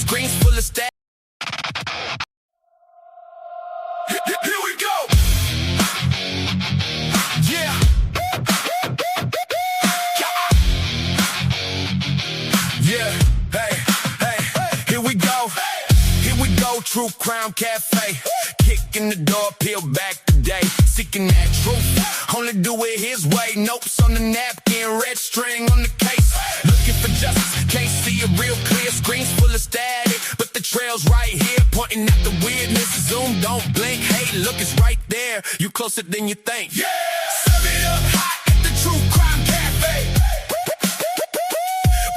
screens full of stats. Here we go. Yeah. Yeah. Hey. Here we go. Here we go. TruCrime Cafe. Kicking the door, peel back the day. Seeking that truth. Only do it his way. Notes on the napkin, red string on the case. Looking for justice. Can't see it real clear. Screens full of static, but the trail's right here, pointing at the weirdness. Zoom, don't blink. Hey, look, it's right there. You closer than you think. Yeah. Serve it up hot at the TruCrime Cafe.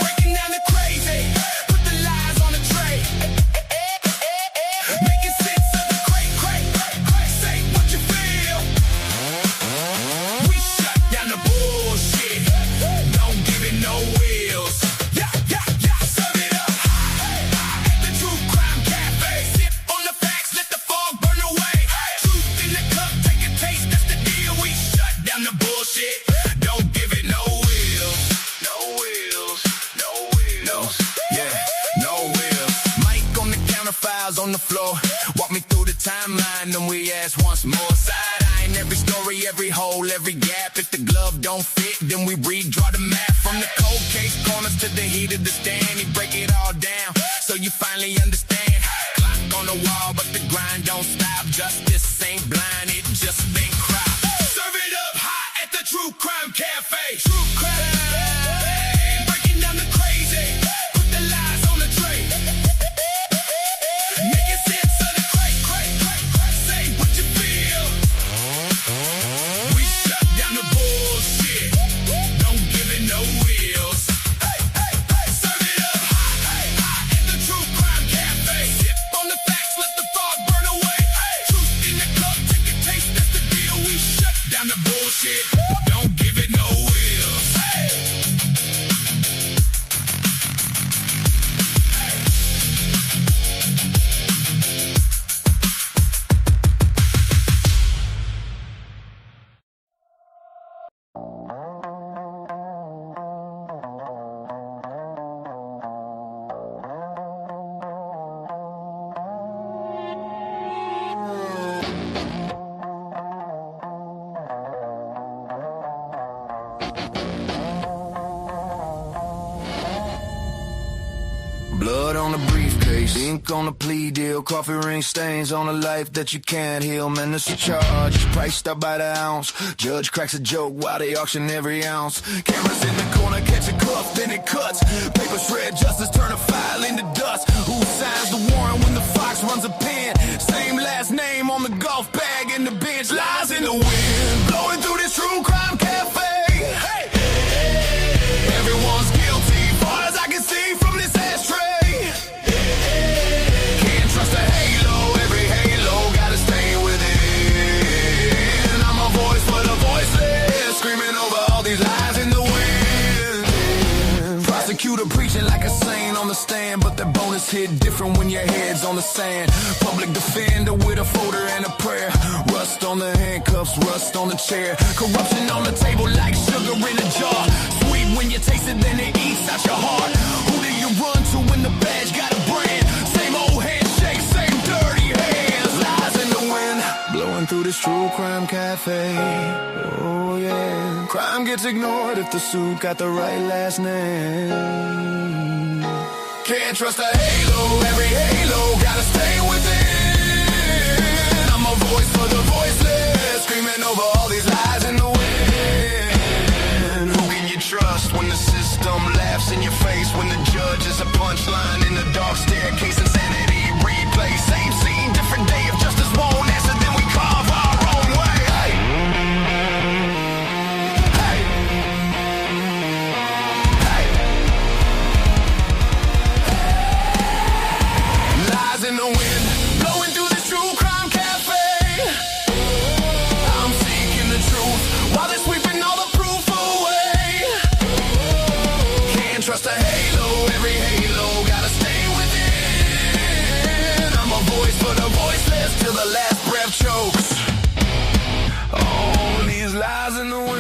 Breaking down the crazy. Put the lies on the tray. Making sense of the cray. Say what you feel. We shut down the bullshit. Don't give it no wheels. Yeah. Serve it up hot at the TruCrime Cafe. Sip on the facts, let the fog burn away. Truth in the cup, take a taste, that's the deal. We shut down the bullshit. Don't give it no wheels. No wheels. Yeah, no wheels. Mic on the counter, files on the floor. Walk me through the timeline, then we ask once more. Side-eyeing every story, every hole, every gap. If the glove don't fit, then we redraw the map. From the cold case corners to the heat of the stand, he break it all down, so you finally understand. Clock on the wall, but the grind don't stop. Justice ain't blind, it just been cropped. Serve it up hot at the TruCrime Cafe. True crime, breaking down the crazy. Put the lies on the tray. Making sense of the cray. Say what you feel. We shut down the bullshit. Don't give it no wheels. Serve it up hot at the TruCrime Cafe. Sip on the facts, let the fog burn away. Truth in the cup, take a taste, that's the deal. We shut down the bullshit. Don't give it no wheels. Blood on the briefcase, ink on the plea deal, coffee ring stains on a life that you can't heal. Man, it's a charge, priced up by the ounce. Judge cracks a joke while they auction every ounce. Cameras in the corner, catch a cuff, then it cuts. Paper shred, justice turn a file into dust. Who signs the warrant when the fox runs a pen? Same last name on the golf bag and the bench. Lies in the wind, blowing through this TruCrime Cafe. Hey, everyone's guilty, far as I can see from this ashtray. Trust a halo, every halo gotta stay within. I'm a voice for the voiceless, screaming over all these lies in the wind. Prosecutor preaching like a saint on the stand, but the bonus hit different when your head's on the sand. Public defender with a folder and a prayer. Rust on the handcuffs, rust on the chair. Corruption on the table like sugar in a jar. Sweet when you taste it, then it eats out your heart. Who do you run to when the badge got a brand? Same old handshake, same dirty hands. Lies in the wind, blowing through this TruCrime Cafe. Oh yeah, crime gets ignored if the suit got the right last name. Can't trust a halo, every halo gotta stay within. I'm a voice for the voiceless, screaming over all these lies in the wind. Who can you trust when the system laughs in your face? When the judge is a punchline in the dark staircase? Insanity replay, same scene, different day. If justice won't answer, then we carve our own way. Hey. Lies in the wind, blowing through this TruCrime Cafe. I'm seeking the truth while they're sweeping all the proof away. Can't trust a halo, every halo gotta stay within. I'm a voice for the voiceless till the last breath chokes. All these lies in the wind.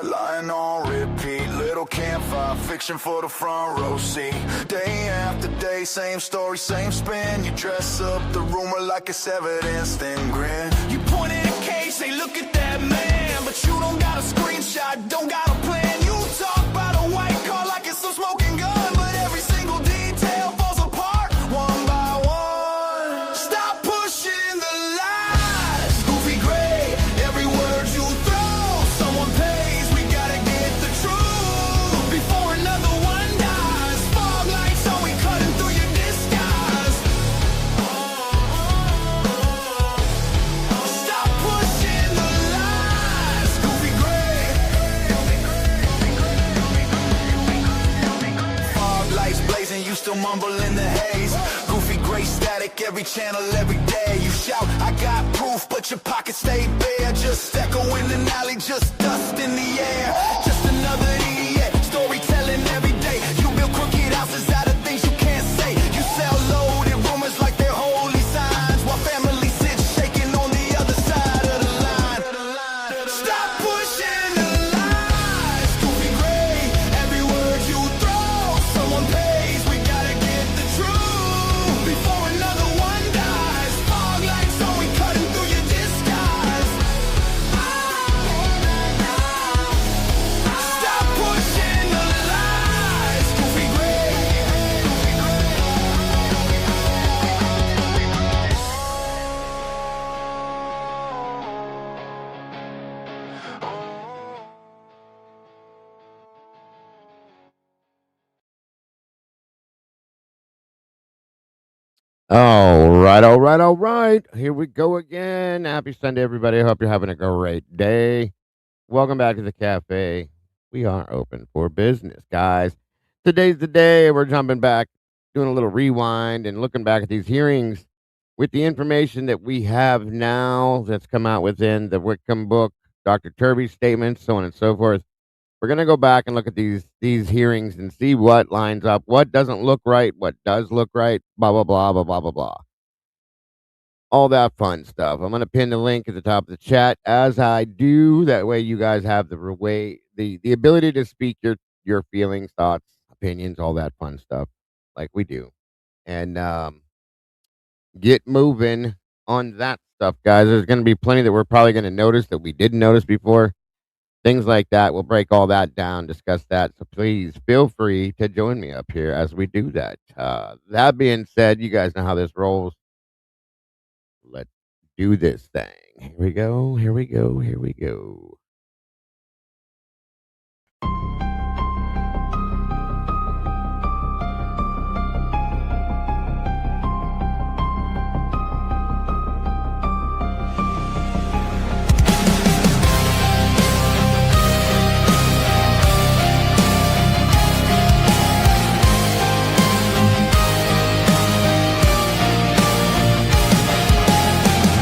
Lying on repeat, little campfire fiction for the front row seat. Day after day, same story, same spin. You dress up the rumor like it's evidence, then grin. You point at a case, say look at that man, but you don't got a screenshot, don't got a plan. You talk about a white car like it's some smoking gun, but every single detail falls apart one by one. Stop pushing the lies, goofy gray. Every word you throw, someone pays. We gotta get the truth before another one dies. Fog lights on, we cutting through your disguise. Stop pushing the lies, goofy gray. Fog lights blazing, you still mumble in the haze. Goofy gray static, every channel, every day. You shout, I got proof, but your pockets stay bare. Just echo in an alley, just dust in the air. Just another idiot, storytelling every day. You build crooked houses out of things you can't say. You sell loaded rumors like they're holy signs, while family sits shaking on the other side of the line. Stop pushing the lies, goofy gray. Every word you throw, someone pays. We gotta get the truth before another one dies. Fog lights on, we cutting through your disguise. Stop pushing the lies, goofy gray. All right. Here we go again. Happy Sunday, everybody. I hope you're having a great day. Welcome back to the cafe. We are open for business, guys. Today's the day. We're jumping back, doing a little rewind, and looking back at these hearings with the information that we have now that's come out within the Wickham book, Dr. Turby's statements, so on and so forth. We're going to go back and look at these hearings and see what lines up, what doesn't look right, what does look right, blah, blah, blah, blah, blah, blah, blah. All that fun stuff. I'm going to pin the link at the top of the chat as I do. That way you guys have the ability to speak your feelings, thoughts, opinions, all that fun stuff like we do. And get moving on that stuff, guys. There's going to be plenty that we're probably going to notice that we didn't notice before. Things like that. We'll break all that down, discuss that. So please feel free to join me up here as we do that. That being said, you guys know how this rolls. Let's do this thing. Here we go. Here we go. Here we go.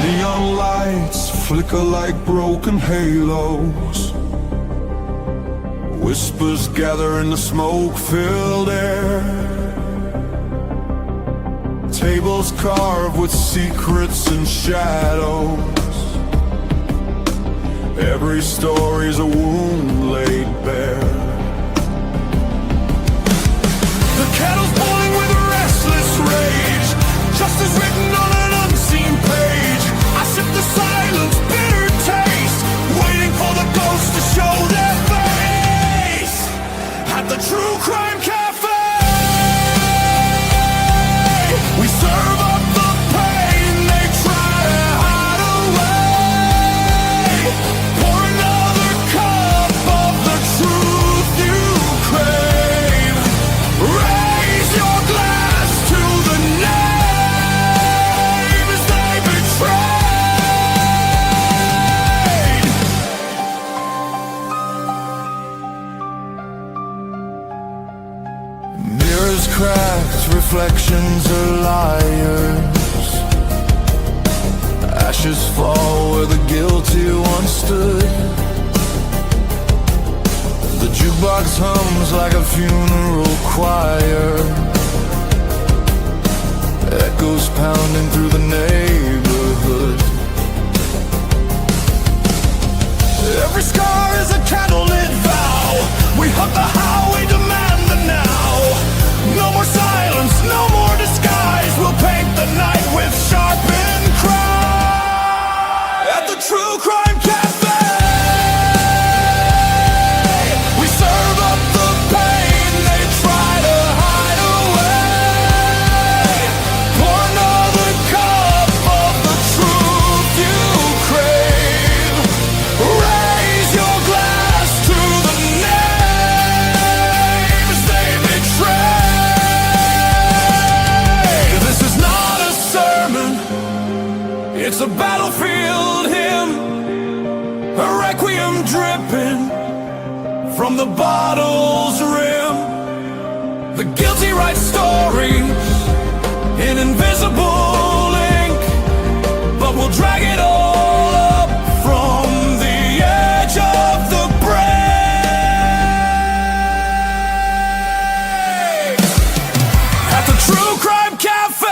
Neon lights flicker like broken halos. Whispers gather in the smoke-filled air. Tables carved with secrets and shadows. Every story's a wound laid bare. The kettle's boiling with a restless rage. Justice written on an unseen page. I sip the silence, bitter taste, waiting for the ghosts to show their face. At the TruCrime Cafe, we serve up the pain they try to hide away. Pour another cup of the truth you crave. Raise your glass to the names they betrayed. Mirrors cracked, reflections are liars. Ashes fall where the guilty once stood. The jukebox hums like a funeral choir. Echoes pounding through the neighborhood. Every scar is a candlelit vow. We hunt the how, we demand the now. No more silence, no more disguise. We'll paint the night with sharpened cry. At the True Crime Cafe, we serve up the pain they try to hide away. Pour another cup of the truth you crave. Raise your glass to the names they betray. This is not a sermon, it's a battlefield hymn, a requiem dripping from the bottle's rim. The guilty write stories in invisible ink, but we'll drag it all up from the edge of the break. At the True Crime Cafe,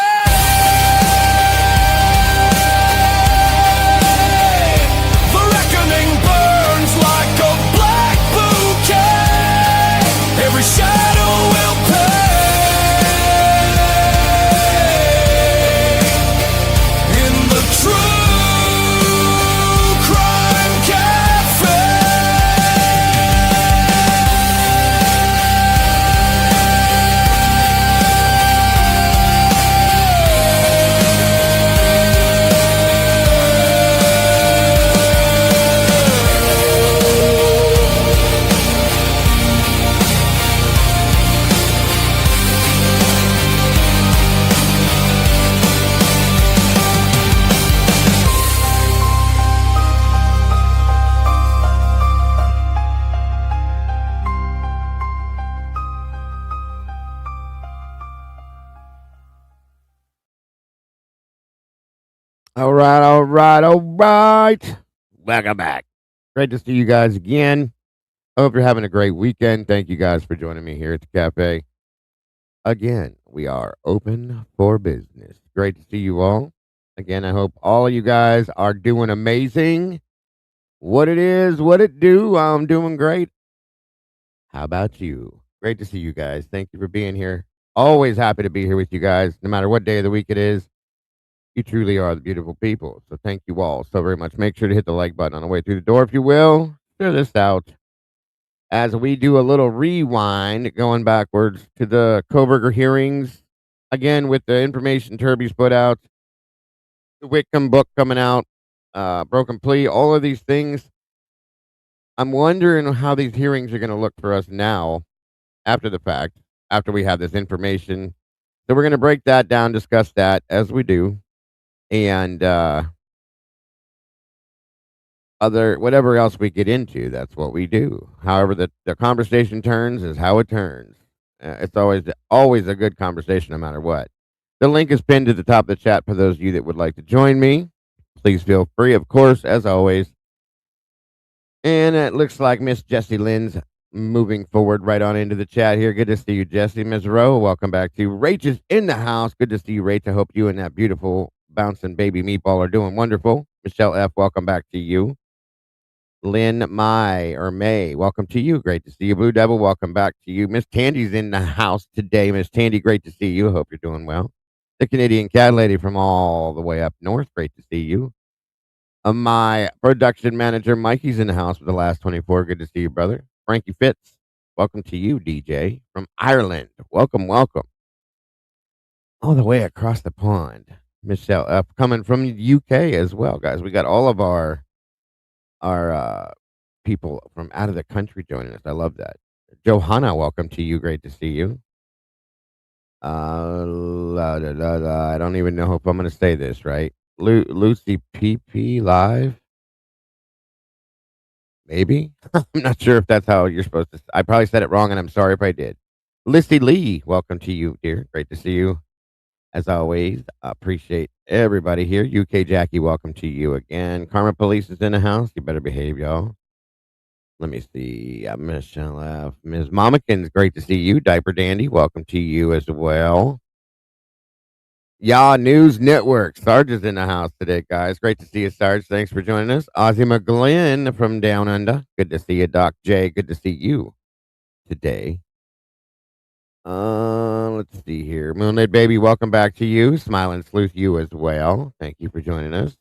the reckoning burns like a black bouquet. Every shadow will pay. In the True Crime Cafe. All right, all right, all right. Welcome back. Great to see you guys again. I hope you're having a great weekend. Thank you guys for joining me here at the cafe. Again, we are open for business. Great to see you all. Again, I hope all of you guys are doing amazing. What it is, what it do. I'm doing great. How about you? Great to see you guys. Thank you for being here. Always happy to be here with you guys, no matter what day of the week it is. You truly are the beautiful people. So thank you all so very much. Make sure to hit the like button on the way through the door if you will. Share this out as we do a little rewind going backwards to the Kohberger hearings. Again, with the information Turby's put out, the Whitcomb book coming out, Broken Plea, all of these things. I'm wondering how these hearings are going to look for us now after the fact, after we have this information. So we're going to break that down, discuss that as we do. And other whatever else we get into, that's what we do. However, the conversation turns is how it turns. It's always a good conversation, no matter what. The link is pinned to the top of the chat for those of you that would like to join me. Please feel free, of course, as always. And it looks like Miss Jessie Lynn's moving forward right on into the chat here. Good to see you, Jessie. Ms. Rowe, welcome back to you. Rach is in the house. Good to see you, Rach. I hope you and that beautiful bouncing baby meatball are doing wonderful. Michelle F., welcome back to you. Lynn May, welcome to you. Great to see you. Blue Devil, welcome back to you. Miss Tandy's in the house today. Miss Tandy, great to see you. Hope you're doing well. The Canadian Cat Lady from all the way up north, great to see you. My production manager, Mikey's in the house for the last 24. Good to see you, brother. Frankie Fitz, welcome to you, DJ, from Ireland. Welcome, welcome. All the way across the pond. Michelle F. coming from the UK as well, guys. We got all of our people from out of the country joining us. I love that. Johanna, welcome to you. Great to see you. I don't even know if I'm going to say this right. Lucy PP live. Maybe. I'm not sure if that's how you're supposed to. I probably said it wrong, and I'm sorry if I did. Lissy Lee, welcome to you, dear. Great to see you. As always, I appreciate everybody here. UK Jackie, welcome to you again. Karma Police is in the house. You better behave, y'all. Let me see. Michelle F. Ms. Mamikins, great to see you. Diaper Dandy, welcome to you as well. Ya News Network. Sarge is in the house today, guys. Great to see you, Sarge. Thanks for joining us. Ozzy McGlynn from Down Under. Good to see you, Doc J. Good to see you today. Let's see here. Moonlit Baby, welcome back to you. Smiling Sleuth, you as well. Thank you for joining us.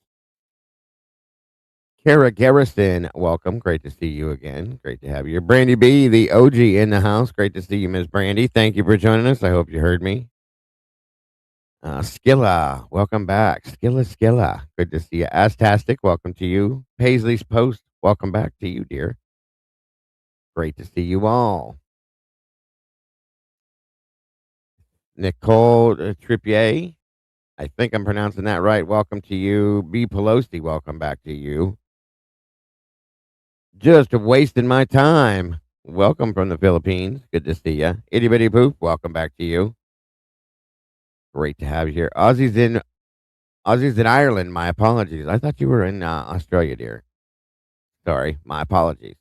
Kara Garrison, welcome. Great to see you again. Great to have you. Brandy B, the OG in the house. Great to see you, Miss Brandy. Thank you for joining us. I hope you heard me. Skilla, welcome back. Skilla. Good to see you. Astastic, welcome to you. Paisley's Post, welcome back to you, dear. Great to see you all. Nicole Trippier, I think I'm pronouncing that right. Welcome to you. B. Pelosi, welcome back to you. Just wasting my time. Welcome from the Philippines. Good to see you. Itty Bitty Poop, welcome back to you. Great to have you here. Aussie's in Ireland. My apologies. I thought you were in Australia, dear. Sorry, my apologies.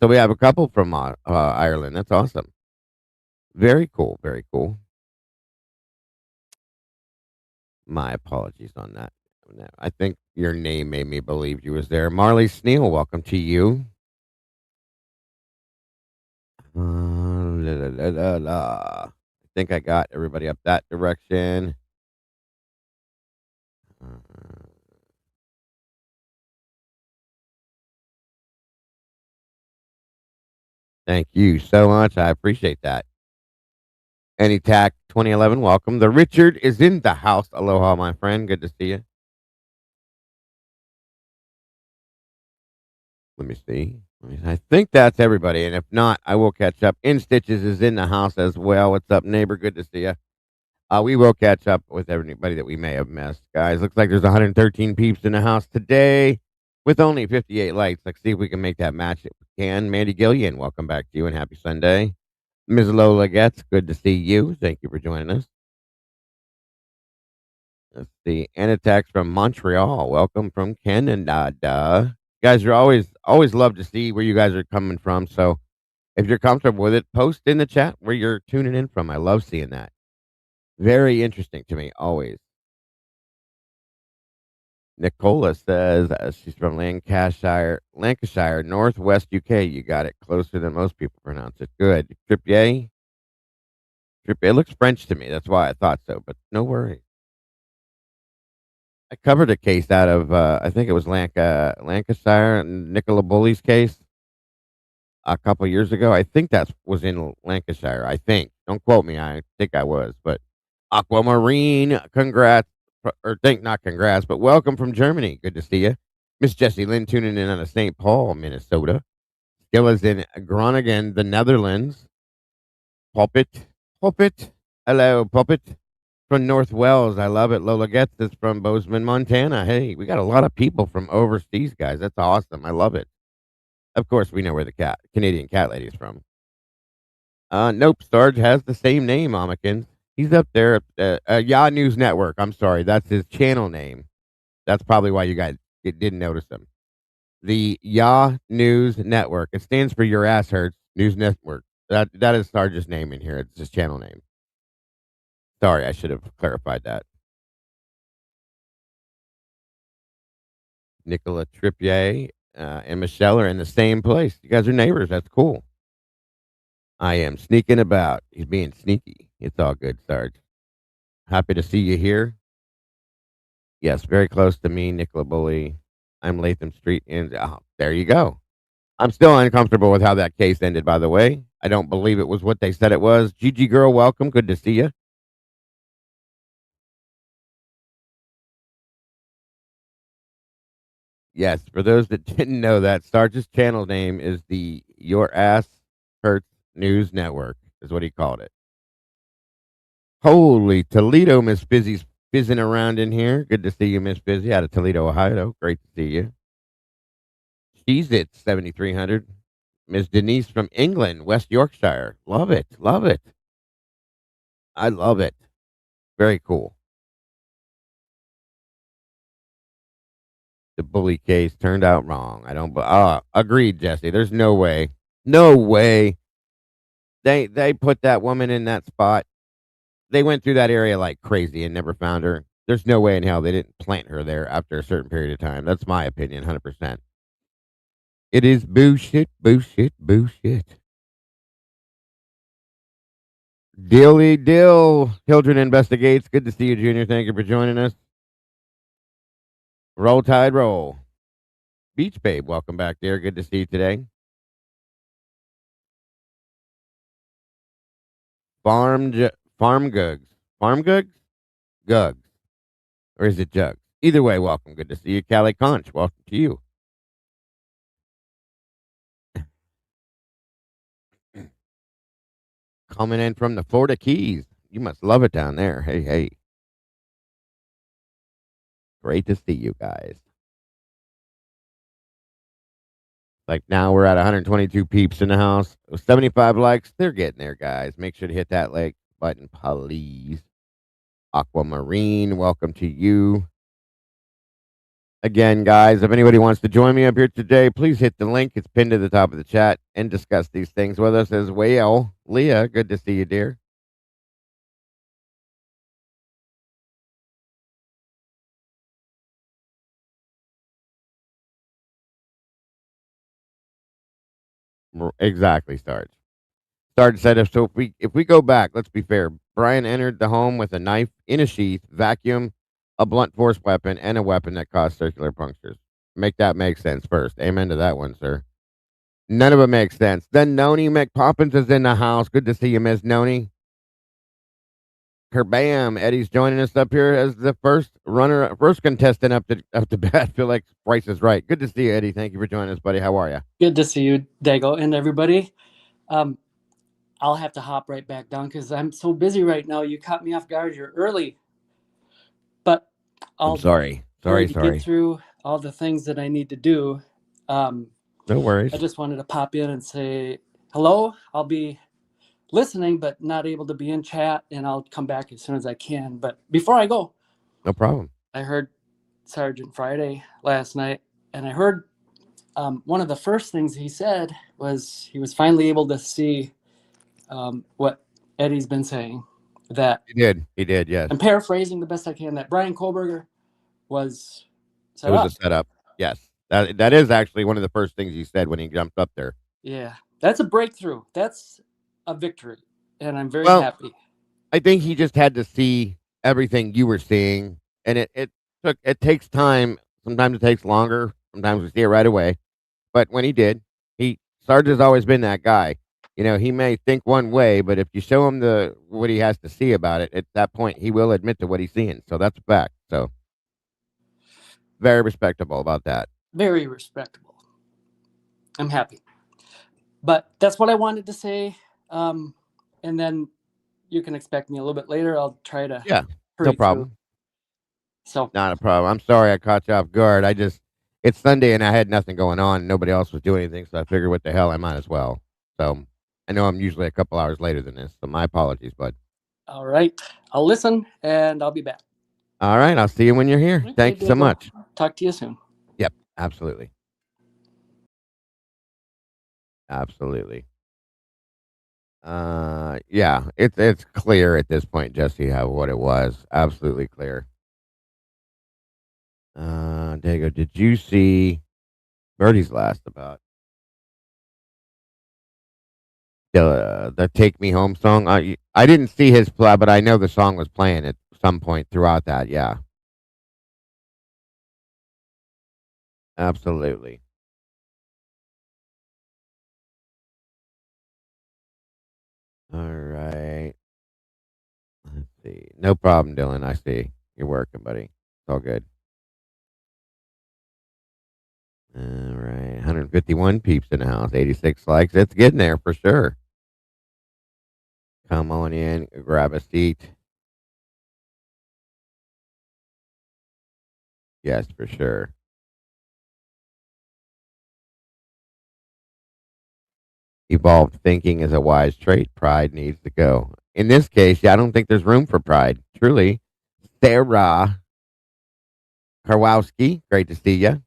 So we have a couple from Ireland. That's awesome. Very cool. Very cool. My apologies on that. I think your name made me believe you was there. Marley Sneal, welcome to you. La, la, la, la, la. I think I got everybody up that direction. Uh, Thank you so much. I appreciate that. AnyTac 2011, welcome. The Richard is in the house. Aloha, my friend. Good to see you. Let me see. I think that's everybody. And if not, I will catch up. In Stitches is in the house as well. What's up, neighbor? Good to see you. We will catch up with everybody that we may have missed, guys. Looks like there's 113 peeps in the house today with only 58 likes. Let's see if we can make that match if we can. Mandy Gillian, welcome back to you and happy Sunday. Ms. Lola Getz, good to see you. Thank you for joining us. Let's see. Anatax from Montreal. Welcome from Canada. Guys, you're always love to see where you guys are coming from. So if you're comfortable with it, post in the chat where you're tuning in from. I love seeing that. Very interesting to me, always. Nicola says she's from Lancashire, Northwest UK. You got it closer than most people pronounce it. Good. Trippier. It looks French to me. That's why I thought so, but no worries. I covered a case out of I think it was Lancashire, Nicola Bully's case a couple years ago. I think that was in Lancashire. I think. Don't quote me. I think I was, but Aquamarine, congrats, or think not congrats, but welcome from Germany. Good to see you, Miss Jessie Lynn, tuning in out of St. Paul, Minnesota. Skillas in Groningen, the Netherlands. Puppet. Hello, Puppet. From North Wells. I love it. Lola gets this from Bozeman, Montana. Hey, we got a lot of people from overseas, guys. That's awesome. I love it. Of course, we know where the Canadian cat lady is from. Nope. Sarge has the same name, Amikins. He's up there at Ya News Network. I'm sorry. That's his channel name. That's probably why you guys didn't notice him. The Ya News Network. It stands for Your Ass Hurts News Network. That is Sarge's name in here. It's his channel name. Sorry, I should have clarified that. Nicola Trippier and Michelle are in the same place. You guys are neighbors. That's cool. I am sneaking about. He's being sneaky. It's all good, Sarge. Happy to see you here. Yes, very close to me, Nicola Bully. I'm Latham Street. And there you go. I'm still uncomfortable with how that case ended, by the way. I don't believe it was what they said it was. Gigi girl, welcome. Good to see you. Yes, for those that didn't know that, Sarge's channel name is the Your Ass Hurts News Network, is what he called it. Holy Toledo, Miss Fizzy's fizzing around in here. Good to see you, Miss Fizzy, out of Toledo, Ohio. Great to see you. She's at 7,300. Miss Denise from England, West Yorkshire. Love it. Love it. I love it. Very cool. The bully case turned out wrong. I don't. Agreed, Jesse. There's no way. No way. They put that woman in that spot. they went through that area like crazy and never found her. There's no way in hell they didn't plant her there after a certain period of time. That's my opinion, 100%. It is bullshit, bullshit, bullshit. Dilly Dill, Hildren Investigates. Good to see you, Junior. Thank you for joining us. Roll Tide Roll. Beach Babe, welcome back there. Good to see you today. Farm Gugs. Farm Gugs? Gugs. Or is it Jugs? Either way, welcome. Good to see you. Callie Conch, welcome to you. Coming in from the Florida Keys. You must love it down there. Hey, hey. Great to see you guys. Like now we're at 122 peeps in the house. 75 likes. They're getting there, guys. Make sure to hit that like button, please. Aquamarine, welcome to you. Again, guys, if anybody wants to join me up here today, please hit the link. It's pinned to the top of the chat and discuss these things with us as well. Leah, good to see you, dear. Exactly, Sarge. Sarge said if we go back, let's be fair. Brian entered the home with a knife in a sheath, vacuum, a blunt force weapon, and a weapon that caused circular punctures. Make that make sense first. Amen to that one, sir. None of it makes sense. Then Noni McPoppins is in the house. Good to see you, Miss Noni. Kerbam! Eddie's joining us up here as the first contestant up to bat. Feel like Price is Right. Good to see you, Eddie. Thank you for joining us, buddy. How are you? Good to see you, Dago, and everybody. I'll have to hop right back down because I'm so busy right now. You caught me off guard. You're early, but I'm sorry. To get through all the things that I need to do. No worries. I just wanted to pop in and say hello. I'll be listening, but not able to be in chat, and I'll come back as soon as I can. But before I go, no problem. I heard Sergeant Friday last night, and I heard one of the first things he said was he was finally able to see what Eddie's been saying. That he did, yes. I'm paraphrasing the best I can. That Bryan Kohberger was set it was up. a setup. Yes, that is actually one of the first things he said when he jumped up there. Yeah, that's a breakthrough. That's a victory, and I'm very happy. I think he just had to see everything you were seeing, and it takes time. Sometimes it takes longer. Sometimes we see it right away. But when he did, Sarge has always been that guy. You know, he may think one way, but if you show him what he has to see about it, at that point he will admit to what he's seeing. So that's a fact. So very respectable about that. Very respectable. I'm happy. But that's what I wanted to say. And then you can expect me a little bit later. I'll try to no problem. So not a problem. I'm sorry I caught you off guard. It's Sunday and I had nothing going on. Nobody else was doing anything, so I figured what the hell, I might as well. So I know I'm usually a couple hours later than this, so my apologies, bud. All right. I'll listen and I'll be back. All right. I'll see you when you're here. Okay, thank you so much. Talk to you soon. Yep. Absolutely. Absolutely. Yeah, it's clear at this point, Jesse, what it was. Absolutely clear. Dago, did you see Birdie's last about the "Take Me Home" song? I didn't see his play, but I know the song was playing at some point throughout that. Yeah, absolutely. All right. Let's see. No problem, Dylan. I see you're working, buddy. It's all good. All right. 151 peeps in the house. 86 likes. It's getting there for sure. Come on in. Grab a seat. Yes, for sure. Evolved thinking is a wise trait. Pride needs to go. In this case, I don't think there's room for pride. Truly. Sarah Karwowski, great to see you.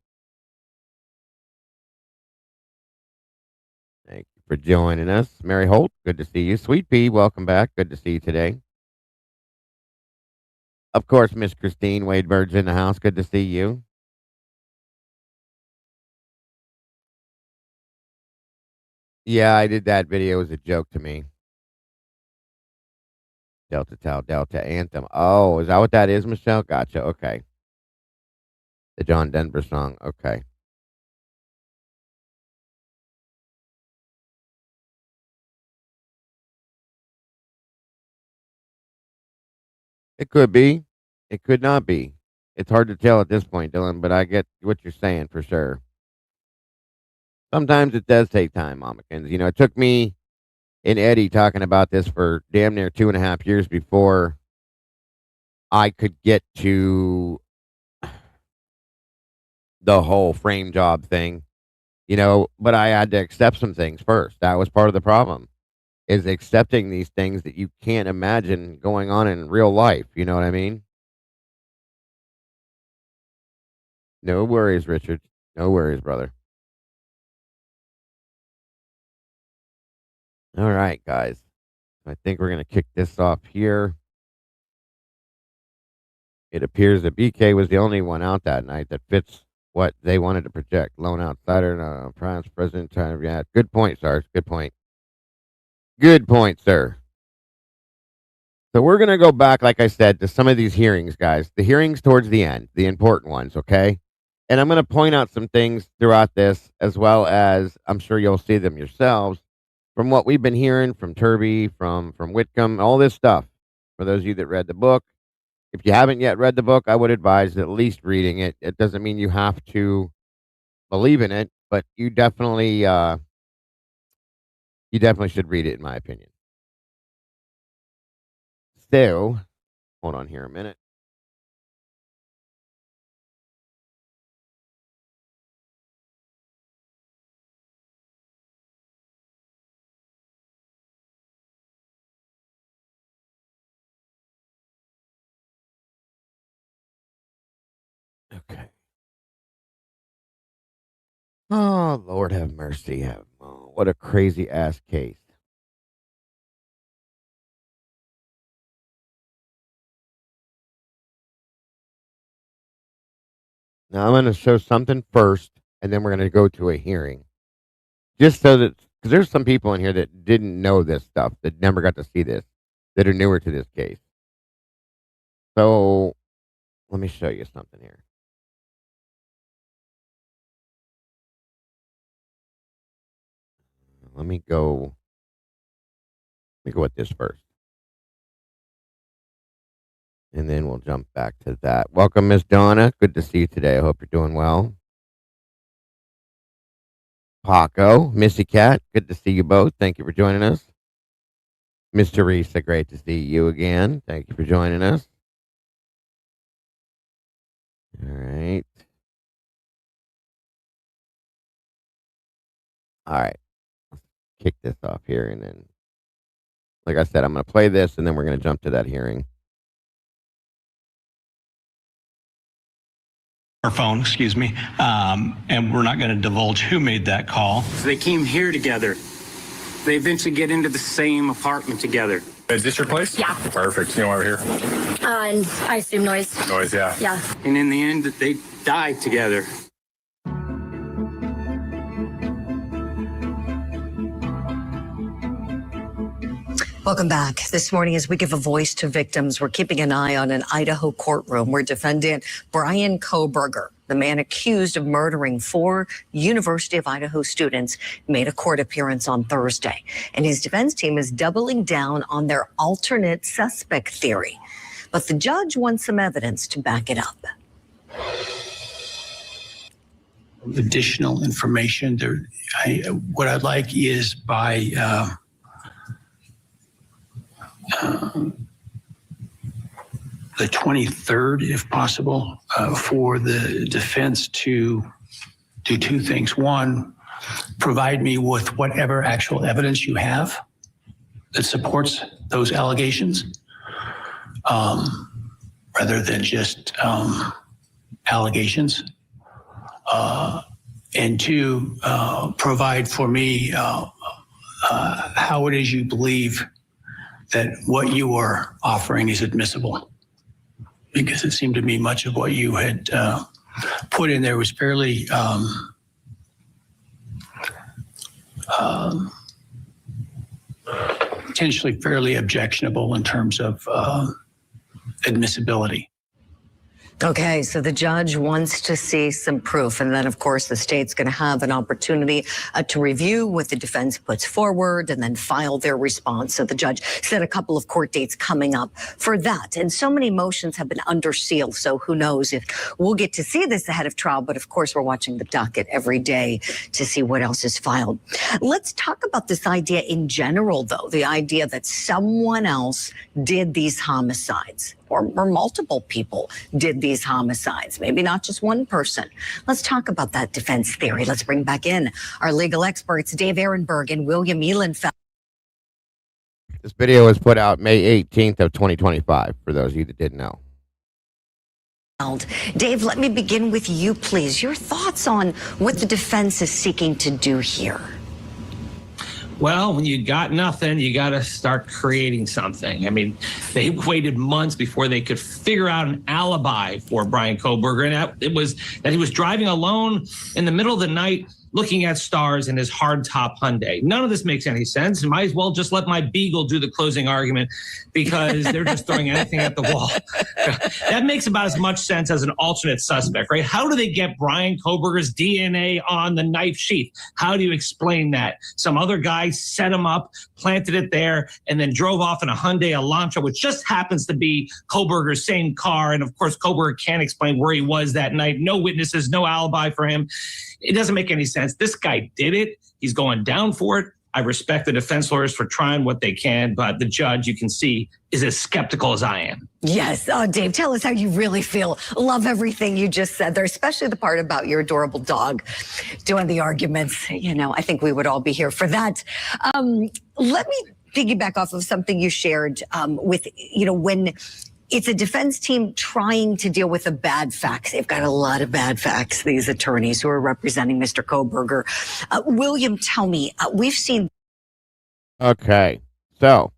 Thank you for joining us. Mary Holt, good to see you. Sweet Pea, welcome back. Good to see you today. Of course, Miss Christine Wadebird's in the house. Good to see you. Yeah, I did that video as a joke to me. Delta Tau Delta Anthem. Oh, is that what that is, Michelle? Gotcha. Okay. The John Denver song. Okay. It could be. It could not be. It's hard to tell at this point, Dylan, but I get what you're saying for sure. Sometimes it does take time, Mamakins. It took me and Eddie talking about this for damn near 2.5 years before I could get to the whole frame job thing, but I had to accept some things first. That was part of the problem, is accepting these things that you can't imagine going on in real life. You know what I mean? No worries, Richard. No worries, brother. All right, guys. I think we're going to kick this off here. It appears that BK was the only one out that night that fits what they wanted to project. Lone outsider, Prime President, trying to react. Good point, Sarge. Good point. Good point, sir. So we're going to go back, like I said, to some of these hearings, guys. The hearings towards the end, the important ones, okay? And I'm going to point out some things throughout this, as well as I'm sure you'll see them yourselves, from what we've been hearing from Turby, from Whitcomb, all this stuff. For those of you that read the book, if you haven't yet read the book, I would advise at least reading it. It doesn't mean you have to believe in it, but you definitely should read it, in my opinion. So, hold on here a minute. Okay. Oh, Lord have mercy. Oh, what a crazy ass case. Now, I'm going to show something first, and then we're going to go to a hearing. Just so that, because there's some people in here that didn't know this stuff, that never got to see this, that are newer to this case. So, let me show you something here. Let me go with this first. And then we'll jump back to that. Welcome, Miss Donna. Good to see you today. I hope you're doing well. Paco, Missy Cat, good to see you both. Thank you for joining us. Miss Teresa, great to see you again. Thank you for joining us. All right. All right. Let's kick this off here. And then, like I said, I'm going to play this and then we're going to jump to that hearing. Our phone, excuse me, and we're not going to divulge who made that call. They came here together. They eventually get into the same apartment together. Is this your place? Yeah. Perfect. You know why we're here? And I assume noise. Noise, yeah. Yeah. And in the end, they died together. Welcome back. This morning, as we give a voice to victims, we're keeping an eye on an Idaho courtroom where defendant Bryan Kohberger, the man accused of murdering 4 University of Idaho students, made a court appearance on Thursday. And his defense team is doubling down on their alternate suspect theory. But the judge wants some evidence to back it up. Additional information there. What I'd like is by the 23rd, if possible, for the defense to do 2 things. One, provide me with whatever actual evidence you have that supports those allegations, rather than just allegations. And 2, provide for me how it is you believe that what you are offering is admissible. because it seemed to me much of what you had put in there was fairly potentially fairly objectionable in terms of admissibility. Okay, so the judge wants to see some proof. And then, of course, the state's going to have an opportunity to review what the defense puts forward and then file their response. So the judge set a couple of court dates coming up for that. And so many motions have been under seal. So who knows if we'll get to see this ahead of trial. But of course, we're watching the docket every day to see what else is filed. Let's talk about this idea in general, though, the idea that someone else did these homicides. Or multiple people did these homicides, maybe not just one person. Let's talk about that defense theory. Let's bring back in our legal experts, Dave Ehrenberg and William Ehlenfeld. This video was put out May 18th of 2025, for those of you that didn't know. Dave, let me begin with you, please. Your thoughts on what the defense is seeking to do here? Well, when you got nothing, you got to start creating something. I mean, they waited months before they could figure out an alibi for Bryan Kohberger, and it was that he was driving alone in the middle of the night looking at stars in his hardtop Hyundai. None of this makes any sense. You might as well just let my Beagle do the closing argument because they're just throwing anything at the wall. That makes about as much sense as an alternate suspect, right? How do they get Bryan Kohberger's DNA on the knife sheath? How do you explain that? Some other guy set him up, planted it there, and then drove off in a Hyundai Elantra, which just happens to be Kohberger's same car. And of course, Kohberger can't explain where he was that night. No witnesses, no alibi for him. It doesn't make any sense. This guy did it. He's going down for it. I respect the defense lawyers for trying what they can, but the judge, you can see, is as skeptical as I am. Yes. Oh, Dave, tell us how you really feel. Love everything you just said there, especially the part about your adorable dog doing the arguments. You know, I think we would all be here for that. Let me piggyback off of something you shared with, you know, when it's a defense team trying to deal with the bad facts. They've got a lot of bad facts, these attorneys who are representing Mr. Kohberger. William, tell me, we've seen. Okay, so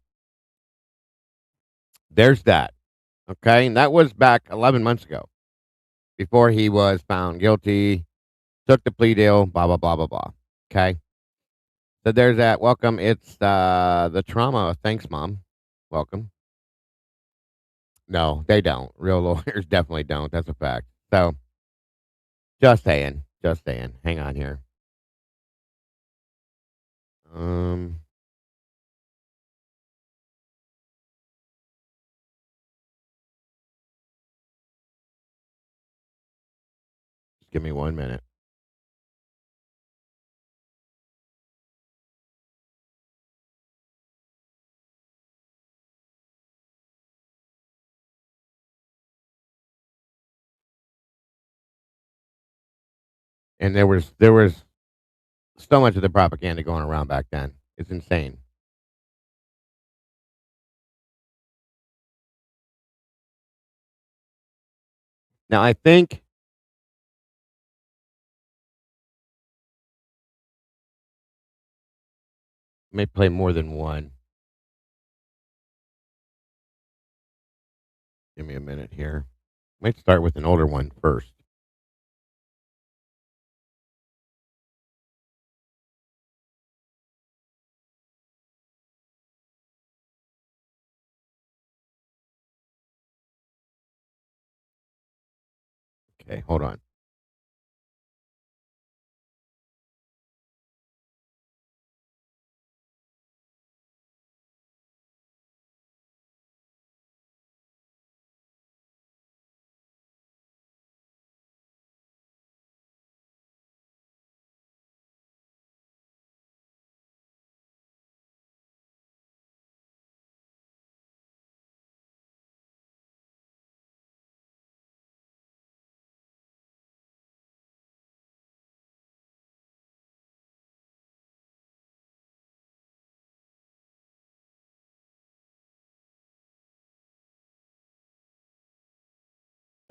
there's that. Okay, and that was back 11 months ago, before he was found guilty, took the plea deal, blah, blah, blah, blah, blah. Okay, so there's that. Welcome. It's the trauma. Thanks, Mom. Welcome. No, they don't. Real lawyers definitely don't. That's a fact. So, just saying. Just saying. Hang on here. Just give me 1 minute. And there was so much of the propaganda going around back then. It's insane. Now I think I may play more than one. Give me a minute here. Might start with an older one first. Okay, hold on.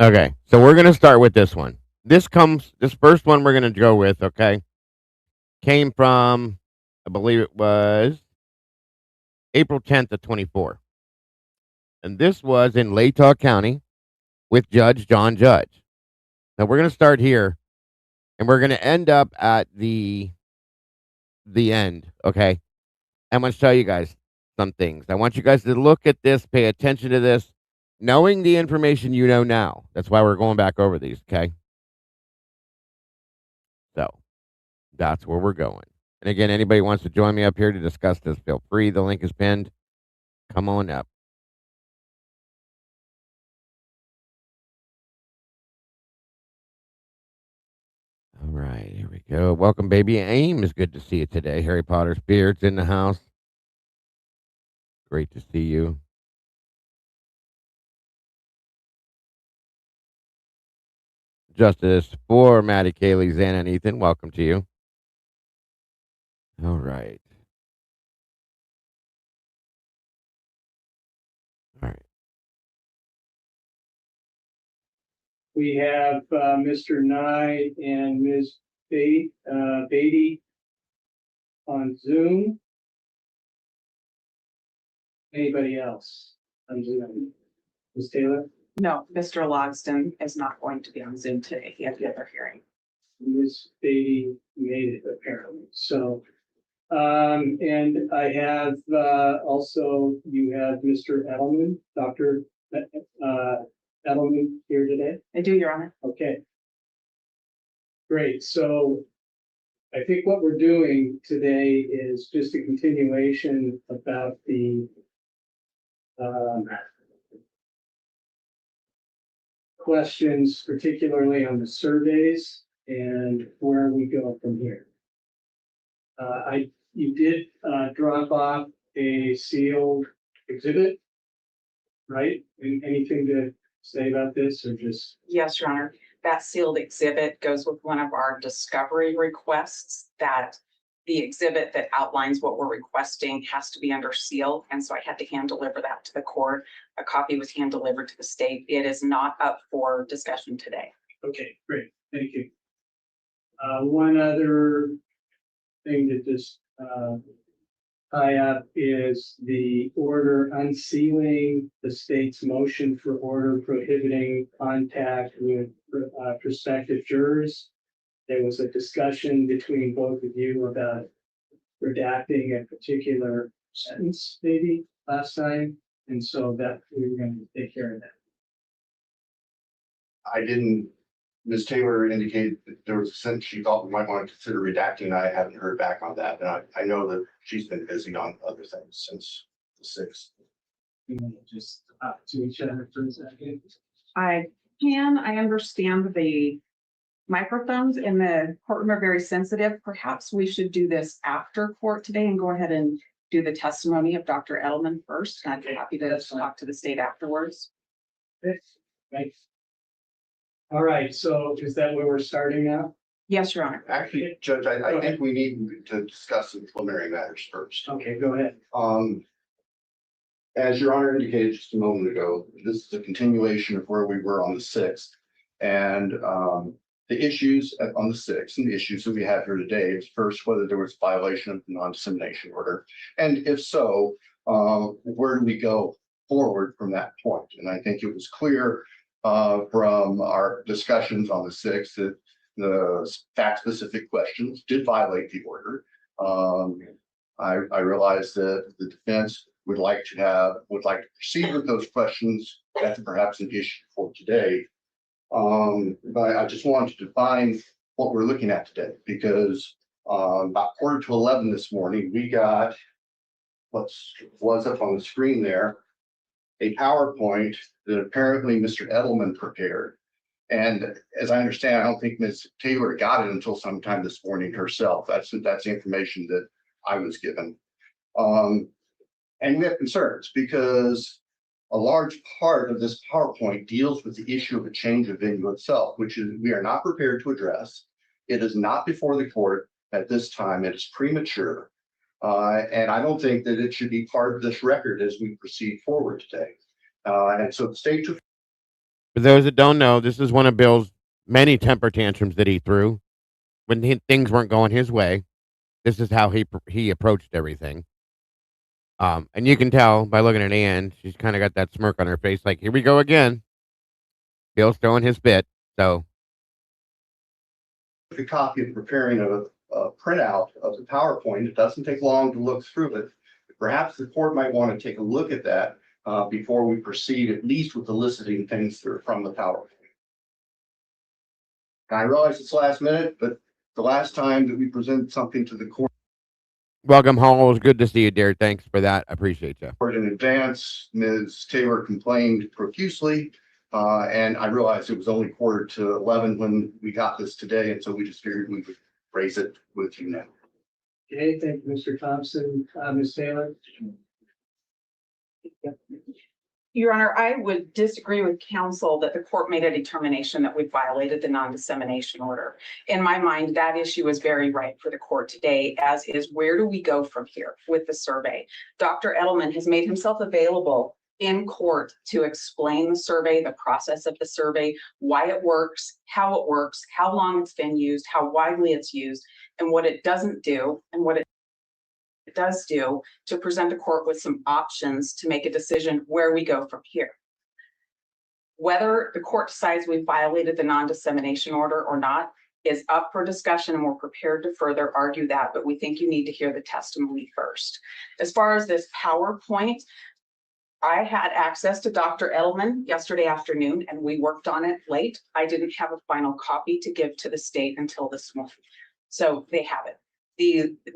Okay, so we're gonna start with this one. This first one we're gonna go with, okay, came from, I believe it was April 10th of 24. And this was in Latah County. with Judge John Judge. Now we're going to start here, and we're going to end up at the end, okay? I'm going to show you guys some things. I want you guys to look at this, pay attention to this, knowing the information you know now. That's why we're going back over these, okay? So that's where we're going. And again, anybody wants to join me up here to discuss this, feel free. The link is pinned. Come on up. All right, here we go. Welcome, baby. Aim is good to see you today. Harry Potter's beard's in the house. Great to see you. Justice for Maddie, Kaylee, Xana, and Ethan. Welcome to you. All right. All right. We have Mr. Nye and Ms. Beatty on Zoom. Anybody else on Zoom? Ms. Taylor? No, Mr. Logston is not going to be on Zoom today. He had the other hearing. Ms. Beatty made it apparently. So, and I have also, you have Mr. Edelman, Dr. Edelman here today. I do, Your Honor. Okay. Great. So I think what we're doing today is just a continuation about the questions, particularly on the surveys and where we go from here. You did drop off a sealed exhibit, right? Anything to say about this or just? Yes, Your Honor. That sealed exhibit goes with one of our discovery requests, that the exhibit that outlines what we're requesting has to be under seal. And so I had to hand deliver that to the court. A copy was hand delivered to the state. It is not up for discussion today. Okay, great. Thank you. One other thing to just tie up is the order unsealing the state's motion for order prohibiting contact with prospective jurors. There was a discussion between both of you about redacting a particular sentence maybe last time. And so that we were going to take care of that. I didn't, Ms. Taylor indicated that there was a sentence she thought we might want to consider redacting. I haven't heard back on that. And I know that she's been busy on other things since the 6th. You want to just talk to each other for a second? I understand the microphones in the courtroom are very sensitive. Perhaps we should do this after court today and go ahead and do the testimony of Dr. Edelman first. I'd be happy to talk to the state afterwards. Right. All right, so is that where we're starting now? Yes, Your Honor. Actually, Judge, I think we need to discuss some preliminary matters first. Okay, go ahead. As Your Honor indicated just a moment ago, this is a continuation of where we were on the 6th. And the issues on the 6th and the issues that we have here today is first, whether there was violation of the non-dissemination order. And if so, where do we go forward from that point? And I think it was clear from our discussions on the 6th that the fact-specific questions did violate the order. I realize that the defense would like to proceed with those questions. That's perhaps an issue for today. But I just wanted to define what we're looking at today, because about 10:45 this morning, we got what was up on the screen there, a PowerPoint that apparently Mr. Edelman prepared. And as I understand, I don't think Ms. Taylor got it until sometime this morning herself. That's the information that I was given. And we have concerns because a large part of this PowerPoint deals with the issue of a change of venue itself, which is we are not prepared to address. It is not before the court at this time. It is premature. And I don't think that it should be part of this record as we proceed forward today. And so the state. For those that don't know, this is one of Bill's many temper tantrums that he threw when things weren't going his way. This is how he approached everything. And you can tell by looking at Ann, she's kind of got that smirk on her face, like, here we go again. Bill's throwing his bit. So A copy of preparing a printout of the PowerPoint. It doesn't take long to look through it. Perhaps the court might want to take a look at that before we proceed, at least with eliciting things from the PowerPoint. I realize it's last minute, but the last time that we presented something to the court welcome home. It was good to see you, dear. Thanks for that. I appreciate you. in advance, Ms. Taylor complained profusely. And I realized it was only 11:15 when we got this today. And so we just figured we would raise it with you now. Okay, thank you, Mr. Thompson. Ms. Taylor? Your Honor, I would disagree with counsel that the court made a determination that we violated the non-dissemination order. In my mind, that issue is very right for the court today, as is where do we go from here with the survey? Dr. Edelman has made himself available in court to explain the survey, the process of the survey, why it works, how long it's been used, how widely it's used, and what it doesn't do, and what it does do to present the court with some options to make a decision where we go from here. Whether the court decides we violated the non-dissemination order or not is up for discussion, and we're prepared to further argue that, but we think you need to hear the testimony first. As far as this PowerPoint, I had access to Dr. Edelman yesterday afternoon and we worked on it late. I didn't have a final copy to give to the state until this morning. So they have it.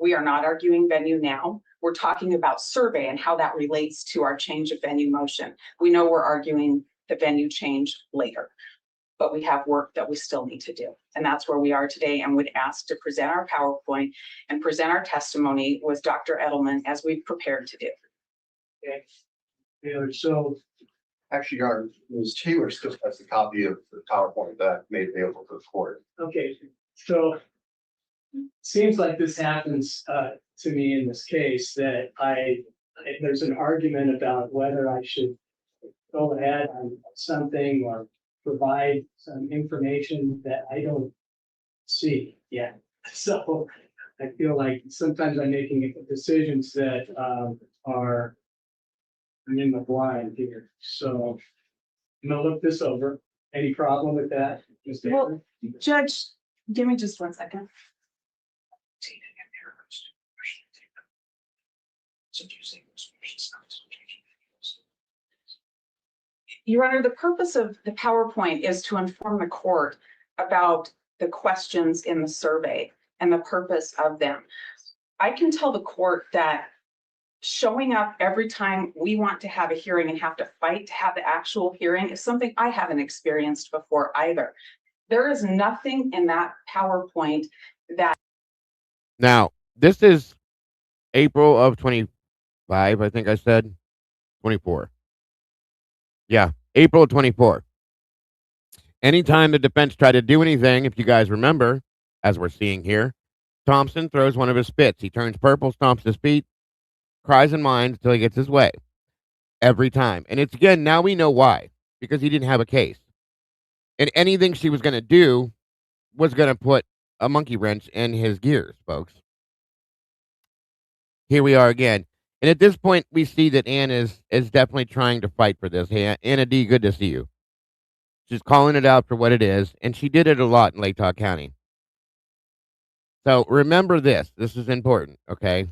We are not arguing venue now. We're talking about survey and how that relates to our change of venue motion. We know we're arguing the venue change later, but we have work that we still need to do. And that's where we are today, and would ask to present our PowerPoint and present our testimony with Dr. Edelman as we've prepared to do. Okay. Taylor, so Actually, Ms. Taylor still has a copy of the PowerPoint that I made available to the court. okay, so seems like this happens to me in this case, that there's an argument about whether I should go ahead on something or provide some information that I don't see yet. So I feel like sometimes I'm making decisions that I'm in the blind here. So I'm gonna look this over. Any problem with that, Ms. Taylor? Judge, give me just 1 second. Your Honor, the purpose of the PowerPoint is to inform the court about the questions in the survey and the purpose of them. I can tell the court that showing up every time we want to have a hearing and have to fight to have the actual hearing is something I haven't experienced before either. There is nothing in that PowerPoint that. Now, this is April of 25, I think I said 24. Yeah, April of 24. Anytime the defense tried to do anything, if you guys remember, as we're seeing here, Thompson throws one of his spits. He turns purple, stomps his feet, cries and whines until he gets his way. Every time. And it's, again, now we know why. Because he didn't have a case. And anything she was going to do was going to put a monkey wrench in his gears, folks. Here we are again. And at this point, we see that Ann is definitely trying to fight for this. Hey, Anna D., good to see you. She's calling it out for what it is, and she did it a lot in Lake Tahoe County. So remember this. This is important, okay,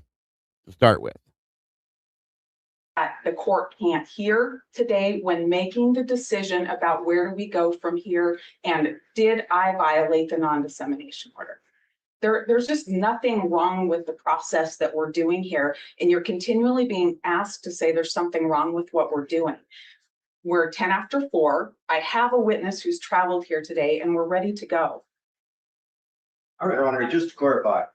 to start with. The court can't hear today when making the decision about where do we go from here, and did I violate the non-dissemination order? There's just nothing wrong with the process that we're doing here, and you're continually being asked to say there's something wrong with what we're doing. We're 10 after 4. I have a witness who's traveled here today, and we're ready to go. All right, Your Honor, just to clarify,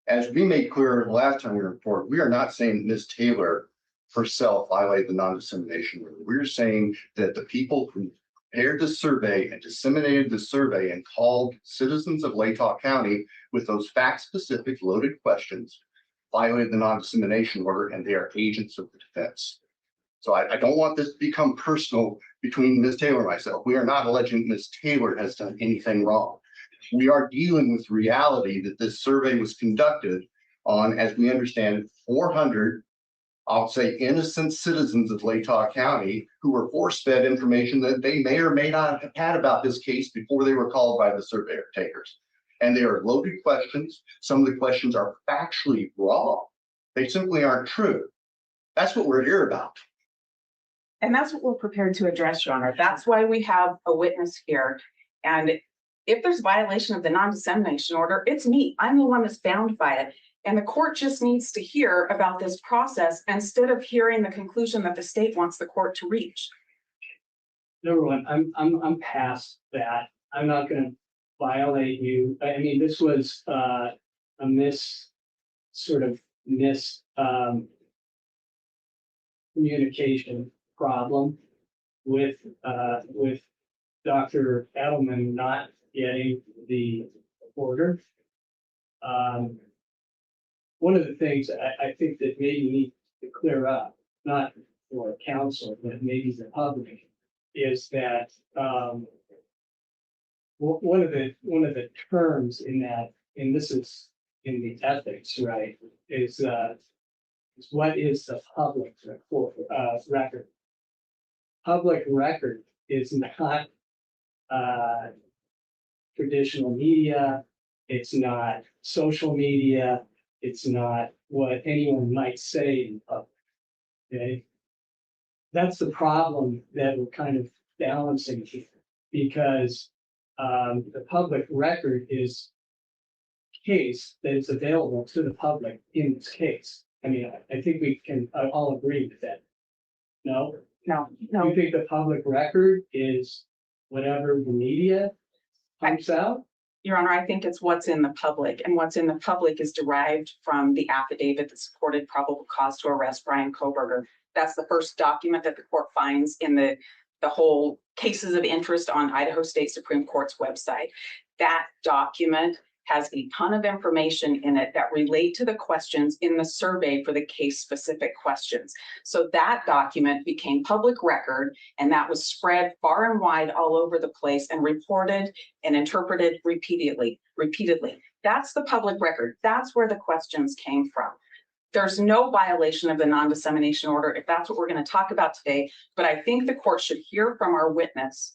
as we made clear the last time we reported, we are not saying Ms. Taylor herself violated the non-dissemination order. We're saying that the people who prepared the survey and disseminated the survey and called citizens of Lake Tahoe County with those fact-specific loaded questions violated the non-dissemination order, and they are agents of the defense. So I don't want this to become personal between Ms. Taylor and myself. We are not alleging Ms. Taylor has done anything wrong. We are dealing with reality that this survey was conducted on, as we understand, 400 I'll say innocent citizens of Latah County who were force-fed information that they may or may not have had about this case before they were called by the surveyor takers. And they are loaded questions. Some of the questions are factually wrong. They simply aren't true. That's what we're here about. And that's what we're prepared to address, Your Honor. That's why we have a witness here. And if there's violation of the non-dissemination order, it's me. I'm the one that's bound by it. And the court just needs to hear about this process instead of hearing the conclusion that the state wants the court to reach. Number one, I'm past that. I'm not going to violate you. I mean, this was a communication problem with Dr. Edelman not getting the order. One of the things I think that maybe you need to clear up, not for counsel, but maybe the public, is that one of the terms in that, and this is in the ethics, right, is what is the public record? Public record is not traditional media. It's not social media. It's not what anyone might say in public. Okay, that's the problem that we're kind of balancing here, because the public record is case that is available to the public in this case. I mean, I think we can all agree with that. No? No. You think the public record is whatever the media pumps out? Your Honor, I think it's what's in the public, and what's in the public is derived from the affidavit that supported probable cause to arrest Bryan Kohberger. That's the first document that the court finds in the whole cases of interest on Idaho State Supreme Court's website. That document has a ton of information in it that relate to the questions in the survey for the case specific questions. So that document became public record, and that was spread far and wide all over the place and reported and interpreted repeatedly. That's the public record. That's where the questions came from. There's no violation of the non-dissemination order if that's what we're going to talk about today, but I think the court should hear from our witness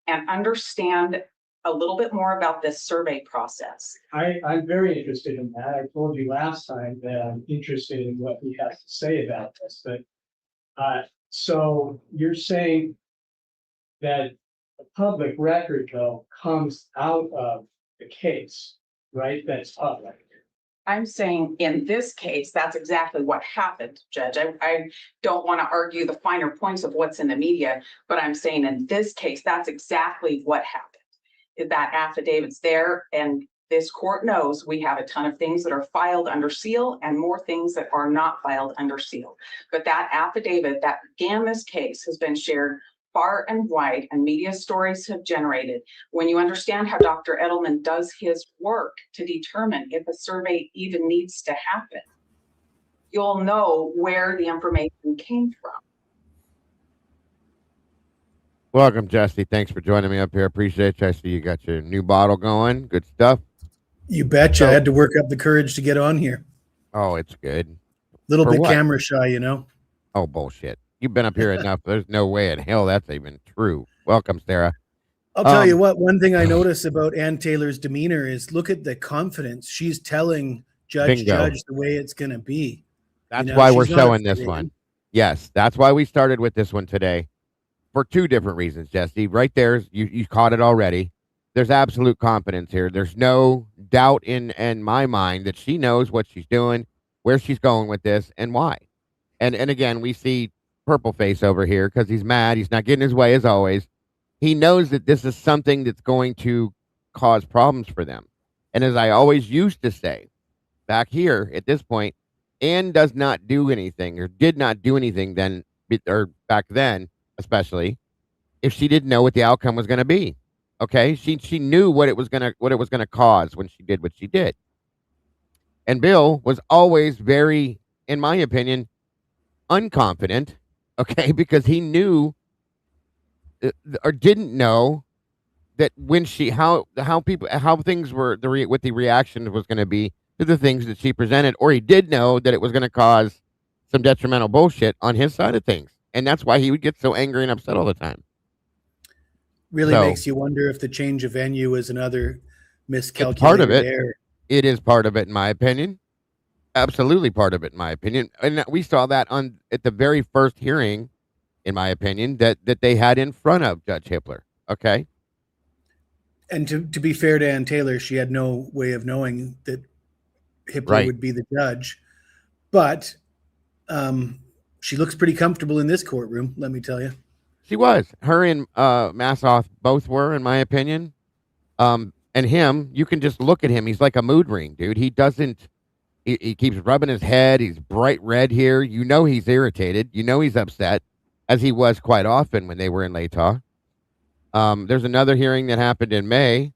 and understand a little bit more about this survey process. I'm very interested in that. I told you last time that I'm interested in what he has to say about this, but so you're saying that the public record though comes out of the case, right? That's public. I'm saying in this case, that's exactly what happened, Judge. I don't want to argue the finer points of what's in the media, but I'm saying in this case, that's exactly what happened. That affidavit's there, and this court knows we have a ton of things that are filed under seal and more things that are not filed under seal. But that affidavit that began this case has been shared far and wide, and media stories have generated. When you understand how Dr. Edelman does his work to determine if a survey even needs to happen, you'll know where the information came from. Welcome, Jesse. Thanks for joining me up here. Appreciate you. I see you got your new bottle going. Good stuff. You betcha. I had to work up the courage to get on here. Oh, it's good. Little bit camera shy, you know? Oh, bullshit. You've been up here enough. There's no way in hell that's even true. Welcome, Sarah. I'll tell you what, one thing I notice about Ann Taylor's demeanor is look at the confidence. She's telling Judge the way it's going to be. That's why we're showing this one. Yes, that's why we started with this one today. For two different reasons, Jesse. Right there, you caught it already. There's absolute confidence here. There's no doubt in my mind that she knows what she's doing, where she's going with this, and why. And again, we see Purple Face over here because he's mad. He's not getting his way as always. He knows that this is something that's going to cause problems for them. And as I always used to say, back here at this point, Ann does not do anything or did not do anything then, or back then, especially if she didn't know what the outcome was going to be. Okay. She knew what it was going to cause when she did what she did. And Bill was always very, in my opinion, unconfident. Okay. Because he knew or didn't know that when how things were, what the reaction was going to be to the things that she presented, or he did know that it was going to cause some detrimental bullshit on his side of things. And that's why he would get so angry and upset all the time. Really So, makes you wonder if the change of venue is another it's part of miscalculated it. error. It is part of it, in my opinion. Absolutely part of it, in my opinion. And we saw that at the very first hearing, in my opinion, that they had in front of Judge Hippler. Okay. And to be fair to Ann Taylor, she had no way of knowing that Hippler Right. would be the judge. But she looks pretty comfortable in this courtroom, let me tell you. She was. Her and Massoff both were, in my opinion. And him, you can just look at him. He's like a mood ring, dude. He doesn't. He keeps rubbing his head. He's bright red here. You know he's irritated. You know he's upset, as he was quite often when they were in Latah. There's another hearing that happened in May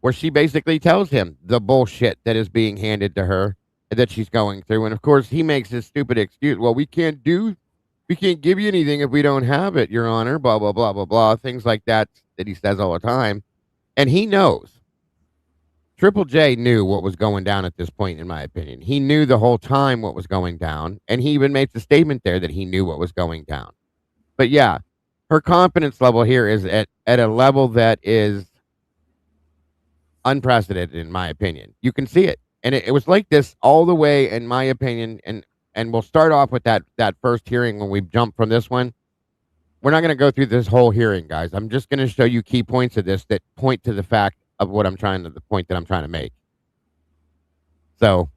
where she basically tells him the bullshit that is being handed to her that she's going through. And, of course, he makes his stupid excuse. Well, we can't give you anything if we don't have it, Your Honor, blah, blah, blah, blah, blah, things like that he says all the time. And he knows. Triple J knew what was going down at this point, in my opinion. He knew the whole time what was going down, and he even makes a statement there that he knew what was going down. But yeah, her confidence level here is at a level that is unprecedented, in my opinion. You can see it. And it was like this all the way, in my opinion, and we'll start off with that first hearing when we jump from this one. We're not going to go through this whole hearing, guys. I'm just going to show you key points of this that point to the fact of the point that I'm trying to make. So,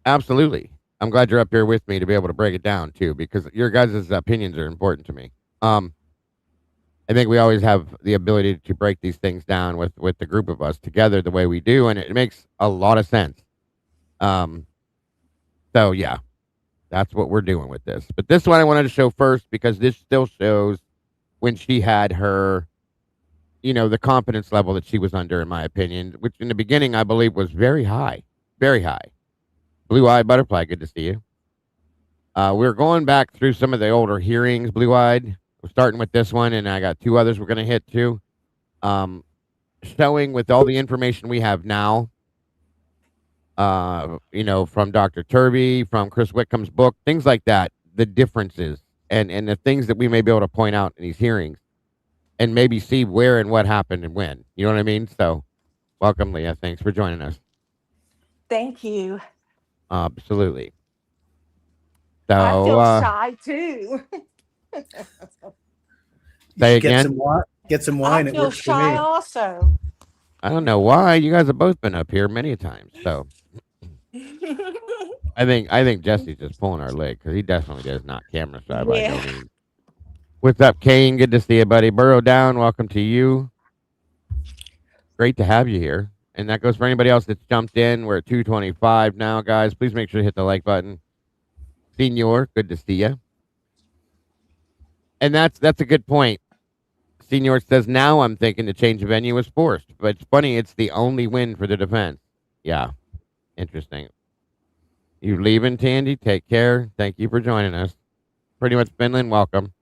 absolutely. I'm glad you're up here with me to be able to break it down, too, because your guys' opinions are important to me. I think we always have the ability to break these things down with the group of us together the way we do, and it makes a lot of sense. So, yeah, that's what we're doing with this. But this one I wanted to show first because this still shows when she had her, the confidence level that she was under, in my opinion, which in the beginning I believe was very high. Very high. Blue Eyed Butterfly, good to see you. We're going back through some of the older hearings, Blue Eyed. We're starting with this one, and I got two others we're going to hit too. Showing with all the information we have now, from Dr. Turby, from Chris Whitcomb's book, things like that, the differences and the things that we may be able to point out in these hearings and maybe see where and what happened and when. You know what I mean? So welcome, Leah. Thanks for joining us. Thank you. Absolutely. So, I feel shy too. Say again. Get some wine. I It feel works for shy me. also. I don't know why. You guys have both been up here many times. So I think Jesse's just pulling our leg because he definitely does not camera shy by no means. What's up, Kane? Good to see you, buddy. Burrow Down, welcome to you. Great to have you here. And that goes for anybody else that's jumped in. We're at 225 now, guys. Please make sure to hit the like button. Senior, good to see you. And that's a good point. Senior says, now I'm thinking the change of venue was forced. But it's funny, it's the only win for the defense. Yeah, interesting. You leaving, Tandy? Take care. Thank you for joining us. Pretty much Finland, welcome.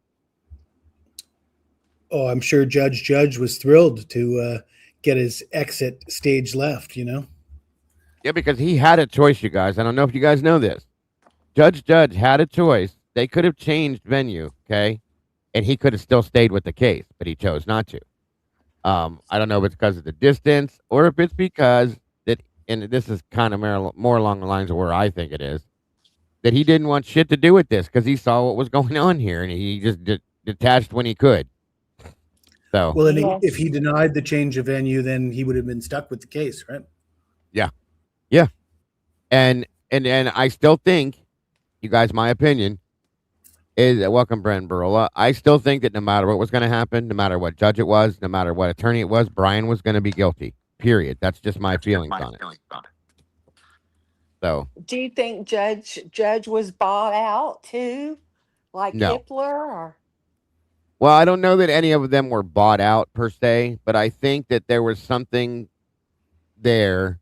Oh, I'm sure Judge was thrilled to get his exit stage left, Yeah, because he had a choice, you guys. I don't know if you guys know this. Judge had a choice. They could have changed venue, okay? And he could have still stayed with the case, but he chose not to. I don't know if it's because of the distance or if it's because that, and this is kind of more along the lines of where I think it is, that he didn't want shit to do with this because he saw what was going on here and he just detached when he could. So, well, and if he denied the change of venue, then he would have been stuck with the case, right? Yeah. And I still think, you guys, my opinion is welcome, Brent Barola. I still think that no matter what was going to happen, no matter what judge it was, no matter what attorney it was, Bryan was going to be guilty. Period. That's just my feelings on it. So, do you think Judge was bought out too, like no. Hippler? Or? Well, I don't know that any of them were bought out per se, but I think that there was something there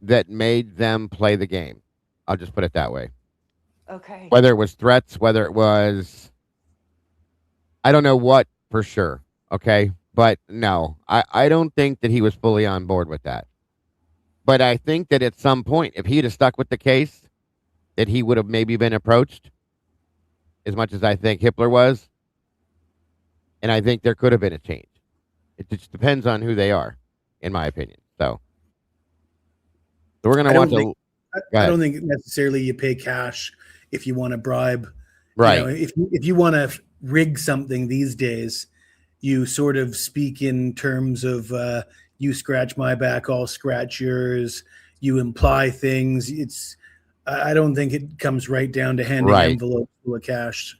that made them play the game. I'll just put it that way. Okay. Whether it was threats, whether it was, I don't know what for sure. Okay. But no, I don't think that he was fully on board with that. But I think that at some point, if he'd have stuck with the case, that he would have maybe been approached as much as I think Hitler was. And I think there could have been a change. It just depends on who they are, in my opinion. So we're going to want to. I don't think necessarily you pay cash if you want to bribe. Right. You know, if you want to rig something these days, you sort of speak in terms of you scratch my back, I'll scratch yours. You imply things. I don't think it comes right down to handing envelopes full of cash.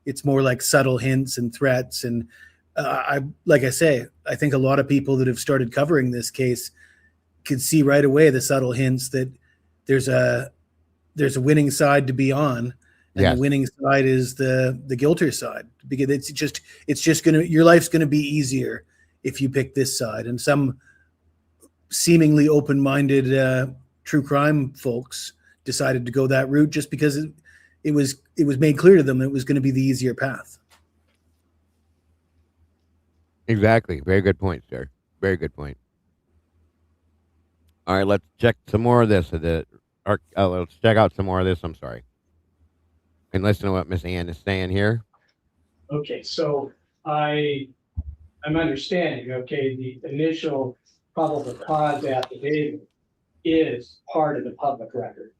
It's more like subtle hints and threats. And I think a lot of people that have started covering this case could see right away the subtle hints that there's a winning side to be on, and the winning side is the guilter side, because it's just your life's gonna be easier if you pick this side. And some seemingly open-minded true crime folks decided to go that route just because it was made clear to them it was going to be the easier path. Exactly. Very good point, sir. Very good point. All right, let's check some more of this. Let's check out some more of this. I'm sorry. And listen to what Miss Ann is saying here. Okay, so I'm understanding, okay, the initial probable cause affidavit is part of the public record.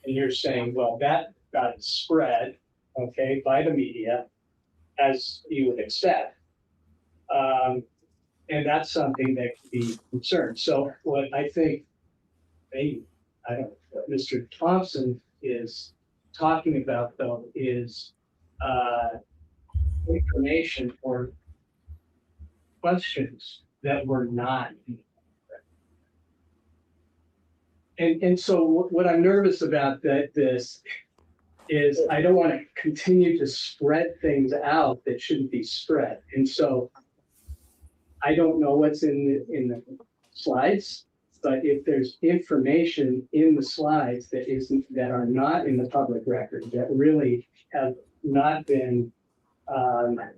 And you're saying, well, that got spread, okay, by the media, as you would expect. And that's something that could be concerned. So what I think what Mr. Thompson is talking about, though, is information or questions that were not in the record. And so what I'm nervous about this is I don't want to continue to spread things out that shouldn't be spread. And so I don't know what's in the slides, but if there's information in the slides that are not in the public record, that really have not been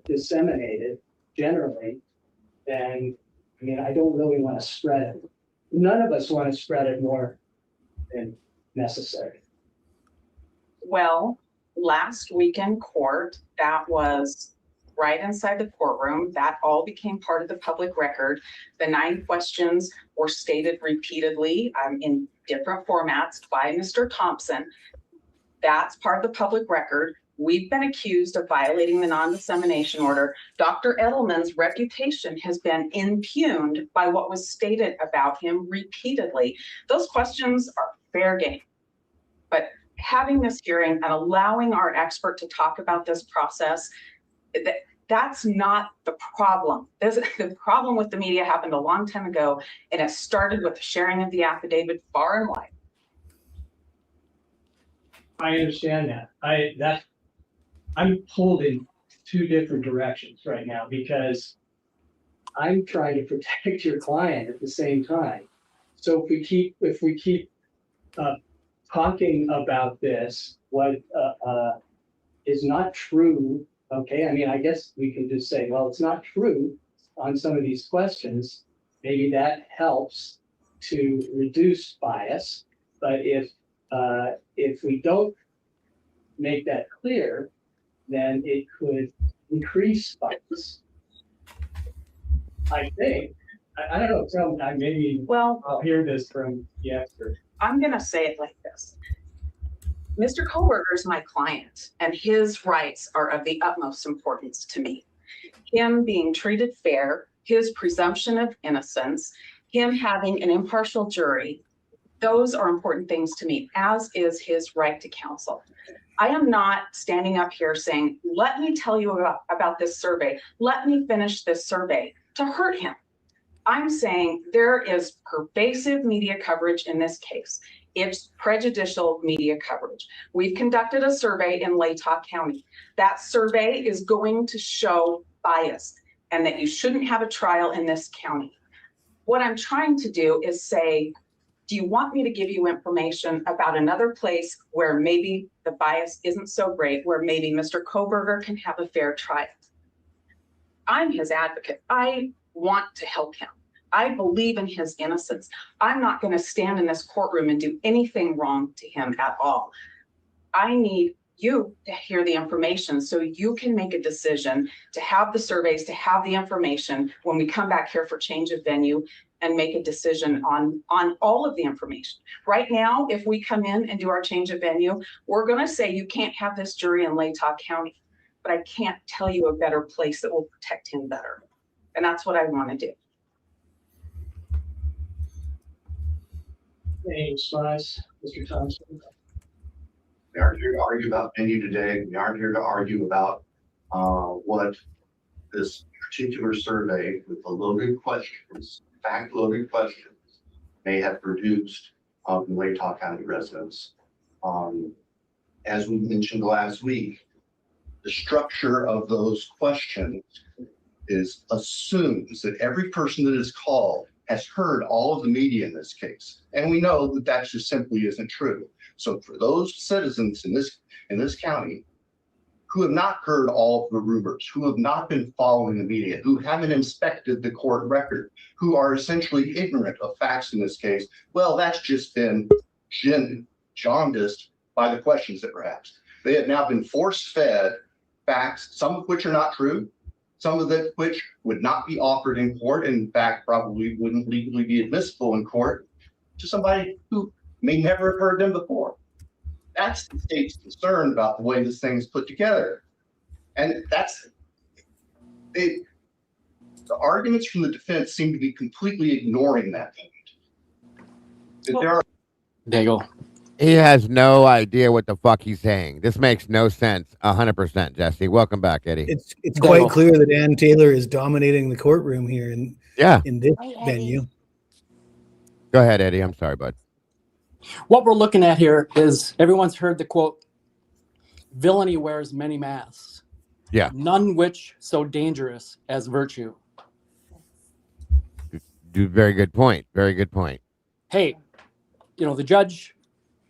disseminated generally, then I don't really want to spread it. None of us want to spread it more than necessary. Well, last week in court, that was right inside the courtroom. That all became part of the public record. The 9 questions were stated repeatedly in different formats by Mr. Thompson. That's part of the public record. We've been accused of violating the non-dissemination order. Dr. Edelman's reputation has been impugned by what was stated about him repeatedly. Those questions are fair game. But having this hearing and allowing our expert to talk about this process, that's not the problem. The problem with the media happened a long time ago, and it started with the sharing of the affidavit far and wide. I understand that. I'm pulled in 2 different directions right now because I'm trying to protect your client at the same time. So if we keep talking about this, what is not true, okay, I guess we can just say, well, it's not true on some of these questions. Maybe that helps to reduce bias. But if we don't make that clear, then it could increase bias. I think. I don't know. Tell me, maybe I'll hear this from the expert. I'm going to say it like this. Mr. Kohberger is my client, and his rights are of the utmost importance to me. Him being treated fair, his presumption of innocence, him having an impartial jury, those are important things to me, as is his right to counsel. I am not standing up here saying, let me tell you about this survey. Let me finish this survey to hurt him. I'm saying there is pervasive media coverage in this case. It's prejudicial media coverage. We've conducted a survey in Latah County. That survey is going to show bias and that you shouldn't have a trial in this county. What I'm trying to do is say, do you want me to give you information about another place where maybe the bias isn't so great, where maybe Mr. Kohberger can have a fair trial? I'm his advocate. I want to help him. I believe in his innocence. I'm not going to stand in this courtroom and do anything wrong to him at all. I need you to hear the information so you can make a decision, to have the surveys, to have the information when we come back here for change of venue and make a decision on all of the information. Right now, if we come in and do our change of venue, we're going to say you can't have this jury in Latah County, but I can't tell you a better place that will protect him better. And that's what I want to do. Any response, Mr. Thompson? We aren't here to argue about venue today. We aren't here to argue about what this particular survey with the loaded questions, fact-loaded questions, may have produced in Latah County residents. As we mentioned last week, the structure of those questions assumes that every person that is called has heard all of the media in this case. And we know that that just simply isn't true. So for those citizens in this county who have not heard all of the rumors, who have not been following the media, who haven't inspected the court record, who are essentially ignorant of facts in this case, well, that's just been jaundiced by the questions that were asked. They have now been force-fed facts, some of which are not true, some of which would not be offered in court, and in fact, probably wouldn't legally be admissible in court, to somebody who may never have heard them before. That's the state's concern about the way this thing is put together. And the arguments from the defense seem to be completely ignoring that point. There you go. He has no idea what the fuck he's saying. This makes no sense. 100%, Jesse. Welcome back, Eddie. It's quite clear that Ann Taylor is dominating the courtroom here in this venue. Go ahead, Eddie. I'm sorry, bud. What we're looking at here is everyone's heard the quote, villainy wears many masks. Yeah. None which so dangerous as virtue. Very good point. Very good point. Hey, the judge,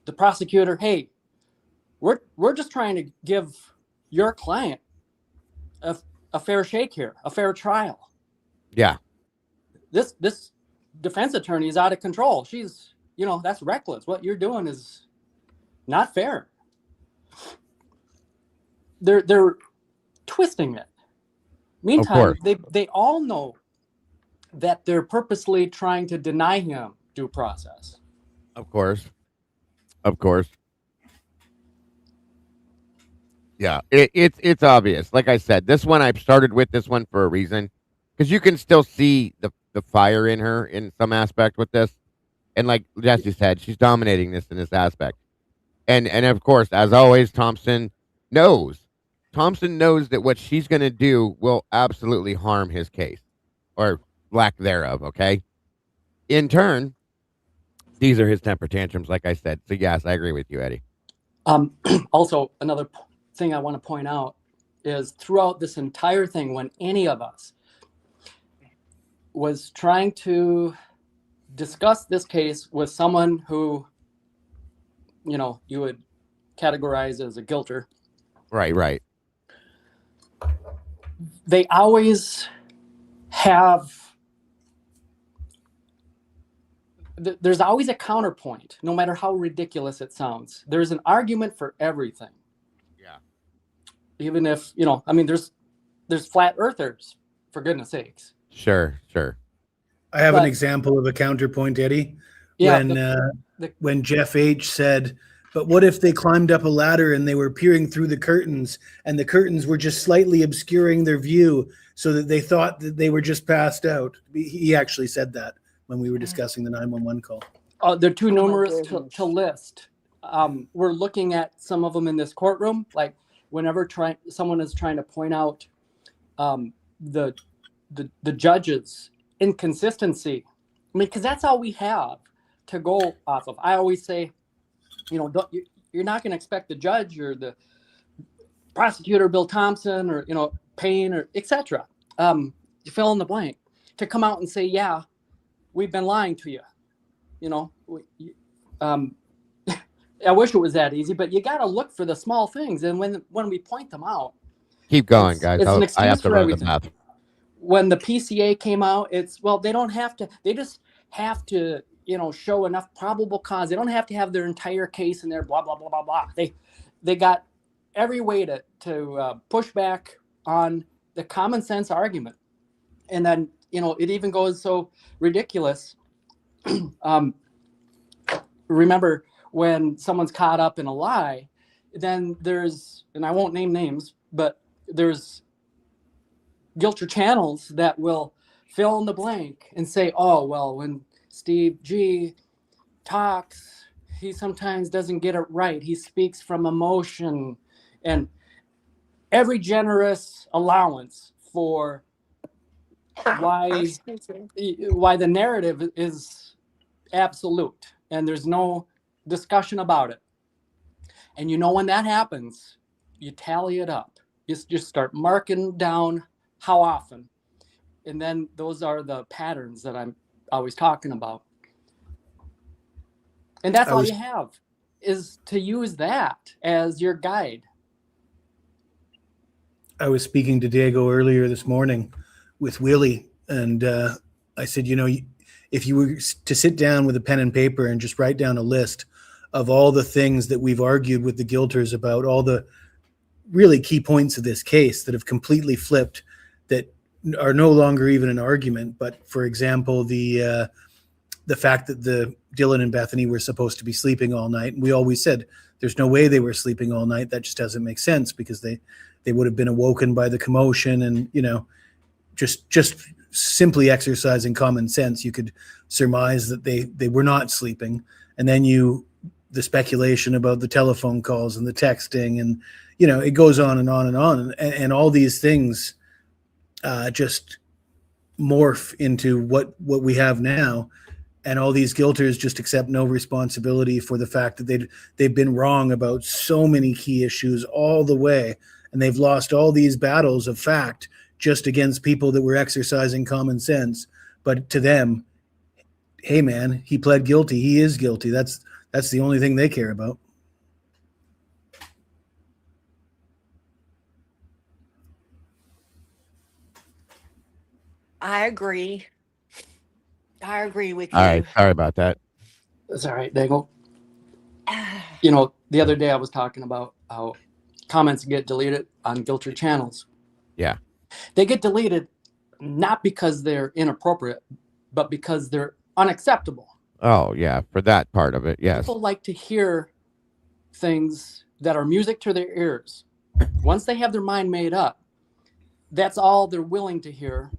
the prosecutor, hey, we're just trying to give your client a fair shake here, a fair trial. Yeah. This defense attorney is out of control. She's, that's reckless. What you're doing is not fair. They're twisting it. Meantime, they all know that they're purposely trying to deny him due process. Of course. Yeah, it's obvious. Like I said, this one I started with this one for a reason, because you can still see the fire in her in some aspect with this. And like Jesse said, she's dominating this in this aspect. And of course, as always, Thompson knows that what she's going to do will absolutely harm his case, or lack thereof, okay? In turn, these are his temper tantrums, like I said. So yes, I agree with you, Eddie. Also, another thing I want to point out is throughout this entire thing, when any of us was trying to discuss this case with someone who, you would categorize as a guilter. Right. They always have, there's always a counterpoint, no matter how ridiculous it sounds. There's an argument for everything. Yeah. Even if, there's flat earthers, for goodness sakes. Sure. I have an example of a counterpoint, Eddie. Yeah, when Jeff H. said, but what if they climbed up a ladder and they were peering through the curtains and the curtains were just slightly obscuring their view so that they thought that they were just passed out? He actually said that when we were discussing the 911 call. They're too numerous to list. We're looking at some of them in this courtroom. Like whenever someone is trying to point out the judge's inconsistency, because that's all we have to go off of. I always say, you're not going to expect the judge or the prosecutor, Bill Thompson, or Payne, or etc. You fill in the blank, to come out and say, yeah, we've been lying to you. I wish it was that easy, but you got to look for the small things, and when we point them out, keep going, guys. It's an excuse I have to for run everything. the math. When the PCA came out, they don't have to. They just have to, show enough probable cause. They don't have to have their entire case in there. Blah blah blah blah blah. they got every way to push back on the common sense argument. And then, it even goes so ridiculous. Remember when someone's caught up in a lie, then there's, and I won't name names, but there's Gilcher channels that will fill in the blank and say, oh, well, when Steve G talks, he sometimes doesn't get it right. He speaks from emotion, and every generous allowance for why the narrative is absolute, and there's no discussion about it. And when that happens, you tally it up. You just start marking down how often. And then those are the patterns that I'm always talking about. And that's all you have, is to use that as your guide. I was speaking to Diego earlier this morning with Willie, and I said, if you were to sit down with a pen and paper and just write down a list of all the things that we've argued with the Gilters about, all the really key points of this case that have completely flipped, that are no longer even an argument. But for example, the fact that Dylan and Bethany were supposed to be sleeping all night, and we always said there's no way they were sleeping all night. That just doesn't make sense, because they would have been awoken by the commotion, and just simply exercising common sense, you could surmise that they were not sleeping. And then the speculation about the telephone calls and the texting, and it goes on and on and on, and all these things just morph into what we have now. And all these Gilters just accept no responsibility for the fact that they've been wrong about so many key issues all the way, and they've lost all these battles of fact just against people that were exercising common sense. But to them, hey man, he pled guilty, he is guilty. That's the only thing they care about. I agree. I agree with you. All right. Sorry about that. It's all right, Dangle. The other day I was talking about how comments get deleted on Gilcher channels. Yeah. They get deleted not because they're inappropriate, but because they're unacceptable. Oh, yeah. For that part of it, yes. People like to hear things that are music to their ears. Once they have their mind made up, that's all they're willing to hear.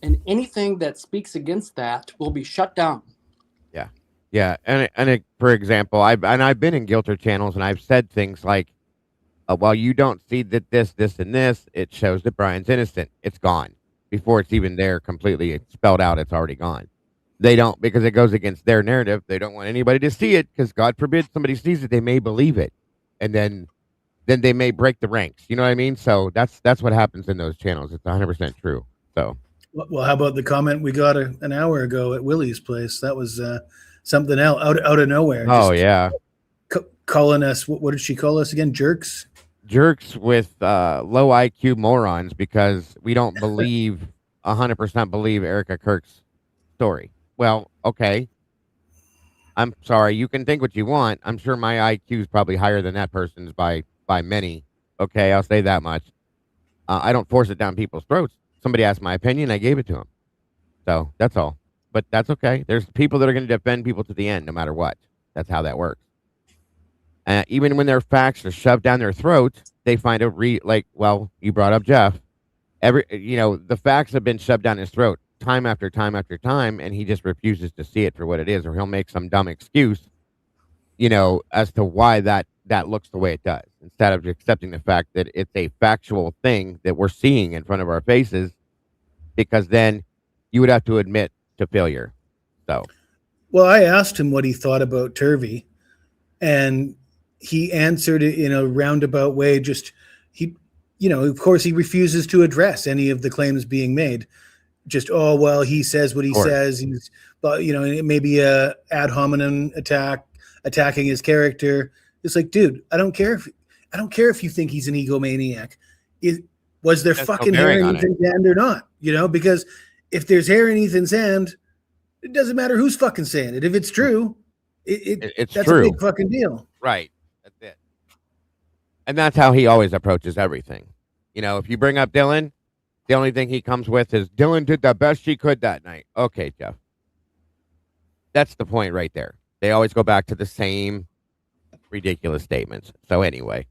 And anything that speaks against that will be shut down. Yeah. Yeah. And for example, I've been in Gilter channels, and I've said things like, well, you don't see that this, and this, it shows that Brian's innocent. It's gone. Before it's even there completely spelled out, it's already gone. They don't, because it goes against their narrative. They don't want anybody to see it, because God forbid somebody sees it, they may believe it. And then they may break the ranks. You know what I mean? So that's what happens in those channels. It's 100% true. So. Well, how about the comment we got an hour ago at Willie's place? That was something else out of nowhere. Oh, yeah. Calling us, what did she call us again? Jerks? Jerks with low IQ morons, because we don't believe 100% believe Erica Kirk's story. Well, okay. I'm sorry. You can think what you want. I'm sure my IQ is probably higher than that person's by many. Okay, I'll say that much. I don't force it down people's throats. Somebody asked my opinion, I gave it to them. So that's all. But that's okay. There's people that are going to defend people to the end, no matter what. That's how that works. Even when their facts are shoved down their throats, they find well, you brought up Jeff. The facts have been shoved down his throat time after time after time, and he just refuses to see it for what it is, or he'll make some dumb excuse, as to why that looks the way it does, instead of accepting the fact that it's a factual thing that we're seeing in front of our faces, because then you would have to admit to failure. So, well, I asked him what he thought about Turvey, and he answered it in a roundabout way. Of course, he refuses to address any of the claims being made. Just, oh, well, he says what he says. But it may be a ad hominem attacking his character. It's like, dude, I don't care if you think he's an egomaniac. Was there fucking hair in Ethan's hand or not? Because if there's hair in Ethan's hand, it doesn't matter who's fucking saying it. If it's true, that's true. a big fucking deal. Right. That's it. And that's how he always approaches everything. You know, if you bring up Dylan, the only thing he comes with is Dylan did the best she could that night. Okay, Jeff. That's the point right there. They always go back to the same ridiculous statements. So anyway,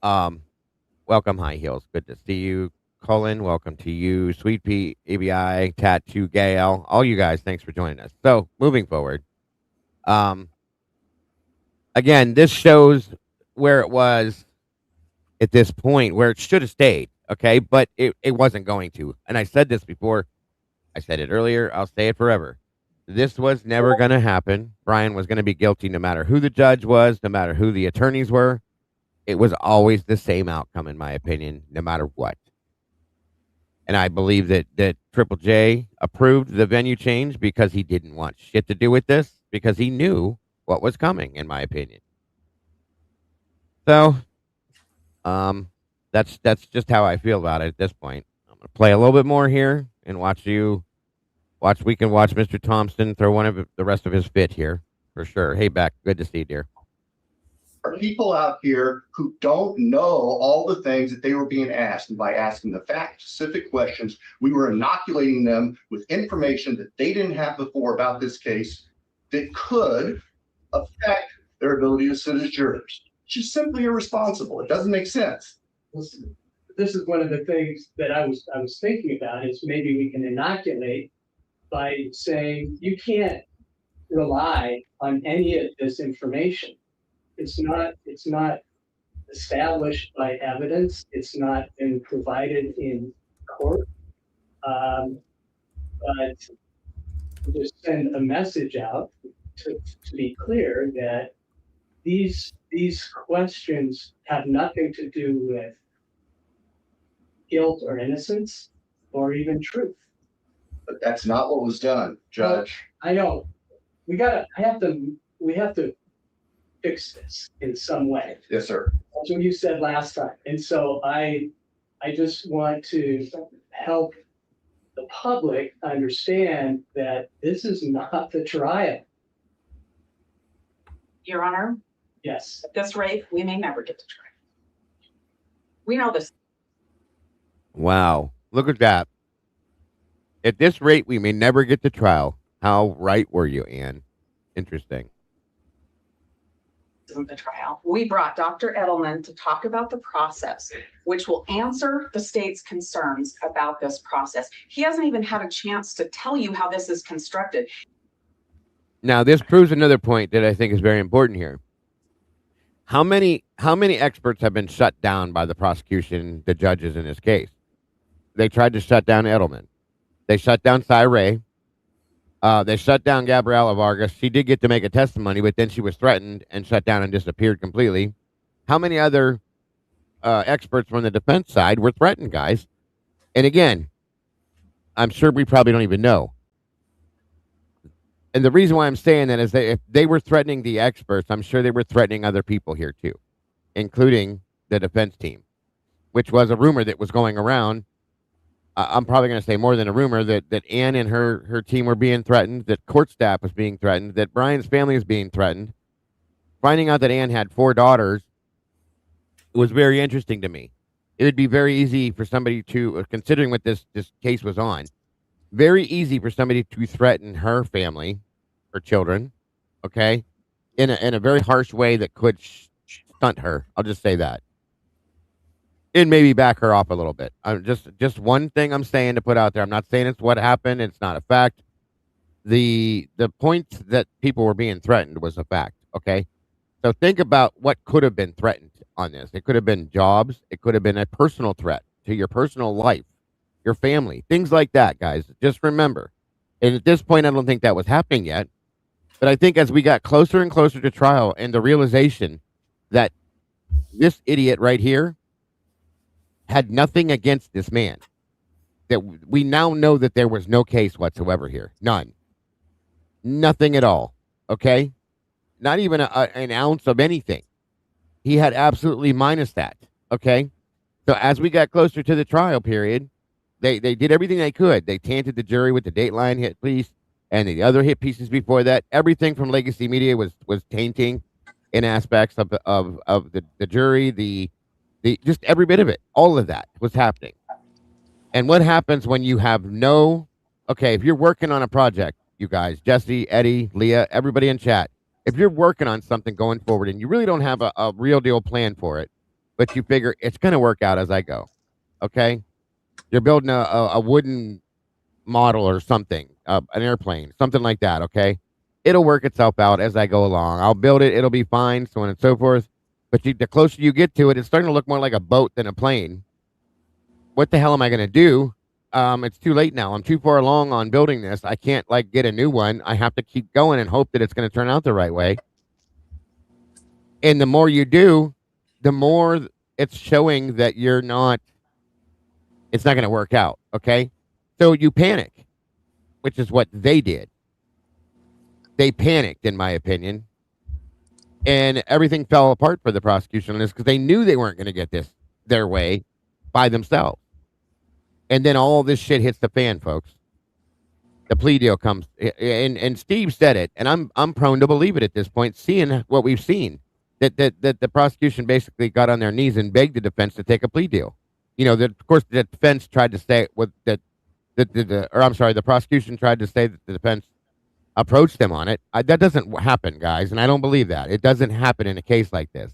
welcome High Heels. Good to see you, Colin. Welcome to you, Sweet Pea, ABI, Tattoo, Gail. All you guys, thanks for joining us. So moving forward, again, this shows where it was at this point, where it should have stayed. Okay, but it wasn't going to. And I said this before. I said it earlier. I'll say it forever. This was never going to happen. Bryan was going to be guilty no matter who the judge was, no matter who the attorneys were. It was always the same outcome, in my opinion, no matter what. And I believe that Triple J approved the venue change because he didn't want shit to do with this, because he knew what was coming, in my opinion. So, that's just how I feel about it at this point. I'm going to play a little bit more here and we can watch Mr. Thompson throw one of the rest of his fit here for sure. Hey, Beck, good to see you, dear. Are people out here who don't know all the things that they were being asked, and by asking the fact-specific questions, we were inoculating them with information that they didn't have before about this case that could affect their ability to sit as jurors. It's just simply irresponsible. It doesn't make sense. Listen, this is one of the things that I was thinking about, is maybe we can inoculate by saying you can't rely on any of this information. It's not established by evidence. It's not been provided in court. But just send a message out to be clear that these questions have nothing to do with guilt or innocence or even truth. But that's not what was done, Judge. I know. We have to fix this in some way. Yes, sir. That's what you said last time. And so I just want to help the public understand that this is not the trial. Your Honor, Yes. at this rate, we may never get to trial. We know this. Wow. Look at that. At this rate, we may never get to trial. How right were you, Ann? Interesting. Isn't the trial. We brought Dr. Edelman to talk about the process, which will answer the state's concerns about this process. He hasn't even had a chance to tell you how this is constructed. Now, this proves another point that I think is very important here. How many experts have been shut down by the prosecution, the judges in this case? They tried to shut down Edelman. They shut down Cy Ray. They shut down Gabriela Vargas. She did get to make a testimony, but then she was threatened and shut down and disappeared completely. How many other experts from the defense side were threatened, guys? And again, I'm sure we probably don't even know. And the reason why I'm saying that is that if they were threatening the experts, I'm sure they were threatening other people here too, including the defense team, which was a rumor that was going around. I'm probably going to say more than a rumor that Ann and her team were being threatened, that court staff was being threatened, that Bryan's family was being threatened. Finding out that Ann had 4 daughters was very interesting to me. It would be very easy for somebody to, considering what this case was on, very easy for somebody to threaten her family, her children, okay, in a very harsh way that could stunt her. I'll just say that. And maybe back her off a little bit. Just one thing I'm saying to put out there. I'm not saying it's what happened. It's not a fact. The point that people were being threatened was a fact. Okay, so think about what could have been threatened on this. It could have been jobs. It could have been a personal threat to your personal life, your family, things like that, guys. Just remember. And at this point, I don't think that was happening yet. But I think as we got closer and closer to trial, and the realization that this idiot right here had nothing against this man, that we now know that there was no case whatsoever here. None. Nothing at all. Okay? Not even an ounce of anything. He had absolutely minus that. Okay? So as we got closer to the trial period, they did everything they could. They tainted the jury with the Dateline hit piece and the other hit pieces before that. Everything from Legacy Media was tainting. in aspects of the jury, the just every bit of it, all of that was happening. And what happens when you have no, okay, if you're working on a project, you guys, Jesse, Eddie, Leah, everybody in chat, if you're working on something going forward and you really don't have a real deal plan for it, but you figure it's going to work out as I go, okay? You're building a wooden model or something, an airplane, something like that, okay? It'll work itself out as I go along. I'll build it. It'll be fine, so on and so forth. But the closer you get to it, it's starting to look more like a boat than a plane. What the hell am I going to do? It's too late now. I'm too far along on building this. I can't like get a new one. I have to keep going and hope that it's going to turn out the right way. And the more you do, the more it's showing that it's not going to work out. Okay. So you panic, which is what they did. They panicked, in my opinion, and everything fell apart for the prosecution on this because they knew they weren't going to get this their way by themselves. And then all this shit hits the fan, folks. The plea deal comes, and Steve said it, and I'm prone to believe it at this point, seeing what we've seen, that the prosecution basically got on their knees and begged the defense to take a plea deal. You know, of course, the defense tried to say the prosecution tried to say that the defense approached them on it. That doesn't happen, guys, and I don't believe that. It doesn't happen in a case like this.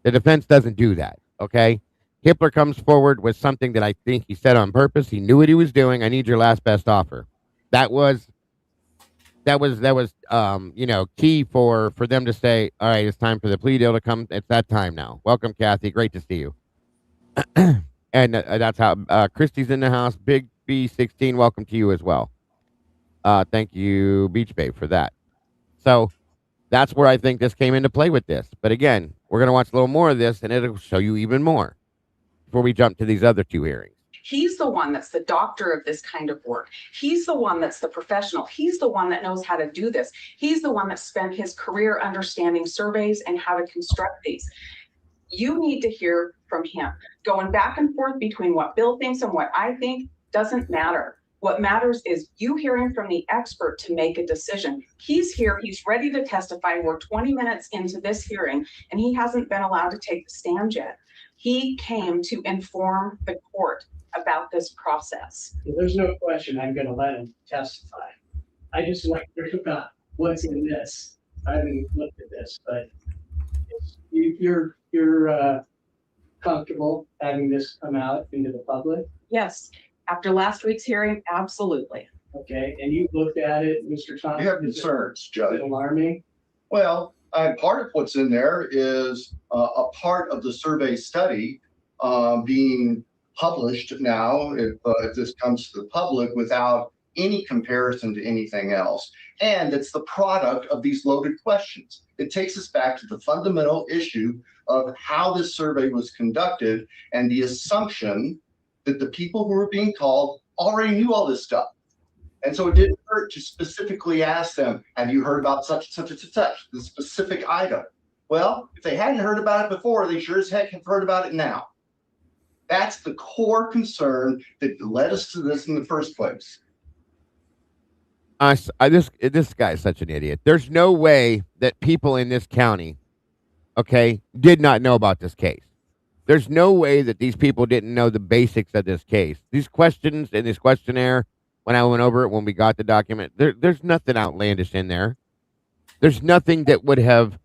The defense doesn't do that, okay? Hippler comes forward with something that I think he said on purpose. He knew what he was doing. I need your last best offer. That was key for them to say, all right, it's time for the plea deal to come. It's that time now. Welcome, Kathy. Great to see you. And that's how Christy's in the house. Big B16, welcome to you as well. Thank you, Beach Babe, for that. So that's where I think this came into play with this. But again, we're going to watch a little more of this, and it'll show you even more before we jump to these other two hearings. He's the one that's the doctor of this kind of work. He's the one that's the professional. He's the one that knows how to do this. He's the one that spent his career understanding surveys and how to construct these. You need to hear from him. Going back and forth between what Bill thinks and what I think doesn't matter. What matters is you hearing from the expert to make a decision. He's here. He's ready to testify. We're 20 minutes into this hearing, and he hasn't been allowed to take the stand yet. He came to inform the court about this process. There's no question I'm going to let him testify. I just want to hear about what's in this. I haven't looked at this, but you're comfortable having this come out into the public? Yes. After last week's hearing, absolutely. Okay. And you looked at it, Mr. Thompson? You have concerns, Judge. Alarming? Well, part of what's in there is a part of the survey study being published now, if this comes to the public, without any comparison to anything else. And it's the product of these loaded questions. It takes us back to the fundamental issue of how this survey was conducted and the assumption that the people who were being called already knew all this stuff. And so it didn't hurt to specifically ask them, have you heard about such and such and such, the specific item? Well, if they hadn't heard about it before, they sure as heck have heard about it now. That's the core concern that led us to this in the first place. This guy is such an idiot. There's no way that people in this county, okay, did not know about this case. There's no way that these people didn't know the basics of this case. These questions in this questionnaire, when I went over it, when we got the document, there's nothing outlandish in there. There's nothing that would have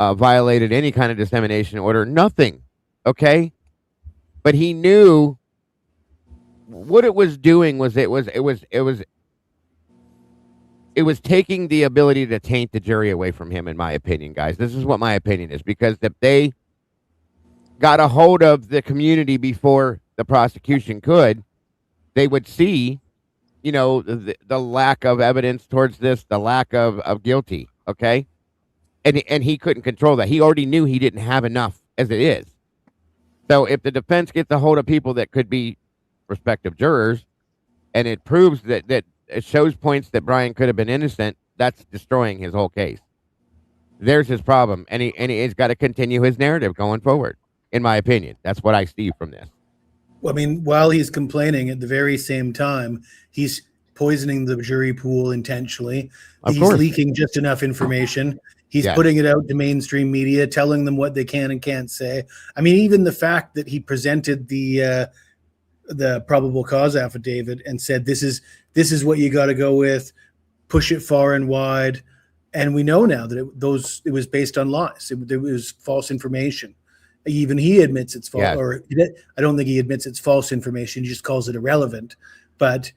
violated any kind of dissemination order. Nothing. Okay? But he knew what it was doing was it was taking the ability to taint the jury away from him, in my opinion, guys. This is what my opinion is, because if they got a hold of the community before the prosecution could, they would see, you know, the lack of evidence towards this, the lack of guilty, okay? And he couldn't control that. He already knew he didn't have enough as it is. So if the defense gets a hold of people that could be prospective jurors, and it proves that it shows points that Bryan could have been innocent, that's destroying his whole case. There's his problem, and he's got to continue his narrative going forward, in my opinion. That's what I see from this. Well, I mean, while he's complaining, at the very same time, he's poisoning the jury pool intentionally. He's leaking just enough information. He's Yes. putting it out to mainstream media, telling them what they can and can't say. I mean, even the fact that he presented the probable cause affidavit and said this is what you got to go with, push it far and wide, and we know now that it was based on lies. It was false information. Even he admits it's false, Yes. or I don't think he admits it's false information. He just calls it irrelevant. But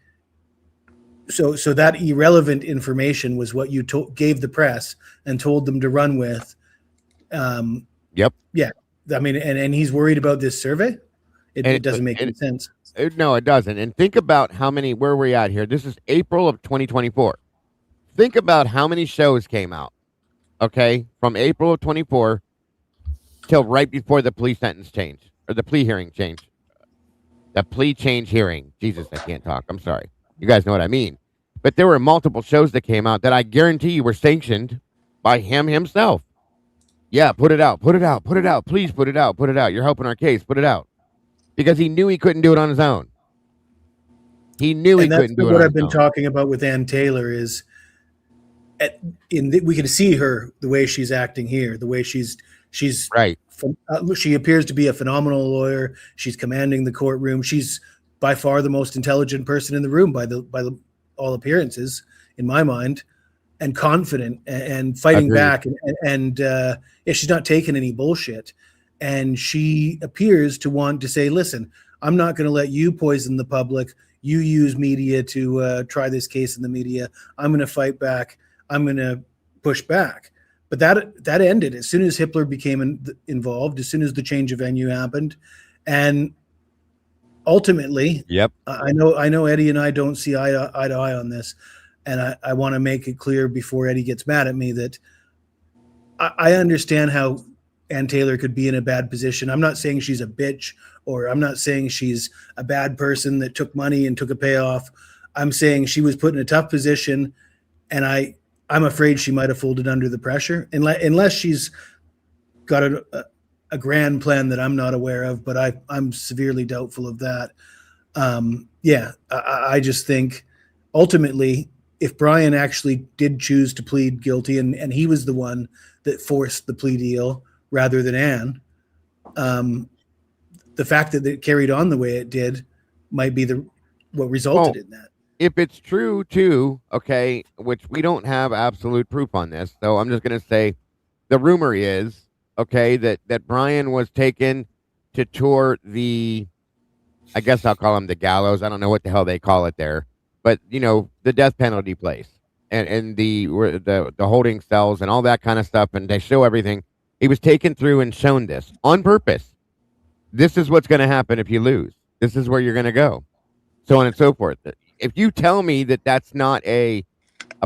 so that irrelevant information was what you gave the press and told them to run with. Yep. Yeah. I mean, and he's worried about this survey. It doesn't make any sense. No, it doesn't. And think about where we're at here. This is April of 2024. Think about how many shows came out, okay, from April of 24 till right before the plea sentence change, or the plea hearing change. The plea change hearing. Jesus, I can't talk. I'm sorry. You guys know what I mean. But there were multiple shows that came out that I guarantee you were sanctioned by him himself. Yeah, put it out. Put it out. Put it out. Please put it out. Put it out. You're helping our case. Put it out. Because he knew he couldn't do it on his own. He knew he couldn't do it on his own. What I've been talking about with Ann Taylor is we can see her, the way she's acting here, the way she's right. She appears to be a phenomenal lawyer. She's commanding the courtroom. She's by far the most intelligent person in the room by all appearances, in my mind, and confident and fighting back. And she's not taking any bullshit. And she appears to want to say, listen, I'm not going to let you poison the public. You use media to try this case in the media. I'm going to fight back. I'm going to push back. But that ended as soon as Hippler became involved, as soon as the change of venue happened. And ultimately, yep. I know Eddie and I don't see eye to eye on this. And I want to make it clear before Eddie gets mad at me that I understand how Ann Taylor could be in a bad position. I'm not saying she's a bitch, or I'm not saying she's a bad person that took money and took a payoff. I'm saying she was put in a tough position, and I'm afraid she might have folded under the pressure, unless she's got a grand plan that I'm not aware of, but I'm severely doubtful of that. I just think ultimately, if Bryan actually did choose to plead guilty and he was the one that forced the plea deal rather than Ann, the fact that it carried on the way it did might be what resulted in that. If it's true too, okay, which we don't have absolute proof on this, so I'm just going to say the rumor is, okay, that Bryan was taken to tour the, I guess I'll call him the gallows. I don't know what the hell they call it there, but the death penalty place and the holding cells and all that kind of stuff, and they show everything. He was taken through and shown this on purpose. This is what's going to happen if you lose. This is where you're going to go, so on and so forth. If you tell me that that's not a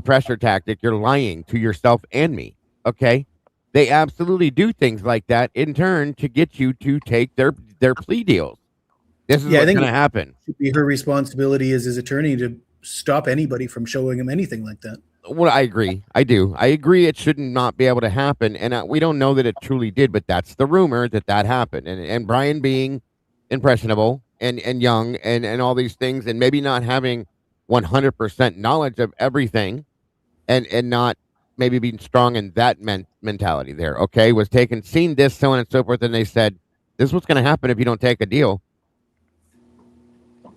pressure tactic, you're lying to yourself and me, okay? They absolutely do things like that in turn to get you to take their plea deals. This is what's going to happen. It should be her responsibility as his attorney to stop anybody from showing him anything like that. Well, I agree. I do. I agree it should not be able to happen, and we don't know that it truly did, but that's the rumor that happened. And Bryan being impressionable and young and all these things, and maybe not having 100% knowledge of everything, and not maybe being strong in that mentality there, okay, was seen this, so on and so forth, and they said, this is what's going to happen if you don't take a deal.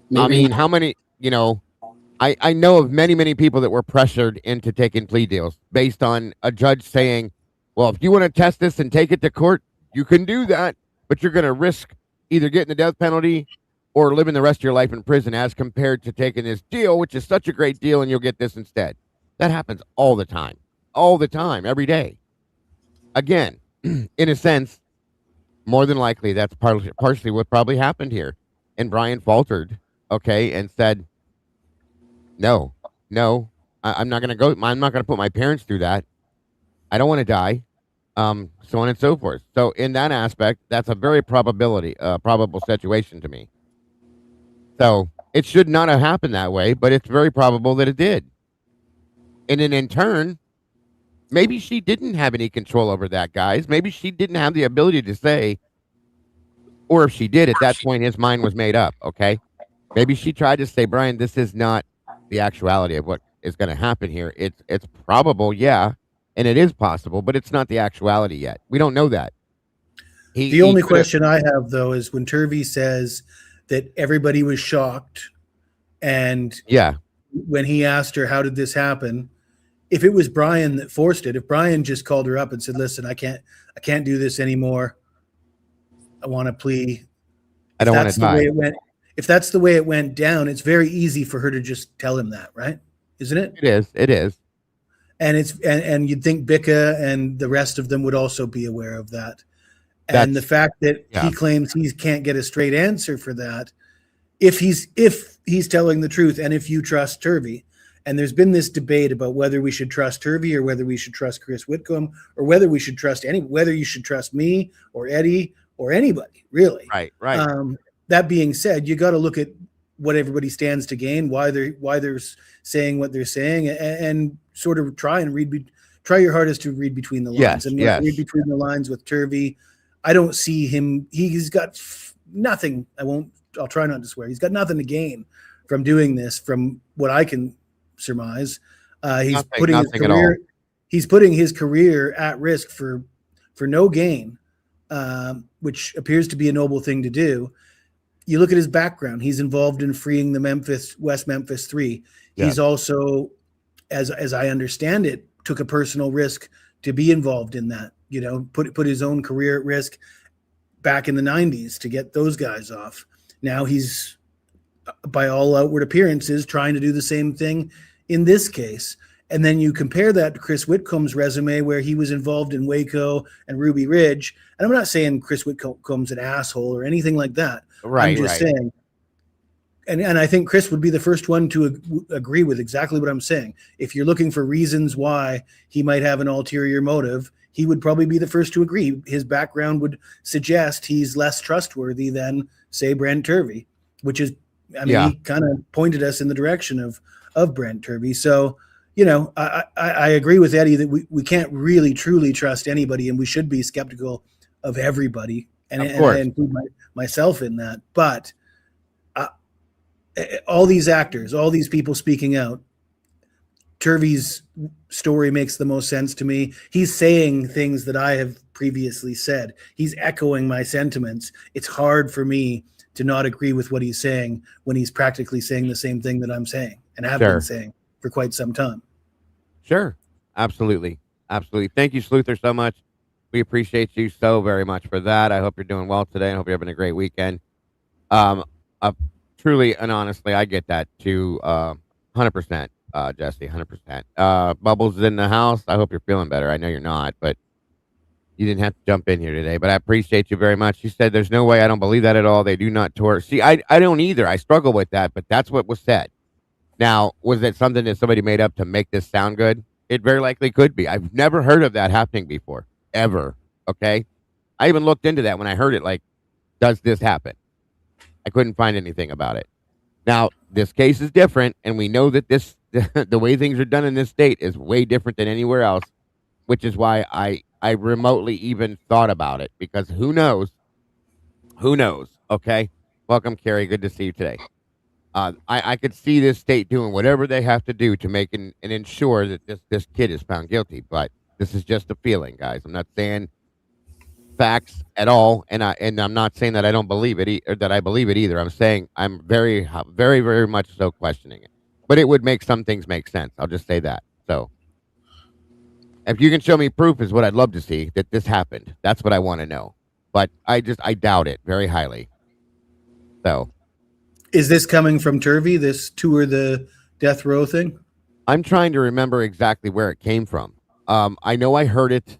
Maybe. I mean, how many, I know of many, many people that were pressured into taking plea deals based on a judge saying, well, if you want to test this and take it to court, you can do that, but you're going to risk either getting the death penalty or living the rest of your life in prison as compared to taking this deal, which is such a great deal, and you'll get this instead. That happens all the time, every day. Again, in a sense, more than likely, that's partially what probably happened here. And Bryan faltered, okay, and said, no, I'm not going to go. I'm not going to put my parents through that. I don't want to die, so on and so forth. So in that aspect, that's a very probable situation to me. So it should not have happened that way, but it's very probable that it did. And then in turn, maybe she didn't have any control over that, guys. Maybe she didn't have the ability to say, or if she did, at that point, his mind was made up, okay? Maybe she tried to say, Bryan, this is not the actuality of what is going to happen here. It's probable, yeah, and it is possible, but it's not the actuality yet. We don't know that. The only question I have, though, is when Turvey says that everybody was shocked, and yeah, when he asked her, how did this happen? If it was Bryan that forced it, if Bryan just called her up and said, listen, I can't do this anymore. I want to plea. I don't want to die. If that's the way it went down, it's very easy for her to just tell him that, right? Isn't it? It is. And and you'd think Bicca and the rest of them would also be aware of that. And the fact that he claims he can't get a straight answer for that, if he's telling the truth, and if you trust Turvey, and there's been this debate about whether we should trust Turvey or whether we should trust Chris Whitcomb or whether we should trust whether you should trust me or Eddie or anybody, really. Right. That being said, you got to look at what everybody stands to gain, why they're saying what they're saying, and sort of try your hardest to read between the lines. Read between the lines with Turvey. I don't see him. He's got nothing. I'll try not to swear. He's got nothing to gain from doing this, from what I can surmise. He's putting his career at risk for no gain, which appears to be a noble thing to do. You look at his background. He's involved in freeing the West Memphis 3. Yeah. He's also, as I understand it, took a personal risk to be involved in that. Put his own career at risk back in the 90s to get those guys off. Now he's, by all outward appearances, trying to do the same thing in this case. And then you compare that to Chris Whitcomb's resume, where he was involved in Waco and Ruby Ridge. And I'm not saying Chris Whitcomb's an asshole or anything like that. I'm just saying, and I think Chris would be the first one to agree with exactly what I'm saying. If you're looking for reasons why he might have an ulterior motive, he would probably be the first to agree. His background would suggest he's less trustworthy than, say, Brent Turvey, which is, he kind of pointed us in the direction of Brent Turvey. So, I agree with Eddie that we can't really truly trust anybody, and we should be skeptical of everybody. And I include myself in that. But all these actors, all these people speaking out, Turvey's story makes the most sense to me. He's saying things that I have previously said. He's echoing my sentiments. It's hard for me to not agree with what he's saying when he's practically saying the same thing that I'm saying and have been saying for quite some time. Sure. Absolutely. Thank you, Sleuther, so much. We appreciate you so very much for that. I hope you're doing well today. I hope you're having a great weekend. Truly and honestly, I get that too. 100%, Jesse, 100%. Bubbles is in the house. I hope you're feeling better. I know you're not, but you didn't have to jump in here today, but I appreciate you very much. She said, there's no way. I don't believe that at all. They do not tour. See, I don't either. I struggle with that, but that's what was said. Now, was it something that somebody made up to make this sound good? It very likely could be. I've never heard of that happening before, ever. Okay. I even looked into that when I heard it. Like, does this happen? I couldn't find anything about it. Now, this case is different, and we know that the way things are done in this state is way different than anywhere else, which is why I remotely even thought about it, because who knows? Okay. Welcome, Carrie. Good to see you today. I could see this state doing whatever they have to do to make and ensure that this kid is found guilty. But this is just a feeling, guys. I'm not saying facts at all, and I'm not saying that I don't believe it or that I believe it either. I'm saying I'm very, very, very much so questioning it. But it would make some things make sense. I'll just say that. So if you can show me proof, is what I'd love to see that this happened. That's what I want to know. But I doubt it very highly. So. Is this coming from Turvey, this tour the death row thing? I'm trying to remember exactly where it came from. I know I heard it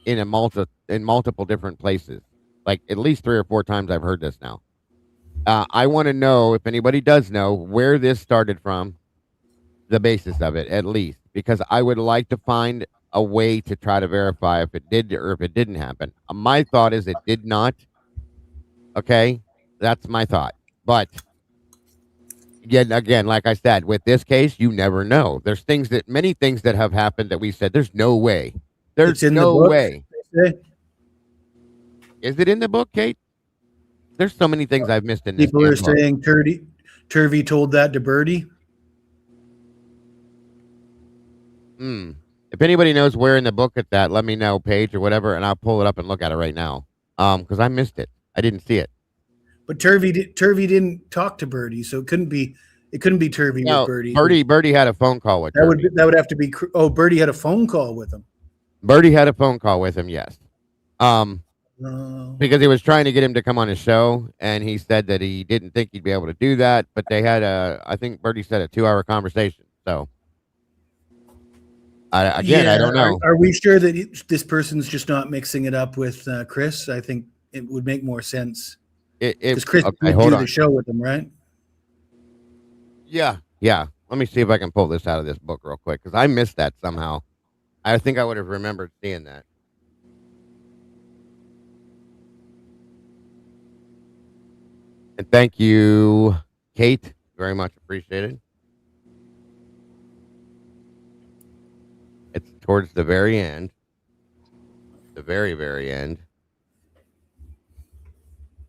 in multiple different places. Like at least 3 or 4 times I've heard this now. I want to know, if anybody does know, where this started from, the basis of it, at least. Because I would like to find a way to try to verify if it did or if it didn't happen. My thought is it did not. Okay? That's my thought. But yet again, like I said, with this case, you never know. There's many things that have happened that we said, there's no way. There's no way. Is it in the book, Kate? There's so many things I've missed in this. People are saying Turvey told that to Birdie. If anybody knows where in the book it's at, let me know, page or whatever, and I'll pull it up and look at it right now. Because I missed it. I didn't see it. But Turvey didn't talk to Birdie, so it couldn't be Turvey No, with Birdie. Birdie had a phone call with Turvey. That would have to be. Oh, Birdie had a phone call with him. Birdie had a phone call with him. Yes. Because he was trying to get him to come on his show, and he said that he didn't think he'd be able to do that. But they had I think Birdie said a 2-hour conversation. So, I don't know. Are we sure that this person's just not mixing it up with Chris? I think it would make more sense. Because Chris would do the show with him, right? Yeah. Let me see if I can pull this out of this book real quick, because I missed that somehow. I think I would have remembered seeing that. And thank you, Kate. Very much appreciated. It's towards the very end. The very, very end.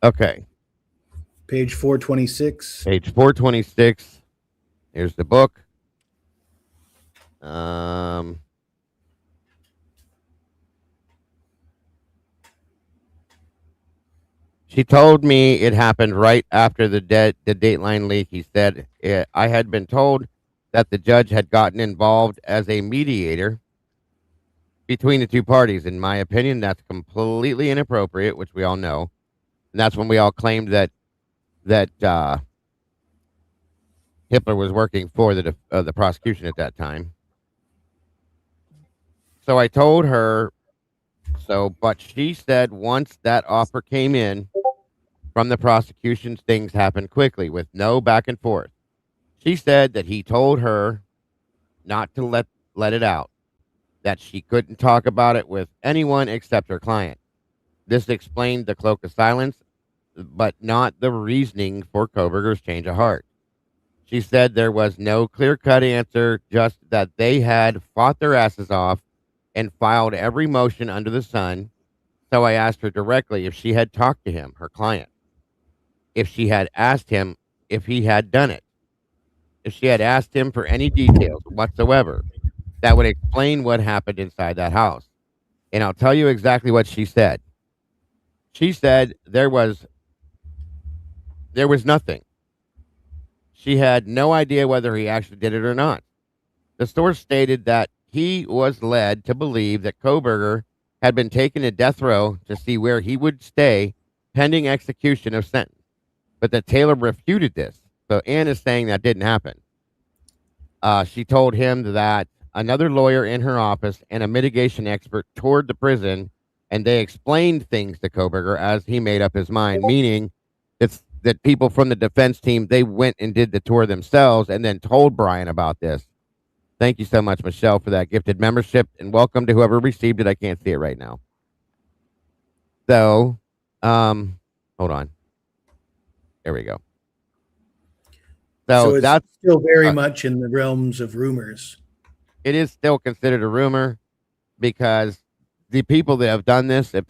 Okay. Page 426. Page 426. Here's the book. She told me it happened right after the Dateline leak. He said, I had been told that the judge had gotten involved as a mediator between the two parties. In my opinion, that's completely inappropriate, which we all know. And that's when we all claimed that Hitler was working for the prosecution at that time. So I told her but she said once that offer came in from the prosecution, things happened quickly with no back and forth. She said that he told her not to let it out, that she couldn't talk about it with anyone except her client. This explained the cloak of silence, but not the reasoning for Kohberger's change of heart. She said there was no clear-cut answer, just that they had fought their asses off and filed every motion under the sun. So I asked her directly if she had talked to him, her client, if she had asked him if he had done it, if she had asked him for any details whatsoever that would explain what happened inside that house. And I'll tell you exactly what she said. She said there was nothing. She had no idea whether he actually did it or not. The source stated that he was led to believe that Kohberger had been taken to death row to see where he would stay pending execution of sentence, but that Taylor refuted this. So Ann is saying that didn't happen. She told him that another lawyer in her office and a mitigation expert toured the prison, and they explained things to Kohberger as he made up his mind, meaning that people from the defense team, they went and did the tour themselves and then told Bryan about this. Thank you so much, Michelle, for that gifted membership, and welcome to whoever received it. I can't see it right now. So, hold on. There we go. So it's still very much in the realms of rumors. It is still considered a rumor because the people that have done this, if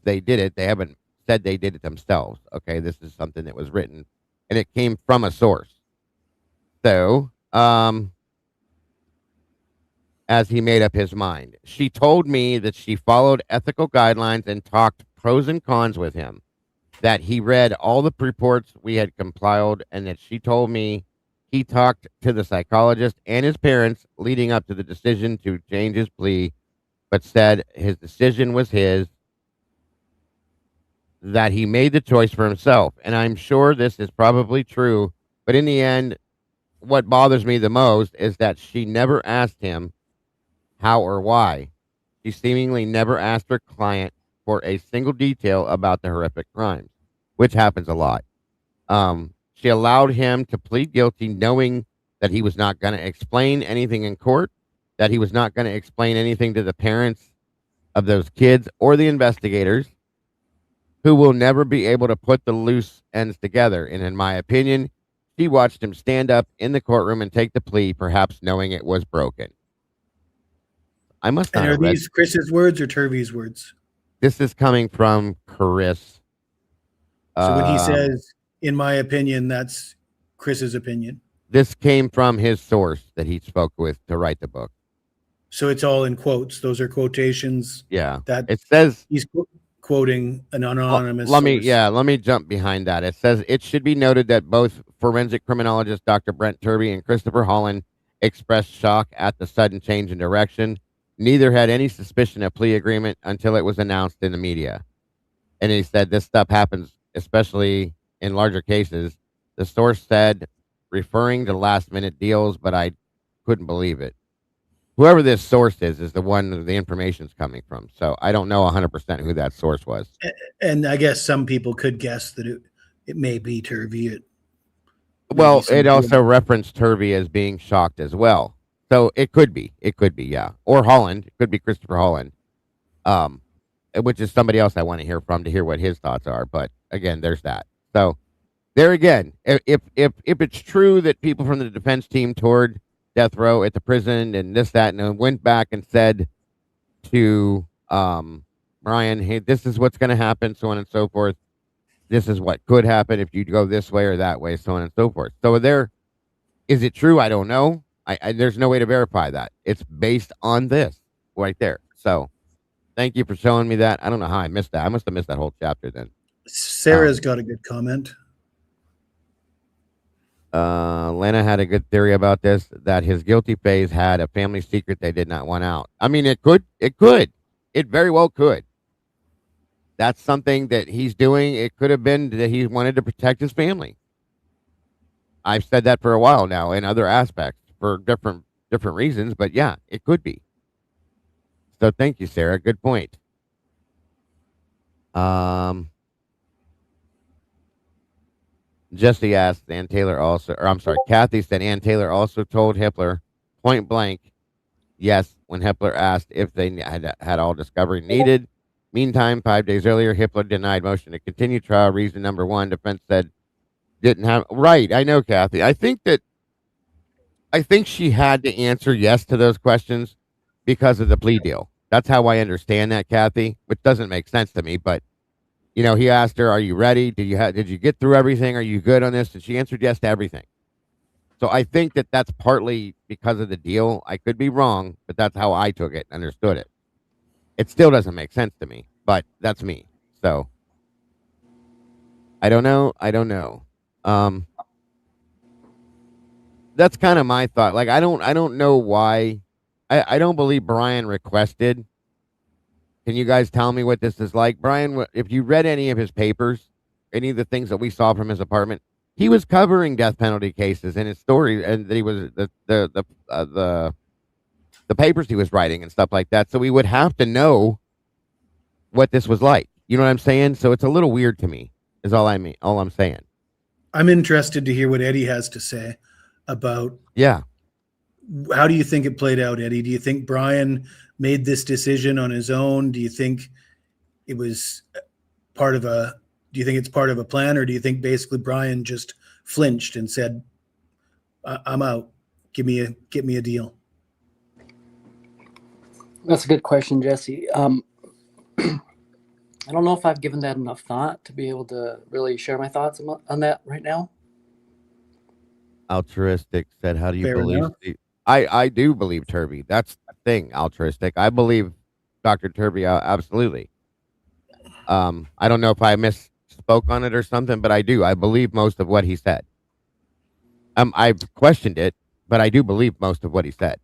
they did it, they haven't said they did it themselves. Okay, this is something that was written, and it came from a source. So, as he made up his mind. She told me that she followed ethical guidelines and talked pros and cons with him, that he read all the reports we had compiled, and that she told me he talked to the psychologist and his parents leading up to the decision to change his plea, but said his decision was his, that he made the choice for himself. And I'm sure this is probably true, but in the end, what bothers me the most is that she never asked him how or why. She seemingly never asked her client for a single detail about the horrific crimes, which happens a lot. She allowed him to plead guilty knowing that he was not going to explain anything in court, that he was not going to explain anything to the parents of those kids or the investigators, who will never be able to put the loose ends together. And in my opinion, she watched him stand up in the courtroom and take the plea, perhaps knowing it was broken. I must not. And are these Chris's words or Turvey's words? This is coming from Chris. So when he says, in my opinion, that's Chris's opinion. This came from his source that he spoke with to write the book. So it's all in quotes. Those are quotations. Yeah. That It says, he's quoting an anonymous let me, source. let me jump behind that. It says it should be noted that both forensic criminologist Dr. Brent Turby and Christopher Holland expressed shock at the sudden change in direction. Neither had any suspicion of plea agreement until it was announced in the media. And he said this stuff happens, especially in larger cases. The source said, referring to last minute deals, but I couldn't believe it. Whoever this source is the one that the information's coming from. So I don't know 100% who that source was. And I guess some people could guess that it may be Turvey. Well, it also referenced Turvey as being shocked as well. So it could be, yeah. Or Holland. It could be Christopher Holland. Which is somebody else I want to hear from to hear what his thoughts are. But again, there's that. So there again, if it's true that people from the defense team toured death row at the prison and this, that, and went back and said to Bryan, hey, this is what's going to happen, so on and so forth. This is what could happen if you go this way or that way, so on and so forth. So is it true? I don't know. I there's no way to verify that. It's based on this right there. So thank you for showing me that. I don't know how I missed that. I must have missed that whole chapter then. Sarah's got a good comment. Lena had a good theory about this, that his guilty phase had a family secret they did not want out. I mean, it very well could. That's something that he's doing. It could have been that he wanted to protect his family. I've said that for a while now in other aspects for different reasons, but yeah, it could be. So thank you, Sarah. Good point. Jesse asked, Ann Taylor also, or I'm sorry, Kathy said Ann Taylor also told Hippler point blank, yes, when Hippler asked if they had all discovery needed. Meantime, 5 days earlier, Hippler denied motion to continue trial. Reason number one, defense said didn't have, right, I know, Kathy. I think she had to answer yes to those questions because of the plea deal. That's how I understand that, Kathy, which doesn't make sense to me, but you know, he asked her, are you ready? Did you get through everything? Are you good on this? And she answered yes to everything. So I think that that's partly because of the deal. I could be wrong, but that's how I took it and understood it. It still doesn't make sense to me, but that's me. So I don't know. That's kind of my thought. Like, I don't know why. I don't believe Bryan requested. Can you guys tell me what this is like? Bryan, if you read any of his papers, any of the things that we saw from his apartment, he was covering death penalty cases in his story, and that he was the papers he was writing and stuff like that. So we would have to know what this was like. You know what I'm saying? So it's a little weird to me, is all I'm saying. I'm interested to hear what Eddie has to say about. Yeah. How do you think it played out, Eddie? Do you think Bryan made this decision on his own? Do you think it was part of a? Do you think it's part of a plan, or do you think basically Bryan just flinched and said, "I'm out. Get me a deal"? That's a good question, Jesse. I don't know if I've given that enough thought to be able to really share my thoughts on that right now. Altruistic said, how do you Fair believe? enough. I do believe Turvey. That's the thing, altruistic. I believe Dr. Turvey, absolutely. I don't know if I misspoke on it or something, but I do. I believe most of what he said. I've questioned it, but I do believe most of what he said.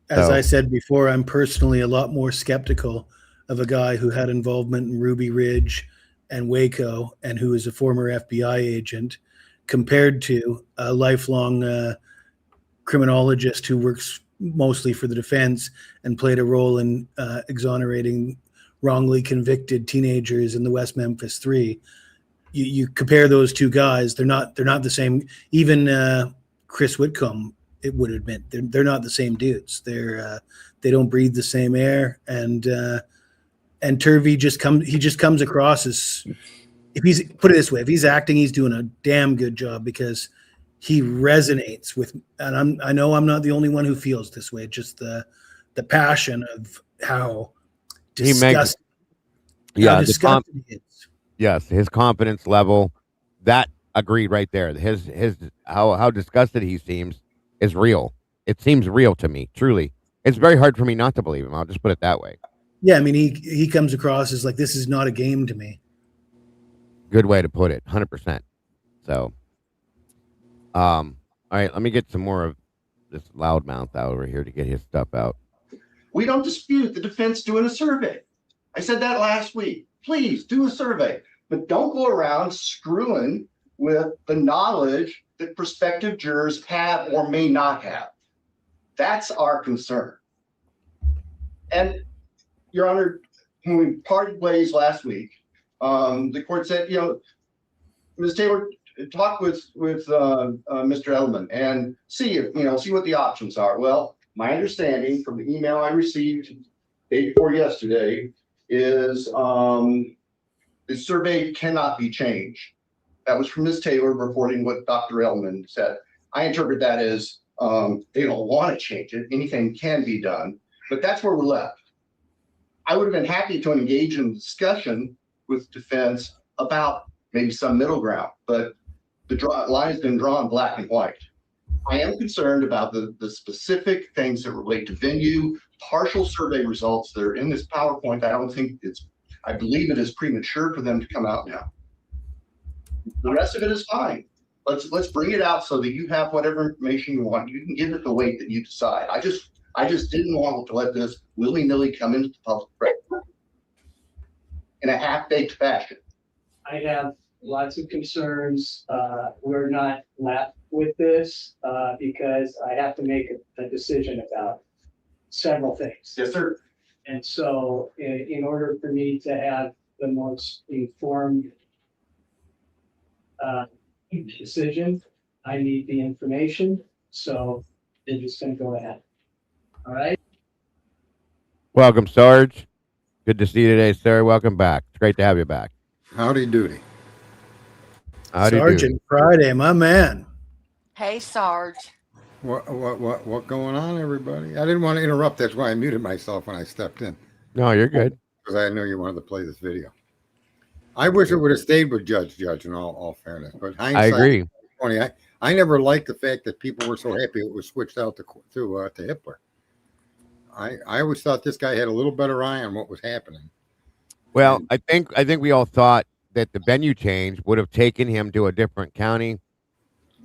As I said before, I'm personally a lot more skeptical of a guy who had involvement in Ruby Ridge and Waco and who is a former FBI agent compared to a lifelong criminologist who works mostly for the defense and played a role in exonerating wrongly convicted teenagers in the West Memphis 3. You compare those two guys, they're not the same. Even Chris Whitcomb, it would admit they're not the same dudes. They don't breathe the same air, and Turvey just comes across as, if he's, put it this way, if he's acting, he's doing a damn good job because he resonates with, and I know I'm not the only one who feels this way. Just the passion of how disgusting, he is. Yes, his confidence level, that agreed right there. His how disgusted he seems is real. It seems real to me, truly. It's very hard for me not to believe him. I'll just put it that way. Yeah, I mean, he comes across as like, this is not a game to me. Good way to put it. 100%. So, all right, let me get some more of this loudmouth out over here to get his stuff out. We don't dispute the defense doing a survey. I said that last week. Please do a survey, but don't go around screwing with the knowledge that prospective jurors have or may not have. That's our concern. And Your Honor, when we parted ways last week, the court said, Ms. Taylor, talk with Mr. Edelman and see what the options are. Well, my understanding from the email I received day before yesterday is the survey cannot be changed. That was from Ms. Taylor reporting what Dr. Edelman said. I interpret that as they don't want to change it. Anything can be done, but that's where we're left. I would have been happy to engage in discussion with defense about maybe some middle ground, but the line has been drawn black and white. I am concerned about the specific things that relate to venue, partial survey results that are in this PowerPoint. I believe it is premature for them to come out now. The rest of it is fine. Let's bring it out so that you have whatever information you want. You can give it the weight that you decide. I just didn't want to let this willy-nilly come into the public record in a half-baked fashion. I have lots of concerns. We're not left with this because I have to make a decision about several things. Yes, sir. And so in order for me to have the most informed decision, I need the information. So they're just going to go ahead. All right. Welcome, Sarge. Good to see you today, sir. Welcome back. It's great to have you back. Howdy doody. Howdy Sergeant doody. Friday, my man. Hey, Sarge. What going on, everybody? I didn't want to interrupt. That's why I muted myself when I stepped in. No, you're good. Because I know you wanted to play this video. I wish it would have stayed with Judge in all fairness. But hindsight, I agree. 20, I never liked the fact that people were so happy it was switched out to Hitler. I always thought this guy had a little better eye on what was happening. Well, I think we all thought that the venue change would have taken him to a different county,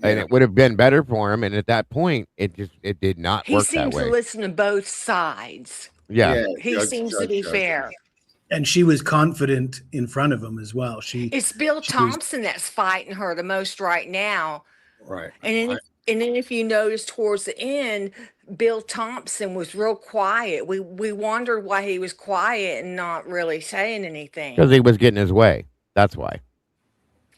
and it would have been better for him. And at that point, it did not He work that seems way. to listen to both sides. Yeah. He seems to be fair. And she was confident in front of him as well. It's Bill Thompson that's fighting her the most right now. Right. And then if you notice towards the end, Bill Thompson was real quiet. We wondered why he was quiet and not really saying anything. Because he was getting his way. That's why.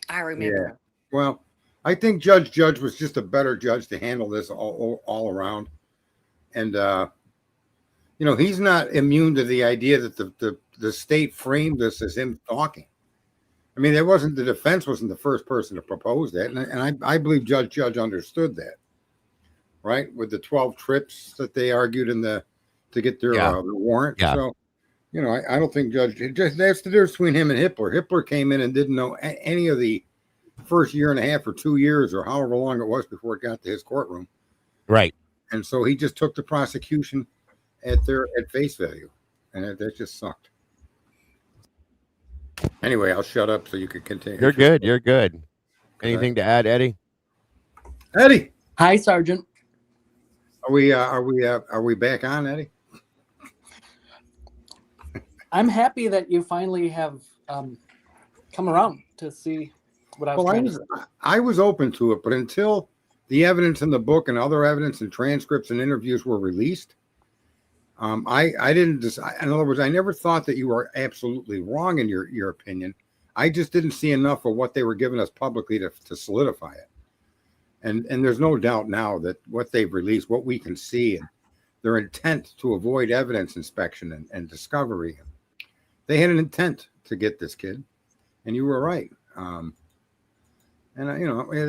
I remember. Yeah. Well, I think Judge was just a better judge to handle this all around. And, he's not immune to the idea that the state framed this as him talking. I mean, the defense wasn't the first person to propose that. And I believe Judge understood that, right? With the 12 trips that they argued to get their warrant. Yeah. So, I don't think that's the difference between him and Hitler. Hitler came in and didn't know any of the first year and a half or 2 years or however long it was before it got to his courtroom. Right. And so he just took the prosecution at face value. And that just sucked. Anyway, I'll shut up so you can continue. You're good. You're good. Anything to add, Eddie? Eddie. Hi, Sergeant. Are we back on, Eddie? I'm happy that you finally have come around to see what I was trying to say. I was open to it, but until the evidence in the book and other evidence and transcripts and interviews were released, I didn't decide. In other words, I never thought that you were absolutely wrong in your opinion. I just didn't see enough of what they were giving us publicly to solidify it. And there's no doubt now that what they've released, what we can see, and their intent to avoid evidence inspection and discovery, they had an intent to get this kid, and you were right. And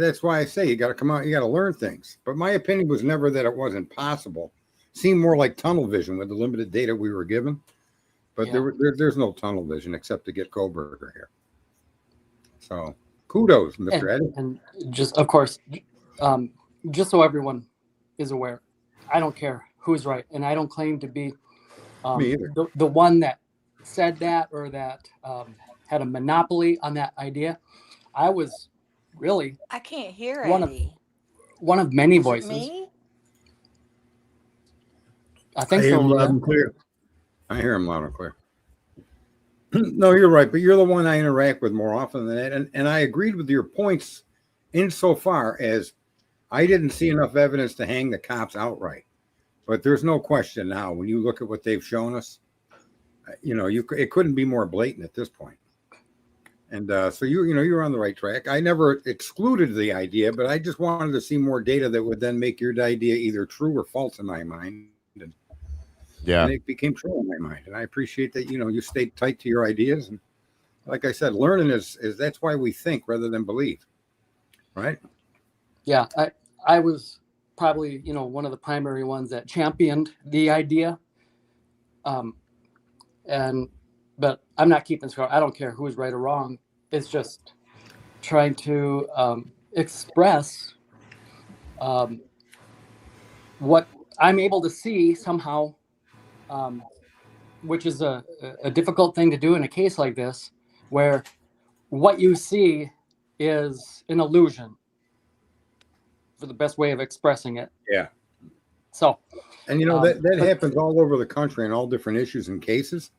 that's why I say you got to come out, you got to learn things. But my opinion was never that it wasn't possible. Seemed more like tunnel vision with the limited data we were given. But there's no tunnel vision except to get Kohberger here. So kudos, Mr. Eddie. And just, of course, just so everyone is aware, I don't care who's right, and I don't claim to be Me either. the one that said that or that had a monopoly on that idea. I was really I can't hear one of Eddie. many Is it voices. me? I think I hear so, him loud Leah. and clear. I hear him loud and clear. No, you're right, but you're the one I interact with more often than that. And I agreed with your points insofar as I didn't see enough evidence to hang the cops outright. But there's no question now, when you look at what they've shown us, it couldn't be more blatant at this point. And so you're on the right track. I never excluded the idea, but I just wanted to see more data that would then make your idea either true or false in my mind. And it became true in my mind. And I appreciate that, you stayed tight to your ideas. And like I said, learning is that's why we think rather than believe. Right? Yeah, I was probably, one of the primary ones that championed the idea. But I'm not keeping score. I don't care who's right or wrong. It's just trying to express what I'm able to see somehow, which is a difficult thing to do in a case like this, where what you see is an illusion, for the best way of expressing it. Yeah. So, and that happens all over the country in all different issues and cases.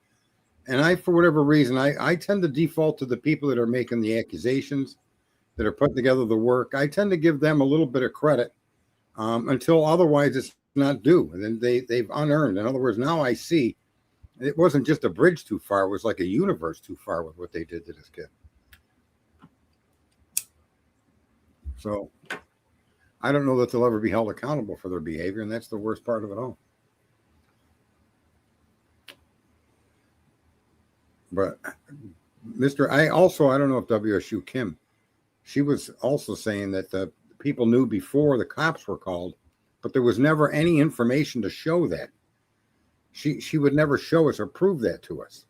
And for whatever reason, I tend to default to the people that are making the accusations, that are putting together the work. I tend to give them a little bit of credit until otherwise it's not due. And then they've unearned. In other words, now I see it wasn't just a bridge too far. It was like a universe too far with what they did to this kid. So I don't know that they'll ever be held accountable for their behavior. And that's the worst part of it all. But I don't know if WSU Kim, she was also saying that the people knew before the cops were called, but there was never any information to show that. She would never show us or prove that to us.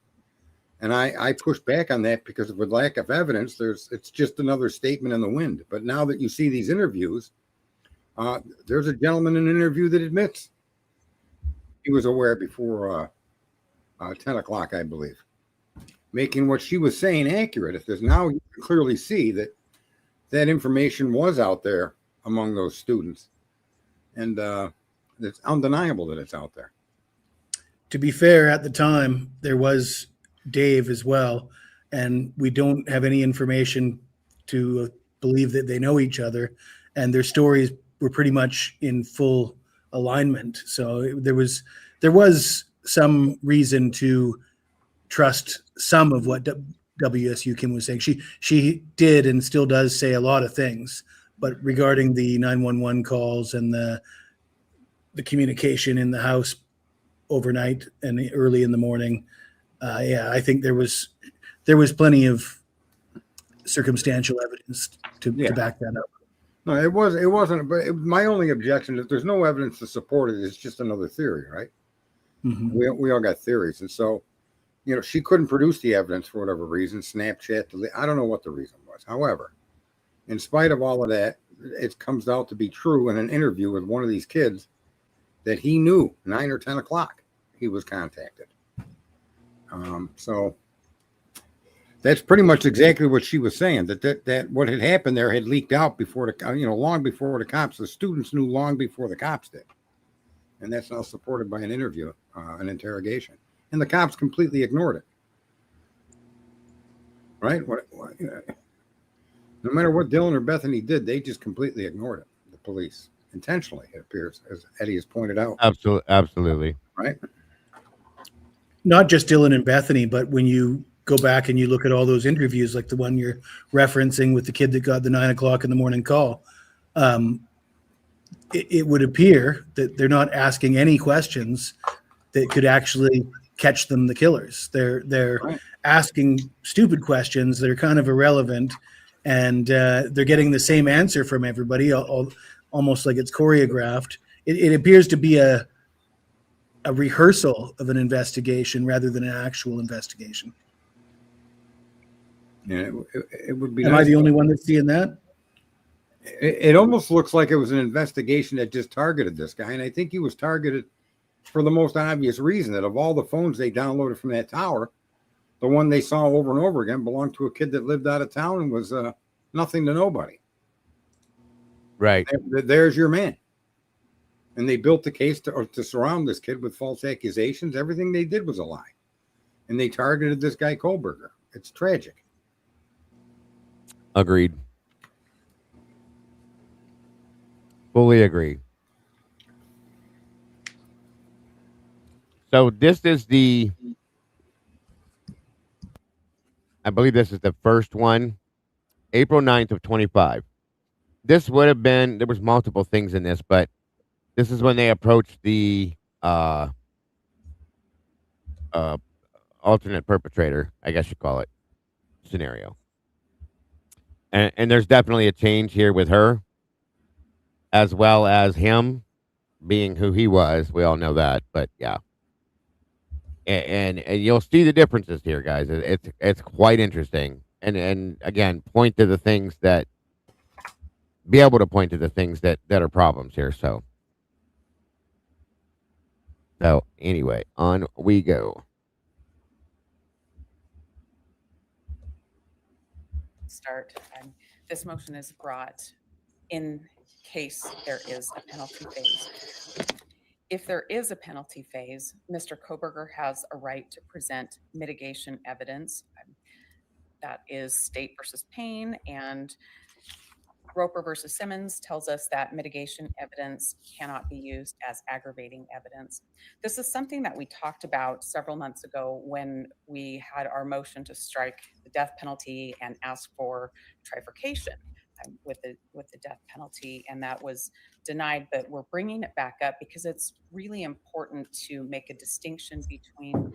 And I pushed back on that because with lack of evidence, it's just another statement in the wind. But now that you see these interviews, there's a gentleman in an interview that admits he was aware before 10 o'clock, I believe, making what she was saying accurate. If there's now, you can clearly see that information was out there among those students. And it's undeniable that it's out there. To be fair, at the time, there was Dave as well. And we don't have any information to believe that they know each other. And their stories were pretty much in full alignment. So there was some reason to trust some of what WSU Kim was saying. She did and still does say a lot of things, but regarding the 911 calls and the communication in the house overnight and early in the morning, I think there was plenty of circumstantial evidence to back that up. No, it wasn't. But my only objection is there's no evidence to support it. It's just another theory, right? Mm-hmm. We all got theories, and so. She couldn't produce the evidence for whatever reason, Snapchat, I don't know what the reason was. However, in spite of all of that, it comes out to be true in an interview with one of these kids that he knew 9 or 10 o'clock he was contacted. So that's pretty much exactly what she was saying, that what had happened there had leaked out before long before the cops. The students knew long before the cops did. And that's now supported by an interview, an interrogation. And the cops completely ignored it. Right? No matter what Dylan or Bethany did, they just completely ignored it. The police intentionally, it appears, as Eddie has pointed out. Absolutely. Right? Not just Dylan and Bethany, but when you go back and you look at all those interviews, like the one you're referencing with the kid that got the 9 o'clock in the morning call, it would appear that they're not asking any questions that could actually catch them the killers. They're right. Asking stupid questions that are kind of irrelevant, and they're getting the same answer from everybody, almost like it's choreographed. It appears to be a rehearsal of an investigation rather than an actual investigation. Yeah, it would be. Am I the only one that's seeing that? It almost looks like it was an investigation that just targeted this guy, and I think he was targeted for the most obvious reason that of all the phones they downloaded from that tower, the one they saw over and over again belonged to a kid that lived out of town and was nothing to nobody. Right. There's your man. And they built the case to surround this kid with false accusations. Everything they did was a lie. And they targeted this guy Kohberger. It's tragic. Agreed. Fully agree. So this is I believe this is the first one, April 9th of 25. This would have been, there was multiple things in this, but this is when they approached the alternate perpetrator, I guess you call it, scenario. And there's definitely a change here with her, as well as him being who he was. We all know that, but yeah. And you'll see the differences here, guys. It's quite interesting. And again, be able to point to the things that are problems here. So anyway, on we go. Start. This motion is brought in case there is a penalty phase. If there is a penalty phase, Mr. Kohberger has a right to present mitigation evidence. That is State versus Payne, and Roper versus Simmons tells us that mitigation evidence cannot be used as aggravating evidence. This is something that we talked about several months ago when we had our motion to strike the death penalty and ask for trifurcation with the death penalty, and that was denied. But we're bringing it back up because it's really important to make a distinction between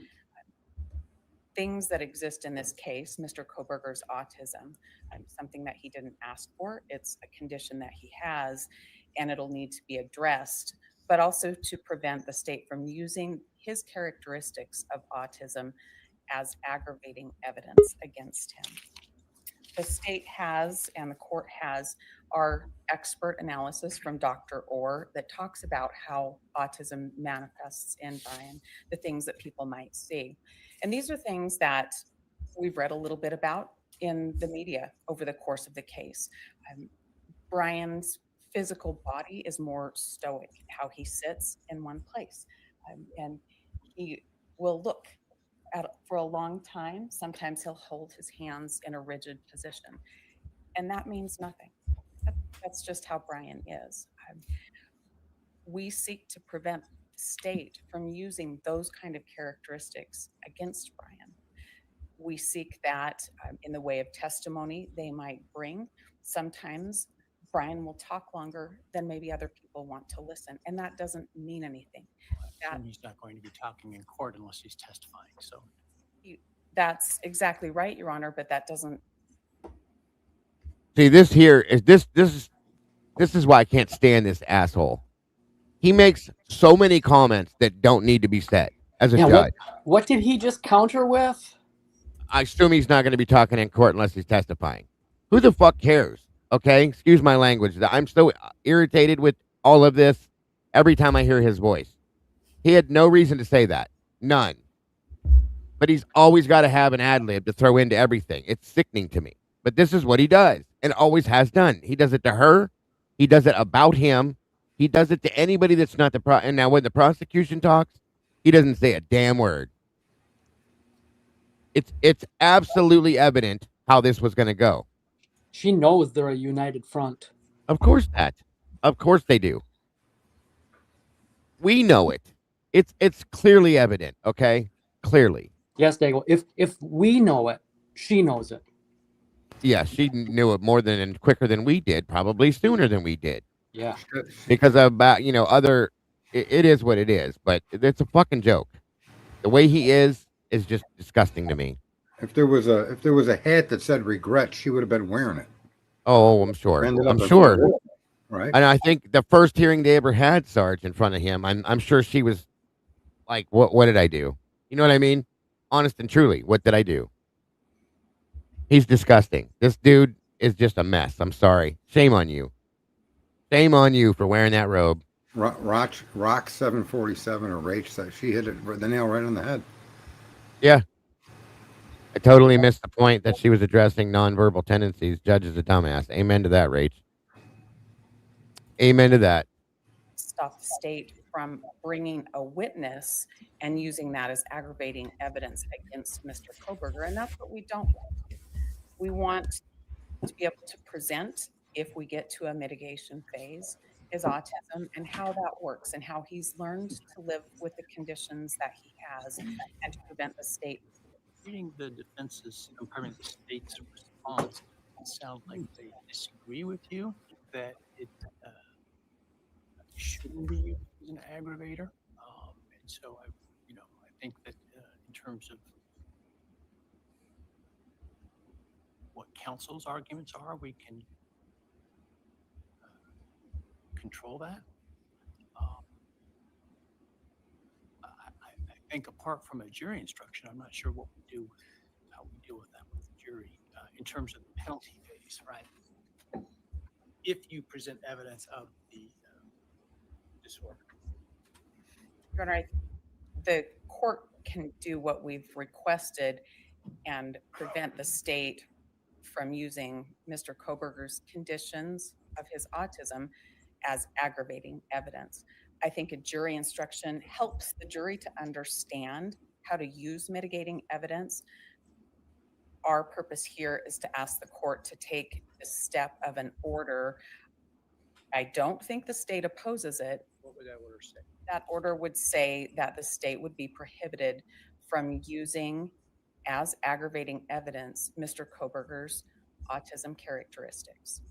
things that exist in this case, Mr. Kohberger's autism, something that he didn't ask for. It's a condition that he has, and it'll need to be addressed, but also to prevent the state from using his characteristics of autism as aggravating evidence against him. The state has, and the court has, our expert analysis from Dr. Orr that talks about how autism manifests in Bryan, the things that people might see. And these are things that we've read a little bit about in the media over the course of the case. Bryan's physical body is more stoic, how he sits in one place. And he will look for a long time. Sometimes he'll hold his hands in a rigid position. And that means nothing. That's just how Bryan is. We seek to prevent the state from using those kind of characteristics against Bryan. We seek that in the way of testimony they might bring. Sometimes Bryan will talk longer than maybe other people want to listen, and that doesn't mean anything. And he's not going to be talking in court unless he's testifying. So that's exactly right, Your Honor, but that doesn't. See, this here is this is why I can't stand this asshole. He makes so many comments that don't need to be said as a judge. What did he just counter with? I assume he's not going to be talking in court unless he's testifying. Who the fuck cares? Okay, excuse my language. I'm so irritated with all of this every time I hear his voice. He had no reason to say that. None. But he's always got to have an ad lib to throw into everything. It's sickening to me. But this is what he does and always has done. He does it to her. He does it about him. He does it to anybody that's not the and now when the prosecution talks, he doesn't say a damn word. It's absolutely evident how this was going to go. She knows they're a united front. Of course they do. We know it. It's clearly evident, okay? Clearly. Yes, Dago. If we know it, she knows it. Yeah, she knew it more than and quicker than we did, probably sooner than we did. Yeah. Because of other it is what it is, but it's a fucking joke. The way he is just disgusting to me. If there was a hat that said regret, she would have been wearing it. Oh, I'm sure. Right. And I think the first hearing they ever had Sarge in front of him, I'm sure she was like, what did I do? You know what I mean? Honest and truly, what did I do? He's disgusting. This dude is just a mess. I'm sorry. Shame on you. Shame on you for wearing that robe. Rock 747 or Rach said she hit the nail right on the head. Yeah. I totally missed the point that she was addressing nonverbal tendencies. Judge is a dumbass. Amen to that, Rach. Amen to that. Stop the state from bringing a witness and using that as aggravating evidence against Mr. Kohberger. And that's what we don't want to do. We want to be able to present, if we get to a mitigation phase, his autism and how that works and how he's learned to live with the conditions that he has and to prevent the state. Reading the defense's, pardon me, the state's response, it sounds like they disagree with you that it shouldn't be used as an aggravator. And so I think that in terms of what counsel's arguments are, we can control that. I think apart from a jury instruction, I'm not sure what we do, how we deal with that with the jury in terms of the penalty phase, right? If you present evidence of the disorder. Your Honor, the court can do what we've requested and prevent the state from using Mr. Kohberger's conditions of his autism as aggravating evidence. I think a jury instruction helps the jury to understand how to use mitigating evidence. Our purpose here is to ask the court to take the step of an order. I don't think the state opposes it. What would that order say? That order would say that the state would be prohibited from using as aggravating evidence Mr. Kohberger's autism characteristics.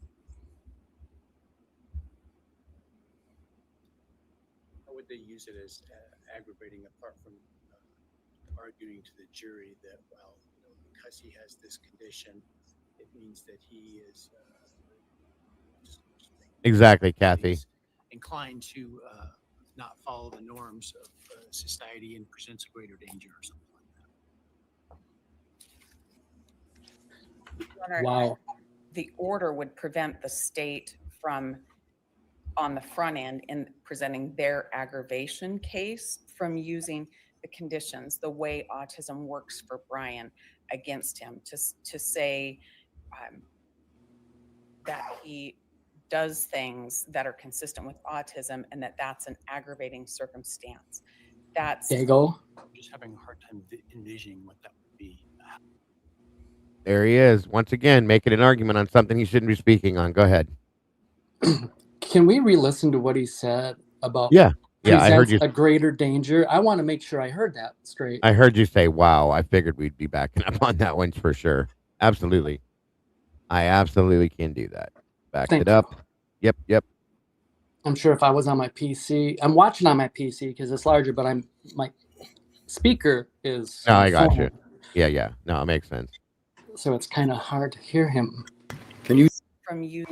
How would they use it as aggravating apart from arguing to the jury that, well, because he has this condition, it means that he is Exactly, Kathy. inclined to not follow the norms of society and presents a greater danger or something like that. Wow. The order would prevent the state from, on the front end, in presenting their aggravation case, from using the conditions, the way autism works for Bryan, against him, to say that he does things that are consistent with autism and that that's an aggravating circumstance. That's There you go. I'm just having a hard time envisioning what that would be. There he is. Once again, making an argument on something he shouldn't be speaking on. Go ahead. Can we re-listen to what he said about Yeah, I heard you. a greater danger? I want to make sure I heard that straight. I heard you say, wow. I figured we'd be backing up on that one for sure. Absolutely. I absolutely can do that. Backed Thank it up. you. Yep. I'm sure if I was on my PC, I'm watching on my PC because it's larger, but my speaker is. No, I got phone. you. Yeah. No, it makes sense. So it's kind of hard to hear him. Can you? From you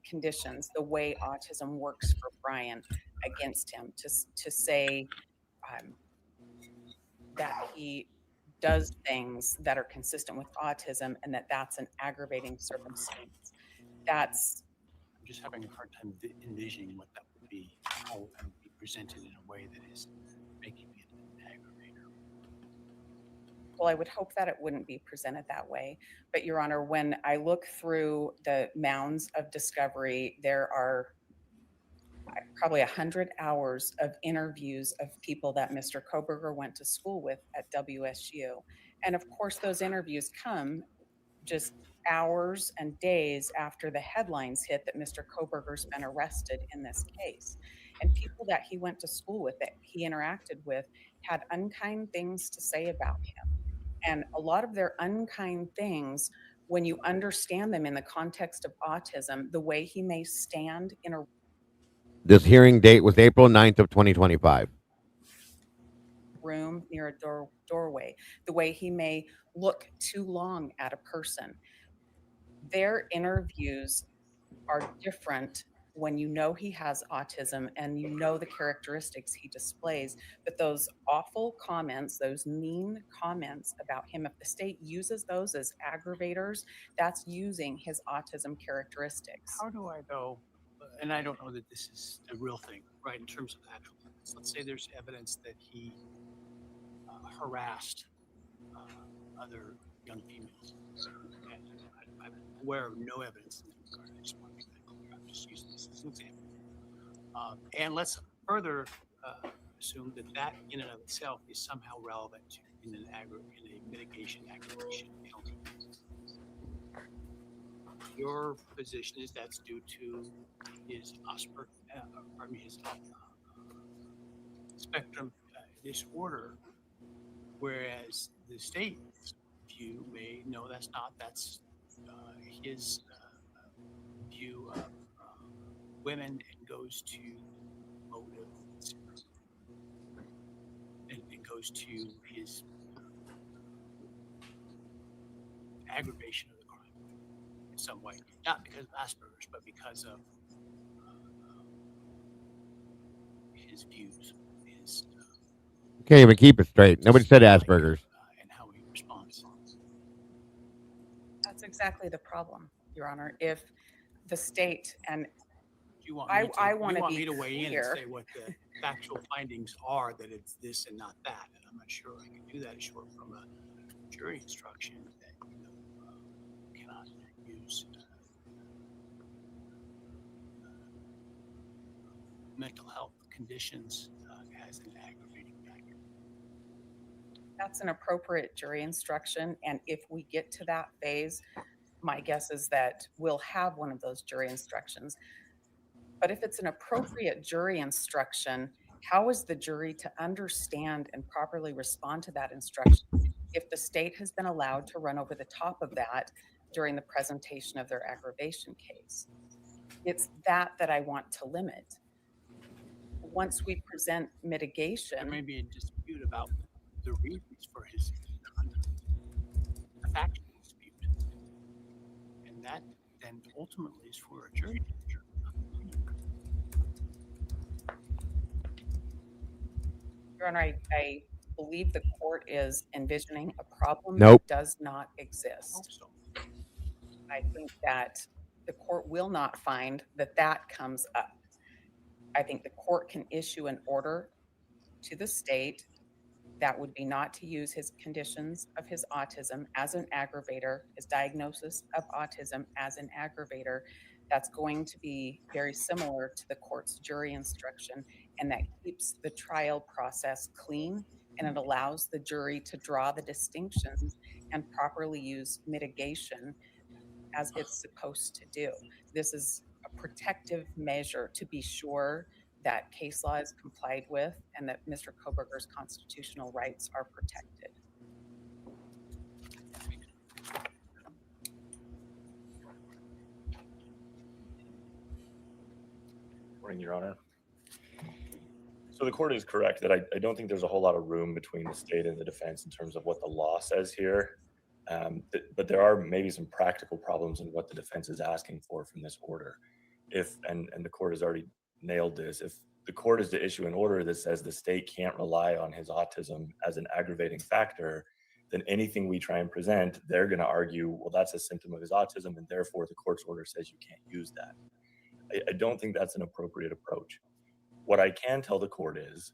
conditions, the way autism works for Bryan, against him, to say that he does things that are consistent with autism and that that's an aggravating circumstance. That's. I'm just having a hard time envisioning what that would be, how it would be presented in a way that is making it an aggravator. Well, I would hope that it wouldn't be presented that way. But Your Honor, when I look through the mounds of discovery, there are probably 100 hours of interviews of people that Mr. Kohberger went to school with at WSU. And of course, those interviews come just hours and days after the headlines hit that Mr. Kohberger's been arrested in this case. And people that he went to school with, that he interacted with, had unkind things to say about him. And a lot of their unkind things, when you understand them in the context of autism, the way he may stand in a This hearing date was April 9th of 2025. room near a doorway, the way he may look too long at a person. Their interviews are different when you know he has autism and you know the characteristics he displays. But those awful comments, those mean comments about him, if the state uses those as aggravators, that's using his autism characteristics. How do I know? And I don't know that this is a real thing, right? In terms of actual evidence, let's say there's evidence that he harassed other young females. And I'm aware of no evidence in that regard. I just want to make that clear. I'm just using this as an example. And let's further assume that that in and of itself is somehow relevant to in a mitigation aggravation penalty. Your position is that's due to his his spectrum disorder, whereas the state's view may no, that's not. That's his view of women and goes to motive, and it goes to his aggravation of the crime in some way, not because of Asperger's, but because of his views, his Can't even keep it straight. Nobody said Asperger's. and how he responds. That's exactly the problem, Your Honor. If the state and You want I me to, want you want to me be to weigh in and clear. say what the factual findings are, that it's this and not that. And I'm not sure I can do that short from a jury instruction that cannot use mental health conditions as an aggravating factor. That's an appropriate jury instruction. And if we get to that phase, my guess is that we'll have one of those jury instructions. But if it's an appropriate jury instruction, how is the jury to understand and properly respond to that instruction if the state has been allowed to run over the top of that during the presentation of their aggravation case? It's that I want to limit. Once we present mitigation, There may be a dispute about the reasons for his conduct, a factual dispute, and that then ultimately is for a jury to determine. Your Honor, I believe the court is envisioning a problem Nope. that does not exist. I think that the court will not find that that comes up. I think the court can issue an order to the state that would be not to use his conditions of his autism as an aggravator, his diagnosis of autism as an aggravator. That's going to be very similar to the court's jury instruction, and that keeps the trial process clean, and it allows the jury to draw the distinctions and properly use mitigation as it's supposed to do. This is a protective measure to be sure that case law is complied with and that Mr. Kohberger's constitutional rights are protected. Morning, Your Honor. So the court is correct that I don't think there's a whole lot of room between the state and the defense in terms of what the law says here. But there are maybe some practical problems in what the defense is asking for from this order. And the court has already nailed this, if the court is to issue an order that says the state can't rely on his autism as an aggravating factor, then anything we try and present, they're going to argue, well, that's a symptom of his autism, and therefore the court's order says you can't use that. I don't think that's an appropriate approach. What I can tell the court is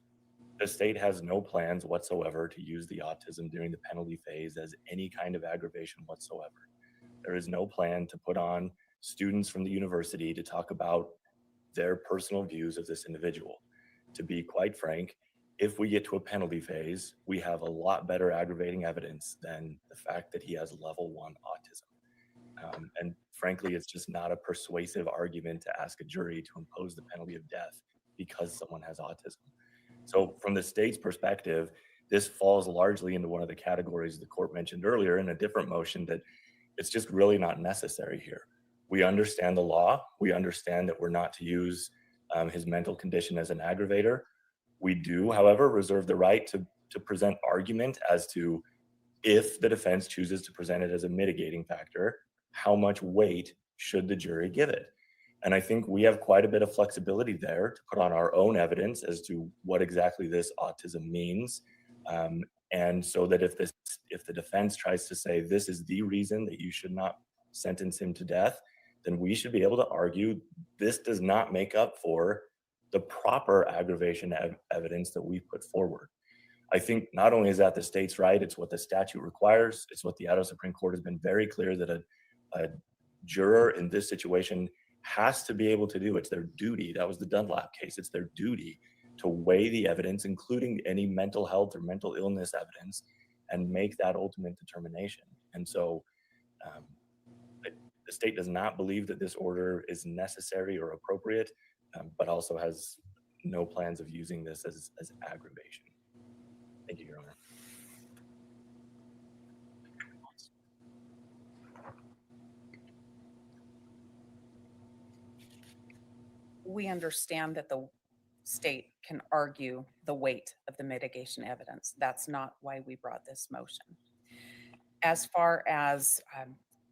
the state has no plans whatsoever to use the autism during the penalty phase as any kind of aggravation whatsoever. There is no plan to put on students from the university to talk about their personal views of this individual. To be quite frank, if we get to a penalty phase, we have a lot better aggravating evidence than the fact that he has level 1 autism. And frankly, it's just not a persuasive argument to ask a jury to impose the penalty of death because someone has autism. So from the state's perspective, this falls largely into one of the categories the court mentioned earlier in a different motion, that it's just really not necessary here. We understand the law. We understand that we're not to use his mental condition as an aggravator. We do, however, reserve the right to present argument as to if the defense chooses to present it as a mitigating factor, how much weight should the jury give it? And I think we have quite a bit of flexibility there to put on our own evidence as to what exactly this autism means. And so that if the defense tries to say this is the reason that you should not sentence him to death, then we should be able to argue this does not make up for the proper aggravation evidence that we put forward. I think not only is that the state's right, it's what the statute requires. It's what the Idaho Supreme Court has been very clear that a juror in this situation has to be able to do. It's their duty. That was the Dunlap case. It's their duty to weigh the evidence, including any mental health or mental illness evidence, and make that ultimate determination. And so the state does not believe that this order is necessary or appropriate, but also has no plans of using this as aggravation. Thank you, Your Honor. We understand that the state can argue the weight of the mitigation evidence. That's not why we brought this motion. As far as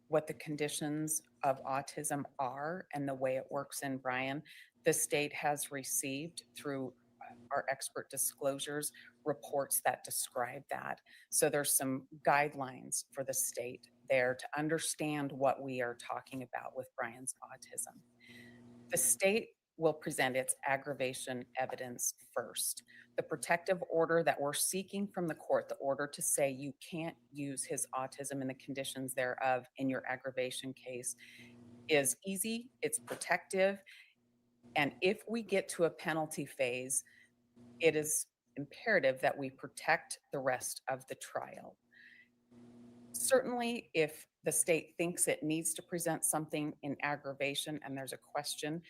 what the conditions of autism are and the way it works in Bryan, the state has received through our expert disclosures reports that describe that. So there's some guidelines for the state there to understand what we are talking about with Bryan's autism. The state will present its aggravation evidence first. The protective order that we're seeking from the court, the order to say you can't use his autism and the conditions thereof in your aggravation case, is easy, it's protective, and if we get to a penalty phase, it is imperative that we protect the rest of the trial. Certainly, if the state thinks it needs to present something in aggravation and there's a question,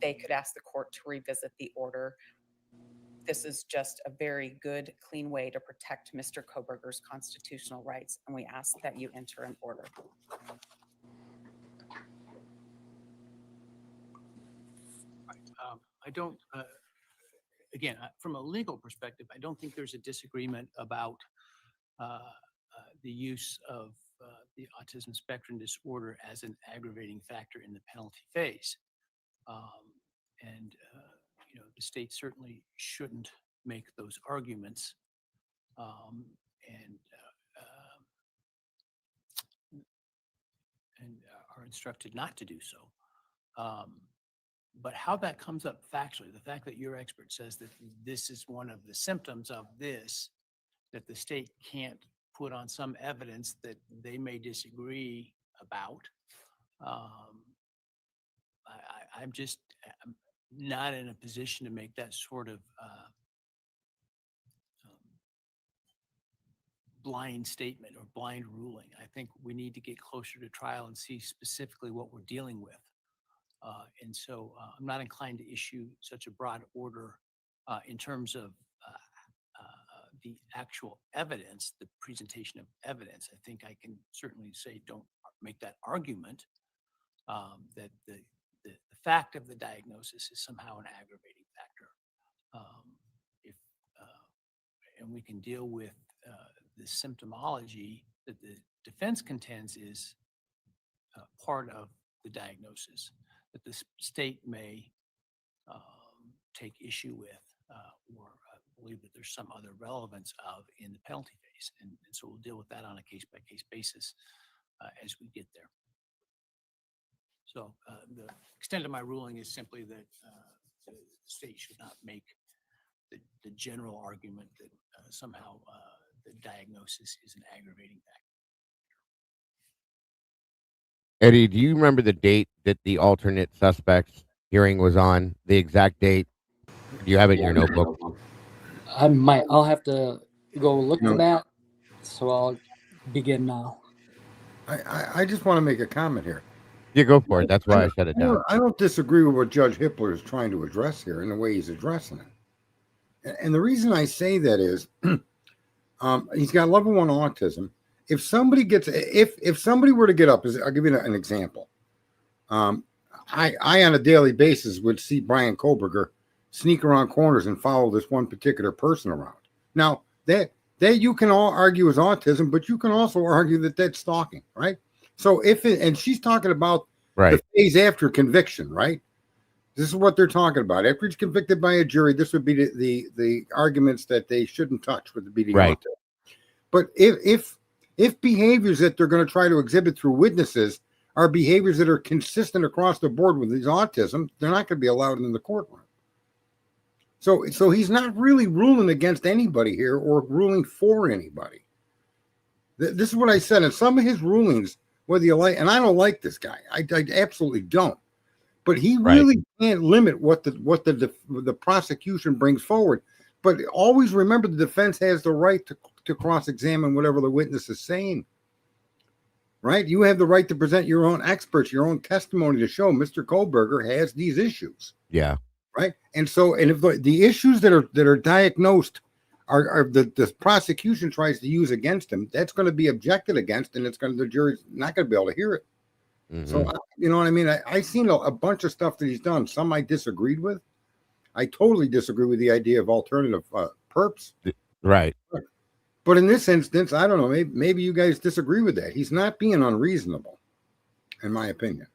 they could ask the court to revisit the order. This is just a very good, clean way to protect Mr. Kohberger's constitutional rights, and we ask that you enter an order. I don't, again, from a legal perspective, I don't think there's a disagreement about the use of the autism spectrum disorder as an aggravating factor in the penalty phase. And you know, the state certainly shouldn't make those arguments, and are instructed not to do so. But how that comes up factually, the fact that your expert says that this is one of the symptoms of this, that the state can't put on some evidence that they may disagree about, I'm not in a position to make that sort of blind statement or blind ruling. I think we need to get closer to trial and see specifically what we're dealing with. And so I'm not inclined to issue such a broad order in terms of the actual evidence, the presentation of evidence. I think I can certainly say don't make that argument that the fact of the diagnosis is somehow an aggravating factor. And we can deal with the symptomology that the defense contends is part of the diagnosis that the state may take issue with or believe that there's some other relevance of in the penalty phase. And so we'll deal with that on a case-by-case basis as we get there. So the extent of my ruling is simply that the state should not make the general argument that somehow the diagnosis is an aggravating factor. Eddie, do you remember the date that the alternate suspects hearing was on? The exact date? Do you have it in your notebook? I'll have to go look for that. So I'll begin now. I just want to make a comment here. Yeah, go for it. That's why I shut it down. I don't disagree with what Judge Hippler is trying to address here and the way he's addressing it. And the reason I say that is he's got level 1 autism. If somebody were to get up, I'll give you an example. I on a daily basis would see Bryan Kohberger sneak around corners and follow this one particular person around. Now that you can all argue is autism, but you can also argue that that's stalking, right? So and she's talking about Right. the phase after conviction, right? This is what they're talking about. After he's convicted by a jury, this would be the arguments that they shouldn't touch would be the Right. autism. But if behaviors that they're going to try to exhibit through witnesses are behaviors that are consistent across the board with his autism, they're not going to be allowed in the courtroom. So he's not really ruling against anybody here or ruling for anybody. This is what I said. In some of his rulings, whether you like, and I don't like this guy, I absolutely don't. But he really can't limit what the prosecution brings forward. But always remember, the defense has the right to cross-examine whatever the witness is saying. Right? You have the right to present your own experts, your own testimony to show Mr. Kohberger has these issues. Yeah. Right. And so, and if the issues that are diagnosed are the prosecution tries to use against him, that's going to be objected against, and the jury's not going to be able to hear it. Mm-hmm. So, you know what I mean? I seen a bunch of stuff that he's done. Some I disagreed with. I totally disagree with the idea of alternative perps. Right. But in this instance, I don't know. Maybe you guys disagree with that. He's not being unreasonable, in my opinion.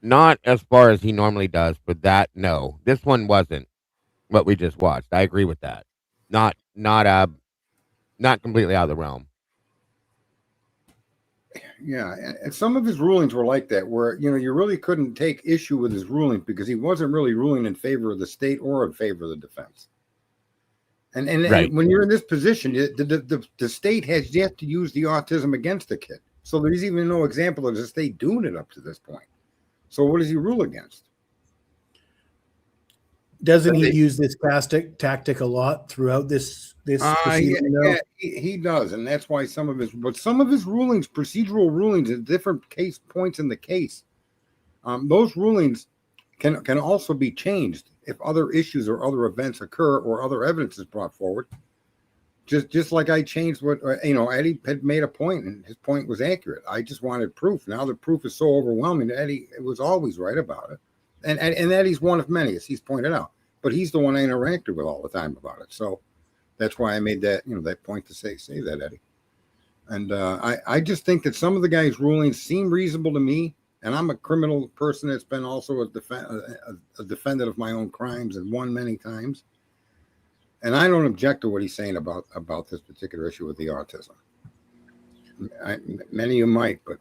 Not as far as he normally does, but that, no. This one wasn't what we just watched. I agree with that. Not completely out of the realm. Yeah, and some of his rulings were like that, where you really couldn't take issue with his rulings because he wasn't really ruling in favor of the state or in favor of the defense. And when you're in this position, the state has yet to use the autism against the kid, so there's even no example of the state doing it up to this point. So what does he rule against? Doesn't he use this tactic a lot throughout this proceeding? Yeah, he does, and that's why some of his rulings, procedural rulings at different case points in the case, those rulings can also be changed if other issues or other events occur or other evidence is brought forward. Just like I changed what Eddie had made a point, and his point was accurate. I just wanted proof. Now the proof is so overwhelming that Eddie was always right about it. And Eddie's one of many, as he's pointed out, but he's the one I interacted with all the time about it. So that's why I made that that point to say that, Eddie. And I just think that some of the guy's rulings seem reasonable to me. And I'm a criminal person that's been also a defendant of my own crimes and won many times. And I don't object to what he's saying about this particular issue with the autism. Many of you might, but.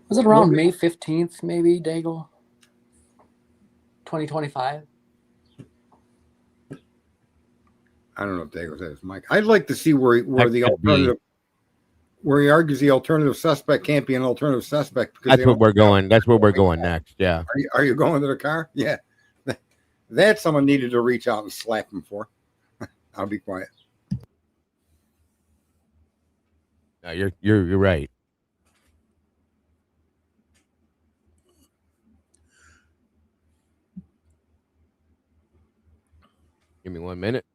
Was it around May 15th, maybe, Daigle? 2025? I don't know if Daigle says, Mike. I'd like to see where the alternative, where he argues the alternative suspect can't be an alternative suspect. Because that's what we're going. That's where we're going next. Yeah. Are you going to the car? Yeah. That someone needed to reach out and slap him for. I'll be quiet. No, you're right. Give me 1 minute.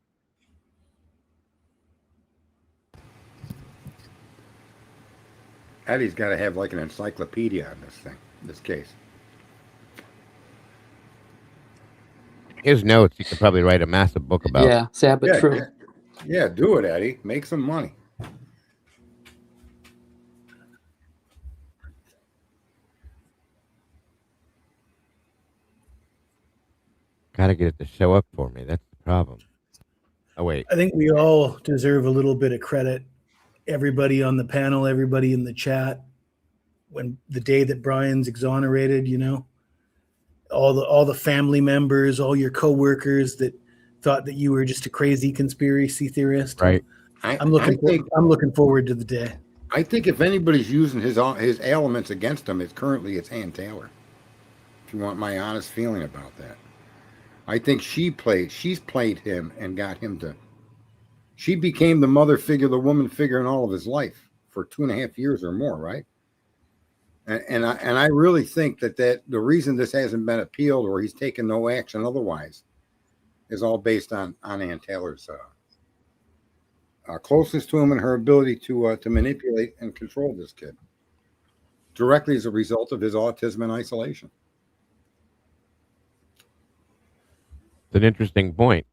Eddie's got to have like an encyclopedia on this case. His notes, you could probably write a massive book about. Yeah, sad but true. Yeah, do it, Eddie. Make some money. Gotta get it to show up for me. That's the problem. Oh, wait. I think we all deserve a little bit of credit. Everybody on the panel, everybody in the chat, when the day that Bryan's exonerated, all the family members, all your coworkers that thought that you were just a crazy conspiracy theorist. Right. I'm looking forward to the day. I think if anybody's using his elements against him, it's Ann Taylor. If you want my honest feeling about that, I think she's played him and got him to. She became the mother figure, the woman figure in all of his life for 2.5 years or more, right? And I really think that the reason this hasn't been appealed or he's taken no action otherwise is all based on Ann Taylor's closeness to him and her ability to manipulate and control this kid directly as a result of his autism and isolation. It's an interesting point.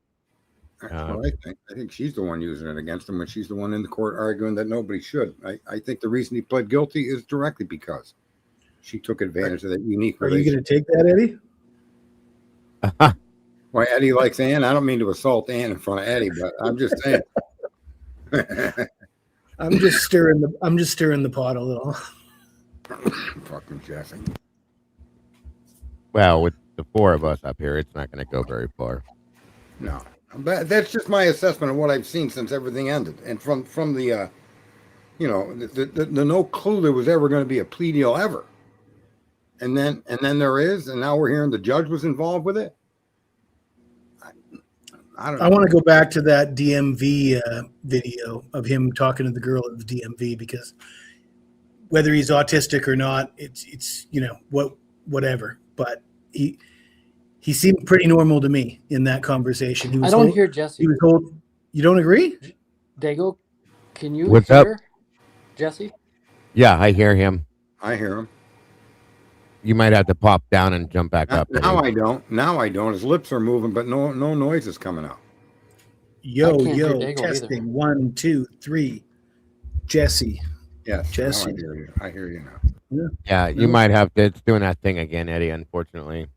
That's what I think. I think she's the one using it against him, and she's the one in the court arguing that nobody should. I think the reason he pled guilty is directly because she took advantage of that unique Are you relationship. going to take that, Eddie? Why Eddie likes Ann? I don't mean to assault Ann in front of Eddie, but I'm just saying. I'm just stirring the pot a little. Fucking Jesse. Well, with the four of us up here, it's not going to go very far. No, but that's just my assessment of what I've seen since everything ended, and from the, the no clue there was ever going to be a plea deal ever, and then there is, and now we're hearing the judge was involved with it. I don't know. I want to go back to that DMV video of him talking to the girl at the DMV, because whether he's autistic or not, it's whatever. But he seemed pretty normal to me in that conversation. He was I don't hear Jesse. He was told. You don't agree? Dago, can you What's hear up? Jesse? Yeah, I hear him. I hear him. You might have to pop down and jump back up. Now I don't. Now I don't. His lips are moving, but no noise is coming out. Yo, I can't hear yo, Dago testing. either. 1, 2, 3. Jesse. Yes, Jesse. now I hear you. I hear you now. Yeah, you might have to. It's doing that thing again, Eddie. Unfortunately,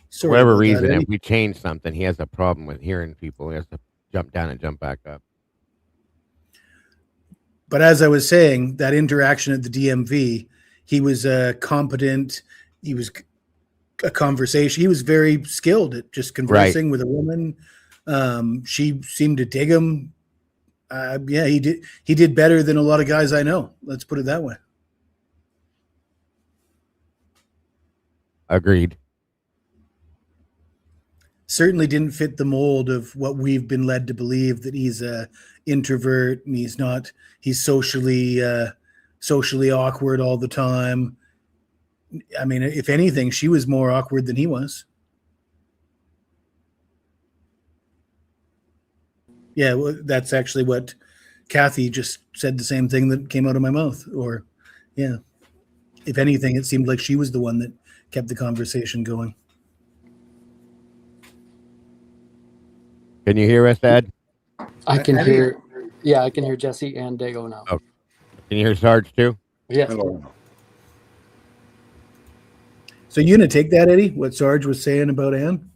for Sorry whatever about that, reason, Eddie. if we change something, he has a problem with hearing people. He has to jump down and jump back up. But as I was saying, that interaction at the DMV, he was competent. He was a conversation. He was very skilled at just conversing with a woman. She seemed to dig him. Yeah, he did. He did better than a lot of guys I know. Let's put it that way. Agreed. Certainly didn't fit the mold of what we've been led to believe, that he's a introvert and he's not. He's socially awkward all the time. I mean, if anything, she was more awkward than he was. Yeah, well, that's actually what Kathy just said, the same thing that came out of my mouth. Or, yeah, if anything, it seemed like she was the one that kept the conversation going. Can you hear us, Ed? I can hear. Yeah, I can hear Jesse and Dago now. Oh, can you hear Sarge too? Yes. Hello. So you gonna take that, Eddie? What Sarge was saying about Ann?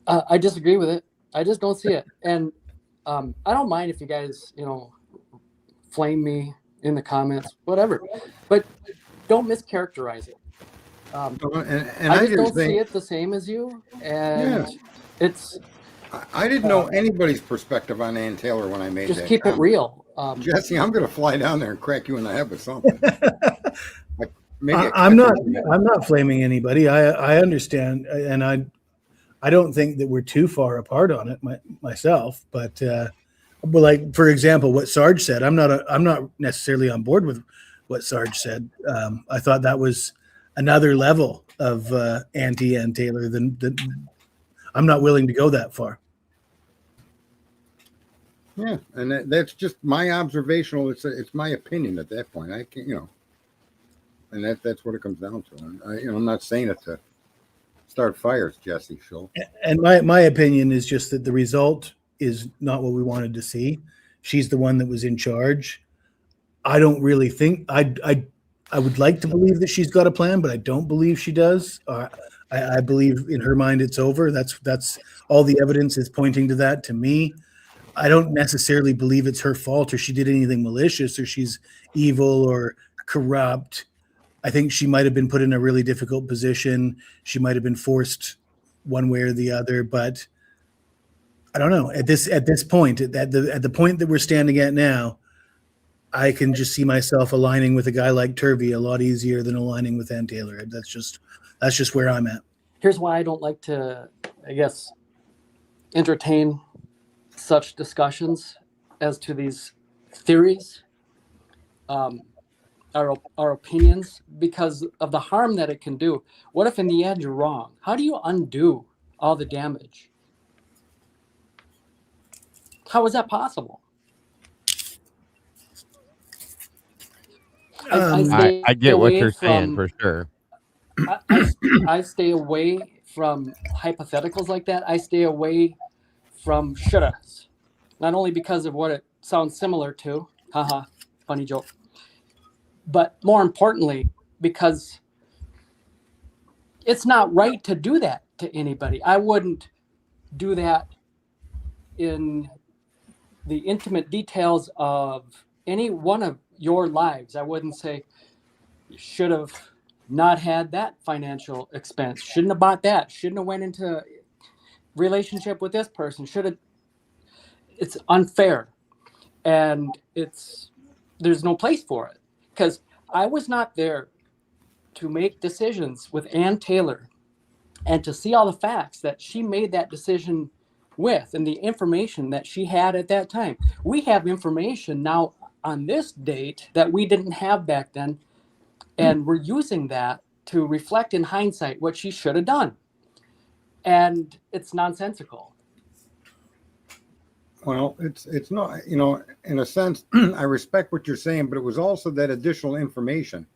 I disagree with it. I just don't see it, and I don't mind if you guys, flame me in the comments, whatever, but don't mischaracterize it. And I I just don't just think see it the same as you, and it's. I didn't know anybody's perspective on Ann Taylor when I made Just that keep it comment. real. Jesse, I'm going to fly down there and crack you in the head with something. I'm not flaming anybody. I understand, and I don't think that we're too far apart on it myself. But like, for example, what Sarge said, I'm not necessarily on board with what Sarge said. I thought that was another level of anti-Ann Taylor than I'm not willing to go that far. Yeah, and that's just my observational. It's my opinion at that point. I can't, and that's what it comes down to. And I'm not saying it to start fires, Jesse. So, and my opinion is just that the result is not what we wanted to see. She's the one that was in charge. I don't really think I would like to believe that she's got a plan, but I don't believe she does. I believe in her mind it's over. That's all the evidence is pointing to that to me. I don't necessarily believe it's her fault or she did anything malicious or she's evil or corrupt. I think she might have been put in a really difficult position. She might have been forced one way or the other, but I don't know. At this point, at the point that we're standing at now, I can just see myself aligning with a guy like Turvey a lot easier than aligning with Ann Taylor. That's just where I'm at. Here's why I don't like to, I guess, entertain such discussions as to these theories, our opinions, because of the harm that it can do. What if in the end you're wrong? How do you undo all the damage? How is that possible? I get what you're saying for sure. I stay away from hypotheticals like that. I stay away from shouldas, not only because of what it sounds similar to, haha, funny joke, but more importantly, because it's not right to do that to anybody. I wouldn't do that in the intimate details of any one of your lives. I wouldn't say you should have not had that financial expense, shouldn't have bought that, shouldn't have went into relationship with this person, should have. It's unfair, and there's no place for it, because I was not there to make decisions with Ann Taylor and to see all the facts that she made that decision with and the information that she had at that time. We have information now on this date that we didn't have back then, and we're using that to reflect in hindsight what she should have done. And it's nonsensical. Well, it's not, you know, in a sense, I respect what you're saying, but it was also that additional information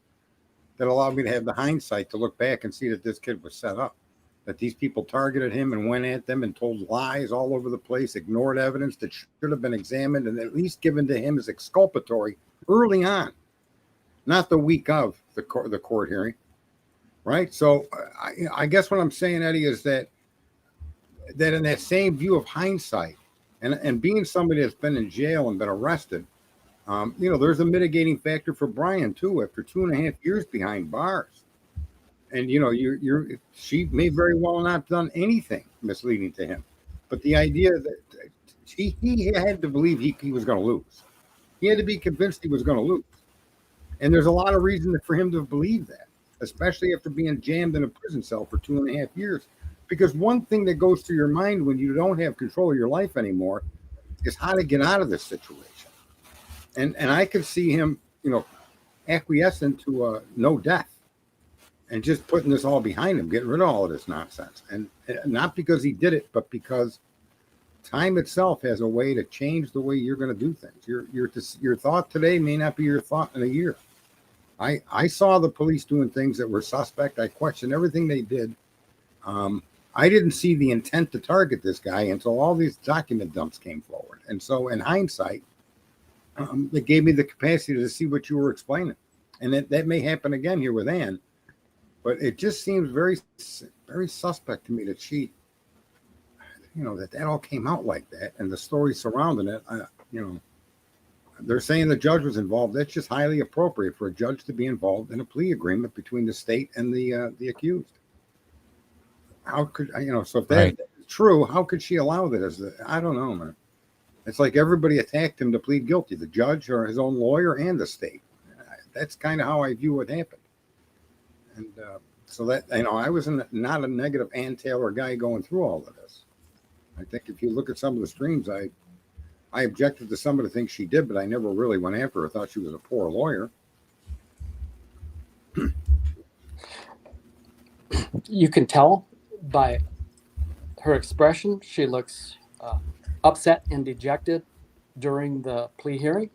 that allowed me to have the hindsight to look back and see that this kid was set up, that these people targeted him and went at them and told lies all over the place, ignored evidence that should have been examined and at least given to him as exculpatory early on, not the week of the court hearing, right? So I guess what I'm saying, Eddie, is that in that same view of hindsight, and being somebody that's been in jail and been arrested, you know, there's a mitigating factor for Bryan too. After 2.5 years behind bars, and you know, she may very well not have done anything misleading to him, but the idea that he had to believe he was going to lose. He had to be convinced he was going to lose, and there's a lot of reason for him to believe that, especially after being jammed in a prison cell for 2.5 years. Because one thing that goes through your mind when you don't have control of your life anymore is how to get out of this situation. And I could see him, you know, acquiescing to no death and just putting this all behind him, getting rid of all of this nonsense. And not because he did it, but because time itself has a way to change the way you're going to do things. Your thought today may not be your thought in a year. I saw the police doing things that were suspect. I questioned everything they did. I didn't see the intent to target this guy until all these document dumps came forward. And so in hindsight, it gave me the capacity to see what you were explaining. And that may happen again here with Ann, but it just seems very, very suspect to me that she, you know, that all came out like that and the story surrounding it, you know, they're saying the judge was involved. That's just highly appropriate for a judge to be involved in a plea agreement between the state and the accused. How could, you know, so if that is true, how could she allow that? I don't know, man. It's like everybody attacked him to plead guilty, the judge or his own lawyer and the state. That's kind of how I view what happened. And so that, you know, I was not a negative Ann Taylor guy going through all of this. I think if you look at some of the streams, I objected to some of the things she did, but I never really went after her. I thought she was a poor lawyer. You can tell by her expression, she looks upset and dejected during the plea hearing.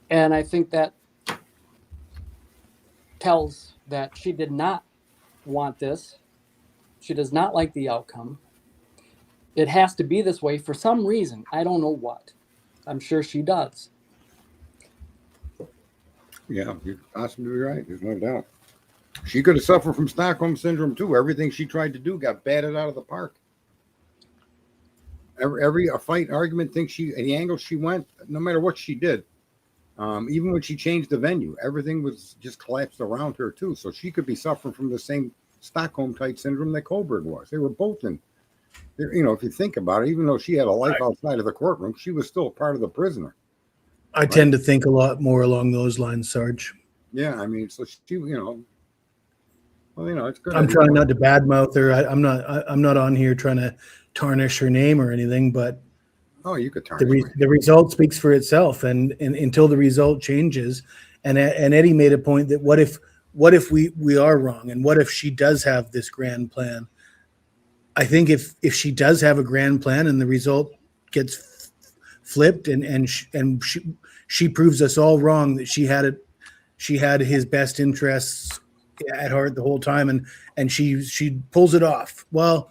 And I think that tells that she did not want this. She does not like the outcome. It has to be this way for some reason. I don't know what. I'm sure she does. Yeah, you're possibly right. There's no doubt. She could have suffered from Stockholm syndrome too. Everything she tried to do got batted out of the park. Every fight, argument, the angle she went, no matter what she did, even when she changed the venue, everything was just collapsed around her too. So she could be suffering from the same Stockholm type syndrome that Kohberger was. They were both in, you know, if you think about it, even though she had a life outside of the courtroom, she was still part of the prisoner. I tend to think a lot more along those lines, Sarge. Yeah, I mean, so she, you know, well, you know, it's good. I'm trying not to badmouth her. I'm not on here trying to tarnish her name or anything, but you could tarnish the result speaks for itself, and until the result changes, and Eddie made a point that what if we are wrong, and what if she does have this grand plan? I think if she does have a grand plan and the result gets flipped, and she proves us all wrong, that she had his best interests at heart the whole time, and she pulls it off. Well,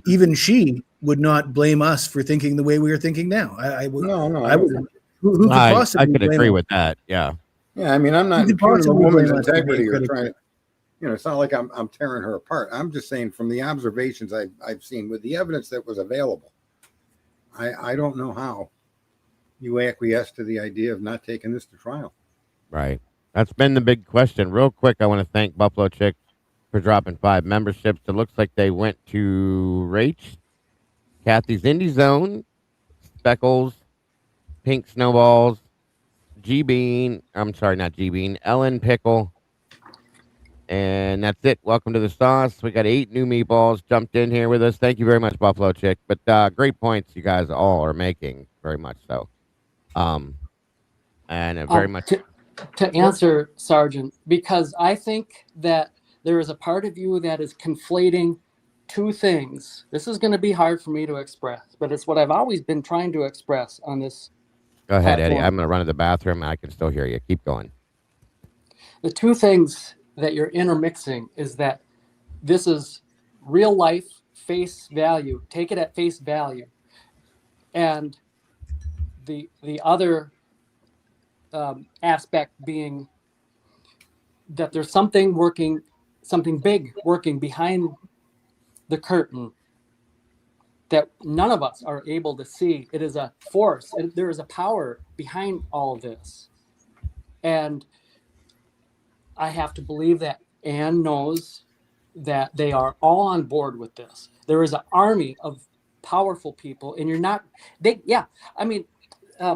even she would not blame us for thinking the way we are thinking now. I would. No, I would. Who could I possibly could blame agree us? with that. Yeah. Yeah, I mean, I'm not Who could impugning a possibly woman's blame us for being integrity or critical? trying to, it's not like I'm tearing her apart. I'm just saying from the observations I've seen with the evidence that was available, I don't know how you acquiesce to the idea of not taking this to trial. Right. That's been the big question. Real quick, I want to thank Buffalo Chick for dropping 5 memberships. It looks like they went to Rach, Kathy's Indie Zone, Speckles, Pink Snowballs, G Bean. I'm sorry, not G Bean. Ellen Pickle. And that's it. Welcome to the sauce. We got 8 new meatballs jumped in here with us. Thank you very much, Buffalo Chick. But great points you guys all are making. Very much so. And very much. To answer, Sergeant, because I think that there is a part of you that is conflating two things. This is going to be hard for me to express, but it's what I've always been trying to express on this. Go ahead, platform. Eddie. I'm going to run to the bathroom. I can still hear you. Keep going. The two things that you're intermixing is that this is real life, face value. Take it at face value. And the other aspect being that there's something big working behind the curtain that none of us are able to see. It is a force. There is a power behind all this. And I have to believe that Anne knows that they are all on board with this. There is an army of powerful people, and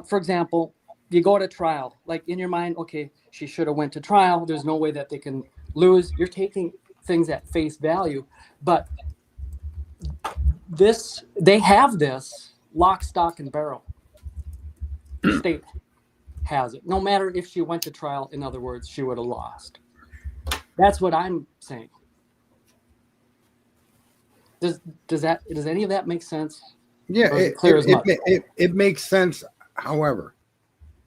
for example, you go to trial, like in your mind, okay, she should have went to trial. There's no way that they can lose. You're taking things at face value, but they have this lock, stock, and barrel. The state has it. No matter if she went to trial, in other words, she would have lost. That's what I'm saying. Does any of that make sense? Yeah, it makes sense. However,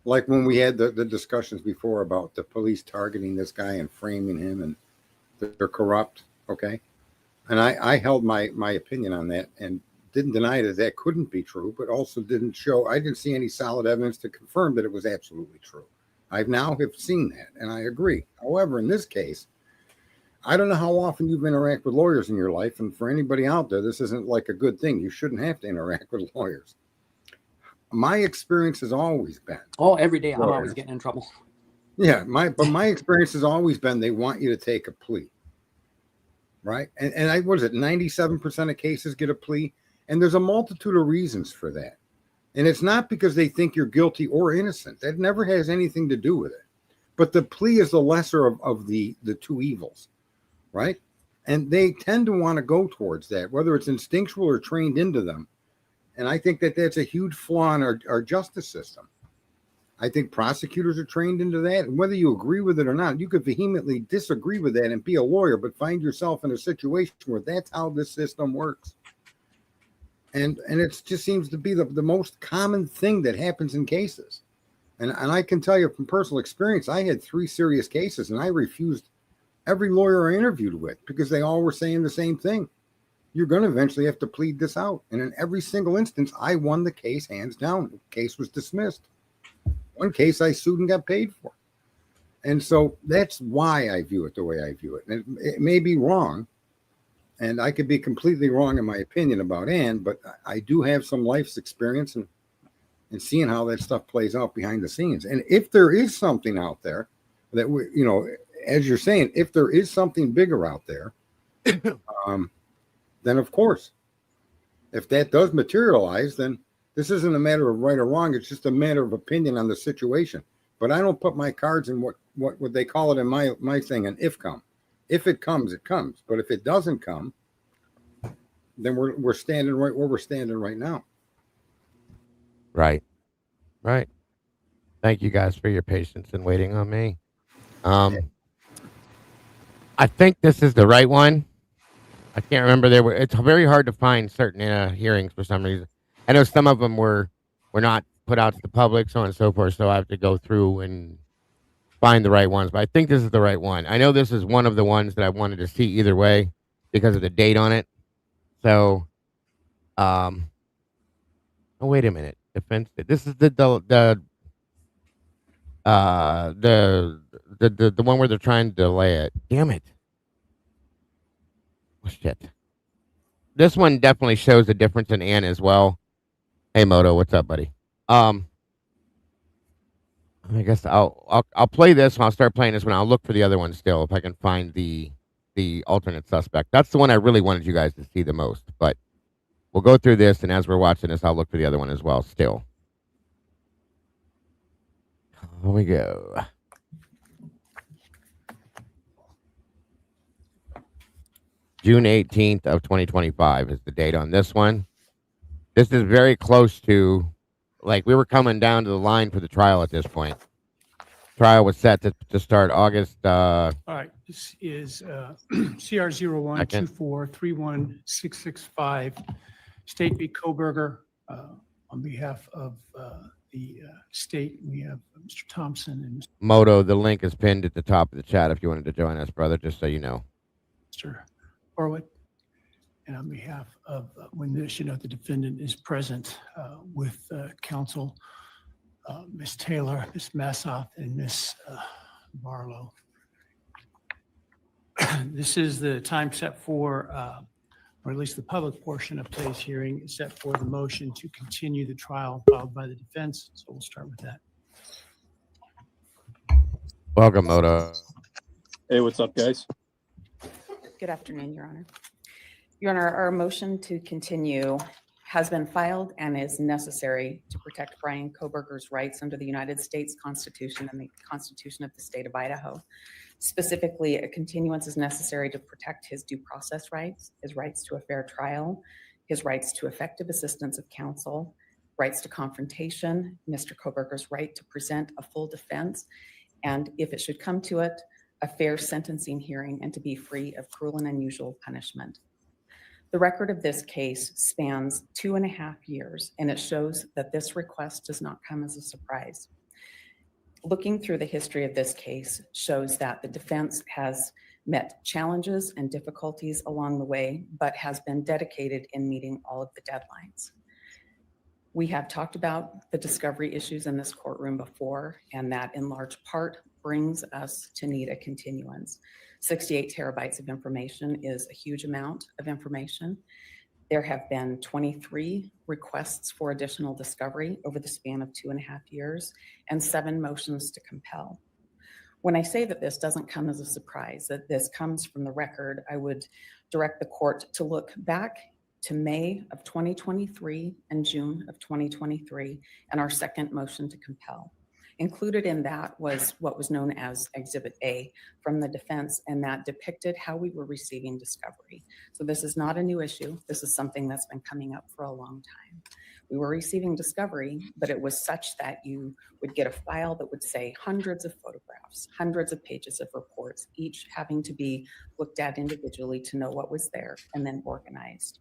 like when we had the discussions before about the police targeting this guy and framing him and they're corrupt, okay? And I held my opinion on that and didn't deny that couldn't be true, but also I didn't see any solid evidence to confirm that it was absolutely true. I've now have seen that, and I agree. However, in this case, I don't know how often you've interacted with lawyers in your life, and for anybody out there, this isn't like a good thing. You shouldn't have to interact with lawyers. My experience has always been. Oh, every day I'm always getting in trouble. Yeah, my experience has always been they want you to take a plea, right? And what is it? 97% of cases get a plea, and there's a multitude of reasons for that. And it's not because they think you're guilty or innocent. That never has anything to do with it. But the plea is the lesser of the two evils, right? And they tend to want to go towards that, whether it's instinctual or trained into them. And I think that that's a huge flaw in our justice system. I think prosecutors are trained into that. And whether you agree with it or not, you could vehemently disagree with that and be a lawyer, but find yourself in a situation where that's how this system works. And it just seems to be the most common thing that happens in cases. And I can tell you from personal experience, I had 3 serious cases and I refused every lawyer I interviewed with because they all were saying the same thing. You're going to eventually have to plead this out. And in every single instance, I won the case hands down. The case was dismissed. One case I sued and got paid for. And so that's why I view it the way I view it. And it may be wrong. And I could be completely wrong in my opinion about Anne, but I do have some life's experience and seeing how that stuff plays out behind the scenes. And if there is something out there that as you're saying, if there is something bigger out there, then of course, if that does materialize, then this isn't a matter of right or wrong. It's just a matter of opinion on the situation. But I don't put my cards in what would they call it in my thing, an if come. If it comes, it comes. But if it doesn't come, then we're standing right where we're standing right now. Right. Thank you guys for your patience and waiting on me. I think this is the right one. I can't remember. It's very hard to find certain hearings for some reason. I know some of them were not put out to the public, so on and so forth. So I have to go through and find the right ones. But I think this is the right one. I know this is one of the ones that I wanted to see either way because of the date on it. So Oh, wait a minute. Defense. This is the one where they're trying to delay it. Damn it. Oh, shit. This one definitely shows the difference in Ann as well. Hey, Moto, what's up, buddy? I guess I'll play this and I'll start playing this one. I'll look for the other one still if I can find the alternate suspect. That's the one I really wanted you guys to see the most. But we'll go through this, and as we're watching this, I'll look for the other one as well. Still, here we go. June 18th of 2025 is the date on this one. This is very close to, like, we were coming down to the line for the trial at this point. Trial was set to start August. All right, this is CR 0124316665, State v. Kohberger. On behalf of the state, we have Mr. Thompson and Moto, the link is pinned at the top of the chat if you wanted to join us, brother, just so you know. Mr. Horwitt. And on behalf of the defendant is present with counsel, Ms. Taylor, Ms. Massoff, and Ms. Barlow. This is the time set for, or at least the public portion of today's hearing is set for the motion to continue the trial filed by the defense. So we'll start with that. Welcome, Moto. Hey, what's up, guys? Good afternoon, Your Honor. Your Honor, our motion to continue has been filed and is necessary to protect Bryan Kohberger's rights under the United States Constitution and the Constitution of the State of Idaho. Specifically, a continuance is necessary to protect his due process rights, his rights to a fair trial, his rights to effective assistance of counsel, rights to confrontation, Mr. Kohberger's right to present a full defense, and if it should come to it, a fair sentencing hearing and to be free of cruel and unusual punishment. The record of this case spans 2.5 years, and it shows that this request does not come as a surprise. Looking through the history of this case shows that the defense has met challenges and difficulties along the way, but has been dedicated in meeting all of the deadlines. We have talked about the discovery issues in this courtroom before, and that in large part brings us to need a continuance. 68 terabytes of information is a huge amount of information. There have been 23 requests for additional discovery over the span of 2.5 years and 7 motions to compel. When I say that this doesn't come as a surprise, that this comes from the record, I would direct the court to look back to May of 2023 and June of 2023 and our second motion to compel. Included in that was what was known as Exhibit A from the defense, and that depicted how we were receiving discovery. So this is not a new issue. This is something that's been coming up for a long time. We were receiving discovery, but it was such that you would get a file that would say hundreds of photographs, hundreds of pages of reports, each having to be looked at individually to know what was there and then organized.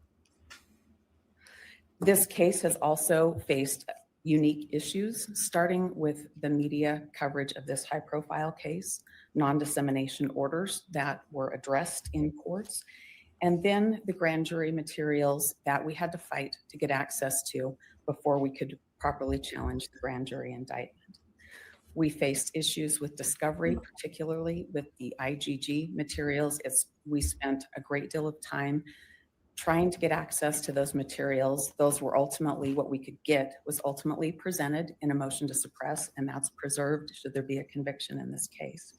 This case has also faced unique issues, starting with the media coverage of this high-profile case, non-dissemination orders that were addressed in courts, and then the grand jury materials that we had to fight to get access to before we could properly challenge the grand jury indictment. We faced issues with discovery, particularly with the IGG materials. We spent a great deal of time trying to get access to those materials. Those were ultimately what we could get, was ultimately presented in a motion to suppress, and that's preserved should there be a conviction in this case.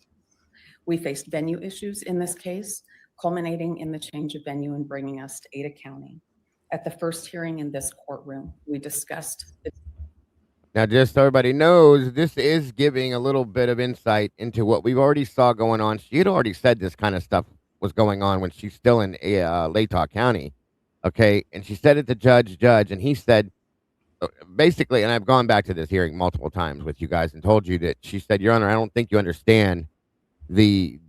We faced venue issues in this case, culminating in the change of venue and bringing us to Ada County. At the first hearing in this courtroom, we discussed the Now, just so everybody knows, this is giving a little bit of insight into what we've already saw going on. She had already said this kind of stuff was going on when she's still in Latah County, okay? And she said it to judge, and he said, basically, and I've gone back to this hearing multiple times with you guys and told you that she said, Your Honor, I don't think you understand the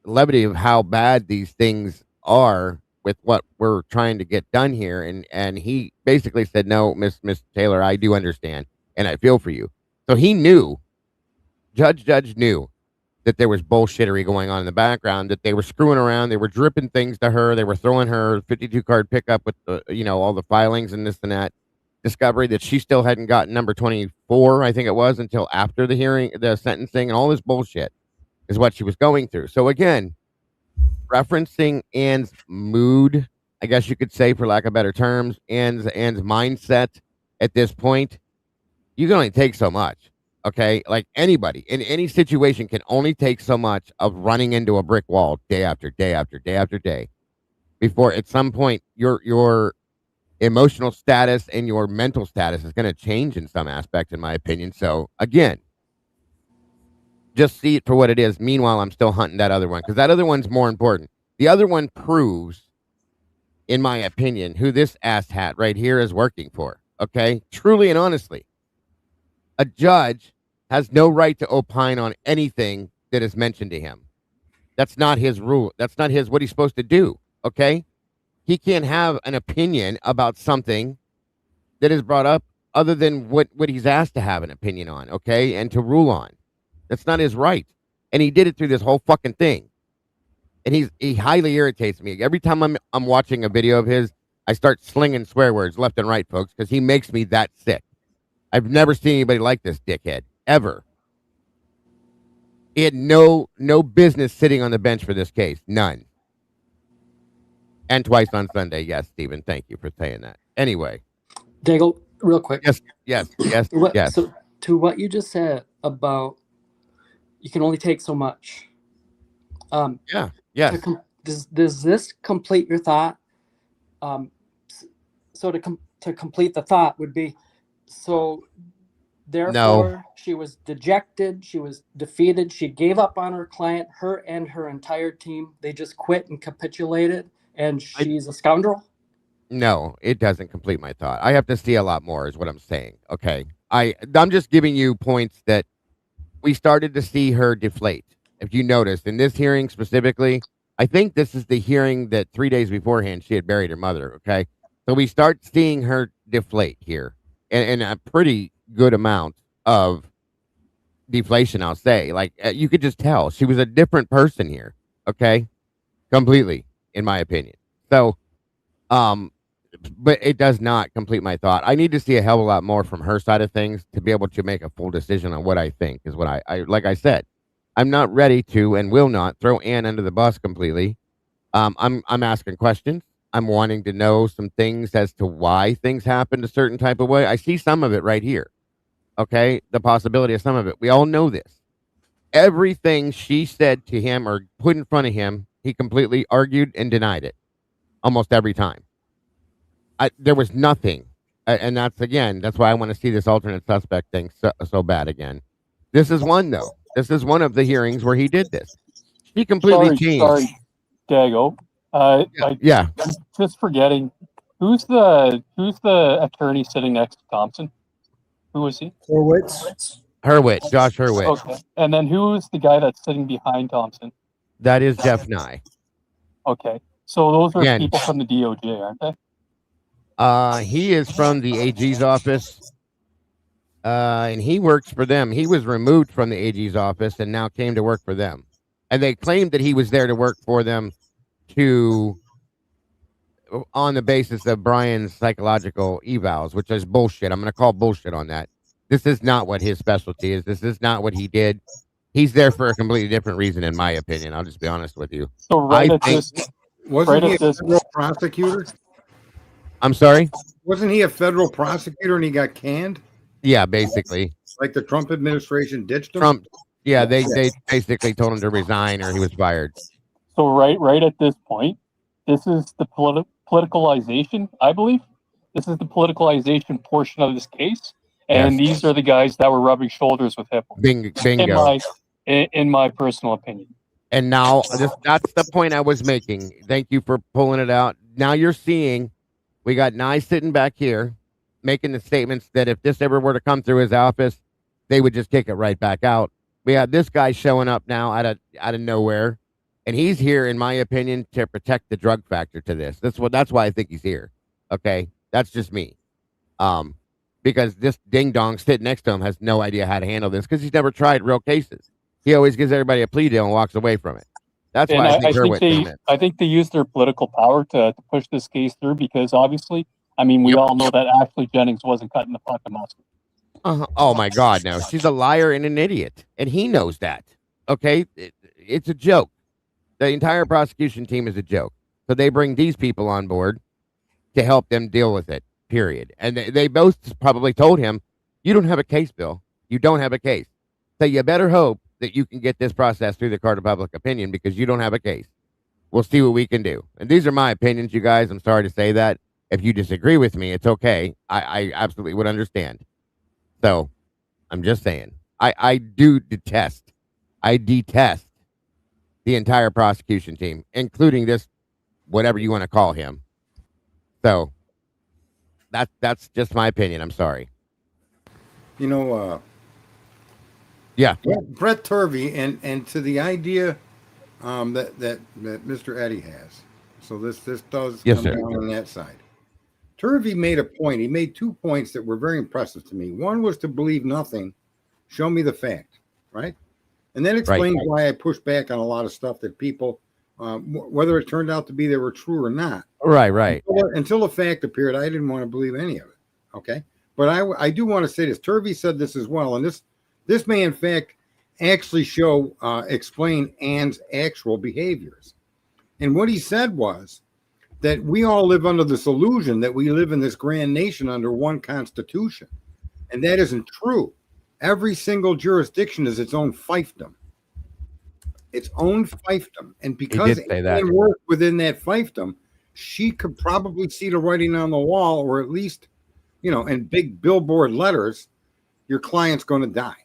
levity of how bad these things are with what we're trying to get done here. And he basically said, no, Miss Taylor, I do understand, and I feel for you. So he knew, judge knew that there was bullshittery going on in the background, that they were screwing around, they were dripping things to her, they were throwing her 52 card pickup with the, all the filings and this and that. Discovery that she still hadn't gotten number 24, I think it was, until after the hearing, the sentencing, and all this bullshit is what she was going through. So again, referencing Anne's mood, I guess you could say, for lack of better terms, Anne's mindset at this point, you can only take so much. Okay, like anybody in any situation can only take so much of running into a brick wall day after day after day after day before at some point your emotional status and your mental status is going to change in some aspect, in my opinion. So again, just see it for what it is. Meanwhile, I'm still hunting that other one because that other one's more important. The other one proves, in my opinion, who this asshat right here is working for. Okay, truly and honestly, a judge has no right to opine on anything that is mentioned to him. That's not his rule. That's not what he's supposed to do. Okay, he can't have an opinion about something that is brought up other than what he's asked to have an opinion on. Okay, and to rule on. That's not his right. And he did it through this whole fucking thing. And he highly irritates me. Every time I'm watching a video of his, I start slinging swear words left and right, folks, because he makes me that sick. I've never seen anybody like this dickhead, ever. He had no business sitting on the bench for this case. None. And twice on Sunday. Yes, Stephen, thank you for saying that. Anyway. Daigle, real quick. Yes. So to what you just said about you can only take so much. Yes. Does this complete your thought? So to complete the thought would be, so therefore she was dejected, she was defeated, she gave up on her client, her and her entire team. They just quit and capitulated, and she's a scoundrel? No, it doesn't complete my thought. I have to see a lot more is what I'm saying. Okay. I'm just giving you points that we started to see her deflate. If you noticed in this hearing specifically, I think this is the hearing that 3 days beforehand she had buried her mother. Okay. So we start seeing her deflate here and a pretty good amount of deflation, I'll say. Like you could just tell she was a different person here. Okay. Completely, in my opinion. So, but it does not complete my thought. I need to see a hell of a lot more from her side of things to be able to make a full decision on what I think is what I like I said. I'm not ready to and will not throw Anne under the bus completely. I'm asking questions. I'm wanting to know some things as to why things happened a certain type of way. I see some of it right here. Okay, the possibility of some of it. We all know this. Everything she said to him or put in front of him, he completely argued and denied it almost every time. There was nothing. And that's why I want to see this alternate suspect thing so bad again. This is one, though. This is one of the hearings where he did this. He completely changed. Sorry, Dago. I'm just forgetting. Who's the attorney sitting next to Thompson? Who was he? Hurwitz. Josh Hurwitz. Okay. And then who's the guy that's sitting behind Thompson? That is Jeff Nye. Okay. So those are people from the DOJ, aren't they? He is from the AG's office. And he works for them. He was removed from the AG's office and now came to work for them. And they claimed that he was there to work for them on the basis of Brian's psychological evals, which is bullshit. I'm going to call bullshit on that. This is not what his specialty is. This is not what he did. He's there for a completely different reason, in my opinion. I'll just be honest with you. So wasn't he a federal prosecutor? I'm sorry? Wasn't he a federal prosecutor and he got canned? Yeah, basically. Like the Trump administration ditched him? They basically told him to resign or he was fired. So right at this point, this is the politicalization, I believe. This is the politicalization portion of this case. And these are the guys that were rubbing shoulders with him. Bingo. In my personal opinion. And now that's the point I was making. Thank you for pulling it out. Now you're seeing we got Nye sitting back here making the statements that if this ever were to come through his office, they would just kick it right back out. We have this guy showing up now out of nowhere, and he's here, in my opinion, to protect the drug factor to this. That's why I think he's here. Okay, that's just me. Because this ding dong sitting next to him has no idea how to handle this because he's never tried real cases. He always gives everybody a plea deal and walks away from it. That's why I think Hurwitz. I think they use their political power to push this case through because obviously, I mean, we all know that Ashley Jennings wasn't cutting the fucking mustard. Oh my God, no. She's a liar and an idiot. And he knows that. Okay? It's a joke. The entire prosecution team is a joke. So they bring these people on board to help them deal with it, period. And they both probably told him, you don't have a case, Bill. You don't have a case. So you better hope that you can get this process through the court of public opinion because you don't have a case. We'll see what we can do. And these are my opinions, you guys. I'm sorry to say that. If you disagree with me, it's okay. I absolutely would understand. So I'm just saying, I detest the entire prosecution team, including this, whatever you want to call him. So that's just my opinion. I'm sorry. You know, yeah, Brett Turvey, and to the idea that Mr. Eddie has. So this does come down on that side. Turvey made a point. He made 2 points that were very impressive to me. One was to believe nothing, show me the fact, right? And that explains why I push back on a lot of stuff that people, whether it turned out to be they were true or not. Right. Until the fact appeared, I didn't want to believe any of it. Okay, but I do want to say this. Turvey said this as well, and this may in fact actually explain Ann's actual behaviors. And what he said was that we all live under this illusion that we live in this grand nation under one constitution. And that isn't true. Every single jurisdiction is its own fiefdom. Its own fiefdom. And because Ann worked within that fiefdom, she could probably see the writing on the wall, or at least, in big billboard letters, your client's going to die.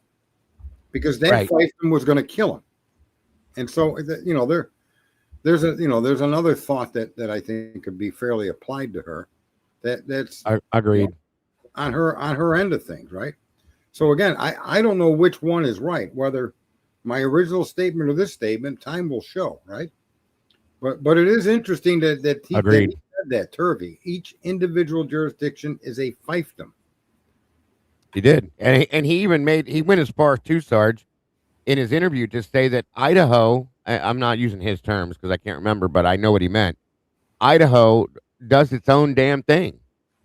Because that fiefdom was going to kill him. And so, there's another thought that I think could be fairly applied to her. That's agreed on her end of things, right? So again, I don't know which one is right, whether my original statement or this statement. Time will show, right? But it is interesting that he said that, Turvey. Each individual jurisdiction is a fiefdom. He did, and he went as far too, Sarge, in his interview to say that Idaho. I'm not using his terms because I can't remember, but I know what he meant. Idaho does its own damn thing.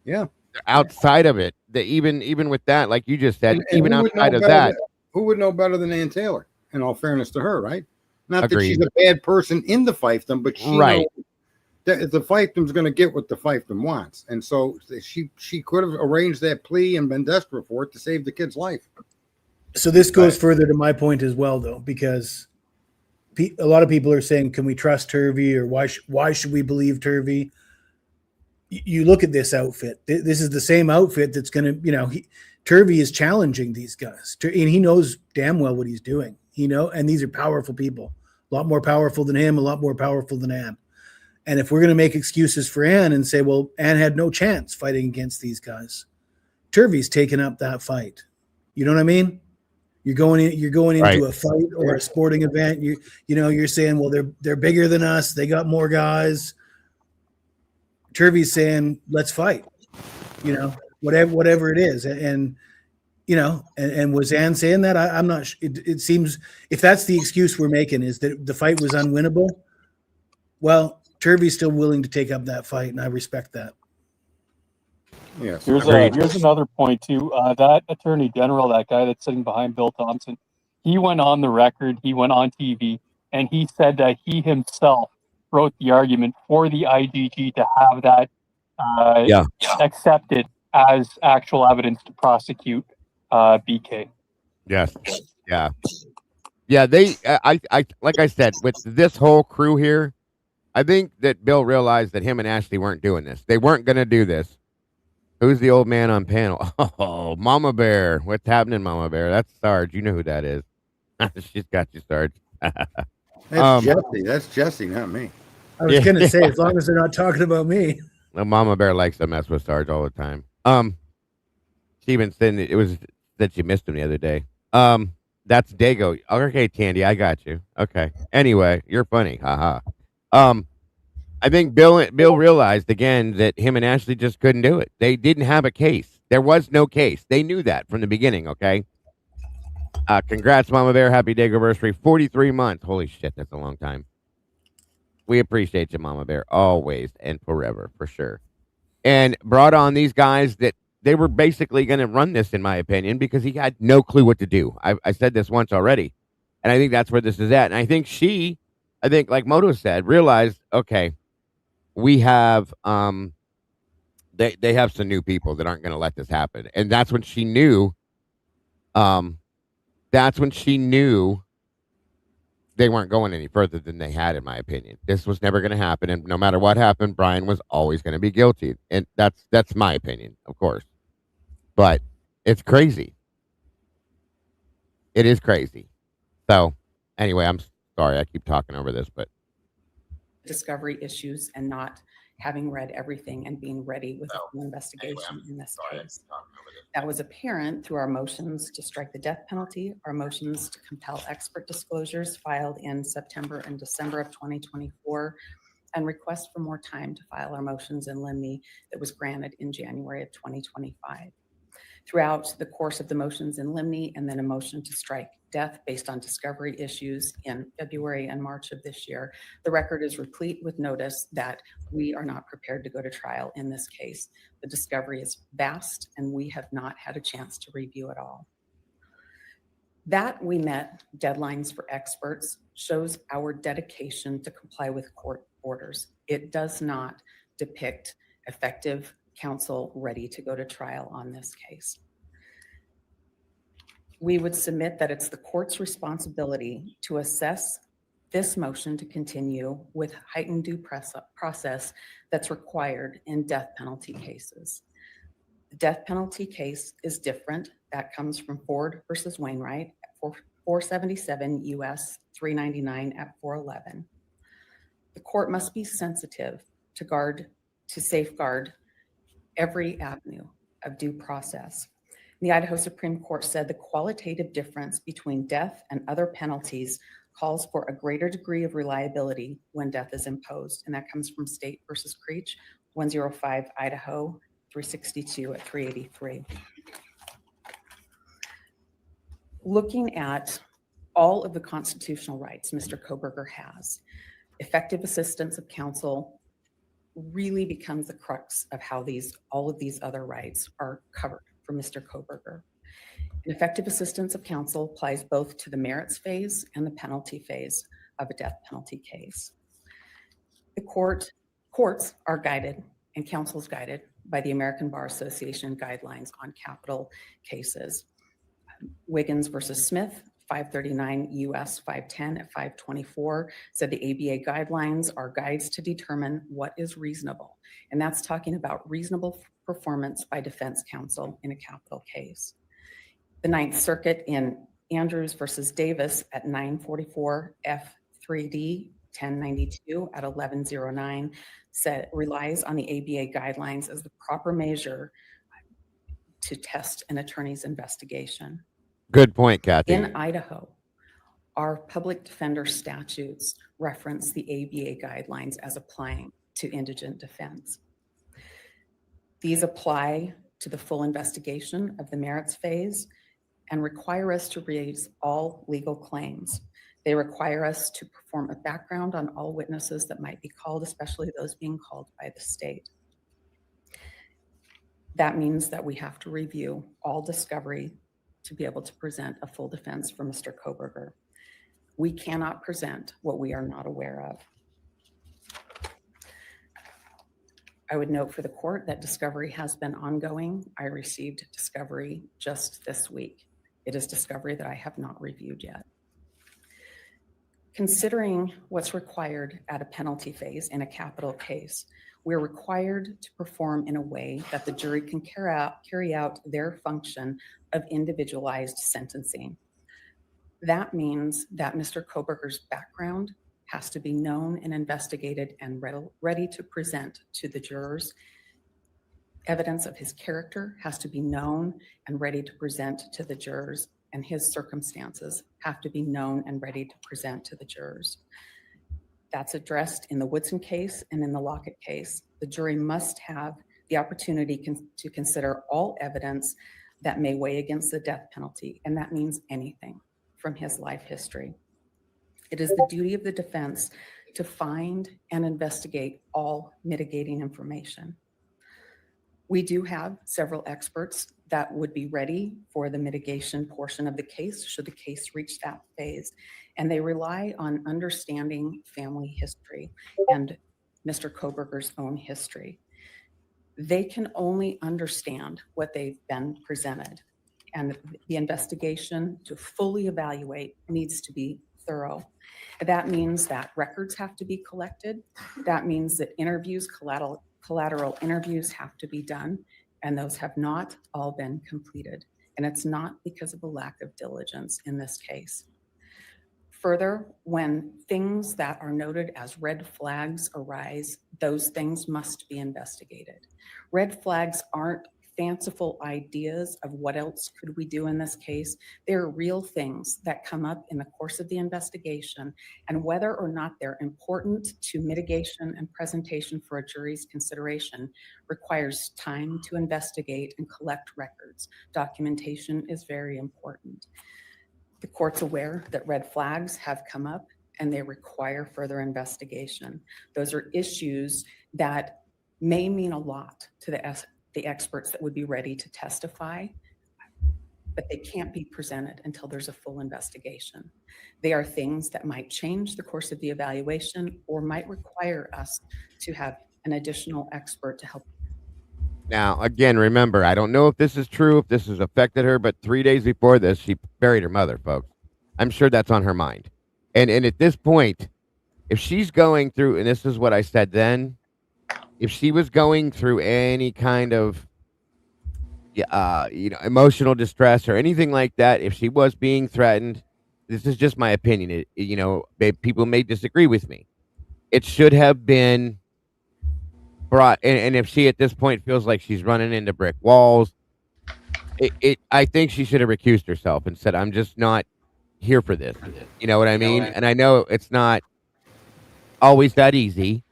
Yeah. Outside of it, even with that, like you just said, even outside of that, who would know better than Ann Taylor? In all fairness to her, right? Not that she's a bad person in the fiefdom, but she knows that the fiefdom's going to get what the fiefdom wants, and so she could have arranged that plea and been desperate for it to save the kid's life. So this goes further to my point as well, though, because a lot of people are saying, can we trust Turvey, or why should we believe Turvey? You look at this outfit. This is the same outfit that's going to, Turvey is challenging these guys, and he knows damn well what he's doing. And these are powerful people, a lot more powerful than him, a lot more powerful than Ann. And if we're going to make excuses for Ann and say, well, Ann had no chance fighting against these guys, Turvey's taken up that fight. You know what I mean? You're going into a fight or a sporting event. You're saying, well, they're bigger than us. They got more guys. Turvey's saying, let's fight. Whatever it is, and was Ann saying that? I'm not. It seems if that's the excuse we're making is that the fight was unwinnable. Well, Turvey's still willing to take up that fight, and I respect that. Yes. Here's another point too. That attorney general, that guy that's sitting behind Bill Thompson, he went on the record, he went on TV, and he said that he himself wrote the argument for the IGG to have that accepted as actual evidence to prosecute BK. Yes. Yeah. They, I like I said, with this whole crew here, I think that Bill realized that him and Ashley weren't doing this. They weren't going to do this. Who's the old man on panel? Oh, Mama Bear. What's happening, Mama Bear? That's Sarge. You know who that is. She's got you, Sarge. That's Jesse. That's Jesse, not me. I was going to say, as long as they're not talking about me. Well, Mama Bear likes to mess with Sarge all the time. She even said it was that she missed him the other day. That's Dago. Okay, Tandy, I got you. Okay. Anyway, you're funny. Haha. I think Bill realized again that him and Ashley just couldn't do it. They didn't have a case. There was no case. They knew that from the beginning, okay? Congrats, Mama Bear. Happy day anniversary. 43 months. Holy shit, that's a long time. We appreciate you, Mama Bear, always and forever, for sure. And brought on these guys that they were basically going to run this, in my opinion, because he had no clue what to do. I said this once already, and I think that's where this is at. And I think, like Moto said, realized, okay, we have, they have some new people that aren't going to let this happen. And that's when she knew, um, that's when she knew they weren't going any further than they had, in my opinion. This was never going to happen, and no matter what happened, Bryan was always going to be guilty, and that's my opinion, of course. But it's crazy. It is crazy. So, anyway, I'm sorry I keep talking over this, but discovery issues and not having read everything and being ready with a full investigation in this case. That was apparent through our motions to strike the death penalty, our motions to compel expert disclosures filed in September and December of 2024, and request for more time to file our motions in limine that was granted in January of 2025. Throughout the course of the motions in limine and then a motion to strike death based on discovery issues in February and March of this year, the record is replete with notice that we are not prepared to go to trial in this case. The discovery is vast and we have not had a chance to review it all. That we met deadlines for experts shows our dedication to comply with court orders. It does not depict effective counsel ready to go to trial on this case. We would submit that it's the court's responsibility to assess this motion to continue with heightened due process that's required in death penalty cases. The death penalty case is different. That comes from Ford versus Wainwright, 477 U.S. 399 at 411. The court must be sensitive to safeguard every avenue of due process. The Idaho Supreme Court said the qualitative difference between death and other penalties calls for a greater degree of reliability when death is imposed. And that comes from State versus Creech, 105 Idaho, 362 at 383. Looking at all of the constitutional rights Mr. Kohberger has, effective assistance of counsel really becomes the crux of how all of these other rights are covered for Mr. Kohberger. An effective assistance of counsel applies both to the merits phase and the penalty phase of a death penalty case. The courts are guided and counsel is guided by the American Bar Association guidelines on capital cases. Wiggins versus Smith, 539 U.S. 510 at 524 said the ABA guidelines are guides to determine what is reasonable. And that's talking about reasonable performance by defense counsel in a capital case. The Ninth Circuit in Andrews versus Davis at 944 F3D 1092 at 1109 said relies on the ABA guidelines as the proper measure to test an attorney's investigation. Good point, Kathy. In Idaho, our public defender statutes reference the ABA guidelines as applying to indigent defense. These apply to the full investigation of the merits phase and require us to raise all legal claims. They require us to perform a background on all witnesses that might be called, especially those being called by the state. That means that we have to review all discovery to be able to present a full defense for Mr. Kohberger. We cannot present what we are not aware of. I would note for the court that discovery has been ongoing. I received discovery just this week. It is discovery that I have not reviewed yet. Considering what's required at a penalty phase in a capital case, we're required to perform in a way that the jury can carry out their function of individualized sentencing. That means that Mr. Kohberger's background has to be known and investigated and ready to present to the jurors. Evidence of his character has to be known and ready to present to the jurors, and his circumstances have to be known and ready to present to the jurors. That's addressed in the Woodson case and in the Lockett case. The jury must have the opportunity to consider all evidence that may weigh against the death penalty, and that means anything from his life history. It is the duty of the defense to find and investigate all mitigating information. We do have several experts that would be ready for the mitigation portion of the case, should the case reach that phase. And they rely on understanding family history and Mr. Kohberger's own history. They can only understand what they've been presented. And the investigation to fully evaluate needs to be thorough. That means that records have to be collected. That means that interviews, collateral interviews have to be done, and those have not all been completed. And it's not because of a lack of diligence in this case. Further, when things that are noted as red flags arise, those things must be investigated. Red flags aren't fanciful ideas of what else could we do in this case. They're real things that come up in the course of the investigation, and whether or not they're important to mitigation and presentation for a jury's consideration requires time to investigate and collect records. Documentation is very important. The court's aware that red flags have come up and they require further investigation. Those are issues that may mean a lot to the experts that would be ready to testify, but they can't be presented until there's a full investigation. They are things that might change the course of the evaluation or might require us to have an additional expert to help. Now, again, remember, I don't know if this is true, if this has affected her, but 3 days before this, she buried her mother, folks. I'm sure that's on her mind. And at this point, if she's going through, and this is what I said then, if she was going through any kind of, emotional distress or anything like that, if she was being threatened, this is just my opinion. People may disagree with me. It should have been brought, and if she at this point feels like she's running into brick walls, I think she should have recused herself and said, "I'm just not here for this." You know what I mean? And I know it's not always that easy,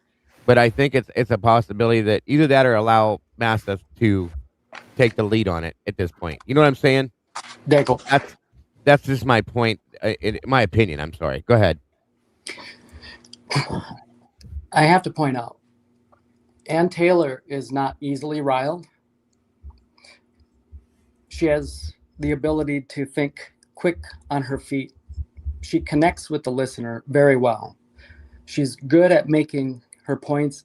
but I think it's a possibility that either that or allow Mastiff to take the lead on it at this point. You know what I'm saying? That's just my point. My opinion. I'm sorry. Go ahead. I have to point out, Ann Taylor is not easily riled. She has the ability to think quick on her feet. She connects with the listener very well. She's good at making her points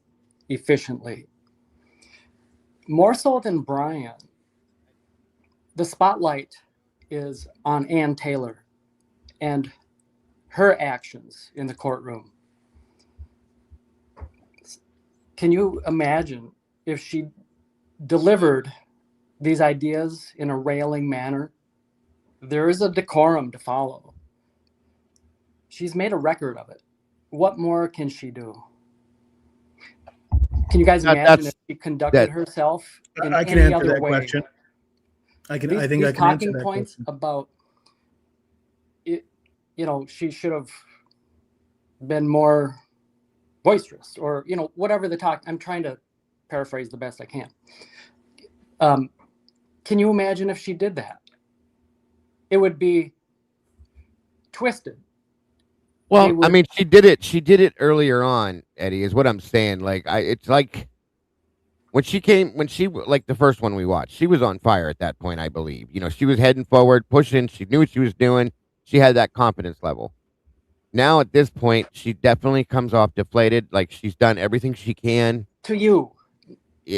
efficiently. More so than Bryan, the spotlight is on Ann Taylor and her actions in the courtroom. Can you imagine if she delivered these ideas in a railing manner? There is a decorum to follow. She's made a record of it. What more can she do? Can you guys imagine if she conducted herself in I can any answer other that way? question. I think These I can answer talking that points question. about it, she should have been more boisterous, or whatever the talk. I'm trying to paraphrase the best I can. Can you imagine if she did that? It would be twisted. Well, I mean, she did it. She did it earlier on, Eddie. Is what I'm saying. It's like when she like the first one we watched, she was on fire at that point. I believe. She was heading forward, pushing. She knew what she was doing. She had that confidence level. Now at this point, she definitely comes off deflated. Like she's done everything she can. To you,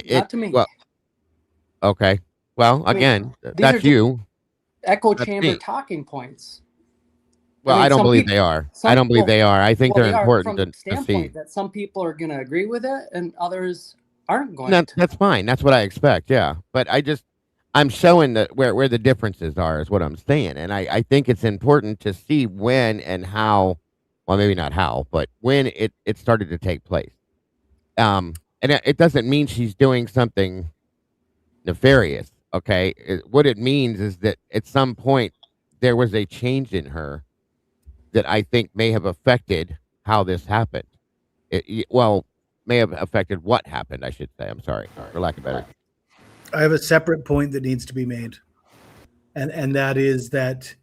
not to me. Well, okay. Well, again, that's you. Echo That's chamber me. talking points. Well, I don't believe they are. I don't believe they are. I think they're important from the to see. standpoint that some people are going to agree with it and others aren't going to. That's fine. That's what I expect. Yeah, but I'm showing where the differences are is what I'm saying, and I think it's important to see when and how. Well, maybe not how, but when it started to take place. And it doesn't mean she's doing something nefarious. Okay, what it means is that at some point there was a change in her that I think may have affected how this happened. May have affected what happened, I should say. I'm sorry, for lack of better. I have a separate point that needs to be made. and that is that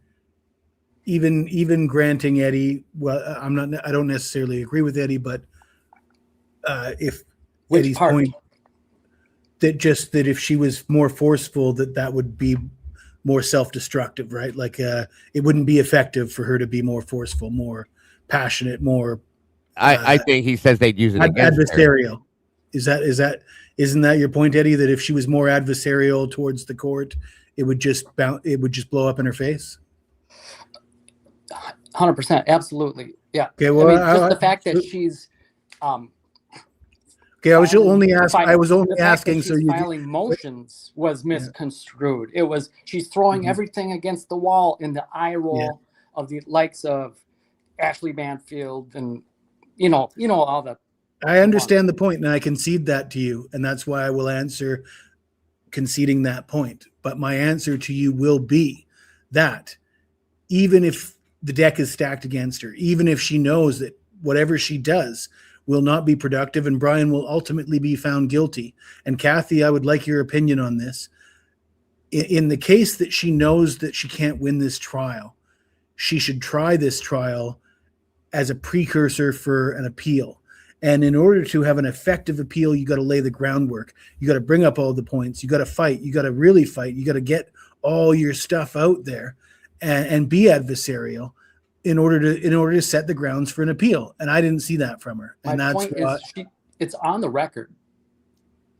even granting Eddie, well, I don't necessarily agree with Eddie, but if Which Eddie's part? point that if she was more forceful, that would be more self-destructive, right? Like it wouldn't be effective for her to be more forceful, more passionate, more I think he says they'd use it against her. adversarial. Isn't that your point, Eddie? That if she was more adversarial towards the court, it would just blow up in her face. 100%, absolutely, yeah. Okay, well, I mean, just the fact that she's okay. I was only asking. I was only the fact that asking. So she's you filing motions was misconstrued. It was she's throwing everything against the wall in the eye roll of the likes of Ashley Banfield and you know all the. I understand the point, and I concede that to you, and that's why I will answer conceding that point. But my answer to you will be that even if the deck is stacked against her, even if she knows that whatever she does will not be productive and Bryan will ultimately be found guilty. And Kathy, I would like your opinion on this. In the case that she knows that she can't win this trial, she should try this trial as a precursor for an appeal. And in order to have an effective appeal, you got to lay the groundwork. You got to bring up all the points. You got to fight. You got to really fight. You got to get all your stuff out there and be adversarial in order to set the grounds for an appeal. And I didn't see that from her. And My that's point why, is it's on the record.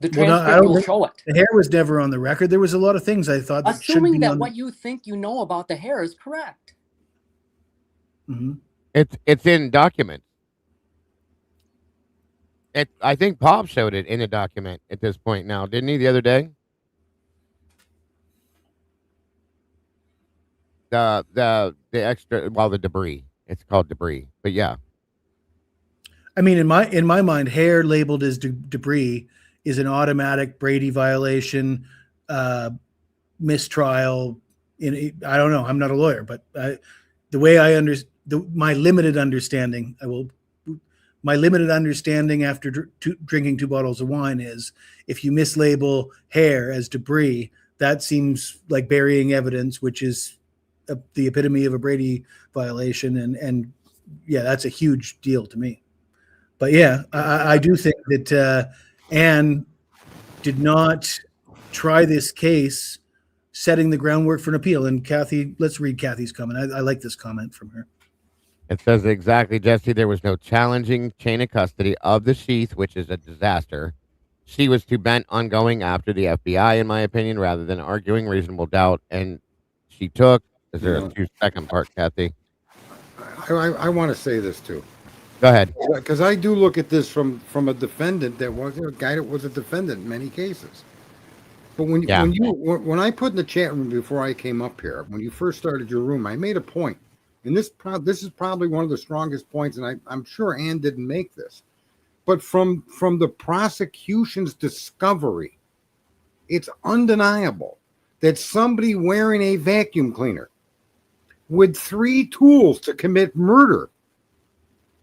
The well, no, I transcript don't will think show it. the hair was never on the record. There was a lot of things I thought that should Assuming be that on what you think you know about the hair is correct. It's in documents. I think Pop showed it in a document at this point now, didn't he, the other day? The extra, well, the debris. It's called debris, but yeah. I mean, in my mind, hair labeled as debris is an automatic Brady violation, mistrial. I don't know. I'm not a lawyer, but the way I my limited understanding, my limited understanding after drinking 2 bottles of wine is if you mislabel hair as debris, that seems like burying evidence, which is the epitome of a Brady violation. And yeah, that's a huge deal to me. But yeah, I do think that Anne did not try this case setting the groundwork for an appeal. And Kathy, let's read Kathy's comment. I like this comment from her. It says exactly, Jesse, there was no challenging chain of custody of the sheath, which is a disaster. She was too bent on going after the FBI, in my opinion, rather than arguing reasonable doubt. And she took, is there a 2-second part, Kathy? I want to say this too. Go ahead. Because I do look at this from a defendant that was a guy that was a defendant in many cases. But when I put in the chat room before I came up here, when you first started your room, I made a point. And this is probably one of the strongest points, and I'm sure Ann didn't make this. But from the prosecution's discovery, it's undeniable that somebody wearing a vacuum cleaner with 3 tools to commit murder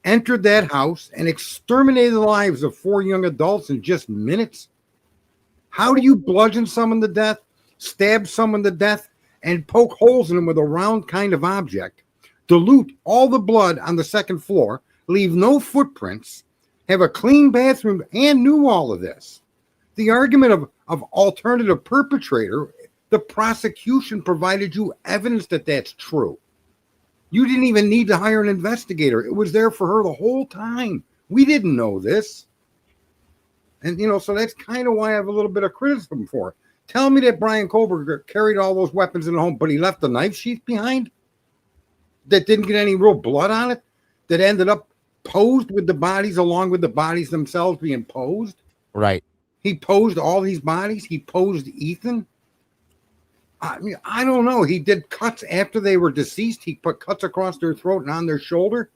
entered that house and exterminated the lives of 4 young adults in just minutes. How do you bludgeon someone to death, stab someone to death, and poke holes in them with a round kind of object, dilute all the blood on the 2nd floor, leave no footprints, have a clean bathroom, and knew all of this? The argument of alternative perpetrator, the prosecution provided you evidence that that's true. You didn't even need to hire an investigator. It was there for her the whole time. We didn't know this. And, so that's kind of why I have a little bit of criticism for it. Tell me that Bryan Kohberger carried all those weapons in the home, but he left the knife sheath behind that didn't get any real blood on it, that ended up posed with the bodies along with the bodies themselves being posed. Right. He posed all these bodies. He posed Ethan. I mean, I don't know. He did cuts after they were deceased. He put cuts across their throat and on their shoulder.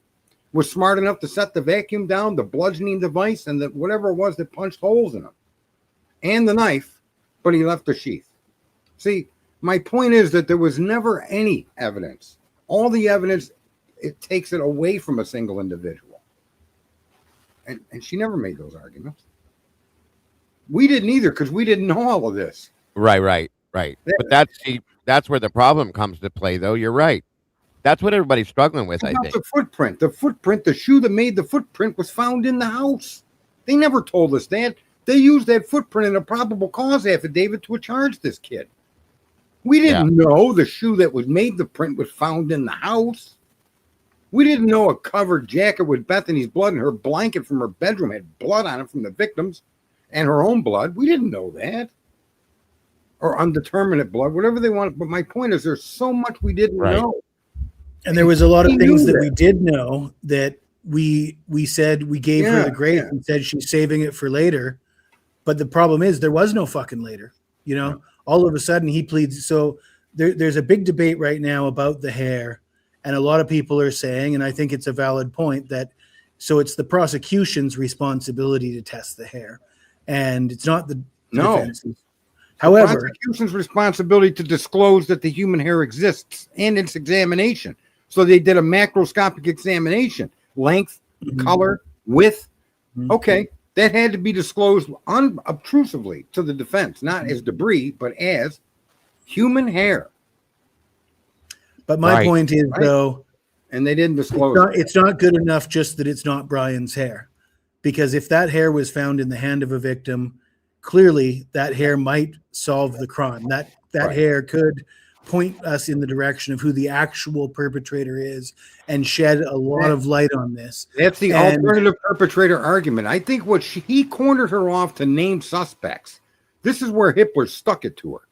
Was smart enough to set the vacuum down, the bludgeoning device, and whatever it was that punched holes in him. And the knife, but he left the sheath. See, my point is that there was never any evidence. All the evidence, it takes it away from a single individual. And she never made those arguments. We didn't either, because we didn't know all of this. Right. But that's that's where the problem comes to play, though. You're right. That's what everybody's struggling with, I About think. the footprint. The footprint, the shoe that made the footprint was found in the house. They never told us that. They used that footprint in a probable cause affidavit to charge this kid. We didn't know the shoe that was made the print was found in the house. We didn't know a covered jacket with Bethany's blood and her blanket from her bedroom had blood on it from the victims and her own blood. We didn't know that. Or undeterminate blood, whatever they want. But my point is there's so much we didn't know. And there was a lot of We things knew that that. we did know that we said we gave her the grace and said she's saving it for later. But the problem is there was no fucking later. You know, all of a sudden he pleads. So there's a big debate right now about the hair. And a lot of people are saying, and I think it's a valid point, that so it's the prosecution's responsibility to test the hair. And it's not the defense's. However, the prosecution's responsibility to disclose that the human hair exists and its examination. So they did a macroscopic examination, length, color, width. Okay, that had to be disclosed unobtrusively to the defense, not as debris, but as human hair. But my point is, though, and they didn't disclose it's not good enough just that it's not Bryan's hair. Because if that hair was found in the hand of a victim, clearly that hair might solve the crime. That hair could point us in the direction of who the actual perpetrator is and shed a lot of light on this. That's the alternative perpetrator argument. I think he cornered her off to name suspects. This is where Hitler stuck it to her.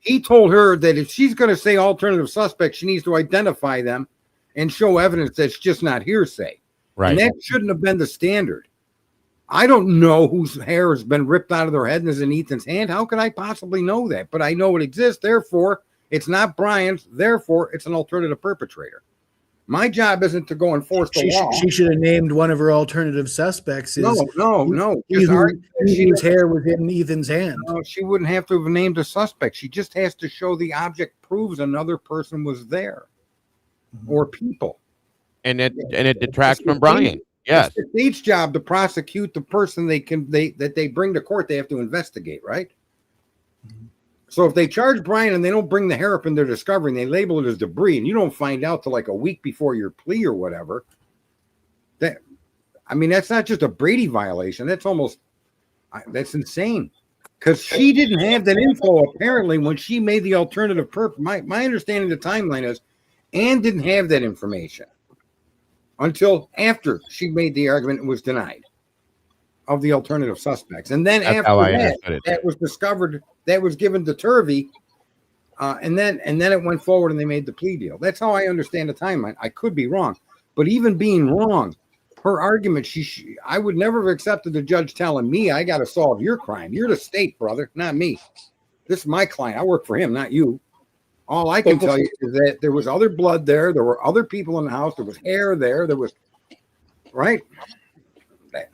He told her that if she's going to say alternative suspects, she needs to identify them and show evidence that's just not hearsay. Right. And that shouldn't have been the standard. I don't know whose hair has been ripped out of their head and is in Ethan's hand. How could I possibly know that? But I know it exists. Therefore, it's not Bryan's. Therefore, it's an alternative perpetrator. My job isn't to go enforce the law. She should have named one of her alternative suspects. No. Whose hair was in Ethan's hand. No, she wouldn't have to have named a suspect. She just has to show the object proves another person was there or people. And it detracts from Bryan. Yes. It's the state's job to prosecute the person that they bring to court. They have to investigate, right? So if they charge Bryan and they don't bring the hair up in their discovery and they label it as debris and you don't find out till like a week before your plea or whatever, that's not just a Brady violation. That's insane. Because she didn't have that info apparently when she made the alternative My understanding of the timeline is Anne didn't have that information until after she made the argument and was denied of the alternative suspects. And then after that was discovered, that was given to Turvey, and then it went forward and they made the plea deal. That's how I understand the timeline. I could be wrong. But even being wrong, her argument, I would never have accepted the judge telling me I got to solve your crime. You're the state, brother, not me. This is my client. I work for him, not you. All I can tell you is that there was other blood there. There were other people in the house. There was hair there. There was, right?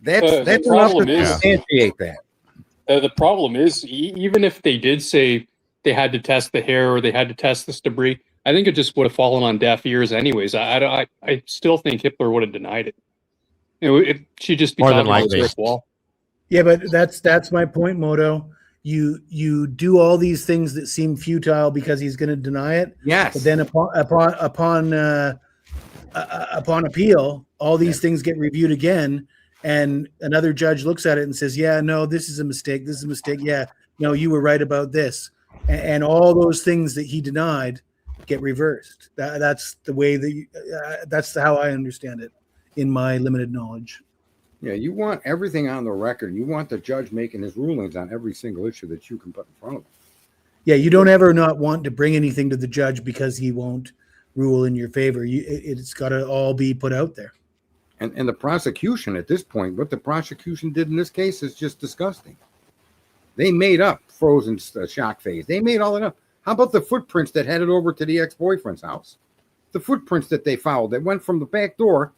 That's enough to substantiate that. The problem is, even if they did say they had to test the hair or they had to test this debris, I think it just would have fallen on deaf ears anyways. I still think Hitler would have denied it. She just be talking to a brick wall. Yeah, but that's my point, Moto. You do all these things that seem futile because he's going to deny it. Yes. But then upon appeal, all these things get reviewed again, and another judge looks at it and says, "Yeah, no, this is a mistake. This is a mistake. Yeah, no, you were right about this." And all those things that he denied get reversed. That's the way that's how I understand it in my limited knowledge. Yeah, you want everything on the record. You want the judge making his rulings on every single issue that you can put in front of him. Yeah, you don't ever not want to bring anything to the judge because he won't rule in your favor. It's got to all be put out there. And the prosecution at this point, what the prosecution did in this case is just disgusting. They made up frozen shock phase. They made all it up. How about the footprints that headed over to the ex-boyfriend's house? The footprints that they followed that went from the back door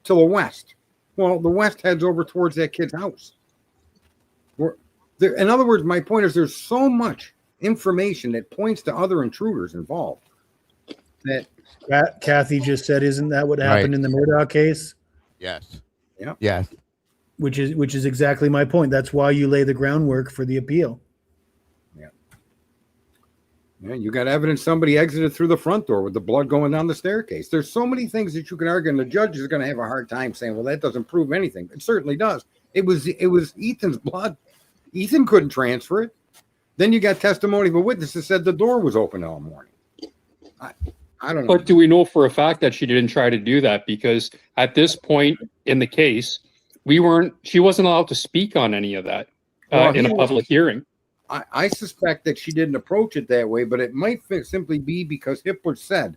to the west. Well, the west heads over towards that kid's house. In other words, my point is there's so much information that points to other intruders involved. That Kathy just said, isn't that what happened in the Murdoch case? Yes. Yeah. Yes. Which is exactly my point. That's why you lay the groundwork for the appeal. Yeah. Yeah, you got evidence somebody exited through the front door with the blood going down the staircase. There's so many things that you can argue, and the judge is going to have a hard time saying, well, that doesn't prove anything. It certainly does. It was Ethan's blood. Ethan couldn't transfer it. Then you got testimony of a witness that said the door was open all morning. I don't know. But do we know for a fact that she didn't try to do that? Because at this point in the case, she wasn't allowed to speak on any of that in a public hearing. I suspect that she didn't approach it that way, but it might simply be because Hippler said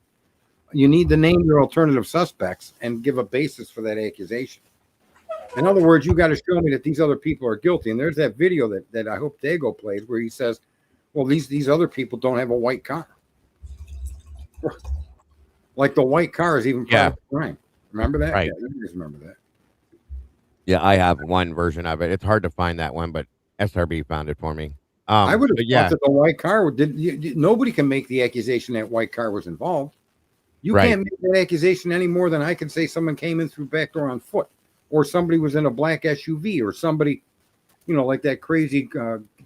you need to name your alternative suspects and give a basis for that accusation. In other words, you got to show me that these other people are guilty. And there's that video that I hope Dago plays where he says, well, these other people don't have a white car. Like the white car is even part of the crime. Remember that? Right. Yeah, you guys remember that. Yeah, I have one version of it. It's hard to find that one, but SRB found it for me. I would have thought that the white car nobody can make the accusation that white car was involved. You can't make that accusation any more than I can say someone came in through back door on foot, or somebody was in a black SUV, or somebody, like that crazy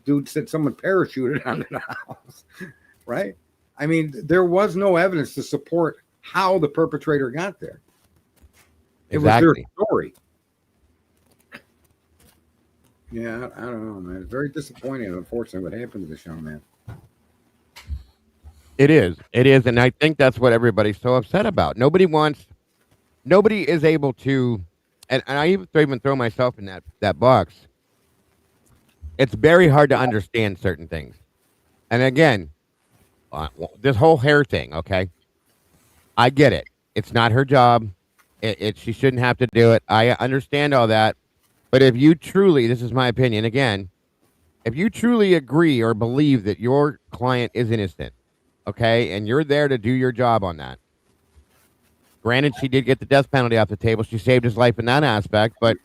dude said someone parachuted onto the house, right? I mean, there was no evidence to support how the perpetrator got there. It was their story. Yeah, I don't know, man. It's very disappointing, unfortunately, what happened to this young man. It is, and I think that's what everybody's so upset about. Nobody is able to, and I even throw myself in that box. It's very hard to understand certain things, and again, this whole hair thing. Okay, I get it. It's not her job. She shouldn't have to do it. I understand all that. But if you truly, this is my opinion again, if you truly agree or believe that your client is innocent, okay, and you're there to do your job on that. Granted, she did get the death penalty off the table. She saved his life in that aspect. But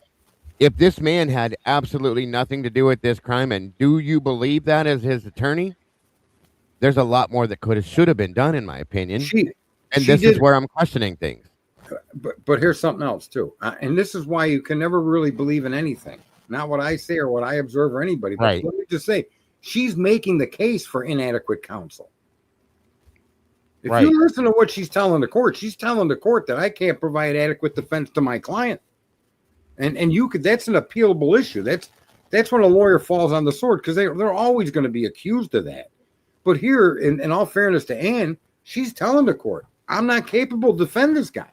if this man had absolutely nothing to do with this crime, and do you believe that as his attorney, there's a lot more that should have been done, in my opinion. This is where I'm questioning things. But here's something else too, and this is why you can never really believe in anything. Not what I say or what I observe or anybody. But let me just say, she's making the case for inadequate counsel. If you listen to what she's telling the court that I can't provide adequate defense to my client, and that's an appealable issue. That's when a lawyer falls on the sword, because they're always going to be accused of that. But here, in all fairness to Ann, she's telling the court, I'm not capable to defend this guy.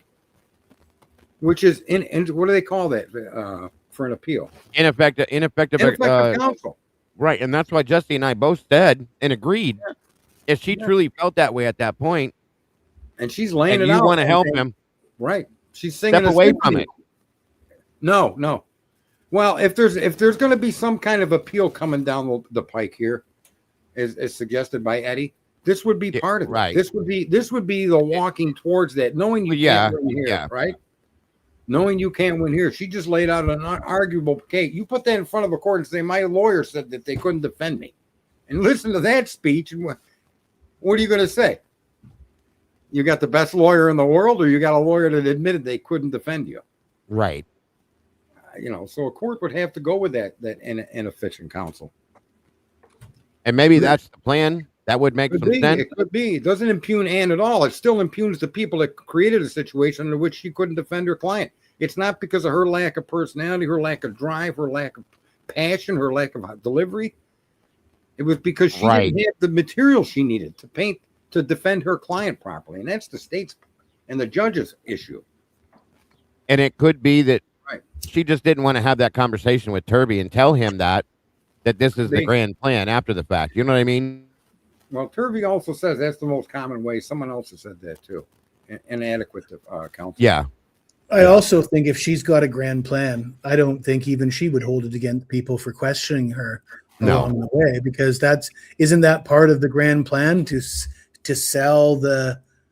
Which is what do they call that for an appeal? Ineffective counsel. Right, and that's why Jesse and I both said and agreed. If she truly felt that way at that point, and she's laying it out, you want to help him, right? She's singing step away from it. No. Well, if there's going to be some kind of appeal coming down the pike here, as suggested by Eddie, this would be part of it. Right. This would be the walking towards that, knowing you can't win here, right? Knowing you can't win here. She just laid out an unarguable case. You put that in front of a court and say, my lawyer said that they couldn't defend me. And listen to that speech. And what are you going to say? You got the best lawyer in the world, or you got a lawyer that admitted they couldn't defend you? Right. So a court would have to go with that inefficient counsel. And maybe that's the plan. That would make some sense. It could be. It doesn't impugn Ann at all. It still impugns the people that created a situation in which she couldn't defend her client. It's not because of her lack of personality, her lack of drive, her lack of passion, her lack of delivery. It was because she didn't have the material she needed to defend her client properly. And that's the state's and the judge's issue. And it could be that she just didn't want to have that conversation with Turby and tell him that this is the grand plan after the fact. You know what I mean? Well, Turvey also says that's the most common way. Someone else has said that too. Inadequate counsel. Yeah. I also think if she's got a grand plan, I don't think even she would hold it against people for questioning her along the way, because isn't that part of the grand plan to sell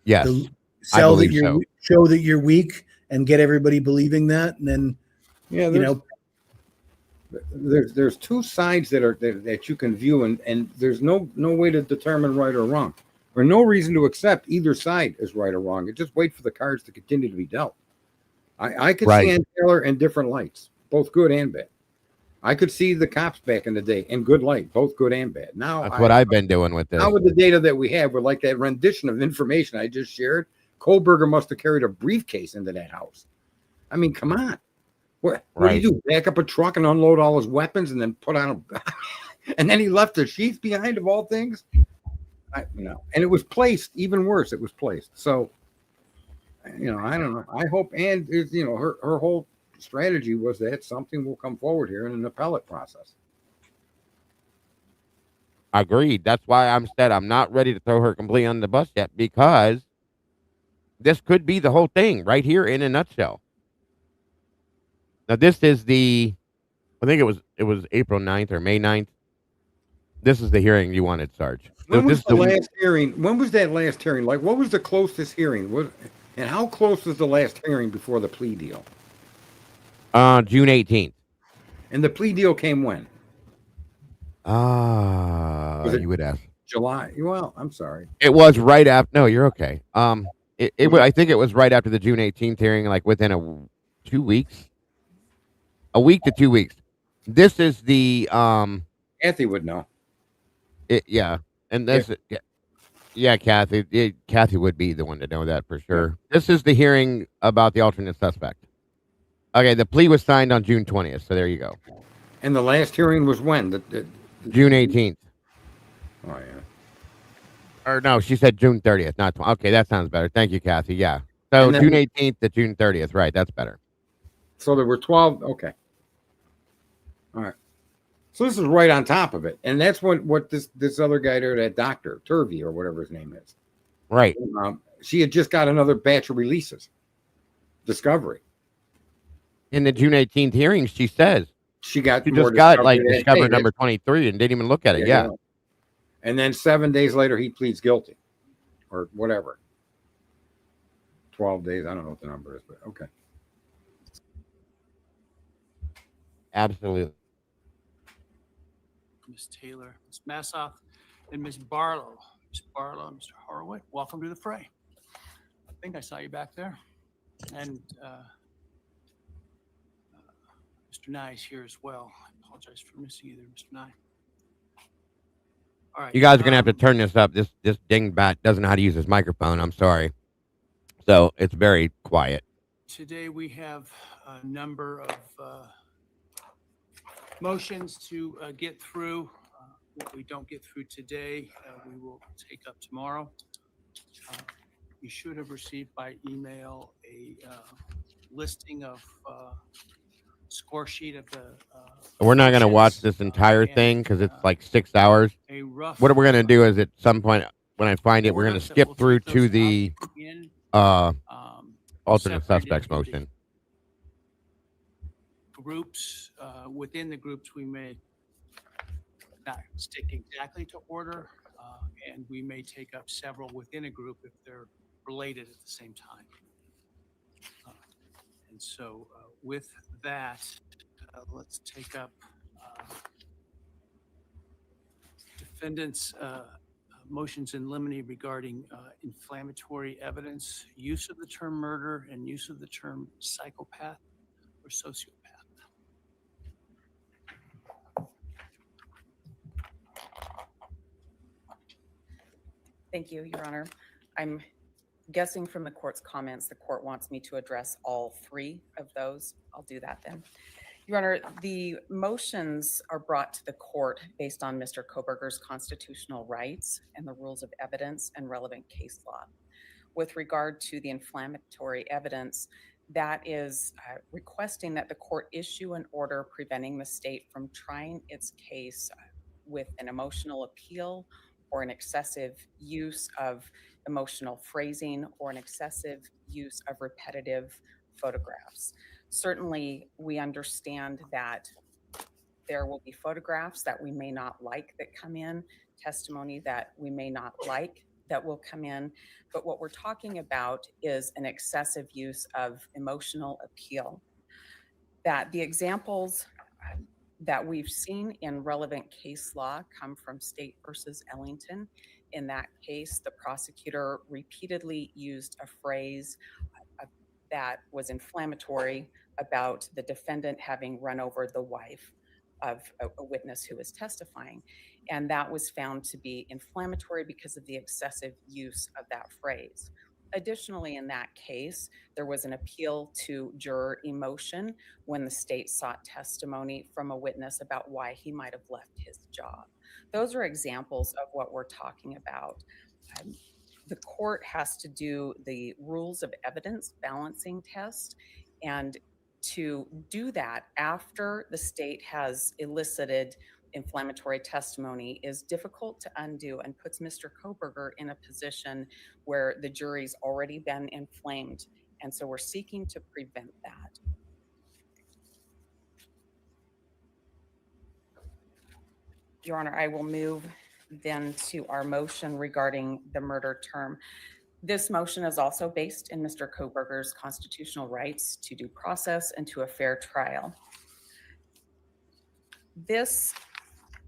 show that you're weak and get everybody believing that, and then there's two sides that you can view, and there's no way to determine right or wrong, or no reason to accept either side as right or wrong. You just wait for the cards to continue to be dealt. I could see Ann Taylor in different lights, both good and bad. I could see the cops back in the day in good light, both good and bad. Now That's what I've been doing with this. Now with the data that we have, with like that rendition of information I just shared, Kohberger must have carried a briefcase into that house. I mean, come on. What do you do? Back up a truck and unload all his weapons and then put on a and then he left the sheath behind of all things? And it was placed, even worse, it was placed. So, I don't know. I hope, and her whole strategy was that something will come forward here in an appellate process. Agreed. That's why I'm not ready to throw her completely on the bus yet, because this could be the whole thing right here in a nutshell. Now, this is I think it was April 9th or May 9th. This is the hearing you wanted, Sarge. When was the last hearing? When was that last hearing? Like, what was the closest hearing? And how close was the last hearing before the plea deal? June 18th. And the plea deal came when? You would ask. July. Well, I'm sorry. It was right after. No, you're okay. I think it was right after the June 18th hearing, like within 2 weeks. A week to 2 weeks. This is the Kathy would know. Yeah, and that's Kathy. Kathy would be the one to know that for sure. This is the hearing about the alternate suspect. Okay, the plea was signed on June 20th, so there you go. And the last hearing was when? June 18th. Oh yeah. Or no, she said June 30th, not 20th. Okay, that sounds better. Thank you, Kathy. Yeah. So June 18th to June 30th. Right, that's better. So there were 12. Okay. All right. So this is right on top of it. And that's what this other guy there, that doctor, Turvey or whatever his name is. Right. She had just got another batch of releases. Discovery. In the June 18th hearings, she says. She just got discovery number 23 and didn't even look at it. Yeah. And then 7 days later, he pleads guilty or whatever. 12 days. I don't know what the number is, but okay. Absolutely. Ms. Taylor, Ms. Massoff, and Ms. Barlow. Ms. Barlow, Mr. Horowitz, welcome to the fray. I think I saw you back there. And Mr. Nye is here as well. I apologize for missing you there, Mr. Nye. All right. You guys are gonna have to turn this up. This dingbat doesn't know how to use his microphone. I'm sorry. So it's very quiet. Today we have a number of motions to get through. What we don't get through today, we will take up tomorrow. You should have received by email a listing of score sheet of the. We're not going to watch this entire thing because it's like 6 hours. What we're going to do is at some point when I find it, we're going to skip through to the alternate suspects motion. Groups within the groups, we may not stick exactly to order, and we may take up several within a group if they're related at the same time. And so with that, let's take up defendants' motions in limine regarding inflammatory evidence, use of the term murder, and use of the term psychopath or sociopath. Thank you, Your Honor. I'm guessing from the court's comments, the court wants me to address all three of those. I'll do that then. Your Honor, the motions are brought to the court based on Mr. Kohberger's constitutional rights and the rules of evidence and relevant case law. With regard to the inflammatory evidence, that is requesting that the court issue an order preventing the state from trying its case with an emotional appeal or an excessive use of emotional phrasing or an excessive use of repetitive photographs. Certainly, we understand that there will be photographs that we may not like that come in, testimony that we may not like that will come in, but what we're talking about is an excessive use of emotional appeal. That the examples that we've seen in relevant case law come from State versus Ellington. In that case, the prosecutor repeatedly used a phrase that was inflammatory about the defendant having run over the wife of a witness who was testifying. And that was found to be inflammatory because of the excessive use of that phrase. Additionally, in that case, there was an appeal to juror emotion when the state sought testimony from a witness about why he might have left his job. Those are examples of what we're talking about. The court has to do the rules of evidence balancing test, and to do that after the state has elicited inflammatory testimony is difficult to undo and puts Mr. Kohberger in a position where the jury's already been inflamed. And so we're seeking to prevent that. Your Honor, I will move then to our motion regarding the murder term. This motion is also based in Mr. Kohberger's constitutional rights to due process and to a fair trial. This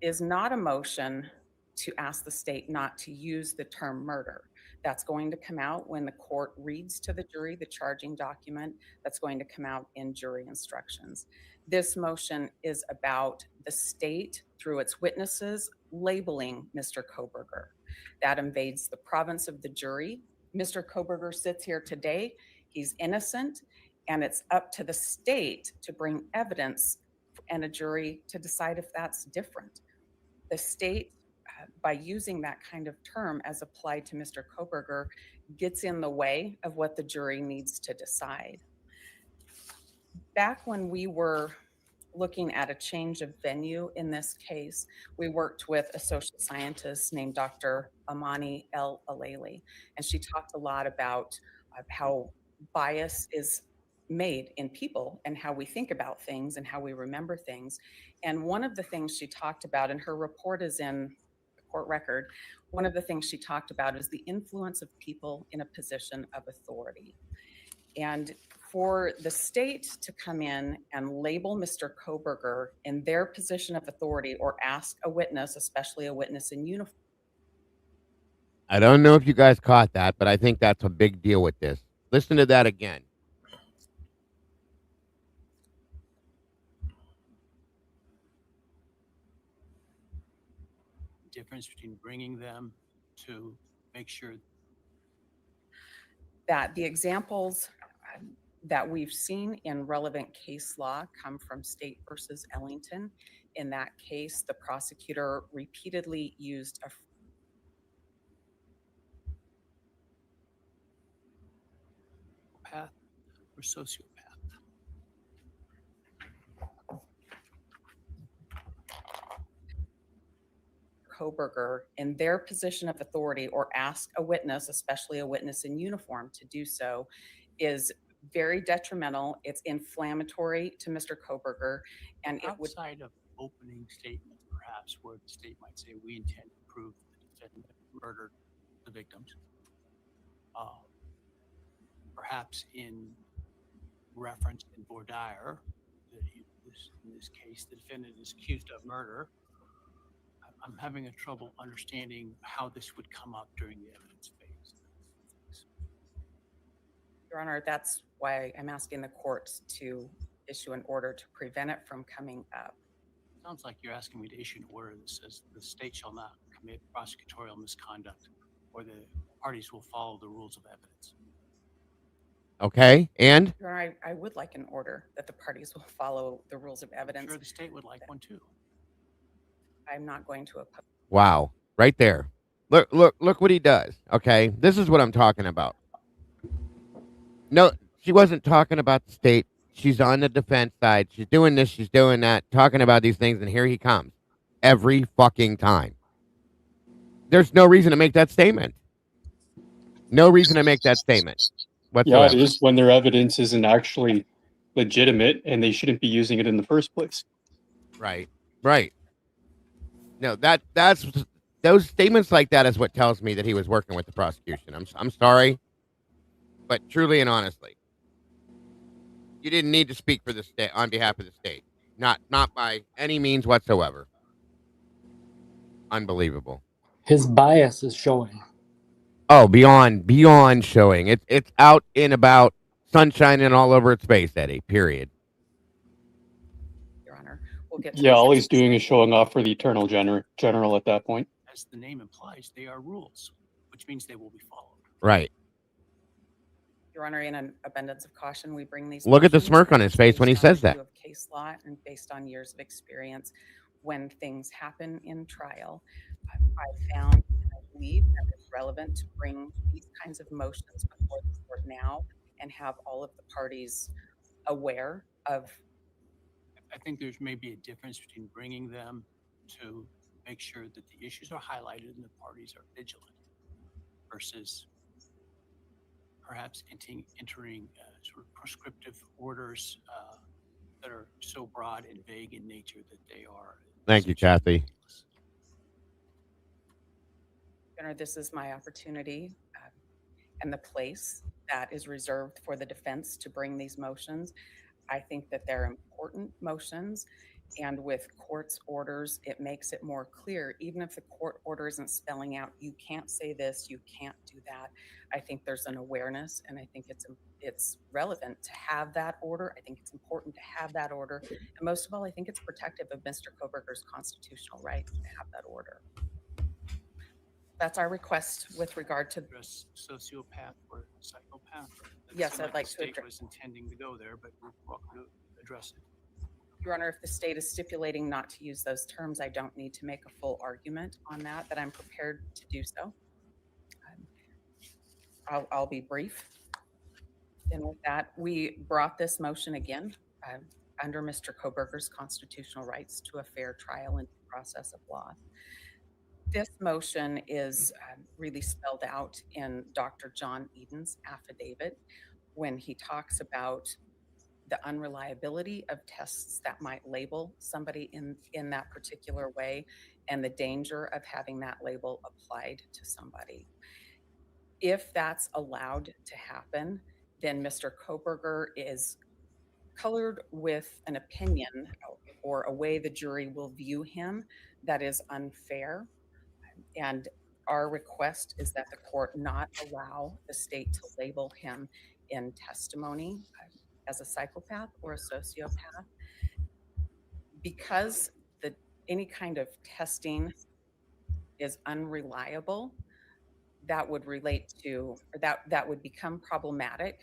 is not a motion to ask the state not to use the term murder. That's going to come out when the court reads to the jury the charging document. That's going to come out in jury instructions. This motion is about the state, through its witnesses, labeling Mr. Kohberger. That invades the province of the jury. Mr. Kohberger sits here today. He's innocent, and it's up to the state to bring evidence and a jury to decide if that's different. The state, by using that kind of term as applied to Mr. Kohberger, gets in the way of what the jury needs to decide. Back when we were looking at a change of venue in this case, we worked with a social scientist named Dr. Amani El Aleli, and she talked a lot about how bias is made in people and how we think about things and how we remember things. And one of the things she talked about, and her report is in the court record, one of the things she talked about is the influence of people in a position of authority. And for the state to come in and label Mr. Kohberger in their position of authority or ask a witness, especially a witness in uniform. I don't know if you guys caught that, but I think that's a big deal with this. Listen to that again. Difference between bringing them to make sure that the examples that we've seen in relevant case law come from State versus Ellington. In that case, the prosecutor repeatedly used a path or sociopath. Kohberger in their position of authority or ask a witness, especially a witness in uniform, to do so is very detrimental. It's inflammatory to Mr. Kohberger, and it would Outside of opening statement, perhaps, where the state might say, we intend to prove the defendant murdered the victims. Perhaps in reference in Bordier, that in this case, the defendant is accused of murder. I'm having a trouble understanding how this would come up during the evidence phase. Your Honor, that's why I'm asking the courts to issue an order to prevent it from coming up. Sounds like you're asking me to issue an order that says the state shall not commit prosecutorial misconduct, or the parties will follow the rules of evidence. Okay, and? Your Honor, I would like an order that the parties will follow the rules of evidence. I'm sure the state would like one too. I'm not going to oppose. Wow, right there. Look what he does. Okay, this is what I'm talking about. No, she wasn't talking about the state. She's on the defense side. She's doing this, she's doing that, talking about these things, and here he comes. Every fucking time. There's no reason to make that statement. No reason to make that statement whatsoever. Yeah, it is when their evidence isn't actually legitimate and they shouldn't be using it in the first place. Right. No, that's those statements like that is what tells me that he was working with the prosecution. I'm sorry, but truly and honestly, you didn't need to speak for the state on behalf of the state. Not by any means whatsoever. Unbelievable. His bias is showing. Oh, beyond showing. It's out and about, sunshine and all over its face, Eddie. Period. Your Honor. we'll get to Yeah, the all six- he's doing is showing off for the Eternal General at that point. As the name implies, they are rules, which means they will be followed. Right. Your Honor, in an abundance of caution, we bring these. Look at the motions smirk on his because face when he based on says that. review of case law and based on years of experience, when things happen in trial, I found and I believe that it's relevant to bring these kinds of motions before the court now and have all of the parties aware of. I think there's maybe a difference between bringing them to make sure that the issues are highlighted and the parties are vigilant versus perhaps entering sort of prescriptive orders that are so broad and vague in nature that they are. Thank you, Kathy. Your Honor, this is my opportunity and the place that is reserved for the defense to bring these motions. I think that they're important motions, and with court's orders, it makes it more clear. Even if the court order isn't spelling out, you can't say this, you can't do that. I think there's an awareness, and I think it's relevant to have that order. I think it's important to have that order, and most of all, I think it's protective of Mr. Kohberger's constitutional right to have that order. That's our request with regard to Sociopath or psychopath. Yes, I'd like the to state address. was intending to go there, but we're welcome to address it. Your Honor, if the state is stipulating not to use those terms, I don't need to make a full argument on that, but I'm prepared to do so. I'll be brief. And with that, we brought this motion again under Mr. Kohberger's constitutional rights to a fair trial and process of law. This motion is really spelled out in Dr. John Eden's affidavit when he talks about the unreliability of tests that might label somebody in that particular way and the danger of having that label applied to somebody. If that's allowed to happen, then Mr. Kohberger is colored with an opinion or a way the jury will view him that is unfair. And our request is that the court not allow the state to label him in testimony as a psychopath or a sociopath, because any kind of testing is unreliable. That would relate to, or that would become problematic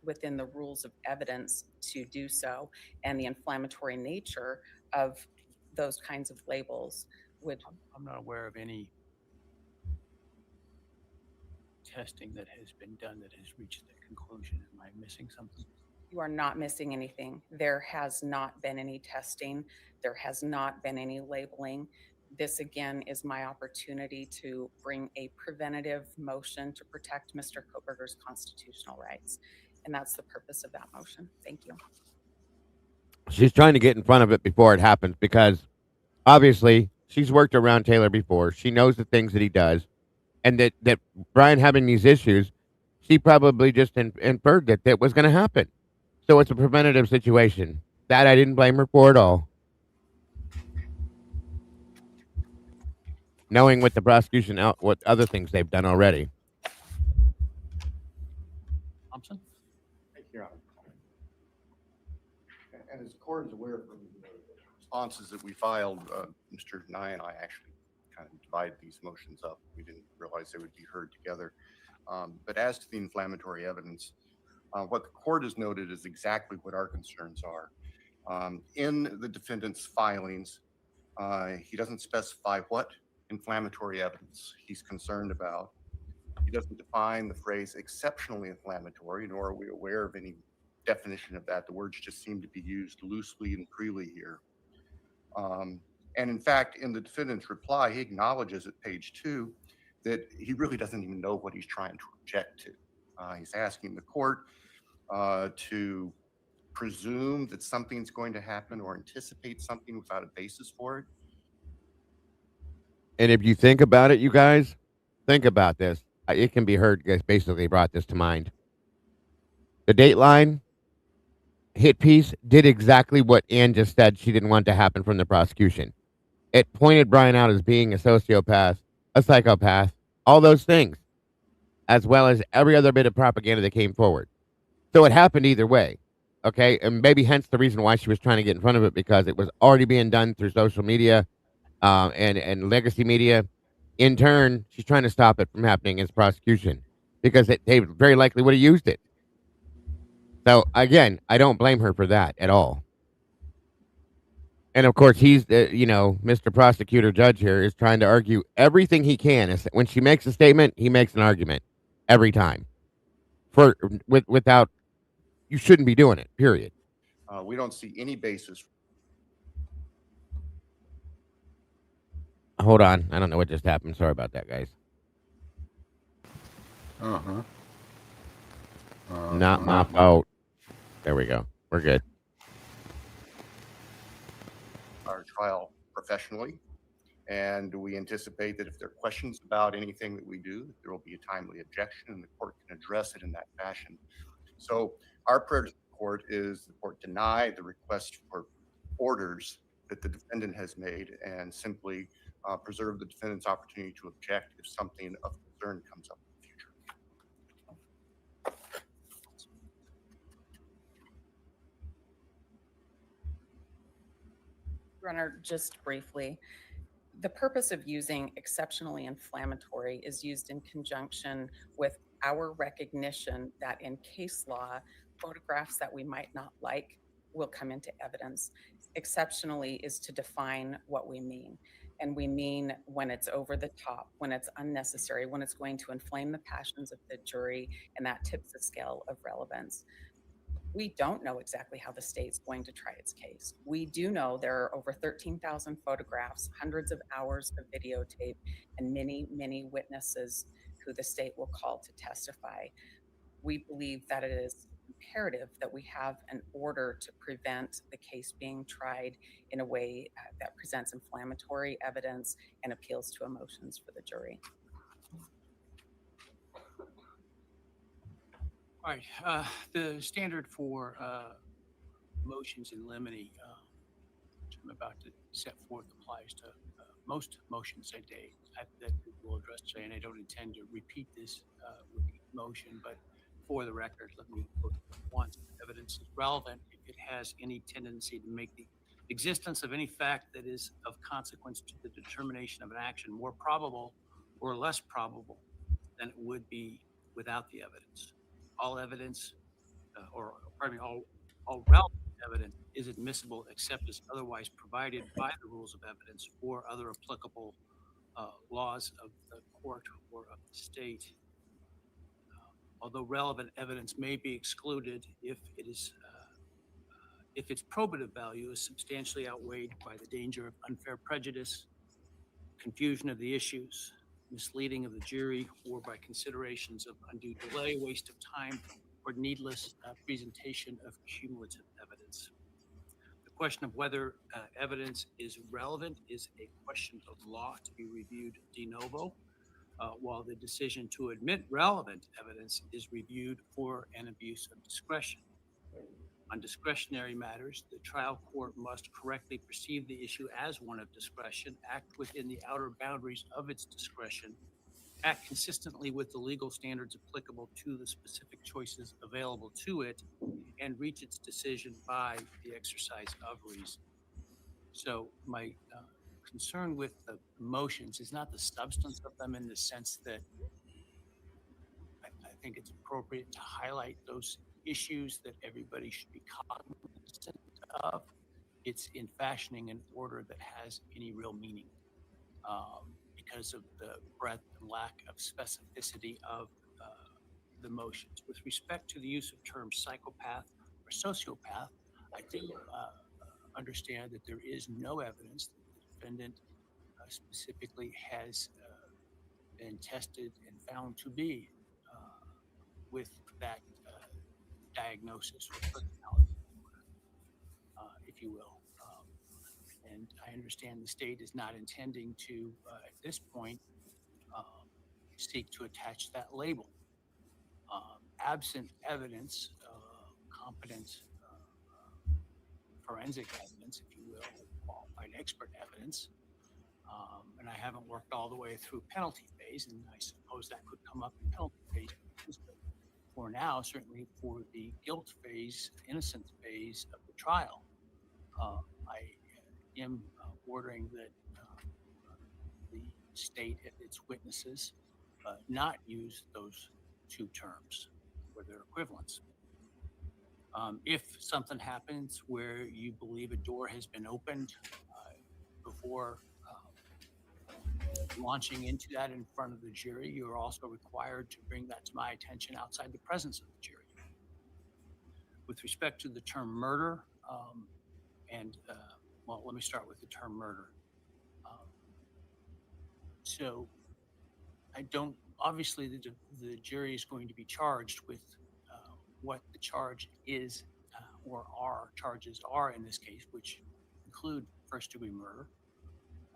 within the rules of evidence to do so, and the inflammatory nature of those kinds of labels would. I'm not aware of any testing that has been done that has reached that conclusion. Am I missing something? You are not missing anything. There has not been any testing. There has not been any labeling. This again is my opportunity to bring a preventative motion to protect Mr. Kohberger's constitutional rights. And that's the purpose of that motion. Thank you. She's trying to get in front of it before it happens because obviously she's worked around Taylor before. She knows the things that he does, and that Bryan having these issues, she probably just inferred that was going to happen. So it's a preventative situation. That I didn't blame her for at all. Knowing what the prosecution what other things they've done already. Thompson? Thank you, Your Honor. And as the court is aware from the responses that we filed, Mr. Nye and I actually kind of divided these motions up. We didn't realize they would be heard together. But as to the inflammatory evidence, what the court has noted is exactly what our concerns are. In the defendant's filings, he doesn't specify what inflammatory evidence he's concerned about. He doesn't define the phrase exceptionally inflammatory, nor are we aware of any definition of that. The words just seem to be used loosely and freely here. And in fact, in the defendant's reply, he acknowledges at page 2 that he really doesn't even know what he's trying to object to. He's asking the court to presume that something's going to happen or anticipate something without a basis for it. And if you think about it, you guys, think about this. It can be heard, basically brought this to mind. The Dateline hit piece did exactly what Ann just said she didn't want to happen from the prosecution. It pointed Bryan out as being a sociopath, a psychopath, all those things, as well as every other bit of propaganda that came forward. So it happened either way. Okay, and maybe hence the reason why she was trying to get in front of it, because it was already being done through social media, and legacy media. In turn, she's trying to stop it from happening as prosecution, because they very likely would have used it. So again, I don't blame her for that at all. And of course, he's Mr. Prosecutor Judge here is trying to argue everything he can. When she makes a statement, he makes an argument every time. Without, you shouldn't be doing it. Period. We don't see any basis. Hold on, I don't know what just happened. Sorry about that, guys. Not my fault. There we go. We're good. Our trial professionally, and we anticipate that if there are questions about anything that we do, there will be a timely objection and the court can address it in that fashion. So our prayer to the court is the court deny the request for orders that the defendant has made and simply preserve the defendant's opportunity to object if something of concern comes up in the future. Runner, just briefly, the purpose of using exceptionally inflammatory is used in conjunction with our recognition that in case law, photographs that we might not like will come into evidence. Exceptionally is to define what we mean. And we mean when it's over the top, when it's unnecessary, when it's going to inflame the passions of the jury, and that tips the scale of relevance. We don't know exactly how the state's going to try its case. We do know there are over 13,000 photographs, hundreds of hours of videotape, and many, many witnesses who the state will call to testify. We believe that it is imperative that we have an order to prevent the case being tried in a way that presents inflammatory evidence and appeals to emotions for the jury. All right, the standard for motions in limine, which I'm about to set forth, applies to most motions a day that we'll address today, and I don't intend to repeat this motion, but for the record, let me put once evidence is relevant if it has any tendency to make the existence of any fact that is of consequence to the determination of an action more probable or less probable than it would be without the evidence. All evidence, all relevant evidence is admissible except as otherwise provided by the rules of evidence or other applicable laws of the court or of the state. Although relevant evidence may be excluded if its probative value is substantially outweighed by the danger of unfair prejudice, confusion of the issues, misleading of the jury, or by considerations of undue delay, waste of time, or needless presentation of cumulative evidence. The question of whether evidence is relevant is a question of law to be reviewed de novo, while the decision to admit relevant evidence is reviewed for an abuse of discretion. On discretionary matters, the trial court must correctly perceive the issue as one of discretion, act within the outer boundaries of its discretion, act consistently with the legal standards applicable to the specific choices available to it, and reach its decision by the exercise of reason. So my concern with the motions is not the substance of them in the sense that I think it's appropriate to highlight those issues that everybody should be cognizant of. It's in fashioning an order that has any real meaning because of the breadth and lack of specificity of the motions. With respect to the use of terms psychopath or sociopath, I do understand that there is no evidence that the defendant specifically has been tested and found to be with that diagnosis or personality disorder, if you will. And I understand the state is not intending to, at this point, seek to attach that label. Absent evidence, competent forensic evidence, if you will, qualified expert evidence, and I haven't worked all the way through penalty phase, and I suppose that could come up in penalty phase. for now, certainly for the guilt phase, innocence phase of the trial. I am ordering that the state and its witnesses not use those two terms or their equivalents. If something happens where you believe a door has been opened before launching into that in front of the jury, you're also required to bring that to my attention outside the presence of the jury. With respect to the term murder, well, let me start with the term murder. So I don't, obviously the jury is going to be charged with what the charge is or our charges are in this case, which include first-degree murder.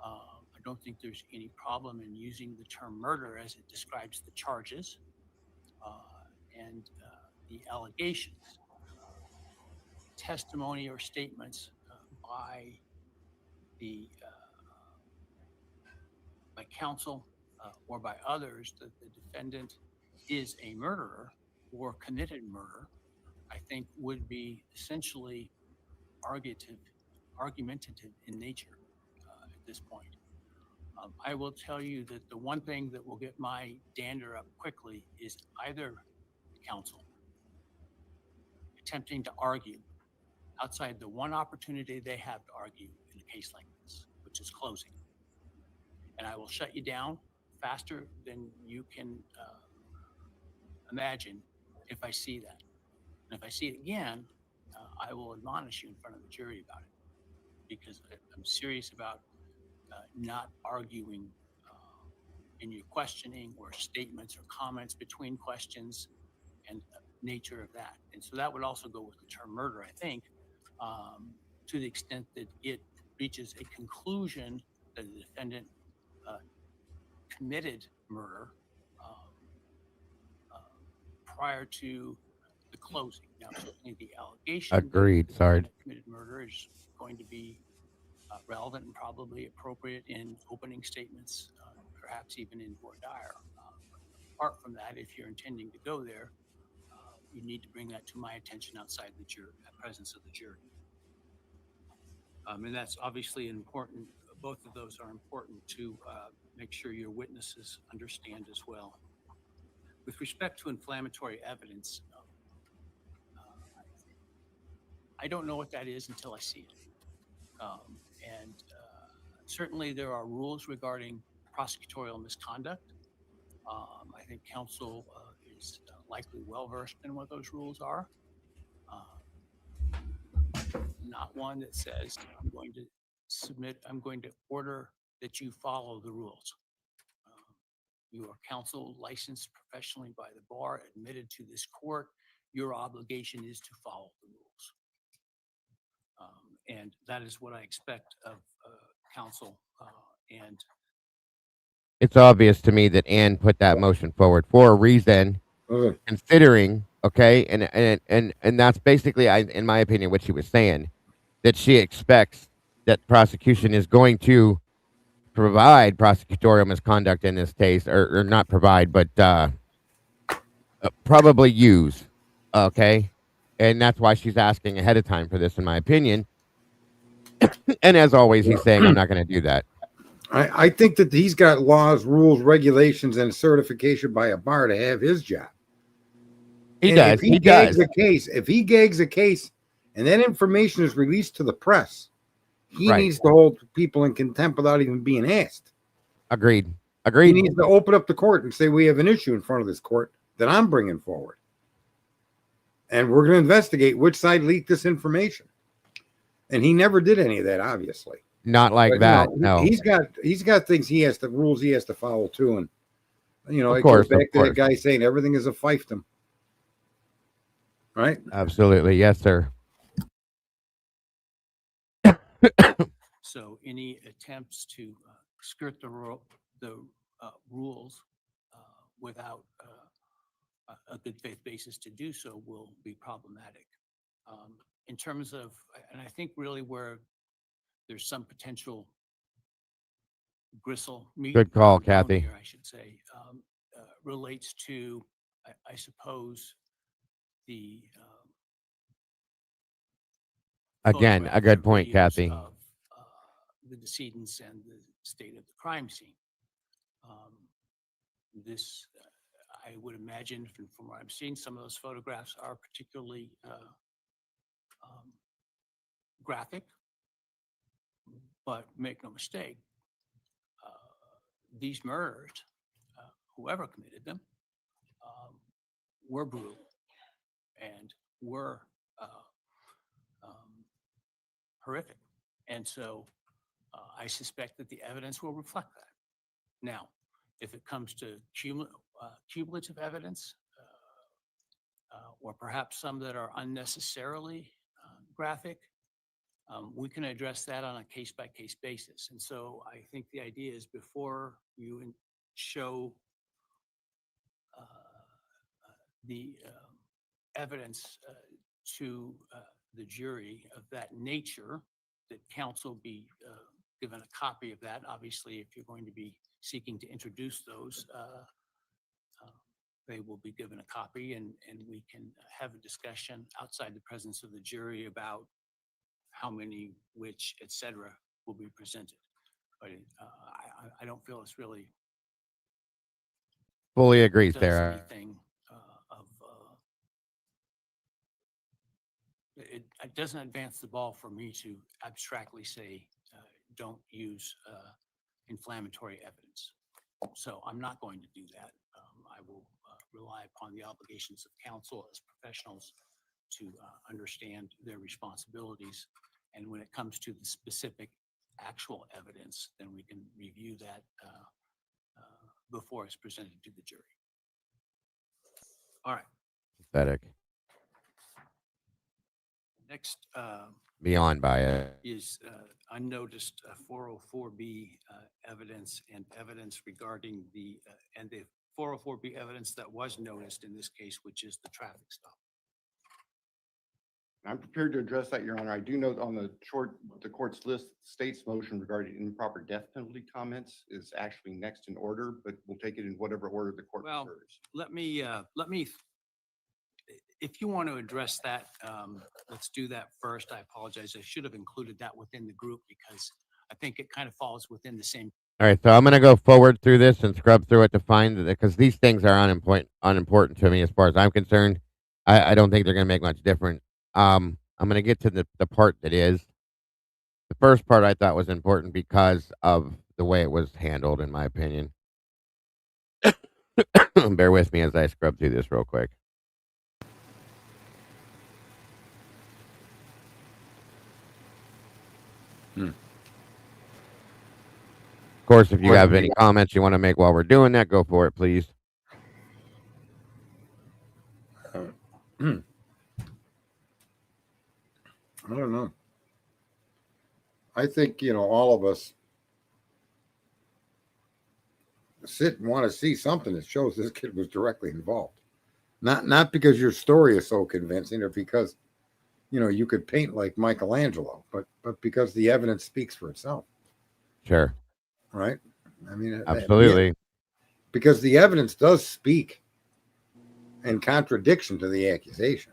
I don't think there's any problem in using the term murder as it describes the charges and the allegations. Testimony or statements by counsel or by others that the defendant is a murderer or committed murder, I think would be essentially argumentative in nature at this point. I will tell you that the one thing that will get my dander up quickly is either counsel attempting to argue outside the one opportunity they have to argue in a case like this, which is closing. And I will shut you down faster than you can imagine if I see that. And if I see it again, I will admonish you in front of the jury about it, because I'm serious about not arguing in your questioning or statements or comments between questions and nature of that. And so that would also go with the term murder, I think, to the extent that it reaches a conclusion that the defendant committed murder prior to the closing. Now, certainly the allegation Agreed, Sarge. that committed murder is going to be relevant and probably appropriate in opening statements, perhaps even in voir dire. Apart from that, if you're intending to go there, you need to bring that to my attention outside the presence of the jury. And that's obviously important. Both of those are important to make sure your witnesses understand as well. With respect to inflammatory evidence, I don't know what that is until I see it. And certainly there are rules regarding prosecutorial misconduct. I think counsel is likely well-versed in what those rules are. Not one that says I'm going to order that you follow the rules. You are counsel licensed professionally by the bar, admitted to this court. Your obligation is to follow the rules. And that is what I expect of counsel. And It's obvious to me that Ann put that motion forward for a reason, considering, okay, and that's basically, in my opinion, what she was saying, that she expects that prosecution is going to provide prosecutorial misconduct in this case, or not provide, but probably use, okay, and that's why she's asking ahead of time for this, in my opinion. And as always, he's saying, I'm not going to do that. I think that he's got laws, rules, regulations, and certification by a bar to have his job. He does. If he gags a case, and that information is released to the press, he needs to hold people in contempt without even being asked. Agreed. He needs to open up the court and say, we have an issue in front of this court that I'm bringing forward. And we're going to investigate which side leaked this information. And he never did any of that, obviously. Not like that. No. He's got things rules he has to follow too. And, Of course, it goes back to that guy saying everything is a fiefdom. Right? Absolutely. Yes, sir. so any attempts to skirt the rules without a good faith basis to do so will be problematic. In terms of, and I think really where there's some potential gristle. Good call, Kathy. Here, I should say, relates to, I suppose, the Again, a good point, Kathy. of the decedents and the state of the crime scene. This, I would imagine from what I'm seeing, some of those photographs are particularly graphic, but make no mistake, these murders, whoever committed them, were brutal and were horrific. And so I suspect that the evidence will reflect that. Now, if it comes to cumulative evidence, or perhaps some that are unnecessarily graphic, we can address that on a case-by-case basis. And so I think the idea is before you show the evidence to the jury of that nature, that counsel be given a copy of that. Obviously, if you're going to be seeking to introduce those, they will be given a copy, and we can have a discussion outside the presence of the jury about how many, which, et cetera, will be presented. But I don't feel it's really Fully agree, does Sarah. anything it doesn't advance the ball for me to abstractly say don't use inflammatory evidence. So I'm not going to do that. I will rely upon the obligations of counsel as professionals to understand their responsibilities. And when it comes to the specific actual evidence, then we can review that before it's presented to the jury. All right. Pathetic. Next Beyond bias. is unnoticed 404B evidence and evidence regarding the 404B evidence that was noticed in this case, which is the traffic stop. I'm prepared to address that, Your Honor. I do note on the court's list, state's motion regarding improper death penalty comments is actually next in order, but we'll take it in whatever order the court prefers. Let me, if you want to address that, let's do that first. I apologize. I should have included that within the group because I think it kind of falls within the same. All right, so I'm going to go forward through this and scrub through it to find it because these things are unimportant to me as far as I'm concerned. I don't think they're going to make much difference. I'm going to get to the part that is. The first part I thought was important because of the way it was handled, in my opinion. Bear with me as I scrub through this real quick. Of course, if you have any comments you want to make while we're doing that, go for it, please. I don't know. I think, all of us sit and want to see something that shows this kid was directly involved. Not because your story is so convincing or because, you could paint like Michelangelo, but because the evidence speaks for itself. Sure. Right? I mean, absolutely. Because the evidence does speak in contradiction to the accusation.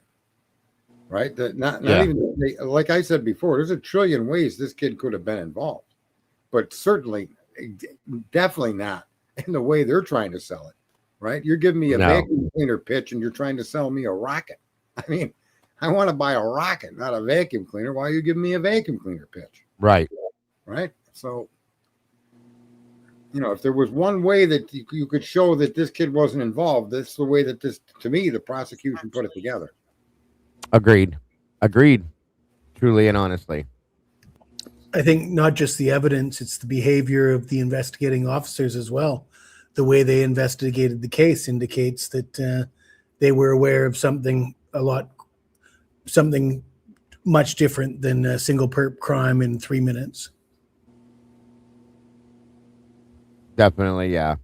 Right? Not even, like I said before, there's a trillion ways this kid could have been involved, but certainly, definitely not in the way they're trying to sell it. Right? You're giving me a vacuum cleaner pitch and you're trying to sell me a rocket. I mean, I want to buy a rocket, not a vacuum cleaner. Why are you giving me a vacuum cleaner pitch? Right. Right. So, if there was one way that you could show that this kid wasn't involved, this is the way that to me, the prosecution put it together. Agreed. Truly and honestly. I think not just the evidence, it's the behavior of the investigating officers as well. The way they investigated the case indicates that they were aware of something much different than a single perp crime in 3 minutes. Definitely, yeah.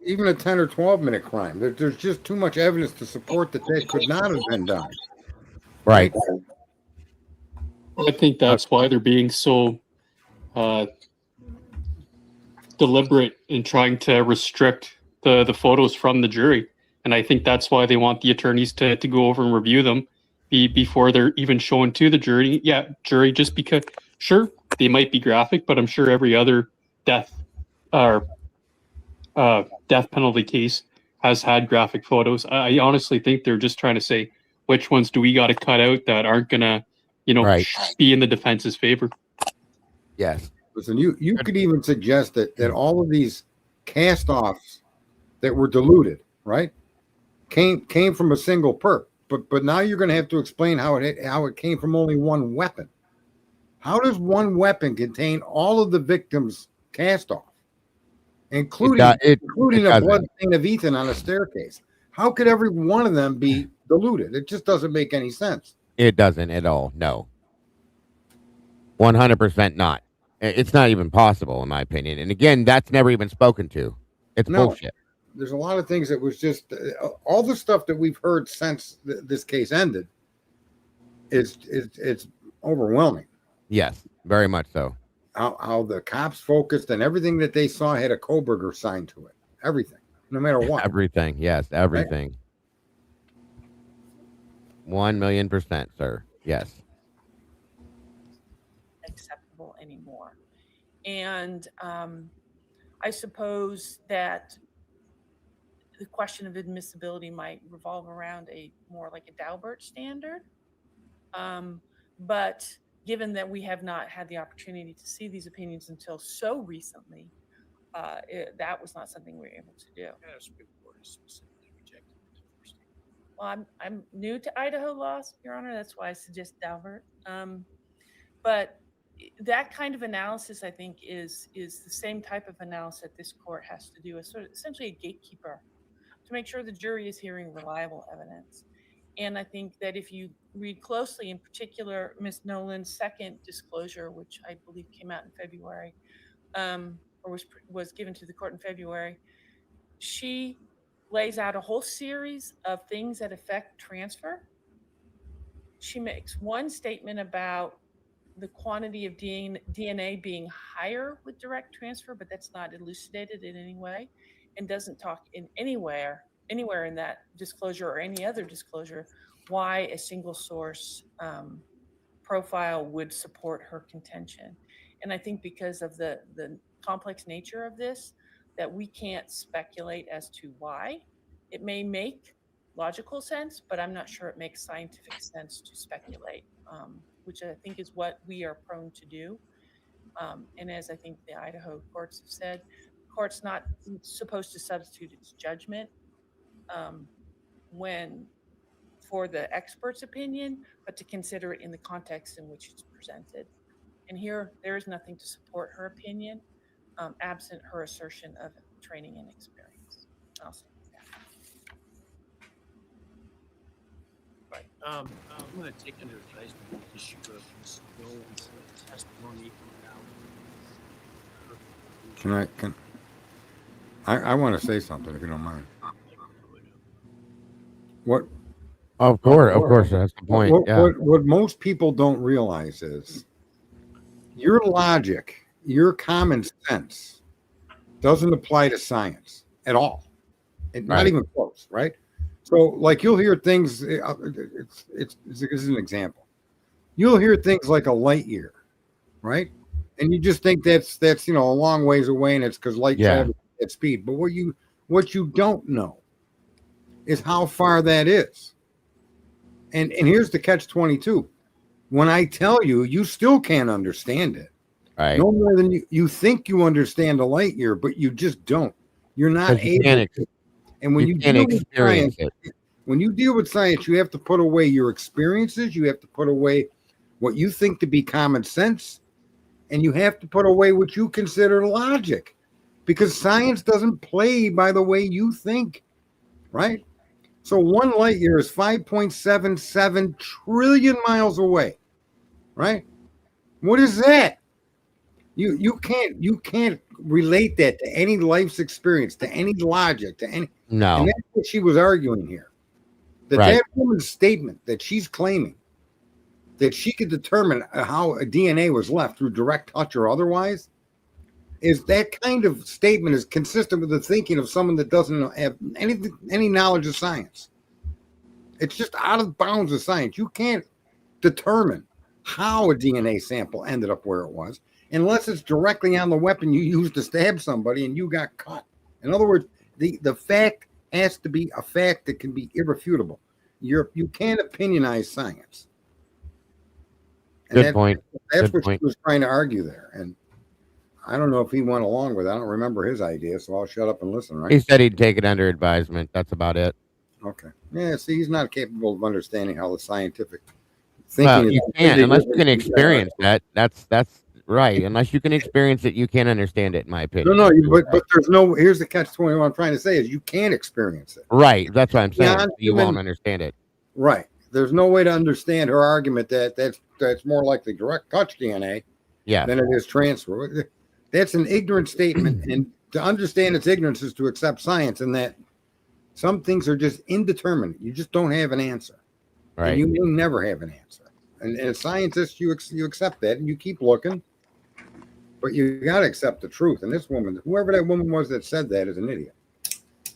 Even a 10 or 12 minute crime. There's just too much evidence to support that could not have been done. Right. I think that's why they're being so deliberate in trying to restrict the photos from the jury And I think that's why they want the attorneys to go over and review them before they're even shown to the jury. Yeah, jury, just because, sure, they might be graphic, but I'm sure every other death or death penalty case has had graphic photos. I honestly think they're just trying to say, which ones do we got to cut out that aren't going to, be in the defense's favor. Yes. Listen, you could even suggest that all of these cast-offs that were diluted, right, came from a single perp. But now you're going to have to explain how it came from only one weapon. How does one weapon contain all of the victims' cast-off, including a blood stain of Ethan on a staircase? How could every one of them be diluted? It just doesn't make any sense. It doesn't at all. No. 100% not. It's not even possible, in my opinion. And again, that's never even spoken to. It's bullshit. There's a lot of things that was just all the stuff that we've heard since this case ended. It's overwhelming. Yes, very much so. How the cops focused and everything that they saw had a Kohberger sign to it. Everything, no matter what. Everything. Yes, everything. Right? 1,000,000%, sir. Yes. Acceptable anymore. And I suppose that the question of admissibility might revolve around a more like a Daubert standard. But given that we have not had the opportunity to see these opinions until so recently, that was not something we were able to do. Well, I'm new to Idaho laws, Your Honor. That's why I suggest Daubert. But that kind of analysis, I think, is the same type of analysis that this court has to do, as sort of essentially a gatekeeper to make sure the jury is hearing reliable evidence. And I think that if you read closely, in particular, Ms. Nolan's second disclosure, which I believe came out in February, or was given to the court in February, she lays out a whole series of things that affect transfer. She makes one statement about the quantity of DNA being higher with direct transfer, but that's not elucidated in any way, and doesn't talk in anywhere in that disclosure or any other disclosure why a single source profile would support her contention. And I think because of the complex nature of this, that we can't speculate as to why. It may make logical sense, but I'm not sure it makes scientific sense to speculate, which I think is what we are prone to do. And as I think the Idaho courts have said, the court's not supposed to substitute its judgment for the expert's opinion, but to consider it in the context in which it's presented. And here, there is nothing to support her opinion, absent her assertion of training and experience. I'll say that. Right. I'm going to take under advisement the issue of Ms. Nolan's testimony. I want to say something, if you don't mind. What? Of course, that's the point. What most people don't realize is your logic, your common sense doesn't apply to science at all. Not even close, right? So, like, you'll hear things. This is an example. You'll hear things like a light year, right? And you just think that's a long ways away, and it's because light travels at speed. But what you don't know is how far that is. And here's the catch-22. When I tell you, you still can't understand it. Right. No more than you think you understand a light year, but you just don't. You're not able to. And when you deal with science, you have to put away your experiences. You have to put away what you think to be common sense, and you have to put away what you consider logic, because science doesn't play by the way you think, right? So 1 light year is 5.77 trillion miles away, right? What is that? You can't relate that to any life's experience, to any logic, to any. No. And that's what she was arguing here. That woman's statement that she's claiming that she could determine how a DNA was left through direct touch or otherwise, is that kind of statement is consistent with the thinking of someone that doesn't have any knowledge of science. It's just out of bounds of science. You can't determine how a DNA sample ended up where it was unless it's directly on the weapon you used to stab somebody and you got cut. In other words, the fact has to be a fact that can be irrefutable. You can't opinionize science. And Good point. That's Good what point. she was trying to argue there. And I don't know if he went along with it. I don't remember his idea, so I'll shut up and listen, right? He said he'd take it under advisement. That's about it. Okay. Yeah, see, he's not capable of understanding how the scientific Well, thinking you is can't unless you can completely experience that. That's right. Unless you can experience it, you can't understand it, in my No, opinion. no, but there's no. Here's the catch-22. What I'm trying to say is you can't experience it. Right. That's what I'm saying. Beyond You won't human- understand it. Right. There's no way to understand her argument that that's more likely direct touch DNA Yeah. than it is transfer. That's an ignorant statement, and to understand its ignorance is to accept science, and that some things are just indeterminate. You just don't have an answer, Right. and you may never have an answer. And as scientists, you accept that, and you keep looking, but you got to accept the truth. And this woman, whoever that woman was that said that, is an idiot.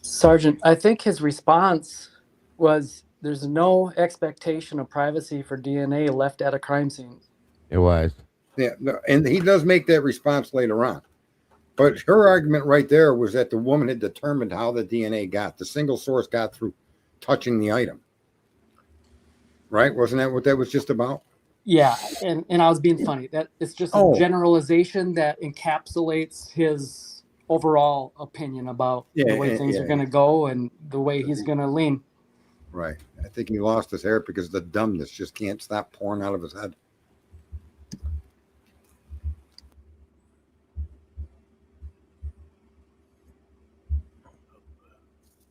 Sergeant, I think his response was there's no expectation of privacy for DNA left at a crime scene. It was. Yeah, no, and he does make that response later on. But her argument right there was that the woman had determined how the DNA got. The single source got through touching the item. Right? Wasn't that what that was just about? Yeah, and I was being funny. That it's just a generalization that encapsulates his overall opinion about the way things are going to go and the way he's going to lean. Right. I think he lost his hair because the dumbness just can't stop pouring out of his head.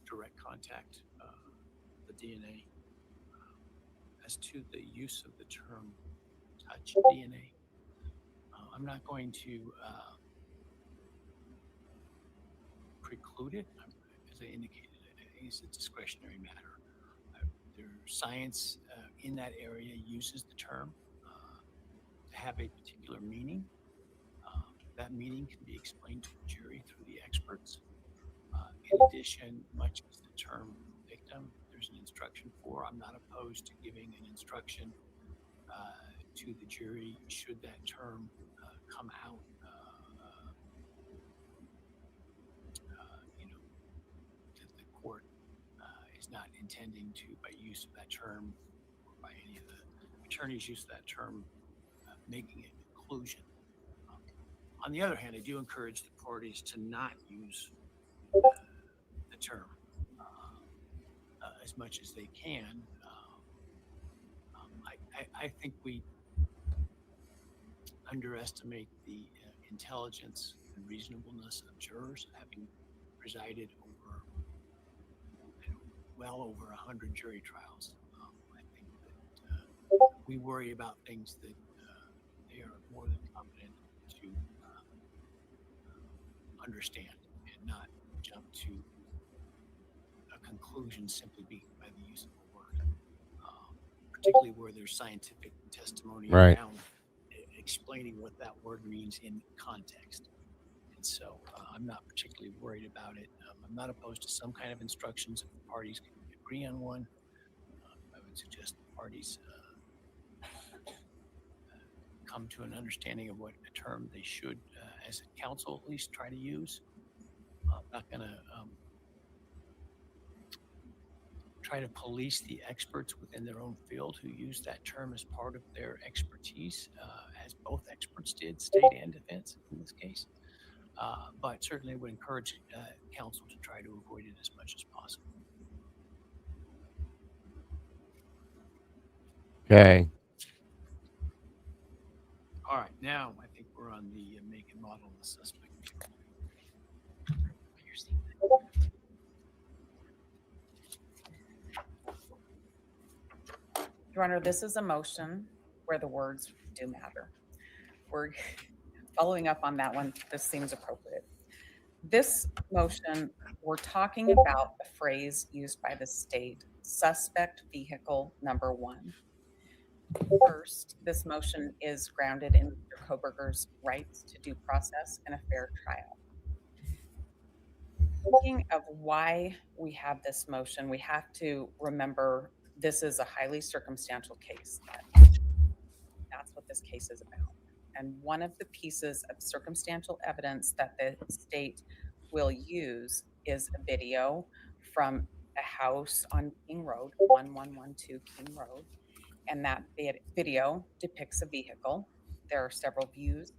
Direct contact, the DNA. As to the use of the term touch DNA, I'm not going to preclude it. As I indicated, it's a discretionary matter. Science in that area uses the term to have a particular meaning. That meaning can be explained to the jury through the experts. In addition, much as the term victim, there's an instruction for. I'm not opposed to giving an instruction to the jury should that term come out. That the court is not intending to, by use of that term, or by any of the attorneys' use of that term, making a conclusion. On the other hand, I do encourage the parties to not use the term as much as they can. I think we underestimate the intelligence and reasonableness of jurors, having presided over well over 100 jury trials. I think that we worry about things that they are more than competent to understand and not jump to a conclusion simply by the use of a word, particularly where there's scientific testimony around explaining what that word means in context. And so I'm not particularly worried about it. I'm not opposed to some kind of instructions if the parties can agree on one. I would suggest the parties come to an understanding of what a term they should, as a counsel, at least try to use. I'm not going to try to police the experts within their own field who use that term as part of their expertise, as both experts did, state and defense in this case. But certainly would encourage counsel to try to avoid it as much as possible. Okay. All right, now I think we're on the make and model of the suspect. Your Honor, this is a motion where the words do matter. We're following up on that one. This seems appropriate. This motion, we're talking about the phrase used by the state, suspect vehicle number 1. First, this motion is grounded in Mr. Kohberger's rights to due process and a fair trial. Thinking of why we have this motion, we have to remember this is a highly circumstantial case. That's what this case is about. And one of the pieces of circumstantial evidence that the state will use is a video from a house on King Road, 1112 King Road. And that video depicts a vehicle. There are several views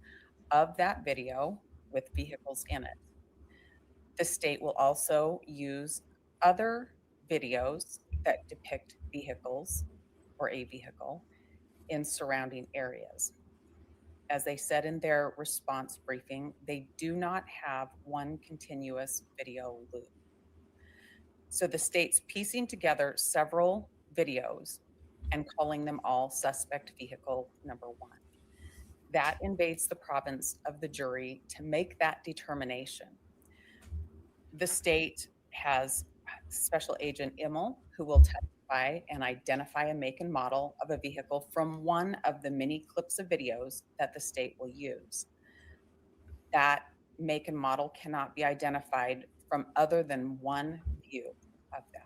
of that video with vehicles in it. The state will also use other videos that depict vehicles or a vehicle in surrounding areas. As they said in their response briefing, they do not have one continuous video loop. So the state's piecing together several videos and calling them all suspect vehicle number one. That invades the province of the jury to make that determination. The state has Special Agent Immel, who will testify and identify a make and model of a vehicle from one of the many clips of videos that the state will use. That make and model cannot be identified from other than one view of that.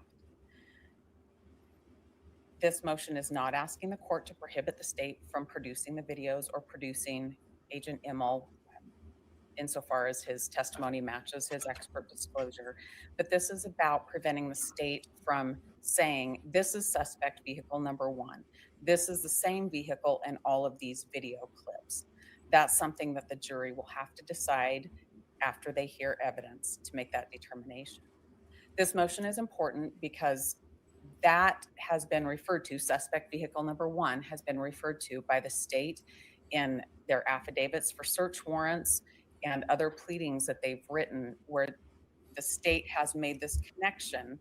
This motion is not asking the court to prohibit the state from producing the videos or producing Agent Immel insofar as his testimony matches his expert disclosure. But this is about preventing the state from saying, this is suspect vehicle number one. This is the same vehicle in all of these video clips. That's something that the jury will have to decide after they hear evidence to make that determination. This motion is important because that has been referred to, suspect vehicle number one has been referred to by the state in their affidavits for search warrants and other pleadings that they've written where the state has made this connection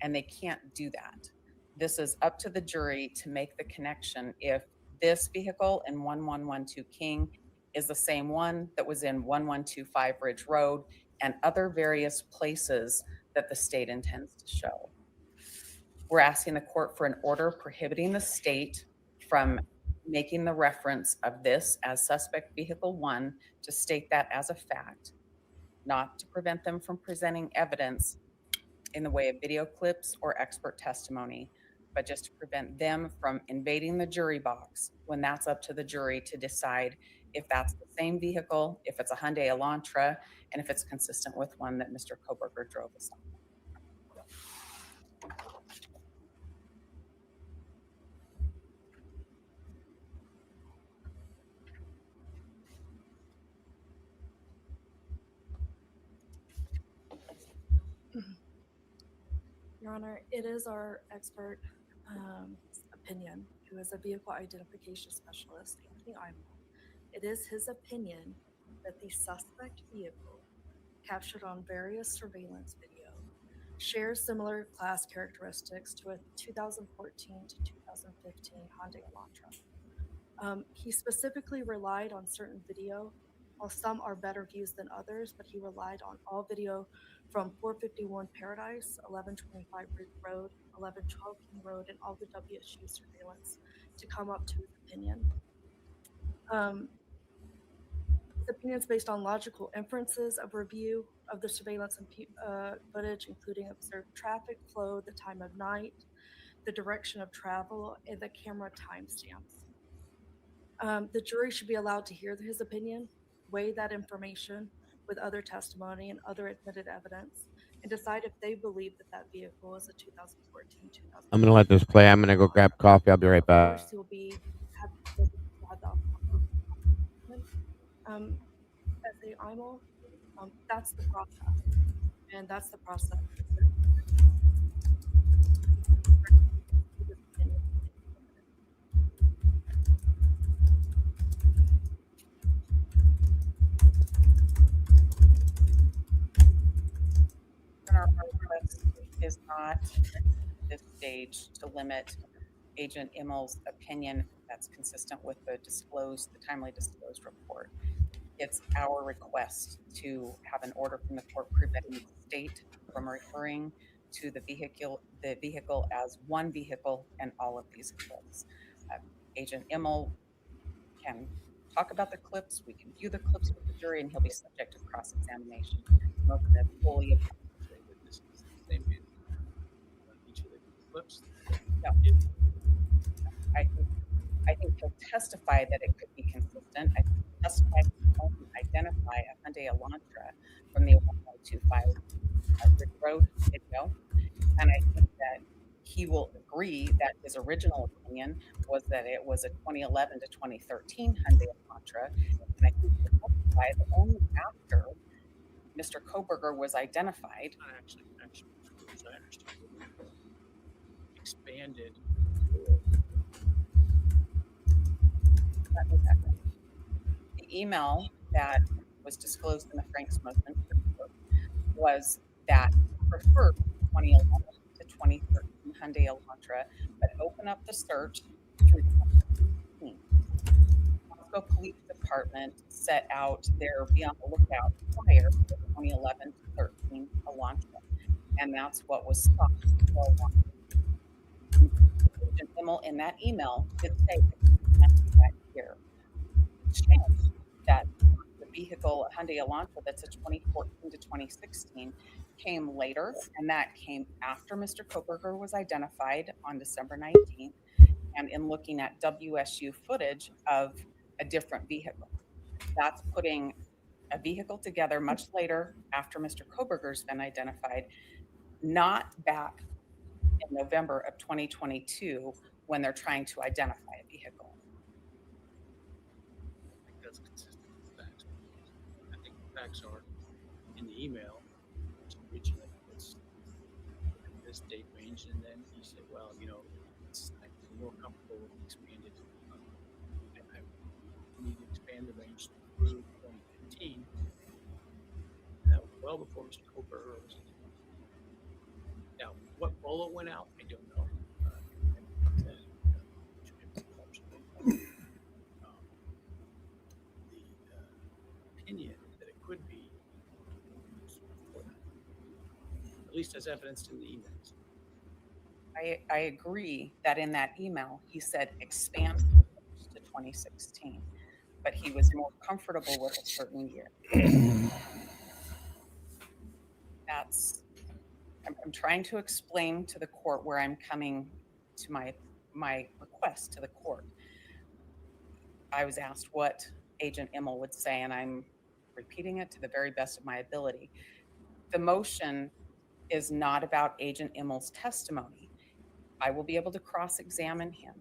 and they can't do that. This is up to the jury to make the connection if this vehicle in 1112 King is the same one that was in 1125 Ridge Road and other various places that the state intends to show. We're asking the court for an order prohibiting the state from making the reference of this as suspect vehicle one to state that as a fact, not to prevent them from presenting evidence in the way of video clips or expert testimony, but just to prevent them from invading the jury box when that's up to the jury to decide if that's the same vehicle, if it's a Hyundai Elantra, and if it's consistent with one that Mr. Kohberger drove us on. Your Honor, it is our expert opinion, who is a vehicle identification specialist, Anthony Idaho. It is his opinion that the suspect vehicle, captured on various surveillance video, shares similar class characteristics to a 2014 to 2015 Hyundai Elantra. He specifically relied on certain video, while some are better views than others, but he relied on all video from 451 Paradise, 1125 Ridge Road, 1112 King Road, and all the WSU surveillance to come up to his opinion. His opinion is based on logical inferences of review of the surveillance and footage, including observed traffic flow, the time of night, the direction of travel, and the camera timestamps. The jury should be allowed to hear his opinion, weigh that information with other testimony and other admitted evidence, and decide if they believe that that vehicle is a 2014, 2015. I'm gonna let this play. I'm gonna go grab coffee. I'll be right back. Of course, he'll be have as a IMO, that's the process, and that's the process. And our request is not at this stage to limit Agent Immel's opinion that's consistent with the timely disclosed report. It's our request to have an order from the court preventing the state from referring to the vehicle as one vehicle and all of these clips. Agent Immel can talk about the clips, we can view the clips with the jury, and he'll be subject to cross-examination. Motion is fully This is the same in each of the clips. No. I think he'll testify that it could be consistent. I think he'll testify that he can only identify a Hyundai Elantra from the 1125 Ridge Road video. And I think that he will agree that his original opinion was that it was a 2011 to 2013 Hyundai Elantra. And I think he'll testify that only after Mr. Kohberger was identified. Not actually, as I understand it, expanded. The email that was disclosed in the Frank's motion was that he preferred 2011 to 2013 Hyundai Elantra, but open up the search through 2016. The Moscow Police Department set out their be on the lookout prior to the 2011 to 13 Elantra, and that's what was stopped. Agent Immel in that email did say that year that the vehicle Hyundai Elantra that's a 2014 to 2016 came later, and that came after Mr. Kohberger was identified on December 19th, and in looking at WSU footage of a different vehicle. That's putting a vehicle together much later after Mr. Kohberger's been identified, not back in November of 2022 when they're trying to identify a vehicle. I think that's consistent with the facts. I think the facts are in the email, which originally was this date range, and then he said, well, I'm more comfortable with the expanded. I need to expand the range through 2015. That was well before Mr. Kohberger was. Now, what bullet went out, I don't know. The opinion that it could be, at least as evidenced in the emails. I agree that in that email he said expand to 2016, but he was more comfortable with a certain year. I'm trying to explain to the court where I'm coming to my request to the court. I was asked what Agent Immel would say, and I'm repeating it to the very best of my ability. The motion is not about Agent Immel's testimony. I will be able to cross-examine him.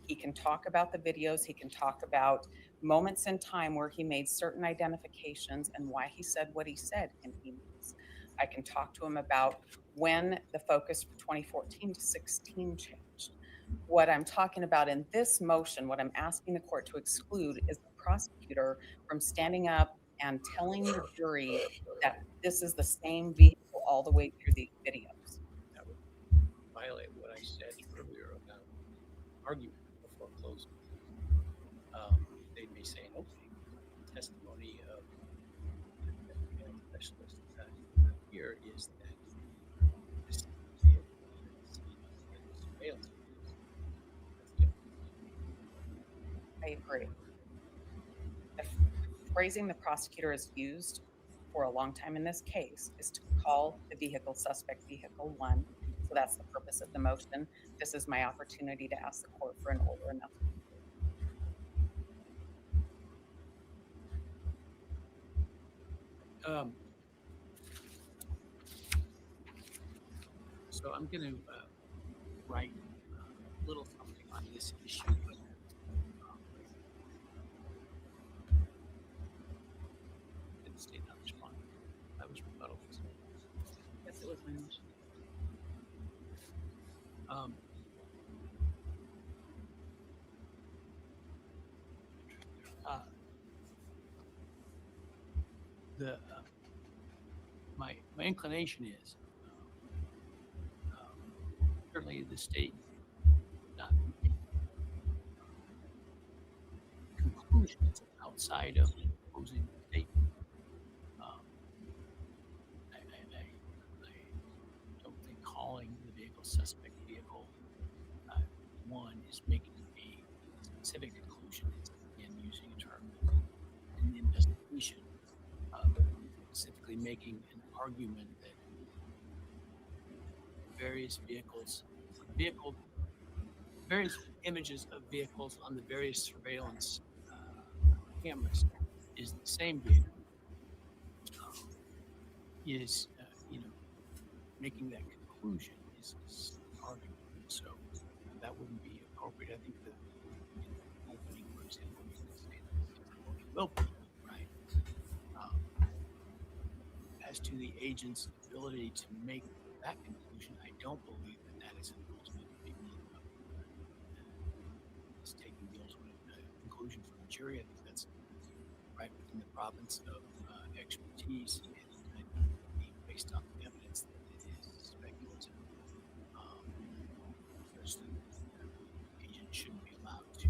He can talk about the videos. He can talk about moments in time where he made certain identifications and why he said what he said in emails. I can talk to him about when the focus from 2014 to 16 changed. What I'm talking about in this motion, what I'm asking the court to exclude is the prosecutor from standing up and telling the jury that this is the same vehicle all the way through the videos. That would violate what I said earlier about argument before closing. They may say, okay, testimony of the specialist here is that this vehicle failed. I agree. The phrasing the prosecutor has used for a long time in this case is to call the vehicle suspect vehicle 1. So that's the purpose of the motion. This is my opportunity to ask the court for an order enough. So I'm going to write a little something on this issue. But, didn't state not respond. That was rebuttal. Yes, it was my motion. My inclination is certainly the state not make conclusions outside of opposing statement. I don't think calling the vehicle suspect vehicle 1 is making a basically making an argument that various various images of vehicles on the various surveillance cameras is the same vehicle. Is making that conclusion is argument. So that wouldn't be appropriate. I think the opening, for example, you could say that it will be, right? As to the agent's ability to make that conclusion, I don't believe that is an ultimate is taking the ultimate conclusion from the jury. I think that's right within the province of expertise and based on the evidence that it is speculative. First, the agent shouldn't be allowed to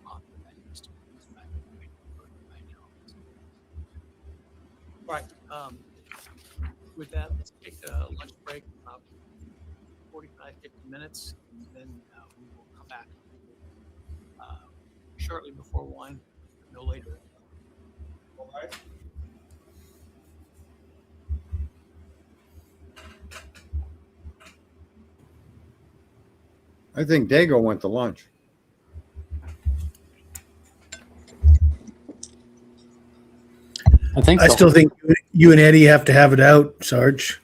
offer that estimate. Right. With that, let's take a lunch break, 45, 50 minutes, and then we will come back shortly before 1, no later. All right. I think Dago went to lunch. I I still think you and Eddie have to have it out, Sarge.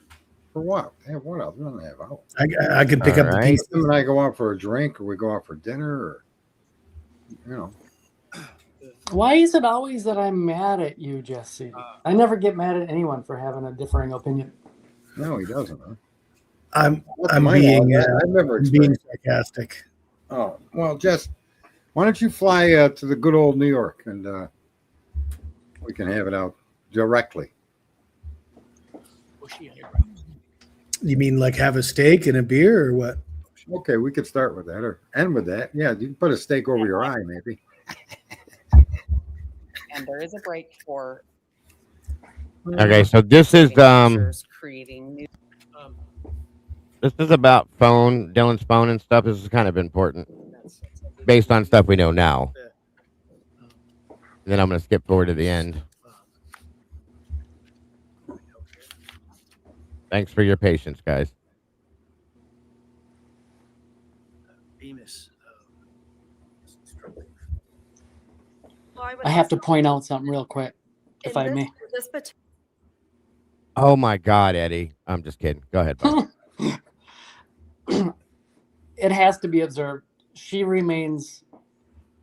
For what? Have what else? We don't have out. I can pick up the piece. Him and I go out for a drink, or we go out for dinner, or Why is it always that I'm mad at you, Jesse? I never get mad at anyone for having a differing opinion. No, he doesn't. Huh? I'm being being sarcastic. Oh well, Jess, why don't you fly to the good old New York, and we can have it out directly. You mean like have a steak and a beer, or what? Okay, we could start with that, or end with that. Yeah, you can put a steak over your eye, maybe. And there is a break for. Okay, so this is creating new. this is about Dylan's phone and stuff. This is kind of important based on stuff we know now. And then I'm going to skip forward to the end. Thanks for your patience, guys. I have to point out something real quick, if I may. Oh my God, Eddie. I'm just kidding. Go ahead, bud. It has to be observed. She remains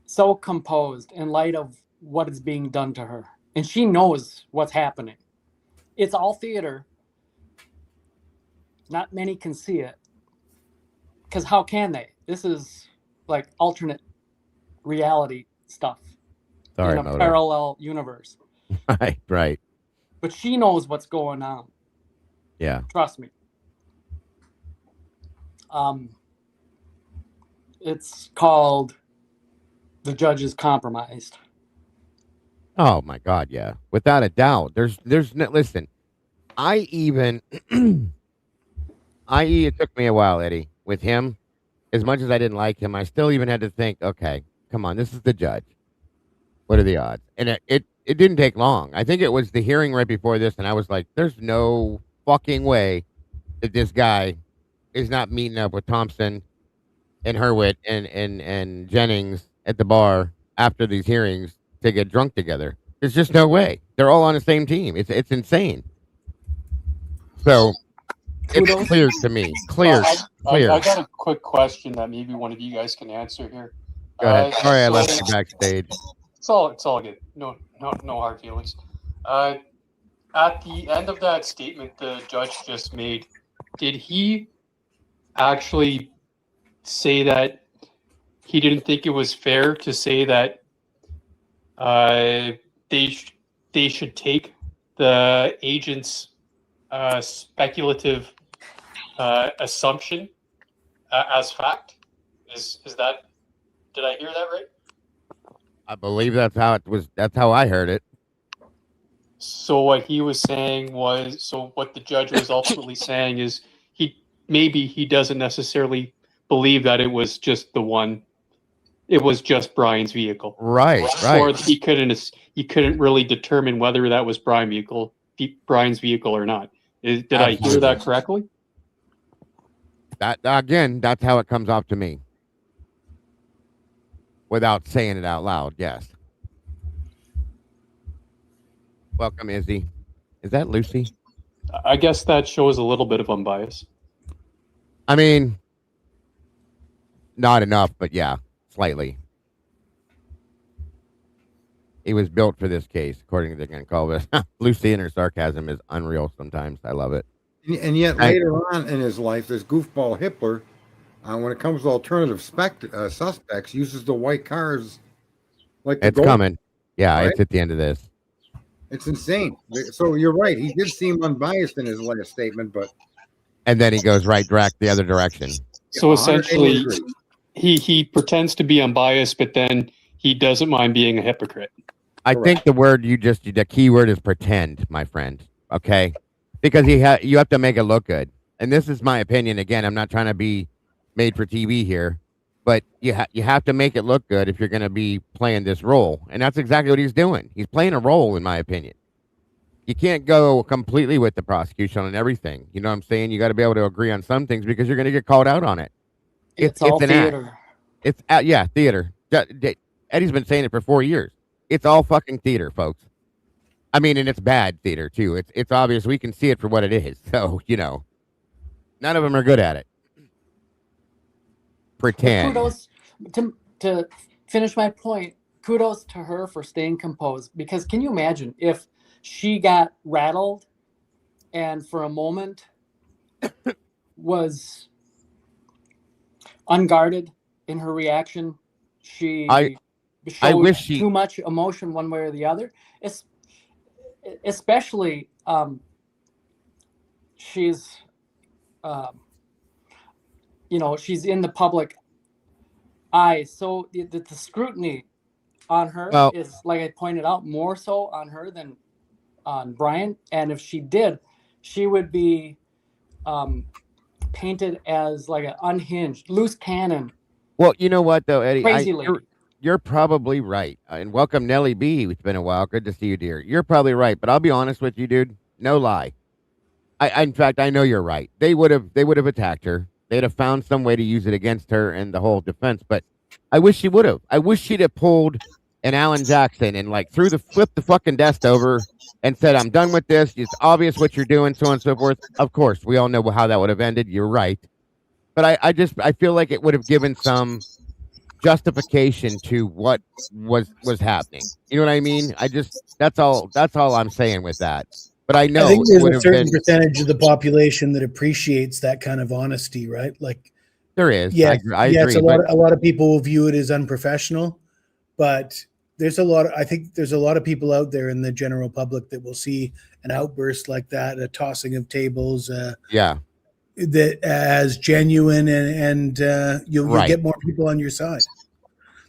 so composed in light of what is being done to her. And she knows what's happening. It's all theater. Not many can see it. Because how can they? This is like alternate reality stuff. Sorry, in a Moto. parallel universe. Right. But she knows what's going on. Yeah. Trust me. It's called The Judge is Compromised. Oh my God, yeah. Without a doubt. There's no, listen, it took me a while, Eddie, with him. As much as I didn't like him, I still even had to think, okay, come on, this is the judge. What are the odds? And it didn't take long. I think it was the hearing right before this, and I was like, there's no fucking way that this guy is not meeting up with Thompson and Hurwitz and Jennings at the bar after these hearings to get drunk together. There's just no way. They're all on the same team. It's insane. So it's clear to me. Clear. I got a quick question that maybe one of you guys can answer here. Go ahead. Sorry, I left you backstage. It's all good. No hard feelings. At the end of that statement the judge just made, did he actually say that he didn't think it was fair to say that they should take the agent's speculative assumption as fact? Is that, did I hear that right? I believe that's how it was. That's how I heard it. So what he was saying was, so what the judge was ultimately saying is he doesn't necessarily believe that it was just the one. It was just Brian's vehicle. Right. Or he couldn't really determine whether that was Brian's vehicle Brian's vehicle or not. Did I hear that correctly? That again, that's how it comes off to me. Without saying it out loud, yes. Welcome, Izzy. Is that Lucy? I guess that shows a little bit of unbias. I mean, not enough, but yeah, slightly. He was built for this case, according to Bryan Kohberger. Lucy and her sarcasm is unreal sometimes. I love it. And yet later on in his life, this goofball Hitler, when it comes to alternative suspects, uses the white cars like the It's gold, coming. Yeah, right? it's at the end of this. It's insane. So you're right. He did seem unbiased in his last statement, but And then he goes direct the other direction. So essentially, he pretends to be unbiased, but then he doesn't mind being a hypocrite. I think the word the key word is pretend, my friend. Okay, because you have to make it look good, and this is my opinion. Again, I'm not trying to be made for TV here, but you have to make it look good if you're going to be playing this role, and that's exactly what he's doing. He's playing a role, in my opinion. You can't go completely with the prosecution on everything. You know what I'm saying? You got to be able to agree on some things because you're going to get called out on it. It's all an theater. act. It's theater. Eddie's been saying it for 4 years. It's all fucking theater, folks. I mean, and it's bad theater too. It's obvious. We can see it for what it is. So, none of them are good at it. Pretend. Kudos to finish my point. Kudos to her for staying composed, because can you imagine if she got rattled and for a moment was unguarded in her reaction? I wish too much emotion one way or the other. Especially she's she's in the public eye, so the scrutiny on her is, like I pointed out, more so on her than on Bryan. And if she did, she would be painted as like an unhinged, loose cannon. Well, you know what though, Eddie? Crazy lady. You're probably right. And welcome, Nellie B. It's been a while. Good to see you, dear. You're probably right, but I'll be honest with you, dude. No lie. In fact, I know you're right. They would have attacked her. They'd have found some way to use it against her and the whole defense. But I wish she would have. I wish she'd have pulled an Alan Jackson and flipped the fucking desk over and said, "I'm done with this. It's obvious what you're doing," so on and so forth. Of course, we all know how that would have ended. You're right. But I feel like it would have given some justification to what was happening. You know what I mean? That's all I'm saying with that. But I know I think there's a certain percentage of the population that appreciates that kind of honesty, right? Like there is. Yeah, I agree. A lot of people will view it as unprofessional, but there's a lot of people out there in the general public that will see an outburst like that, a tossing of tables, that as genuine, and you'll get more people on your side.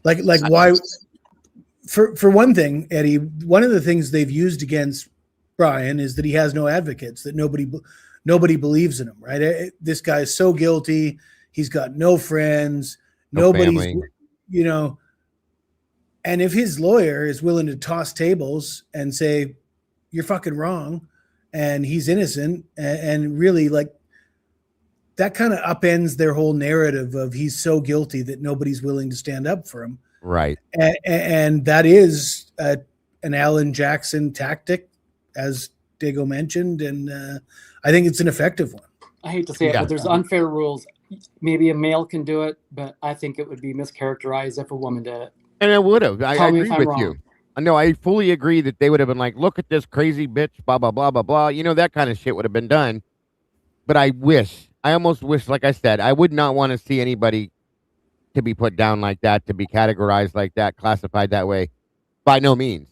Like why? For one thing, Eddie, one of the things they've used against Bryan is that he has no advocates, that nobody believes in him, right? This guy is so guilty. He's got no friends, nobody's family. And if his lawyer is willing to toss tables and say, "You're fucking wrong," and he's innocent, and really, like, that kind of upends their whole narrative of he's so guilty that nobody's willing to stand up for him. Right. And that is an Alan Jackson tactic, as Dago mentioned, and I think it's an effective one. I hate to say it, but there's unfair rules. Maybe a male can do it, but I think it would be mischaracterized if a woman did it. And it would have. I agree with wrong. you. No, I fully agree that they would have been like, "Look at this crazy bitch, blah, blah, blah, blah, blah." That kind of shit would have been done. But I almost wish, like I said, I would not want to see anybody to be put down like that, to be categorized like that, classified that way. By no means.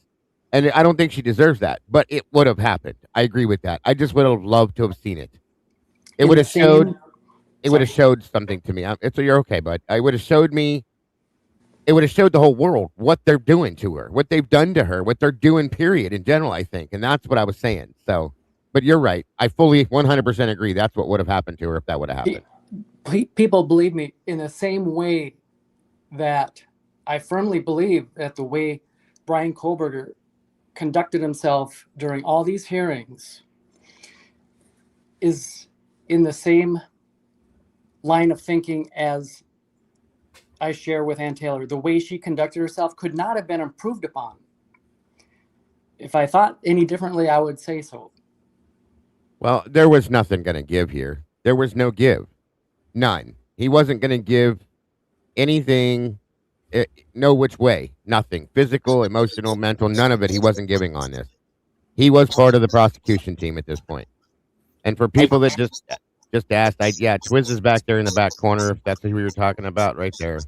And I don't think she deserves that, but it would have happened. I agree with that. I just would have loved to have seen it. It would have showed something to me. You're okay, bud. It would have showed the whole world what they're doing to her, what they've done to her, what they're doing, period, in general, I think. And that's what I was saying. So, but you're right. I fully 100% agree. That's what would have happened to her if that would have happened. People believe me in the same way that I firmly believe that the way Bryan Kohberger conducted himself during all these hearings is in the same line of thinking as I share with Ann Taylor. The way she conducted herself could not have been improved upon. If I thought any differently, I would say so. Well, there was nothing going to give here. There was no give. None. He wasn't going to give anything, no which way. Nothing. Physical, emotional, mental, none of it he wasn't giving on this. He was part of the prosecution team at this point. And for people that just asked, Twiz is back there in the back corner, if that's who we were talking about right there.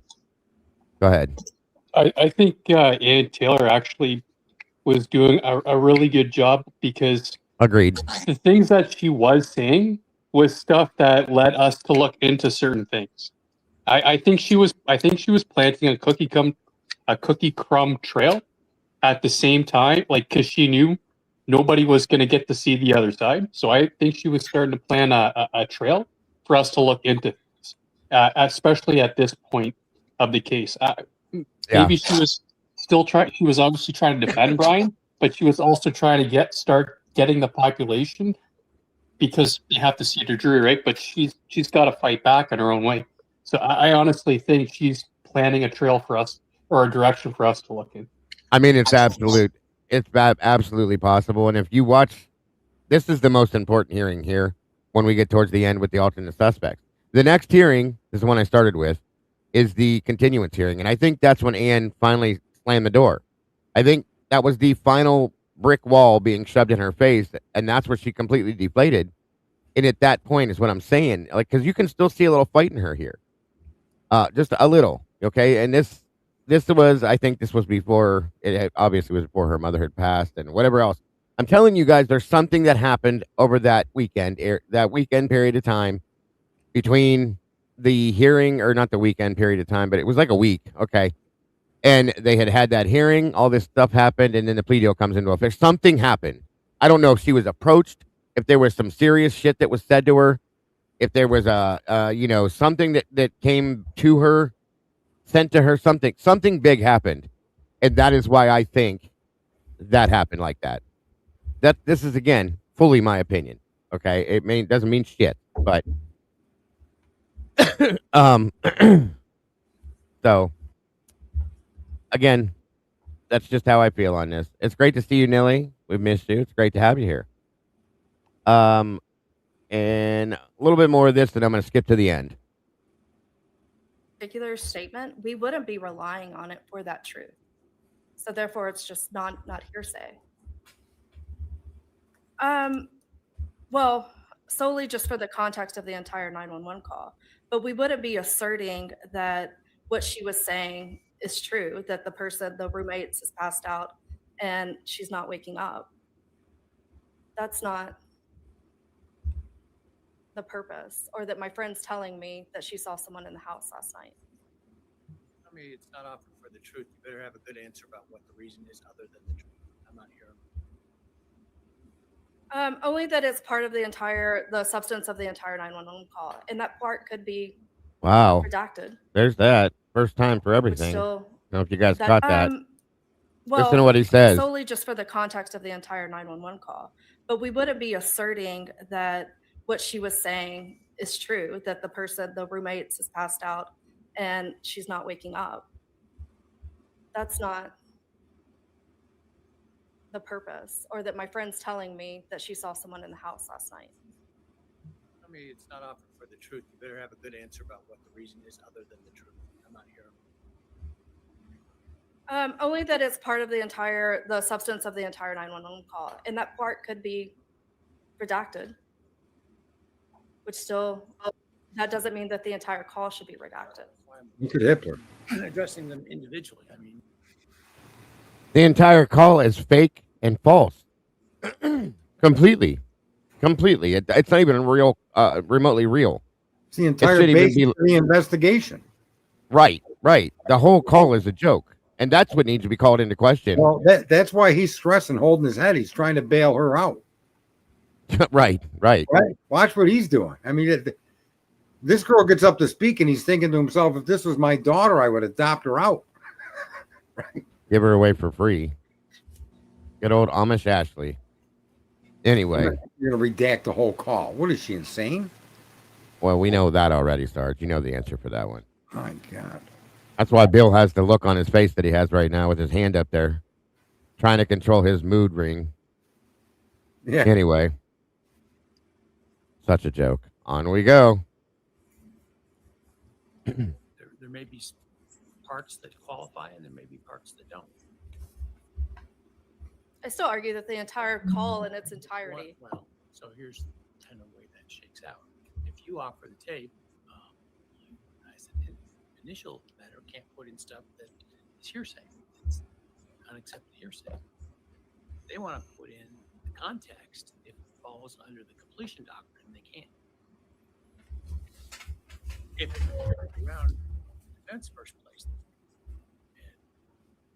Go ahead. I think Ann Taylor actually was doing a really good job because agreed. The things that she was saying was stuff that led us to look into certain things. I think she was planting a cookie crumb trail at the same time, like because she knew nobody was going to get to see the other side. So I think she was starting to plan a trail for us to look into, especially at this point of the case. Maybe she was still trying. She was obviously trying to defend Bryan, but she was also trying to start getting the population, because you have to see the jury, right? But she's got to fight back in her own way. So I honestly think she's planning a trail for us, or a direction for us to look in. I mean, it's absolutely possible. And if you watch, this is the most important hearing here when we get towards the end with the alternate suspects. The next hearing is the one I started with, is the continuance hearing. And I think that's when Ann finally slammed the door. I think that was the final brick wall being shoved in her face, and that's where she completely deflated. And at that point is what I'm saying, like, because you can still see a little fight in her here, just a little, okay. And this was, I think this was before it obviously was before her mother had passed and whatever else. I'm telling you guys, there's something that happened over that weekend period of time between the hearing, or not the weekend period of time, but it was like a week, okay. And they had that hearing, all this stuff happened, and then the plea deal comes into effect. Something happened. I don't know if she was approached, if there was some serious shit that was said to her, if there was something that came to her, sent to her, something big happened. And that is why I think that happened like that. This is, again, fully my opinion. Okay. It doesn't mean shit, but so again, that's just how I feel on this. It's great to see you, Nilly. We've missed you. It's great to have you here. And a little bit more of this, and I'm going to skip to the end. Particular statement, we wouldn't be relying on it for that truth. So therefore, it's just not hearsay. Well, solely just for the context of the entire 911 call, but we wouldn't be asserting that what she was saying is true, that the roommates is passed out and she's not waking up. That's not the purpose, or that my friend's telling me that she saw someone in the house last night. I mean, it's not offered for the truth. You better have a good answer about what the reason is other than the truth. I'm not hearing. Only that it's part of the substance of the entire 911 call, and that part could be redacted. There's that. First time for everything. I don't know if you guys caught that. Well, listen to what he says. Solely just for the context of the entire 911 call, but we wouldn't be asserting that what she was saying is true, that the roommates is passed out and she's not waking up. That's not the purpose, or that my friend's telling me that she saw someone in the house last night. I mean, it's not offered for the truth. You better have a good answer about what the reason is other than the truth. I'm not hearing. Only that it's part of the substance of the entire 911 call, and that part could be redacted, which still, that doesn't mean that the entire call should be redacted. Look at Hitler. Addressing them individually. I mean, The entire call is fake and false. Completely. It's not even real, remotely real. It's the entire basis of the investigation. Right. The whole call is a joke. And that's what needs to be called into question. Well, that's why he's stressing, holding his head. He's trying to bail her out. Right. Watch what he's doing. I mean, this girl gets up to speak, and he's thinking to himself, if this was my daughter, I would adopt her out. Give her away for free. Good old Amish Ashley. Anyway, You're gonna redact the whole call. What is she, insane? well, we know that already, Sarge. You know the answer for that one. My God. That's why Bill has the look on his face that he has right now with his hand up there, trying to control his mood ring. Yeah. Anyway, such a joke. On we go. There may be parts that qualify and there may be parts that don't. I still argue that the entire call in its entirety. Well, so here's kind of the way that shakes out. If you offer the tape, as an initial matter, can't put in stuff that is hearsay. It's unaccepted hearsay. They want to put in the context. If it falls under the completion doctrine, they can't. If it's around the defense first place, and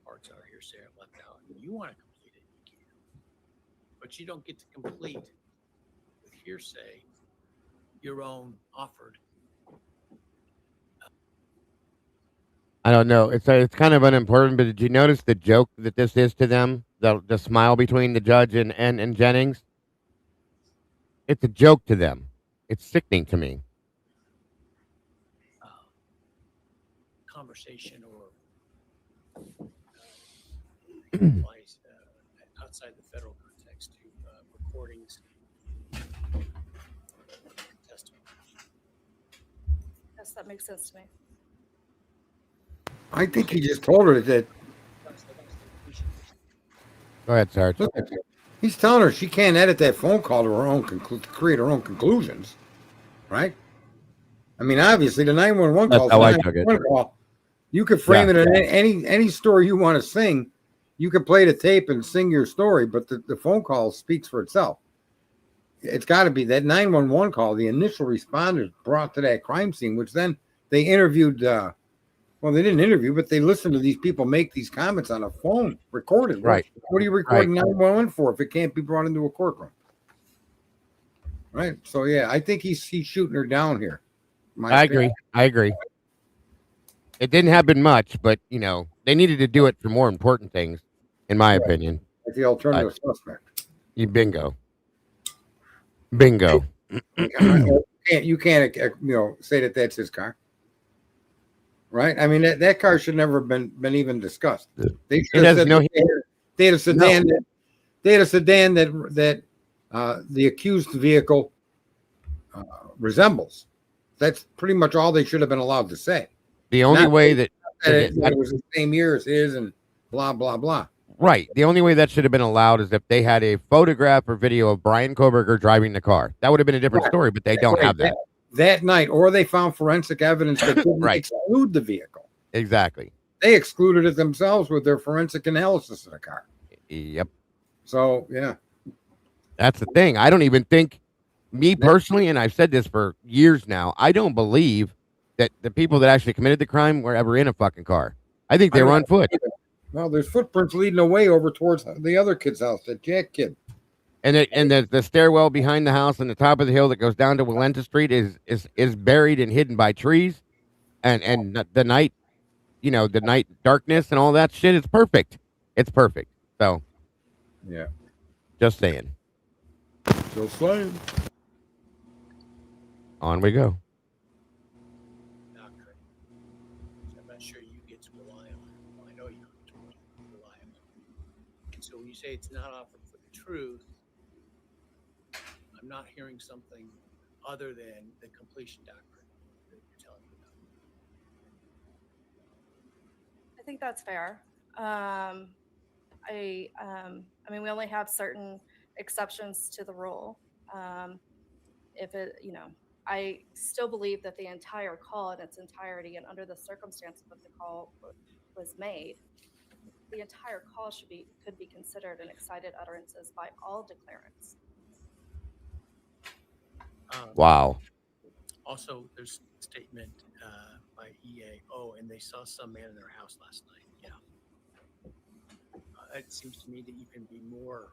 parts are hearsay are left out, and you want to complete it, you can. But you don't get to complete with hearsay your own offered. I don't know. It's kind of unimportant, but did you notice the joke that this is to them? The smile between the judge and Jennings? It's a joke to them. It's sickening to me. Conversation or applies outside the federal context to recordings, testimony. Yes, that makes sense to me. I think he just told her that. Go ahead, Sarge. Look at you. He's telling her she can't edit that phone call to her own to create her own conclusions, right? I mean, obviously, the 911 That's call. how I took it. Call. You could frame it in any story you want to sing. You could play the tape and sing your story, but the phone call speaks for itself. It's got to be that 911 call. The initial responders brought to that crime scene, which then they interviewed. Well, they didn't interview, but they listened to these people make these comments on a phone, recorded. Right. What are you recording 911 for if it can't be brought into a courtroom? Right. So yeah, I think he's shooting her down here. I agree. It didn't happen much, but they needed to do it for more important things, in my opinion. Like the alternative suspect. Bingo. You can't say that that's his car. Right? I mean, that car should never have been even discussed. They should have said they had a sedan that the accused vehicle resembles. That's pretty much all they should have been allowed to say. The only way that it was the same year as his and blah, blah, blah. Right. The only way that should have been allowed is if they had a photograph or video of Bryan Kohberger driving the car. That would have been a different story, but they don't have that. That night, or they found forensic evidence that didn't exclude the vehicle. Exactly. They excluded it themselves with their forensic analysis of the car. Yep. So, yeah. That's the thing. I don't even think, me personally, and I've said this for years now, I don't believe that the people that actually committed the crime were ever in a fucking car. I think they were on foot. Well, there's footprints leading away over towards the other kid's house, that Jack kid. And the stairwell behind the house on the top of the hill that goes down to Walenta Street is buried and hidden by trees, and the night, the night darkness and all that shit. It's perfect. It's perfect. So, yeah, just saying. Still slaying. On we go. I'm not sure you get to rely on. Well, I know you don't get to rely on. And so when you say it's not offered for the truth, I'm not hearing something other than the completion doctrine that you're telling me about. I think that's fair. I mean, we only have certain exceptions to the rule. If it, I still believe that the entire call in its entirety and under the circumstances that the call was made, the entire call could be considered an excited utterances by all declarants. Wow. Also, there's a statement by EAO, and they saw some man in their house last night. Yeah. It seems to me that you can be more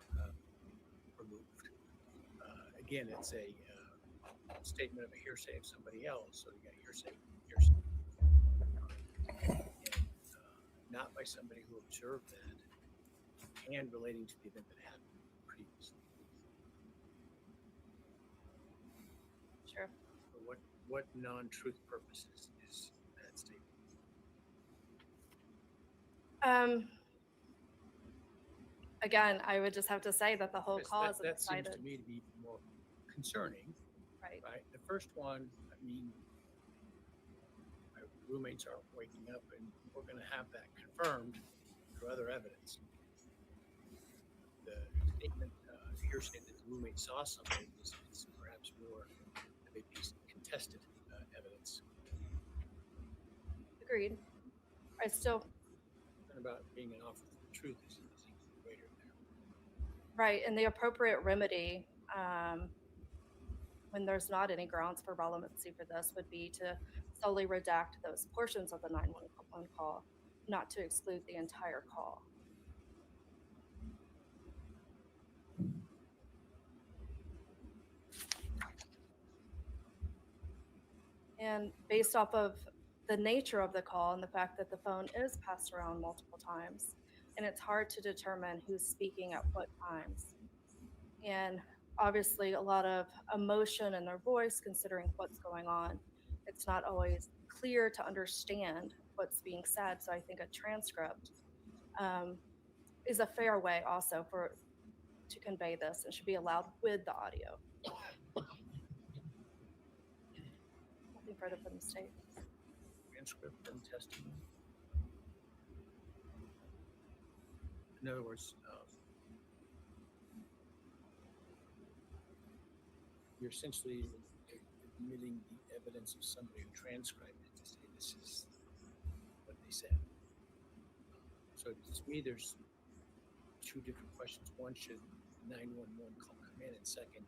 removed. Again, it's a statement of a hearsay of somebody else, so you got hearsay. And, not by somebody who observed that. and relating to the event that happened previously. Sure. So what non-truth purposes is that statement? Again, I would just have to say that the whole Because cause that seems decided. to me to be more concerning. Right. Right. The first one, I mean, my roommates aren't waking up, and we're going to have that confirmed through other evidence. The statement here saying that the roommate saw something is perhaps more of a piece of contested evidence. Agreed. I still. And about being an offer for the truth is even greater there. Right, and the appropriate remedy, when there's not any grounds for relevancy for this, would be to solely redact those portions of the 911 call, not to exclude the entire call. And based off of the nature of the call and the fact that the phone is passed around multiple times, and it's hard to determine who's speaking at what times. And obviously a lot of emotion in their voice considering what's going on. It's not always clear to understand what's being said. So I think a transcript is a fair way also to convey this and should be allowed with the audio. Nothing further from the state. Transcript and testimony. In other words, you're essentially admitting the evidence of somebody who transcribed it to say this is what they said. So to me, there's two different questions. One, should 911 call come in? And second,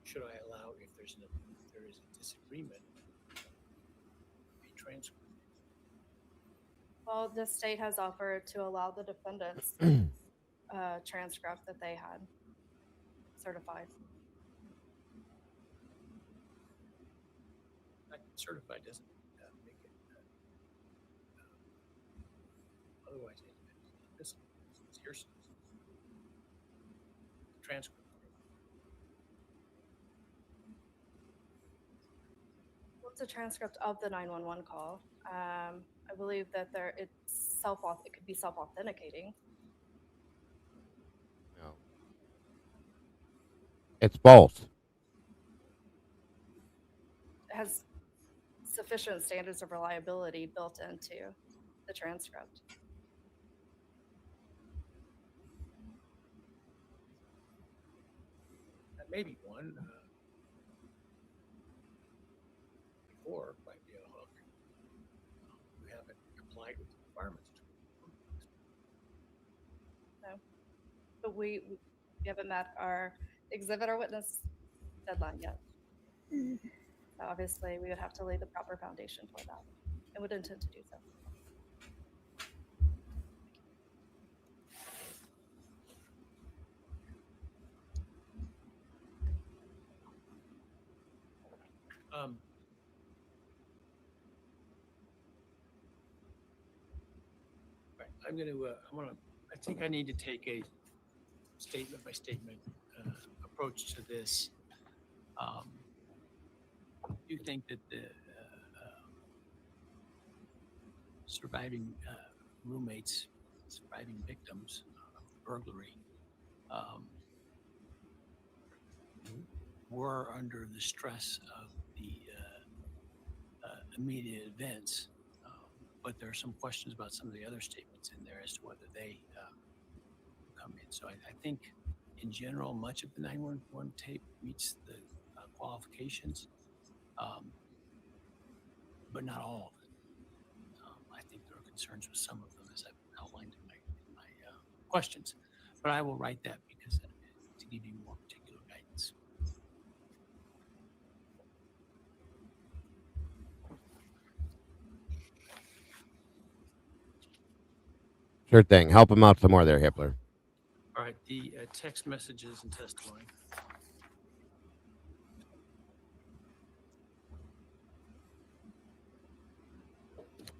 should I allow, if there is a disagreement, a transcript? Well, the state has offered to allow the defendants transcript that they had certified. Certified doesn't make it otherwise it's hearsay. Transcript. What's a transcript of the 911 call? I believe that it could be self-authenticating. No. It's false. It has sufficient standards of reliability built into the transcript. That may be one. Before might be a hook. We haven't complied with the requirements. No, but we haven't met our exhibit or witness deadline yet. So obviously, we would have to lay the proper foundation for that, and would intend to do so. Right. I think I need to take a statement by statement approach to this. Do you think that the surviving roommates, surviving victims of the burglary, were under the stress of the immediate events, but there are some questions about some of the other statements in there as to whether they come in. So I think, in general, much of the 911 tape meets the qualifications, but not all of it. I think there are concerns with some of them, as I've outlined in my questions. But I will write that because to give you more particular guidance. Sure thing. Help him out some more there, Hippler. All right, the text messages and testimony.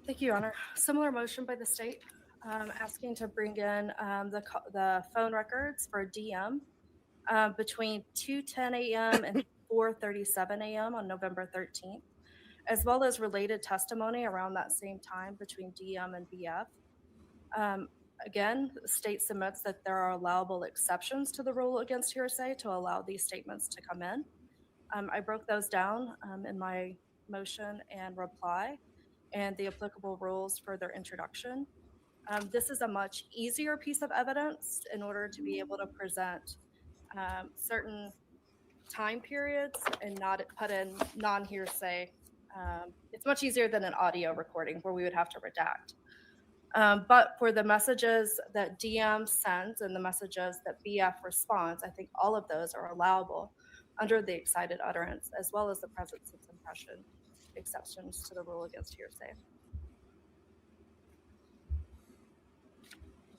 Thank you, Your Honor. Similar motion by the state. asking to bring in the phone records for DM between 2:10 a.m. and 4:37 a.m. on November 13th, as well as related testimony around that same time between DM and BF. Again, the state submits that there are allowable exceptions to the rule against hearsay to allow these statements to come in. I broke those down in my motion and reply and the applicable rules for their introduction. This is a much easier piece of evidence in order to be able to present certain time periods and not put in non-hearsay. It's much easier than an audio recording where we would have to redact. But for the messages that DM sends and the messages that BF responds, I think all of those are allowable under the excited utterance, as well as the present sense impression exceptions to the rule against hearsay.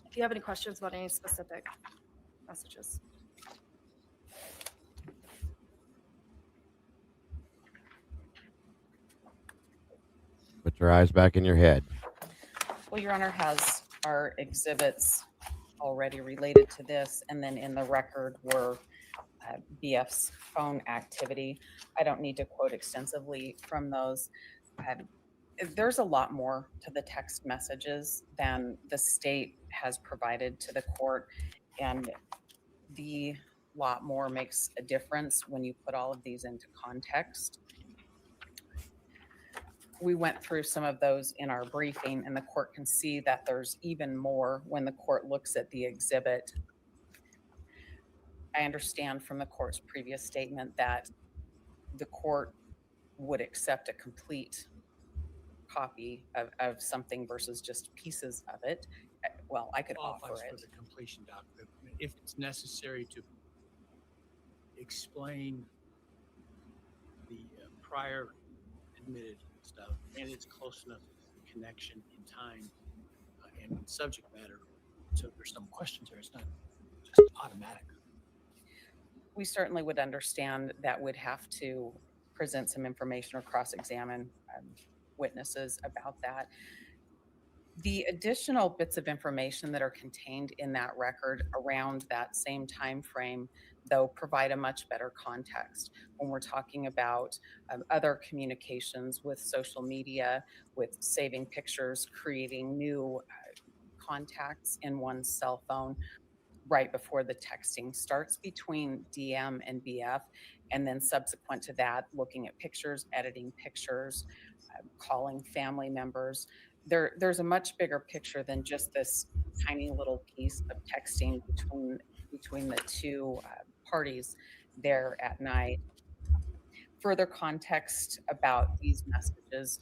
If you have any questions about any specific messages. Put your eyes back in your head. Well, Your Honor has our exhibits already related to this, and then in the record were BF's phone activity. I don't need to quote extensively from those. There's a lot more to the text messages than the state has provided to the court, and the lot more makes a difference when you put all of these into context. We went through some of those in our briefing, and the court can see that there's even more when the court looks at the exhibit. I understand from the court's previous statement that the court would accept a complete copy of something versus just pieces of it. Well, I could offer Qualifies it. for the completion document if it's necessary to explain the prior admitted stuff, and it's close enough connection in time and subject matter. So if there's some questions there, it's not just automatic. We certainly would understand that we'd have to present some information or cross-examine witnesses about that. The additional bits of information that are contained in that record around that same time frame, though, provide a much better context when we're talking about other communications with social media, with saving pictures, creating new contacts in one's cell phone right before the texting starts between DM and BF, and then subsequent to that, looking at pictures, editing pictures, calling family members. There's a much bigger picture than just this tiny little piece of texting between the two parties there at night. Further context about these messages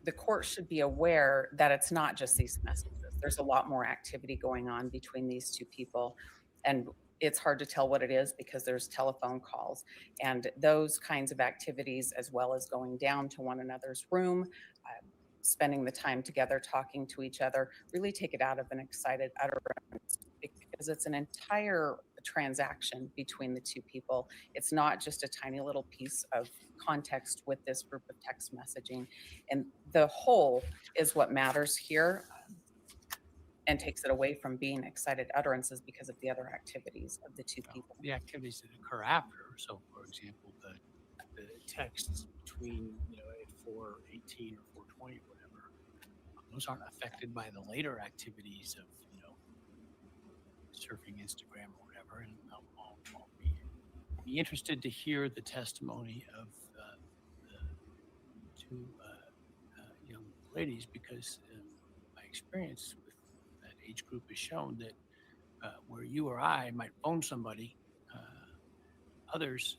the court should be aware that it's not just these messages. There's a lot more activity going on between these two people, and it's hard to tell what it is because there's telephone calls and those kinds of activities, as well as going down to one another's room, spending the time together, talking to each other, really take it out of an excited utterance because it's an entire transaction between the two people. It's not just a tiny little piece of context with this group of text messaging, and the whole is what matters here and takes it away from being excited utterances because of the other activities of the two people. The activities that occur after. So, for example, the texts between at 4:18 or 4:20 or whatever, those aren't affected by the later activities of surfing Instagram or whatever. And I'll be interested to hear the testimony of the two young ladies, because my experience with that age group has shown that where you or I might phone somebody, others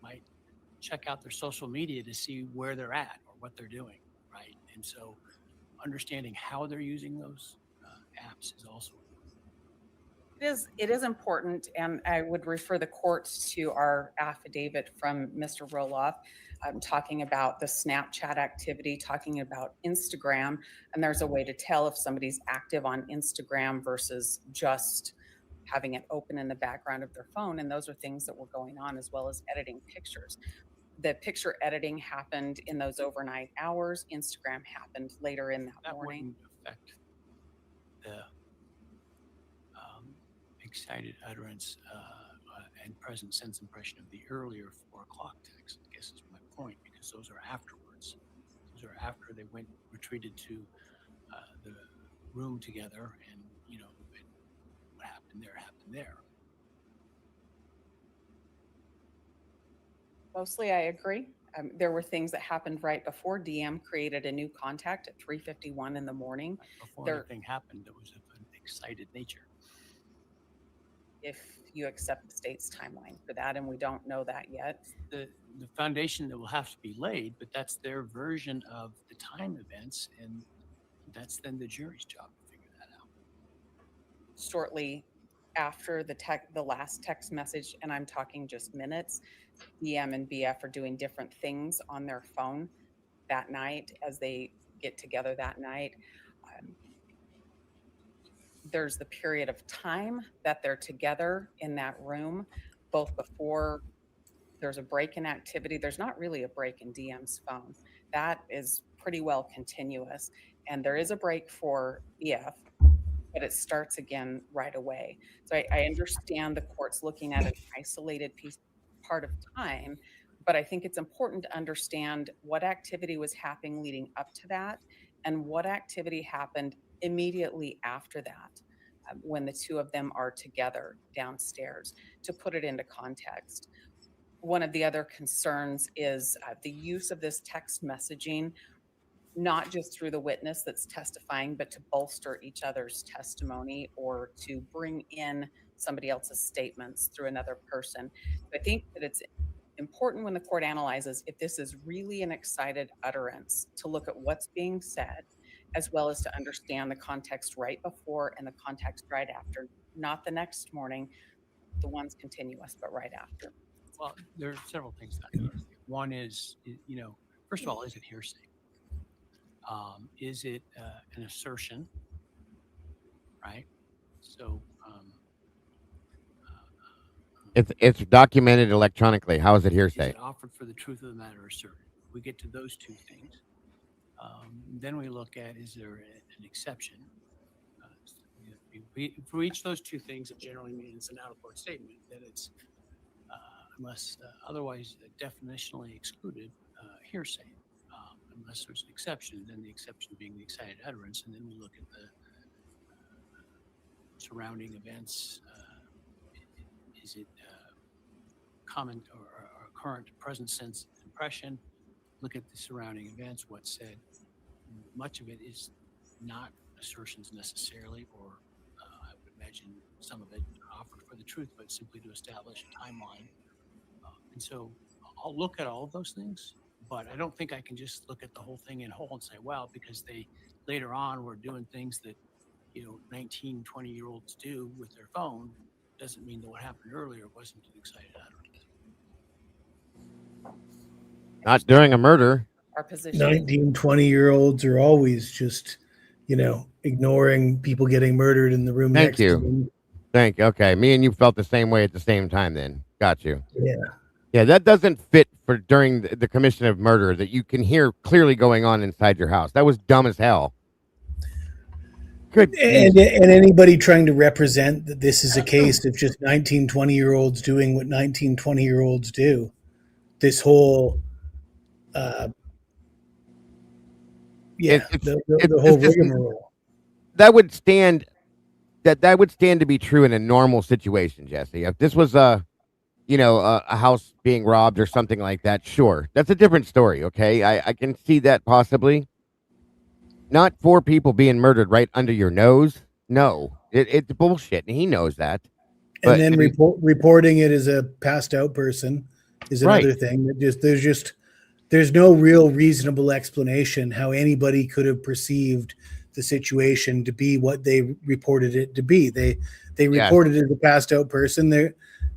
might check out their social media to see where they're at or what they're doing, right? And so understanding how they're using those apps is also It is important, and I would refer the court to our affidavit from Mr. Roloff, talking about the Snapchat activity, talking about Instagram, and there's a way to tell if somebody's active on Instagram versus just having it open in the background of their phone, and those are things that were going on, as well as editing pictures. The picture editing happened in those overnight hours. Instagram happened later in that morning. Wouldn't suspect, the excited utterance and present sense impression of the earlier 4 o'clock text, I guess is my point, because those are afterwards. Those are after they retreated to the room together, and what happened there. Mostly, I agree. There were things that happened right before DM created a new contact at 3:51 in the morning. Before anything happened, that was of an excited nature. If you accept the state's timeline for that, and we don't know that yet. The foundation that will have to be laid, but that's their version of the time events, and that's then the jury's job to figure that out. Shortly after the last text message, and I'm talking just minutes, DM and BF are doing different things on their phone that night as they get together that night. There's the period of time that they're together in that room, both before there's a break in activity. There's not really a break in DM's phone. That is pretty well continuous. And there is a break for BF, but it starts again right away. So I understand the court's looking at an isolated part of time, but I think it's important to understand what activity was happening leading up to that and what activity happened immediately after that, when the two of them are together downstairs, to put it into context. One of the other concerns is the use of this text messaging, not just through the witness that's testifying, but to bolster each other's testimony or to bring in somebody else's statements through another person. I think that it's important when the court analyzes if this is really an excited utterance to look at what's being said, as well as to understand the context right before and the context right after, not the next morning, the one's continuous, but right after. Well, there are several things. One is, first of all, is it hearsay? Is it an assertion? Right. So It's documented electronically. How is it is hearsay? it offered for the truth of the matter asserted? We get to those two things. Then we look at, is there an exception? For each of those two things, it generally means an out-of-court statement that it's unless otherwise definitionally excluded hearsay. Unless there's an exception, then the exception being the excited utterance, and then we look at the surrounding events. Is it common or current present sense impression? Look at the surrounding events, what's said. Much of it is not assertions necessarily, or I would imagine some of it offered for the truth, but simply to establish a timeline. And so I'll look at all of those things, but I don't think I can just look at the whole thing in whole and say, well, because they later on were doing things that 19, 20-year-olds do with their phone, doesn't mean that what happened earlier wasn't an excited utterance. Not during a murder. Our position. 19, 20-year-olds are always just, ignoring people getting murdered in the room next to them. Thank you. Okay. Me and you felt the same way at the same time then. Got you. Yeah. Yeah, that doesn't fit for during the commission of murder that you can hear clearly going on inside your house. That was dumb as hell. Good. And anybody trying to represent that this is a case of just 19, 20-year-olds doing what 19, 20-year-olds do. This whole, the whole rigmarole. That would stand to be true in a normal situation, Jesse. If this was a house being robbed or something like that, sure. That's a different story, okay? I can see that possibly. Not 4 people being murdered right under your nose. No. It's bullshit, and he knows that. And then reporting it as a passed out person is another thing. There's no real reasonable explanation how anybody could have perceived the situation to be what they reported it to be. They reported it as a passed out person.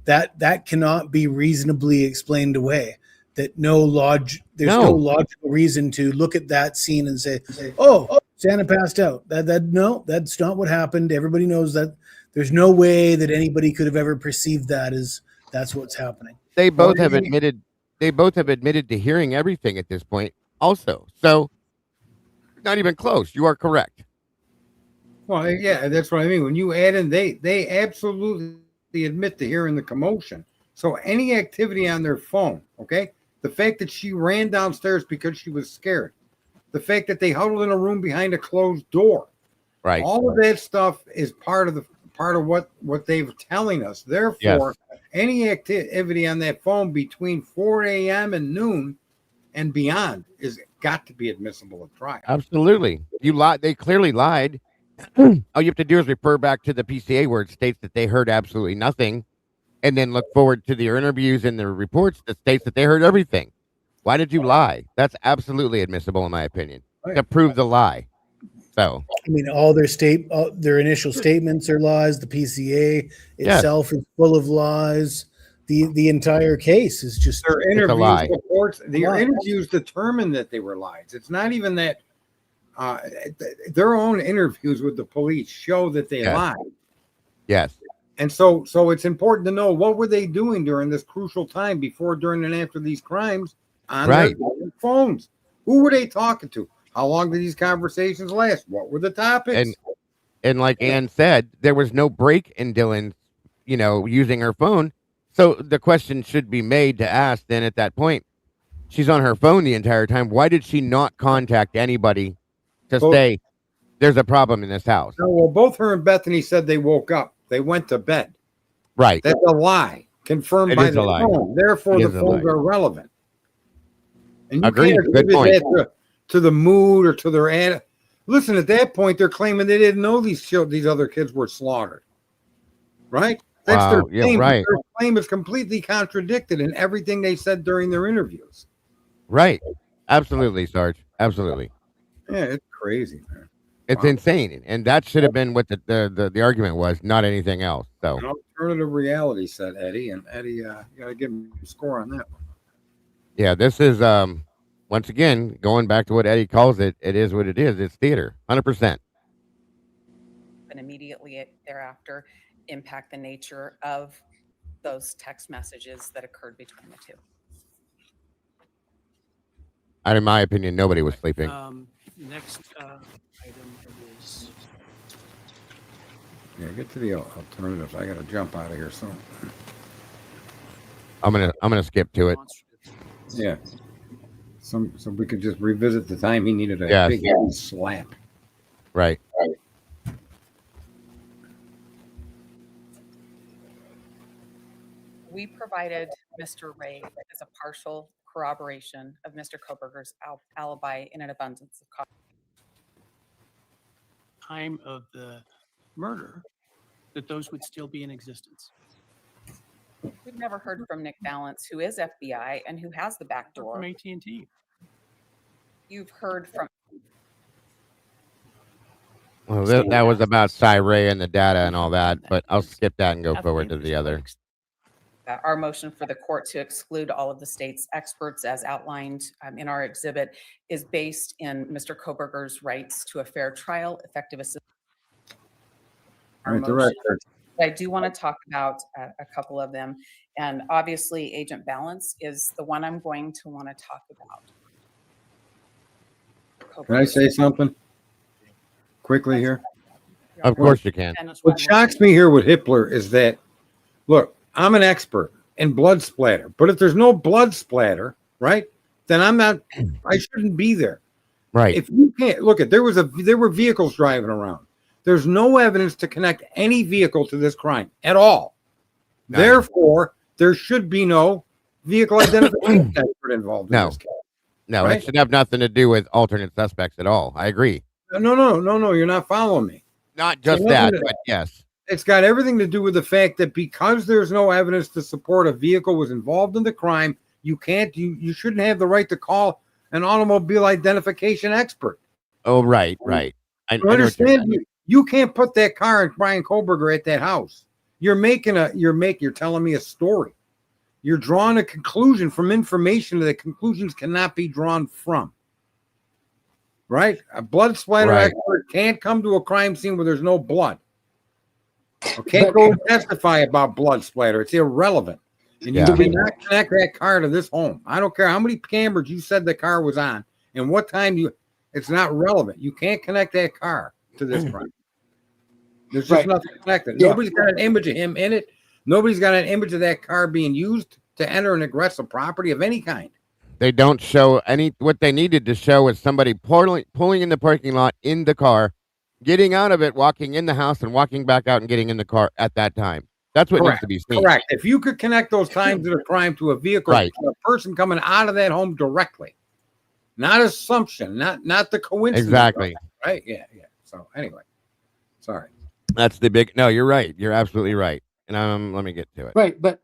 That cannot be reasonably explained away. That there's no logical reason to look at that scene and say, "Oh, Santa passed out." No, that's not what happened. Everybody knows that. There's no way that anybody could have ever perceived that as that's what's happening. They both have admitted to hearing everything at this point also. So not even close. You are correct. Well, yeah, that's what I mean. When you add in, they absolutely admit to hearing the commotion. So any activity on their phone, okay? The fact that she ran downstairs because she was scared, the fact that they huddled in a room behind a closed door, Right. all of that stuff is part of what they're telling us. Therefore, any activity on that phone between 4 a.m. and noon and beyond is got to be admissible at trial. Absolutely. You lied. They clearly lied. All you have to do is refer back to the PCA where it states that they heard absolutely nothing, and then look forward to their interviews and their reports that states that they heard everything. Why did you lie? That's absolutely admissible, in my opinion, to prove the lie. So, I mean, all their initial statements are lies. The PCA itself is full of lies. The entire case is just their interviews lie. reports. Their Lie. interviews determined that they were lies. It's not even that their own interviews with the police show that they lied. Yes. And so it's important to know what were they doing during this crucial time before, during, and after these crimes on their phones. Who were they talking to? How long did these conversations last? What were the topics? And like Ann said, there was no break in Dylan, using her phone. So the question should be made to ask then at that point, she's on her phone the entire time. Why did she not contact anybody to say there's a problem in this house? No, well, both her and Bethany said they woke up. They went to bed. Right. That's a lie. Confirmed by the phone. Therefore, the phones are relevant. And you Agreed. can't Good attribute point. that to the mood or to their ad. Listen, at that point, they're claiming they didn't know these other kids were slaughtered. Right? That's their Wow. Yeah, claim. right. Their claim is completely contradicted in everything they said during their interviews. Right. Absolutely, Sarge. Absolutely. Yeah, it's crazy, man. It's insane. And that should have been what the argument was, not anything else. So An alternative reality, said Eddie, and Eddie, you got to give him a score on that one. yeah, this is once again going back to what Eddie calls it. It is what it is. It's theater, 100%. And immediately thereafter impact the nature of those text messages that occurred between the two. And in my opinion, nobody was sleeping. Next item is Yeah, get to the alternatives. I got to jump out of here soon. I'm gonna skip to it. Yeah. So we could just revisit the time he needed a big slap. Right. We provided Mr. Ray as a partial corroboration of Mr. Kohberger's alibi in an abundance of caution. time of the murder, that those would still be in existence. We've never heard from Nick Balance, who is FBI and who has the back door. From AT&T. You've heard from. Well, that was about Ray and the data and all that, but I'll skip that and go forward to the other. Our motion for the court to exclude all of the state's experts as outlined in our exhibit is based in Mr. Kohberger's rights to a fair trial, effective assistance. I do want to talk about a couple of them. And obviously, Agent Balance is the one I'm going to want to talk about. Can I say something quickly here? Of course you can. What shocks me here with Hitler is that, look, I'm an expert in blood splatter, but if there's no blood splatter, right, then I shouldn't be there. Right. If you can't look at, there were vehicles driving around. There's no evidence to connect any vehicle to this crime at all. Therefore, there should be no vehicle identification expert involved in this case. No, right? It should have nothing to do with alternate suspects at all. I agree. No, you're not following me. Not just that, but yes. It's got everything to do with the fact that because there's no evidence to support a vehicle was involved in the crime, you shouldn't have the right to call an automobile identification expert. Oh, right. I understand you can't put that car in Bryan Kohberger at that house. You're telling me a story. You're drawing a conclusion from information that conclusions cannot be drawn from. Right? A blood splatter expert can't come to a crime scene where there's no blood. Can't go testify about blood splatter. It's irrelevant. And you cannot connect that car to this home. I don't care how many cameras you said the car was on and what time it's not relevant. You can't connect that car to this crime. There's just nothing connected. Yeah. Nobody's got an image of him in it. Nobody's got an image of that car being used to enter an aggressive property of any kind. They don't show any. What they needed to show is somebody pulling in the parking lot in the car, getting out of it, walking in the house, and walking back out and getting in the car at that time. That's what needs to be seen. Correct. If you could connect those times of the crime to a vehicle, Right. to a person coming out of that home directly, not assumption, not the coincidence. Exactly. Right. Yeah. So anyway, sorry. That's the big. No, you're right. You're absolutely right. And let me get to it. Right, but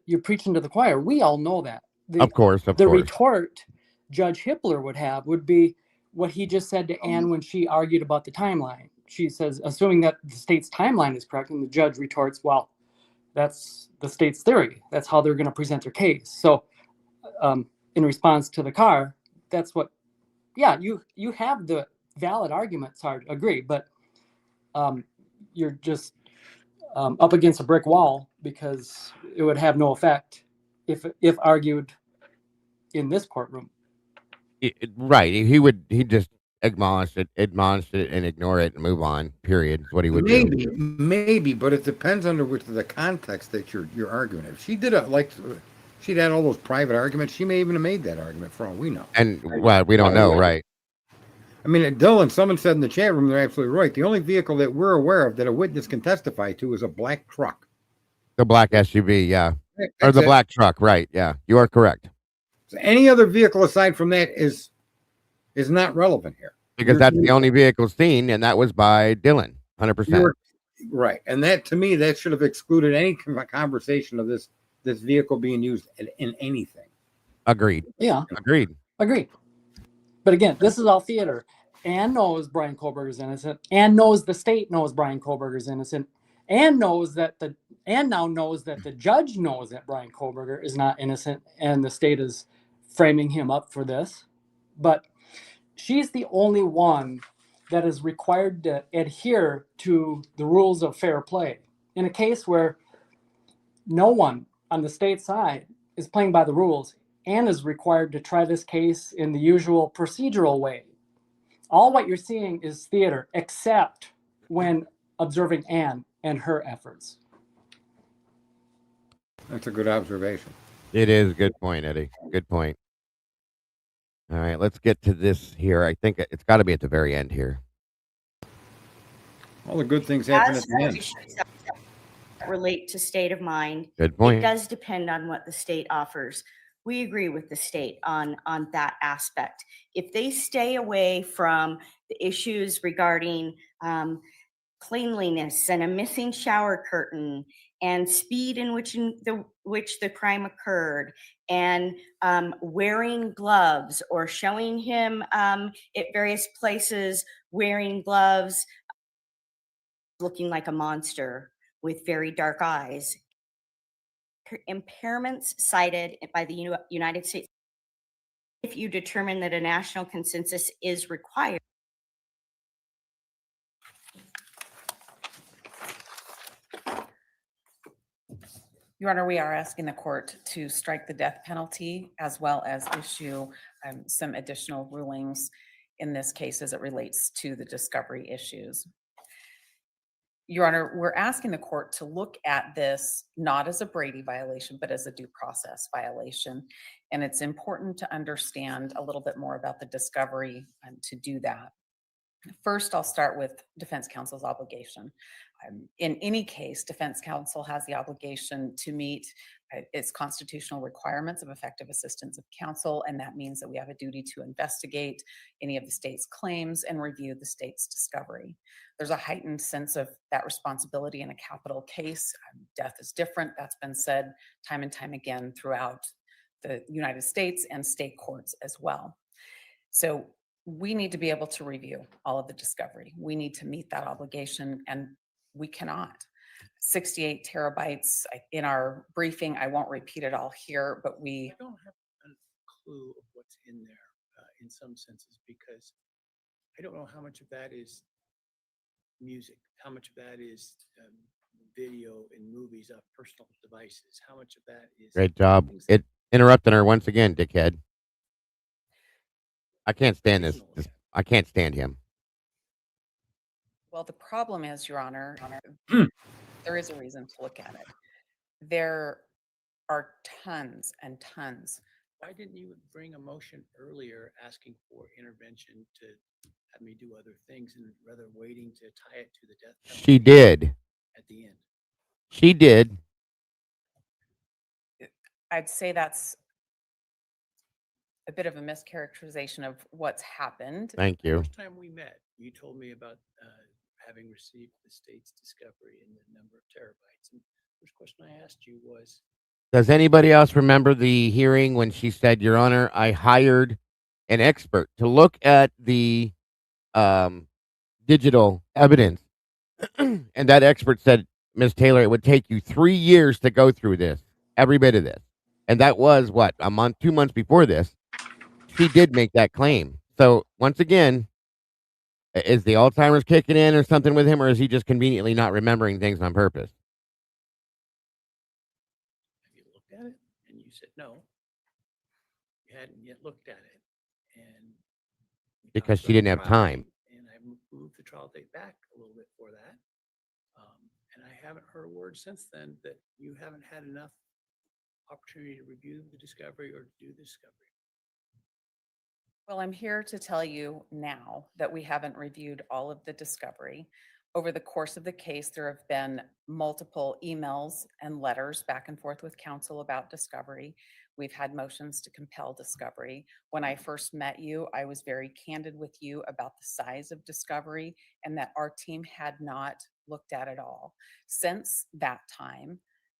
you're preaching to the choir. We all know that. Of course. The retort Judge Hippler would be what he just said to Ann when she argued about the timeline. She says, assuming that the state's timeline is correct, and the judge retorts, well, that's the state's theory. That's how they're going to present their case. So in response to the car, that's what, yeah, you have the valid argument, Sarge, agree, but you're just up against a brick wall because it would have no effect if argued in this courtroom. Right. He'd just admonish it and ignore it and move on. Period. Is what he would do. Maybe, but it depends under which the context that you're arguing. If she did she'd had all those private arguments, she may even have made that argument for all we know. And well, we don't know, right? I mean, Dylan, someone said in the chat room, they're absolutely right. The only vehicle that we're aware of that a witness can testify to is a black truck. The black SUV, yeah. That's Or the it. black truck, right? Yeah, you are correct. So any other vehicle aside from that is not relevant here. Because that's the only vehicle seen, and that was by Dylan, 100%. Right, and that to me, that should have excluded any conversation of this vehicle being used in anything. Agreed. Yeah. Agreed. But again, this is all theater. Ann knows Bryan Kohberger's innocent. Ann knows the state knows Bryan Kohberger's innocent. Ann now knows that the judge knows that Bryan Kohberger is not innocent, and the state is framing him up for this. But she's the only one that is required to adhere to the rules of fair play. In a case where no one on the state side is playing by the rules, Ann is required to try this case in the usual procedural way. All what you're seeing is theater, except when observing Ann and her efforts. That's a good observation. It is a good point, Eddie. Good point. All right, let's get to this here. I think it's got to be at the very end here. All the good things happen at the end. Relate to state of mind. Good point. It does depend on what the state offers. We agree with the state on that aspect. If they stay away from the issues regarding cleanliness and a missing shower curtain and speed in which the crime occurred, and wearing gloves or showing him at various places wearing gloves, looking like a monster with very dark eyes. Impairments cited by the United States, if you determine that a national consensus is required. Your Honor, we are asking the court to strike the death penalty as well as issue some additional rulings in this case as it relates to the discovery issues. Your Honor, we're asking the court to look at this not as a Brady violation, but as a due process violation. And it's important to understand a little bit more about the discovery to do that. First, I'll start with defense counsel's obligation. In any case, defense counsel has the obligation to meet its constitutional requirements of effective assistance of counsel, and that means that we have a duty to investigate any of the state's claims and review the state's discovery. There's a heightened sense of that responsibility in a capital case. Death is different. That's been said time and time again throughout the United States and state courts as well. So we need to be able to review all of the discovery. We need to meet that obligation, and we cannot. 68 terabytes in our briefing. I won't repeat it all here, but I don't have a clue of what's in there in some senses, because I don't know how much of that is music, how much of that is video and movies of personal devices, how much of that is... Great job. Interrupting her once again, dickhead. I can't stand this. I can't stand him. Well, the problem is, Your Honor, there is a reason to look at it. There are tons and tons. Why didn't you bring a motion earlier asking for intervention to have me do other things and rather waiting to tie it to the death penalty? She did. At the end. She did. I'd say that's a bit of a mischaracterization of what's happened. Thank you. First time we met, you told me about having received the state's discovery and the number of terabytes. And the first question I asked you was, Does anybody else remember the hearing when she said, Your Honor, I hired an expert to look at the digital evidence? And that expert said, Ms. Taylor, it would take you 3 years to go through this, every bit of this. And that was what, a month, 2 months before this. She did make that claim. So once again, is the Alzheimer's kicking in or something with him, or is he just conveniently not remembering things on purpose? have you looked at it? And you said, no, you hadn't yet looked at it. And Because she didn't have time. And I moved the trial date back a little bit for that. And I haven't heard a word since then that you haven't had enough opportunity to review the discovery or to do the discovery. Well, I'm here to tell you now that we haven't reviewed all of the discovery. Over the course of the case, there have been multiple emails and letters back and forth with counsel about discovery. We've had motions to compel discovery. When I first met you, I was very candid with you about the size of discovery and that our team had not looked at it all. Since that time,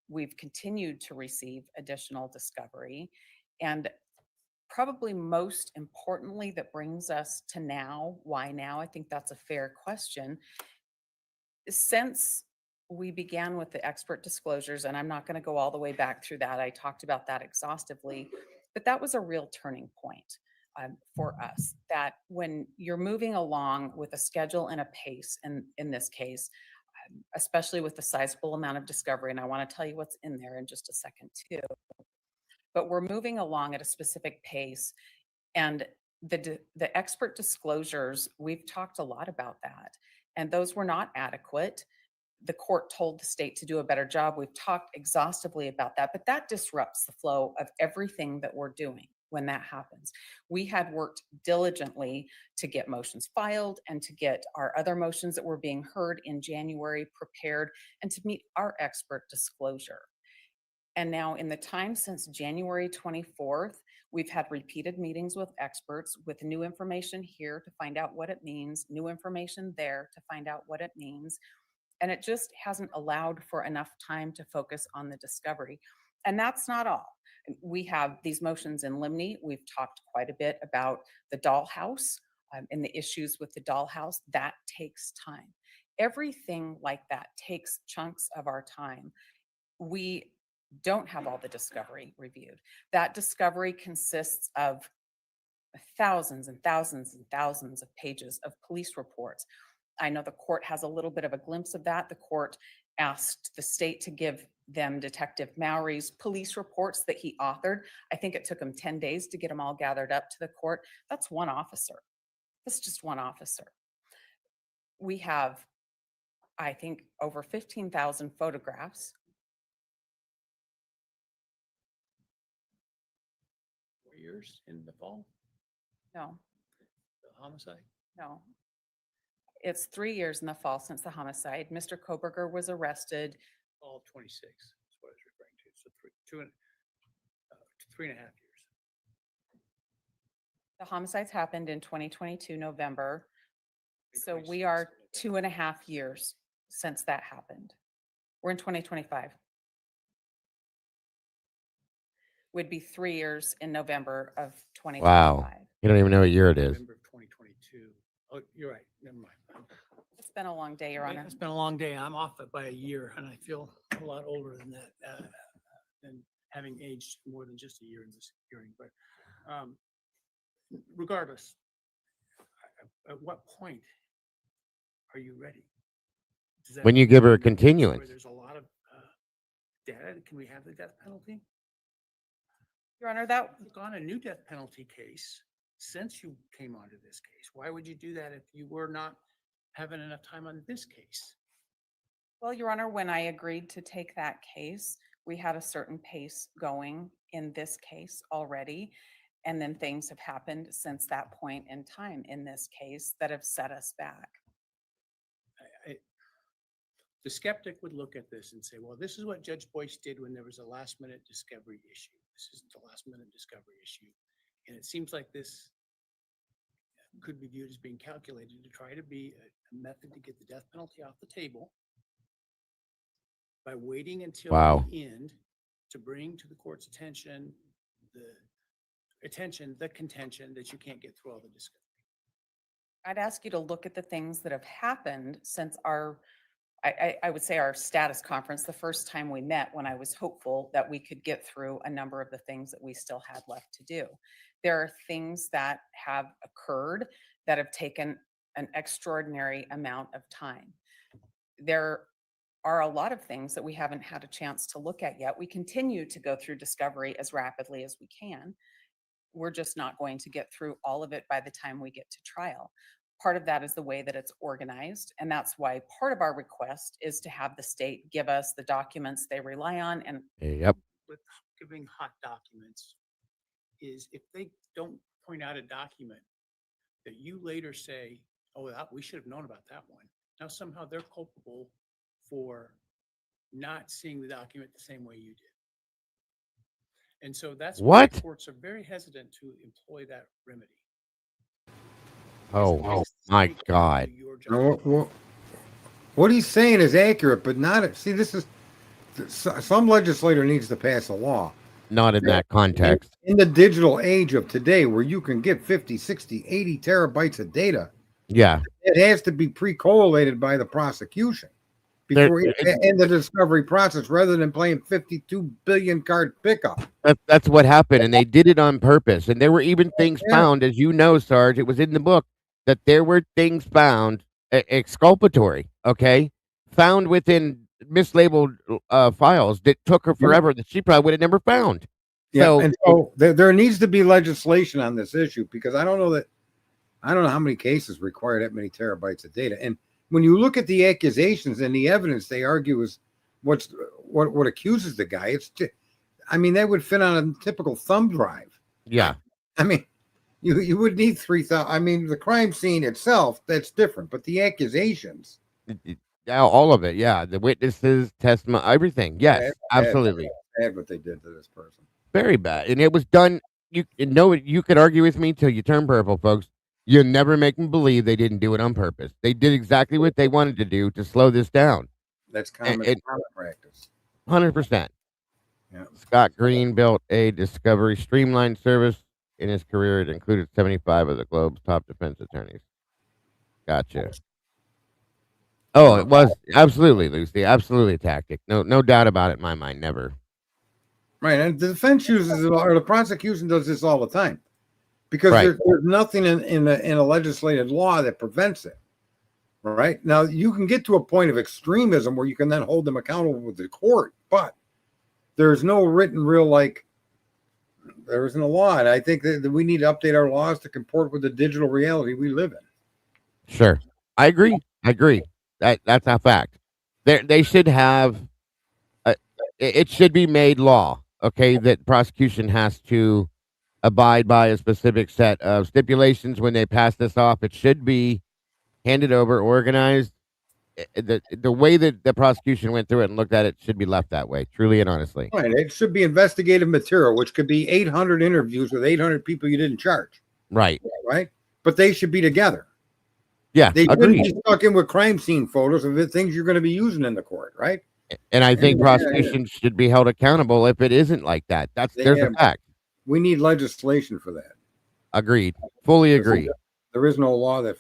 we've continued to receive additional discovery. And probably most importantly, that brings us to now. Why now? I think that's a fair question. Since we began with the expert disclosures, and I'm not going to go all the way back through that, I talked about that exhaustively, but that was a real turning point for us. That when you're moving along with a schedule and a pace, and in this case, especially with the sizable amount of discovery, and I want to tell you what's in there in just a second too, but we're moving along at a specific pace. And the expert disclosures, we've talked a lot about that, and those were not adequate. The court told the state to do a better job. We've talked exhaustively about that, but that disrupts the flow of everything that we're doing when that happens. We had worked diligently to get motions filed and to get our other motions that were being heard in January prepared and to meet our expert disclosure. And now in the time since January 24th, we've had repeated meetings with experts with new information here to find out what it means, new information there to find out what it means. And it just hasn't allowed for enough time to focus on the discovery. And that's not all. We have these motions in limine. We've talked quite a bit about the dollhouse and the issues with the dollhouse. That takes time. Everything like that takes chunks of our time. We don't have all the discovery reviewed. That discovery consists of thousands and thousands and thousands of pages of police reports. I know the court has a little bit of a glimpse of that. The court asked the state to give them Detective Mowry's police reports that he authored. I think it took him 10 days to get them all gathered up to the court. That's one officer. That's just one officer. We have, I think, over 15,000 photographs. Years in the fall? No. The homicide? No. It's 3 years in the fall since the homicide. Mr. Kohberger was arrested. Fall 26 is what I was referring to. So 3.5 years. The homicides happened in 2022, November. So we are 2.5 years since that happened. We're in 2025. Would be 3 years in November of 2025. Wow. You don't even know what year it is. November of 2022. Oh, you're right. Never mind. It's been a long day, Your Honor. It's been a long day. I'm off it by a year, and I feel a lot older than that, than having aged more than just a year in this hearing. But regardless, at what point are you ready? When you give her a continuance. There's a lot of data. Can we have the death penalty? Your Honor, that you've gone a new death penalty case since you came onto this case. Why would you do that if you were not having enough time on this case. Well, Your Honor, when I agreed to take that case, we had a certain pace going in this case already. And then things have happened since that point in time in this case that have set us back. The skeptic would look at this and say, well, this is what Judge Boyce did when there was a last minute discovery issue. This isn't a last minute discovery issue. And it seems like this could be viewed as being calculated to try to be a method to get the death penalty off the table by waiting until the end to bring to the court's attention the contention that you can't get through all the discovery. I'd ask you to look at the things that have happened since I would say our status conference, the first time we met, when I was hopeful that we could get through a number of the things that we still had left to do. There are things that have occurred that have taken an extraordinary amount of time. There are a lot of things that we haven't had a chance to look at yet. We continue to go through discovery as rapidly as we can. We're just not going to get through all of it by the time we get to trial. Part of that is the way that it's organized. And that's why part of our request is to have the state give us the documents they rely on. And with giving hot documents is if they don't point out a document that you later say, oh, we should have known about that one. Now somehow they're culpable for not seeing the document the same way you did. And so that's why courts are very hesitant to employ that remedy. Oh my God. What he's saying is accurate, but not. See, this is some legislator needs to pass a law. Not in that context. In the digital age of today, where you can get 50, 60, 80 terabytes of data, yeah, it has to be pre-correlated by the prosecution before in the discovery process, rather than playing 52 billion card pickup. That's what happened, and they did it on purpose. And there were even things found, as you know, Sarge. It was in the book that there were things found exculpatory. Okay, found within mislabeled files that took her forever that she probably would have never found. Yeah, and so there needs to be legislation on this issue, because I don't know how many cases require that many terabytes of data. And when you look at the accusations and the evidence they argue is what accuses the guy, that would fit on a typical thumb drive. Yeah, you would need 3,000. The crime scene itself, that's different, but the accusations. All of it, yeah. The witnesses, testimony, everything. Yes, absolutely. Bad what they did to this person. Very bad, and it was done. You could argue with me till you turn purple, folks. You never make them believe they didn't do it on purpose. They did exactly what they wanted to do to slow this down. That's common practice. 100%. Yeah. Scott Green built a discovery streamlined service in his career. It included 75 of the globe's top defense attorneys. Gotcha. Oh, it was absolutely, Lucy. Absolutely a tactic. No doubt about it in my mind. Never. Right. And the defense uses it, or the prosecution does this all the time, because there's nothing in a legislated law that prevents it. Right. Now, you can get to a point of extremism where you can then hold them accountable with the court, but there's no written there isn't a law. And I think that we need to update our laws to comport with the digital reality we live in. Sure. I agree. That's a fact. They should have, it should be made law, okay, that prosecution has to abide by a specific set of stipulations when they pass this off. It should be handed over, organized. The way that the prosecution went through it and looked at it should be left that way, truly and honestly. Right. It should be investigative material, which could be 800 interviews with 800 people you didn't charge. Right. Right. But they should be together. Yeah, they shouldn't be stuck in with crime scene photos of the things you're going to be using in the court, right? And I think prosecution should be held accountable if it isn't like that. There's a fact. We need legislation for that. Agreed. Fully agree. There is no law that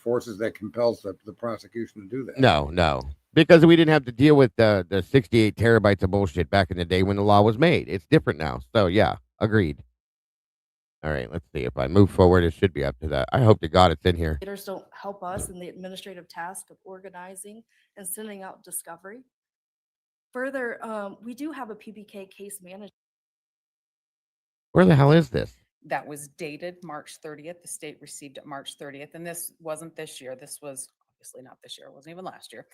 compels the prosecution to do that. No. Because we didn't have to deal with the 68 terabytes of bullshit back in the day when the law was made. It's different now. So yeah, agreed. All right, let's see. If I move forward, it should be up to that. I hope to God it's in here. Leaders don't help us in the administrative task of organizing and sending out discovery. Further, we do have a PBK case manager. Where the hell is this? That was dated March 30th. The state received it March 30th. And this wasn't this year. This was obviously not this year, it wasn't even last year.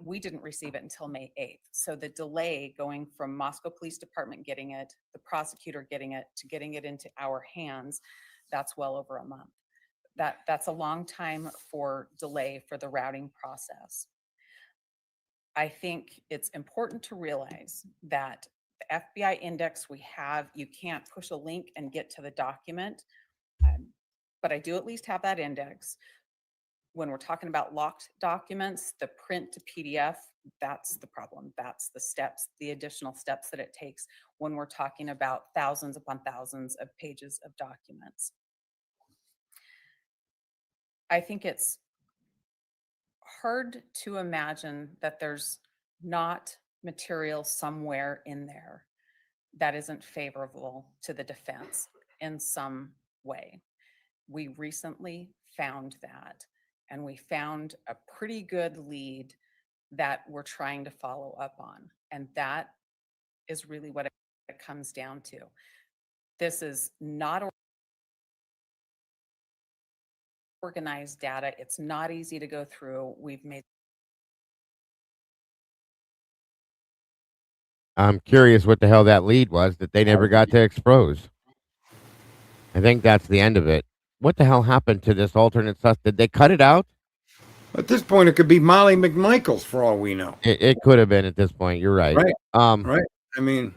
We didn't receive it until May 8th. So the delay going from Moscow Police Department getting it, the prosecutor getting it, to getting it into our hands, that's well over a month. That's a long time for delay for the routing process. I think it's important to realize that the FBI index we have, you can't push a link and get to the document, but I do at least have that index. When we're talking about locked documents, the print to PDF, that's the problem. That's the steps, the additional steps that it takes when we're talking about thousands upon thousands of pages of documents. I think it's hard to imagine that there's not material somewhere in there that isn't favorable to the defense in some way. We recently found that, and we found a pretty good lead that we're trying to follow up on. And that is really what it comes down to. This is not organized data. It's not easy to go through. We've made. I'm curious what the hell that lead was that they never got to expose. I think that's the end of it. What the hell happened to this alternate sus? Did they cut it out? At this point, it could be Molly McMichaels for all we know. It could have been at this point. You're right. Right. Right. I mean,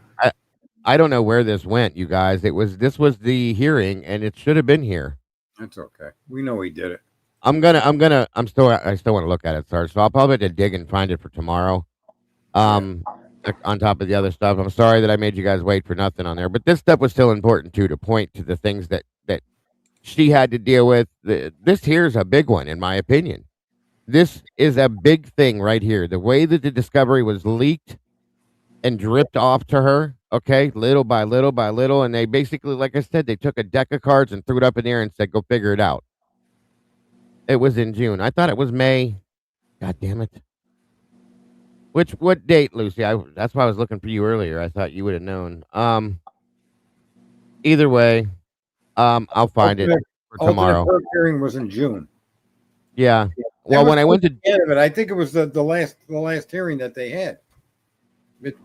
I don't know where this went, you guys. This was the hearing, and it should have been here. That's okay. We know he did it. I still want to look at it, Sarge. So I'll probably have to dig and find it for tomorrow. On top of the other stuff, I'm sorry that I made you guys wait for nothing on there, but this stuff was still important too, to point to the things that she had to deal with. This here is a big one, in my opinion. This is a big thing right here. The way that the discovery was leaked and dripped off to her, okay, little by little by little, and they basically, like I said, they took a deck of cards and threw it up in the air and said, "Go figure it out." It was in June. I thought it was May. God damn it. What date, Lucy? That's why I was looking for you earlier. I thought you would have known. Either way, I'll find it for tomorrow. Alternate hearing was in June. Yeah. Well, when I went to, but I think it was the last hearing that they had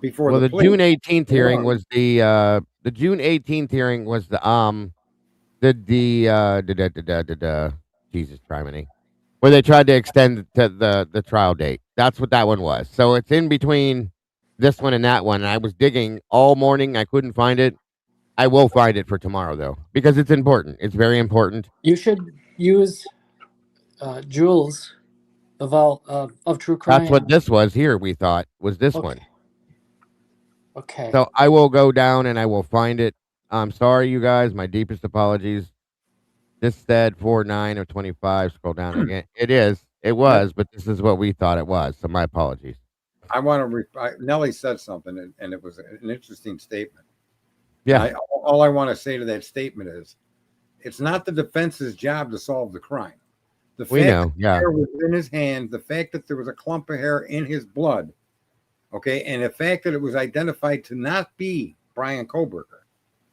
before. Well, the plea. June 18th hearing was the June 18th hearing was Jesus criminy, where they tried to extend the trial date. That's what that one was. So it's in between this one and that one. And I was digging all morning. I couldn't find it. I will find it for tomorrow though, because it's important. It's very important. You should use Jules of True Crime. That's what this was here. We thought was this one. Okay. So I will go down and I will find it. I'm sorry, you guys. My deepest apologies. This said 4/9 of 25. Scroll down again. It was, but this is what we thought it was. So my apologies. I want to. Nellie said something, and it was an interesting statement. Yeah. All I want to say to that statement is, it's not the defense's job to solve the crime. The We fact know, that the yeah. hair was in his hand, the fact that there was a clump of hair in his blood, okay, and the fact that it was identified to not be Bryan Kohberger.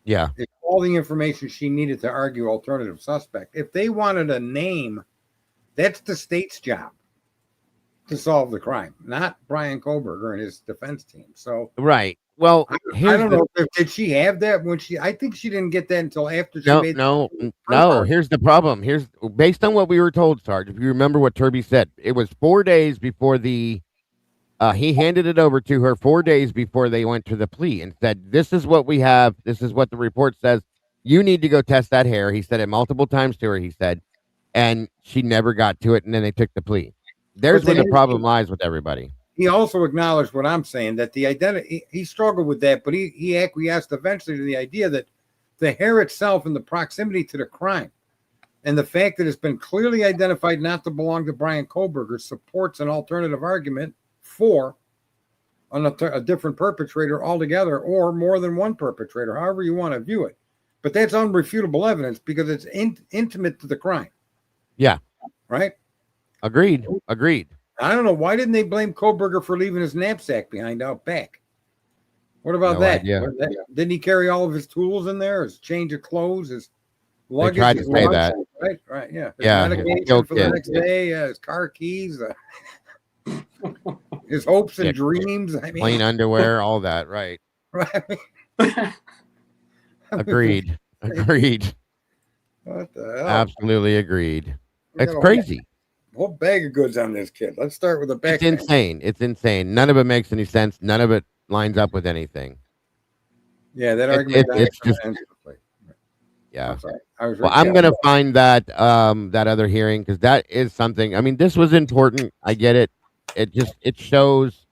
Yeah. It's all the information she needed to argue alternative suspect. If they wanted a name, that's the state's job to solve the crime, not Bryan Kohberger and his defense team. So Right. Well, I don't know. Did she have that when she? I think she didn't get that until after she made. No. Here's the problem. Here's based on what we were told, Sarge. If you remember what Turby said, it was 4 days before he handed it over to her. 4 days before they went to the plea, and said, "This is what we have. This is what the report says. You need to go test that hair." He said it multiple times to her. He said, and she never got to it, and then they took the plea. There's where the problem lies with everybody. He also acknowledged what I'm saying, that the identity, he struggled with that, but he acquiesced eventually to the idea that the hair itself and the proximity to the crime and the fact that it's been clearly identified not to belong to Bryan Kohberger supports an alternative argument for a different perpetrator altogether, or more than one perpetrator, however you want to view it. But that's unrefutable evidence because it's intimate to the crime. Yeah. Right? Agreed. I don't know. Why didn't they blame Kohberger for leaving his knapsack behind out back? What about No that? idea. Didn't he carry all of his tools in there? His change of clothes, his Luggage tried to is say lunch, that. right, yeah. His Yeah, his medication skill for the kit. next day, his car keys, his hopes and Yeah, dreams. I mean, plain underwear, all that. Right. right? Agreed. Agreed. What the hell? Absolutely agreed. We It's got crazy. a whole bag of goods on this kid. Let's start with the back. It's insane. It's insane. None of it makes any sense. None of it lines up with anything. Yeah, that argument died It's just exponentially. yeah. I'm sorry. I was Well, right. I'm gonna find that that other hearing because that is something. I mean, this was important. I get it. It shows,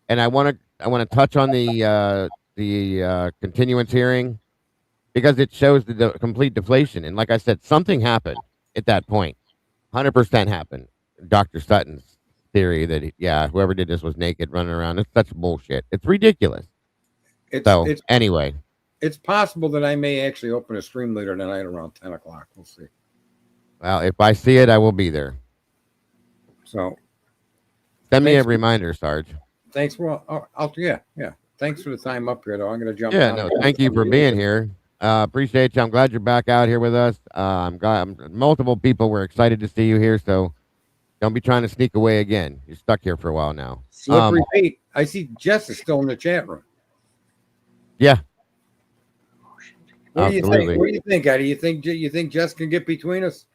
and I want to touch on the continuance hearing because it shows the complete deflation. And like I said, something happened at that point. 100% happened. Dr. Sutton's theory that whoever did this was naked running around. It's such bullshit. It's ridiculous. It's Anyway, it's possible that I may actually open a stream later tonight around 10 o'clock. We'll see. well, if I see it, I will be there. So send me a thanks reminder, Sarge. Thanks. Well, yeah. Thanks for the time up here, though. I'm going to jump. Yeah, out. no, thank you for being here. Appreciate you. I'm glad you're back out here with us. I'm glad multiple people were excited to see you here, so don't be trying to sneak away again. You're stuck here for a while now. Slippery Pete. I see Jess is still in the chat room. Yeah. What do you Absolutely. think? What do you think, Eddie? You think Jess can get between us?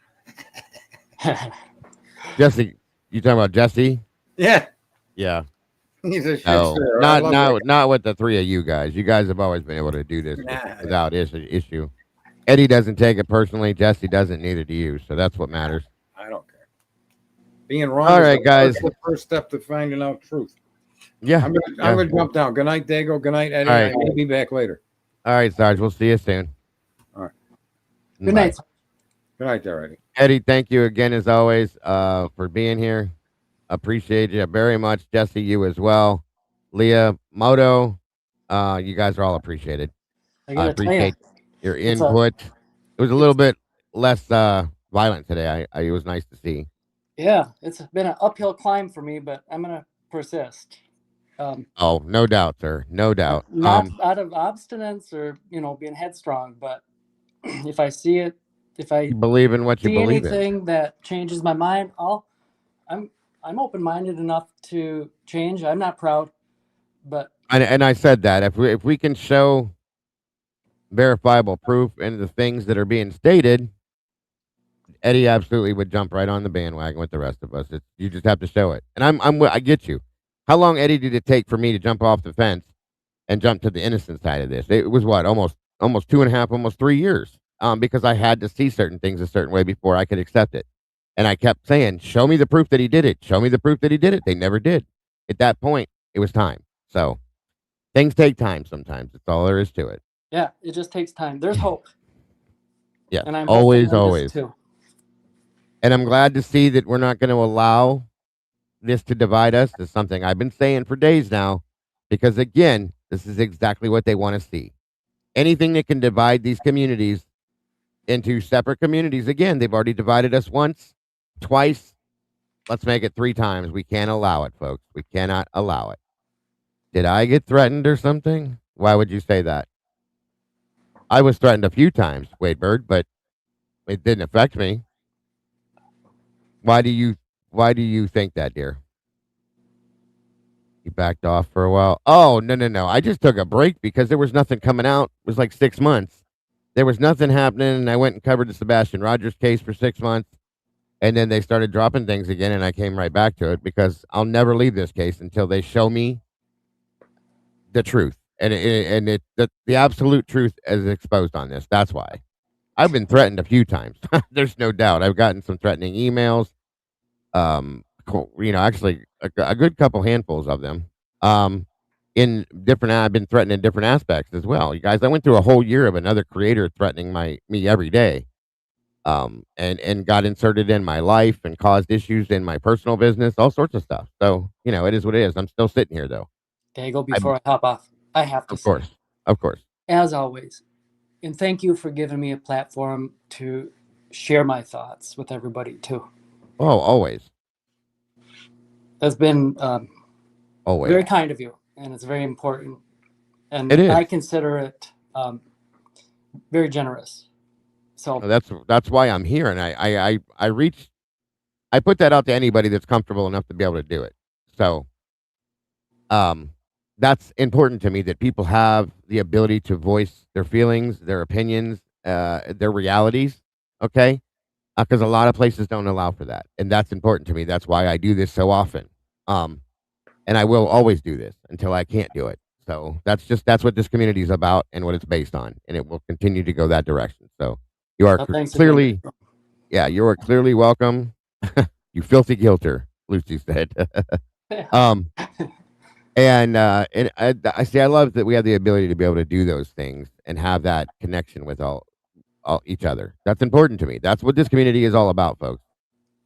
Jesse, you talking about Jesse? Yeah. Yeah. He's a shit No, stir. I love that guy. not with the three of you guys. You guys have always been able to do this Nah. without issue. Eddie doesn't take it personally. Jesse doesn't. Neither do you. So that's what matters. I don't care. Being wrong. All is right, guys. the first step to finding out truth. Yeah. I'm gonna jump down. Good night, Dago. Good night, Eddie. All right. I may be back later. All right, Sarge. We'll see you soon. All right. Good night. Good night, there, Eddie. Eddie, thank you again as always for being here. Appreciate you very much. Jesse, you as well. Leah, Moto, you guys are all appreciated. I I gotta tell ya, appreciate your it's input. It was a little bit less violent today. It was nice to see. Yeah, it's been an uphill climb for me, but I'm gonna persist. Oh, no doubt, sir. No doubt. Not out of obstinance or being headstrong, but if I see it, if I You believe in what you see believe in. anything that changes my mind, I'm open-minded enough to change. I'm not proud, but And I said that if we can show verifiable proof in the things that are being stated, Eddie absolutely would jump right on the bandwagon with the rest of us. You just have to show it. And I get you. How long, Eddie, did it take for me to jump off the fence and jump to the innocent side of this? It was what, almost 2.5, almost 3 years. Because I had to see certain things a certain way before I could accept it. And I kept saying, show me the proof that he did it. Show me the proof that he did it. They never did. At that point, it was time. So things take time sometimes. That's all there is to it. yeah, it just takes time. There's hope. Yeah, And I'm always, hopeful in this always. too. And I'm glad to see that we're not going to allow this to divide us. Is something I've been saying for days now, because again, this is exactly what they want to see. Anything that can divide these communities into separate communities. Again, they've already divided us once, twice. Let's make it 3 times. We can't allow it, folks. We cannot allow it. Did I get threatened or something? Why would you say that? I was threatened a few times, Wade Bird, but it didn't affect me. Why do you think that, dear? You backed off for a while. Oh, no. I just took a break because there was nothing coming out. It was like 6 months. There was nothing happening, and I went and covered the Sebastian Rogers case for 6 months, and then they started dropping things again, and I came right back to it because I'll never leave this case until they show me the truth, and the absolute truth is exposed on this. That's why. I've been threatened a few times. There's no doubt. I've gotten some threatening emails. Actually a good couple handfuls of them. In different, I've been threatened in different aspects as well. You guys, I went through a whole year of another creator threatening me every day. And got inserted in my life and caused issues in my personal business, all sorts of stuff. So, it is what it is. I'm still sitting here though. Dago, before I hop off, I have to say, Of course. as always, and thank you for giving me a platform to share my thoughts with everybody too. Oh, always. That's been Always. very kind of you, and it's very important. And It is. I consider it very generous. So that's why I'm here, and I put that out to anybody that's comfortable enough to be able to do it. So, that's important to me, that people have the ability to voice their feelings, their opinions, their realities. Okay, because a lot of places don't allow for that, and that's important to me. That's why I do this so often. And I will always do this until I can't do it. So that's what this community is about and what it's based on, and it will continue to go that direction. So you are Well, thanks again. clearly, yeah, you are clearly welcome. You filthy guilter, Lucy said. And I see. I love that we have the ability to be able to do those things and have that connection with all each other. That's important to me. That's what this community is all about, folks.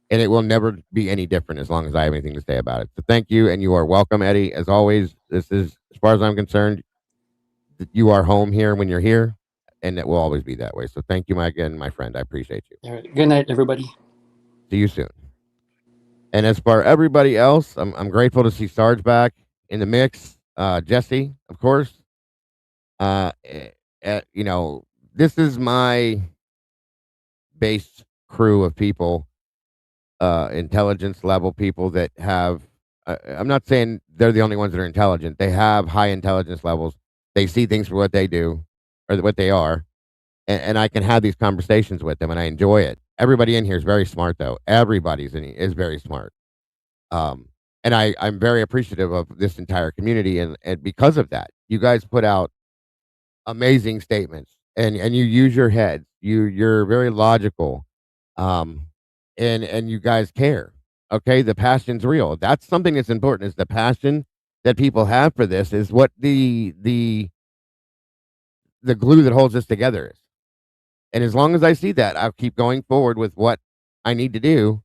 And it will never be any different as long as I have anything to say about it. So thank you, and you are welcome, Eddie. As always, this is, as far as I'm concerned, you are home here when you're here, and it will always be that way. So thank you, again, my friend. I appreciate you. All right. Good night, everybody. See you soon. And as for everybody else, I'm grateful to see Sarge back in the mix. Jesse, of course. You know, this is my base crew of people, intelligence level people that have. I'm not saying they're the only ones that are intelligent. They have high intelligence levels. They see things for what they do, or what they are, and I can have these conversations with them, and I enjoy it. Everybody in here is very smart, though. Everybody's is very smart. And I'm very appreciative of this entire community, and because of that, you guys put out amazing statements, and you use your heads. You're very logical, and you guys care. Okay, the passion's real. That's something that's important. Is the passion that people have for this is what the glue that holds us together is. And as long as I see that, I'll keep going forward with what I need to do,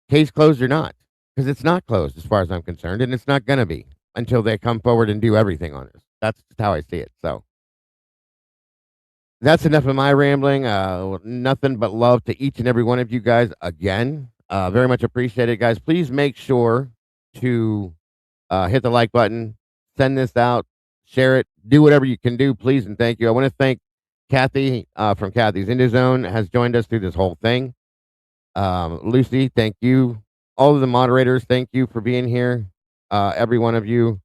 case closed or not, because it's not closed as far as I'm concerned, and it's not going to be until they come forward and do everything on us. That's just how I see it. So that's enough of my rambling. Nothing but love to each and every one of you guys again. Very much appreciated, guys. Please make sure to hit the like button, send this out, share it, do whatever you can do, please, and thank you. I want to thank Kathy from Kathy's Indie Zone has joined us through this whole thing. Lucy, thank you. All of the moderators, thank you for being here. Every one of you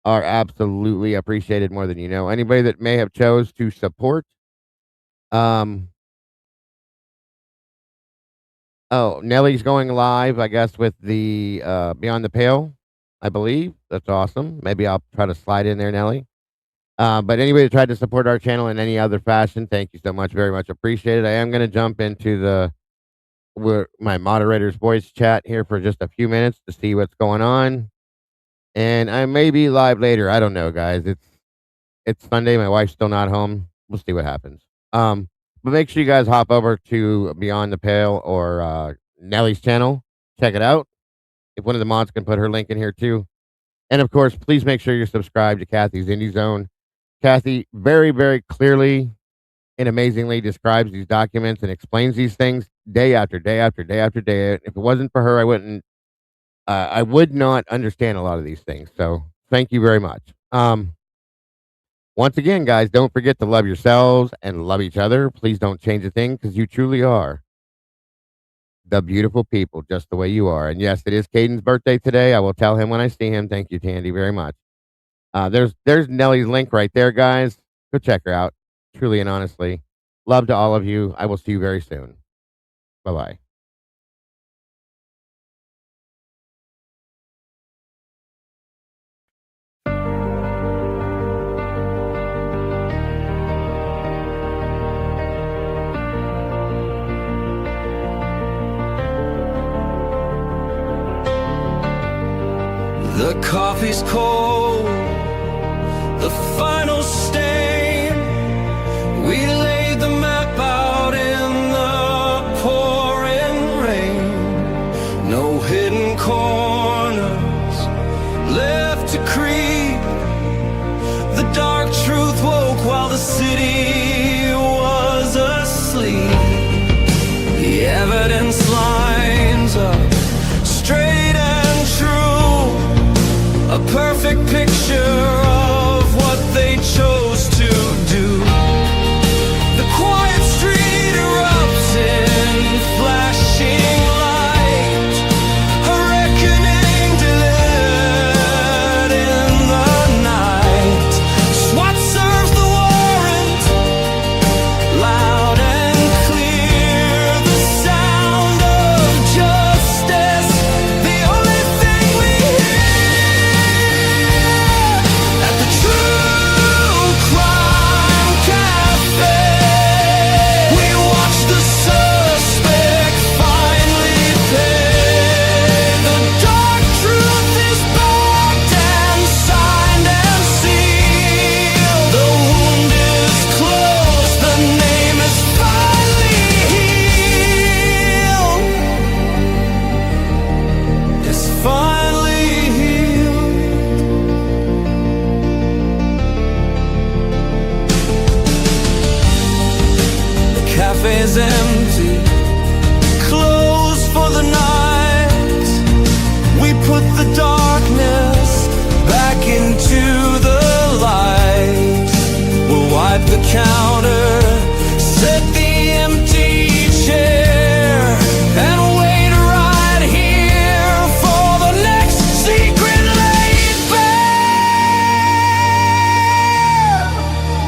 are absolutely appreciated more than you know. Anybody that may have chose to support, Nellie's going live, I guess, with the Beyond the Pale, I believe. That's awesome. Maybe I'll try to slide in there, Nellie. But anybody that tried to support our channel in any other fashion, thank you so much. Very much appreciated. I am going to jump into my moderator's voice chat here for just a few minutes to see what's going on. And I may be live later. I don't know, guys. It's Sunday. My wife's still not home. We'll see what happens. But make sure you guys hop over to Beyond the Pale or Nellie's channel. Check it out. If one of the mods can put her link in here too. And of course, please make sure you're subscribed to Kathy's Indie Zone. Kathy very, very clearly and amazingly describes these documents and explains these things day after day after day after day. If it wasn't for her, I would not understand a lot of these things. So thank you very much. Once again, guys, don't forget to love yourselves and love each other. Please don't change a thing, because you truly are the beautiful people, just the way you are. And yes, it is Caden's birthday today. I will tell him when I see him. Thank you, Tandy, very much. There's Nellie's link right there, guys. Go check her out. Truly and honestly. Love to all of you. I will see you very soon. Bye-bye. The coffee's cold, the final stain. We laid the map out in the pouring rain. No hidden corners left to creep. The dark truth woke while the city was asleep. The evidence lines up straight and true. A perfect picture of what they chose to do. The quiet street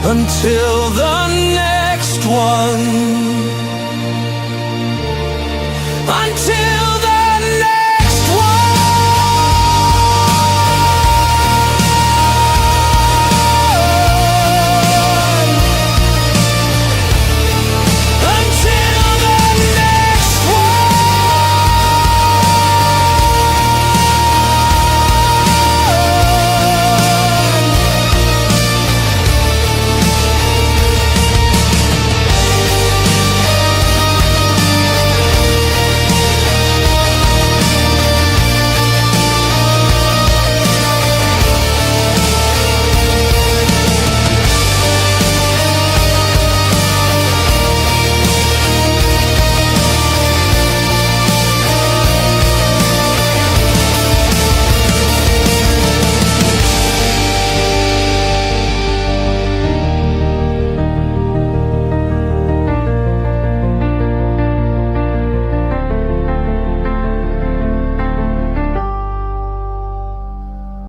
until the next one.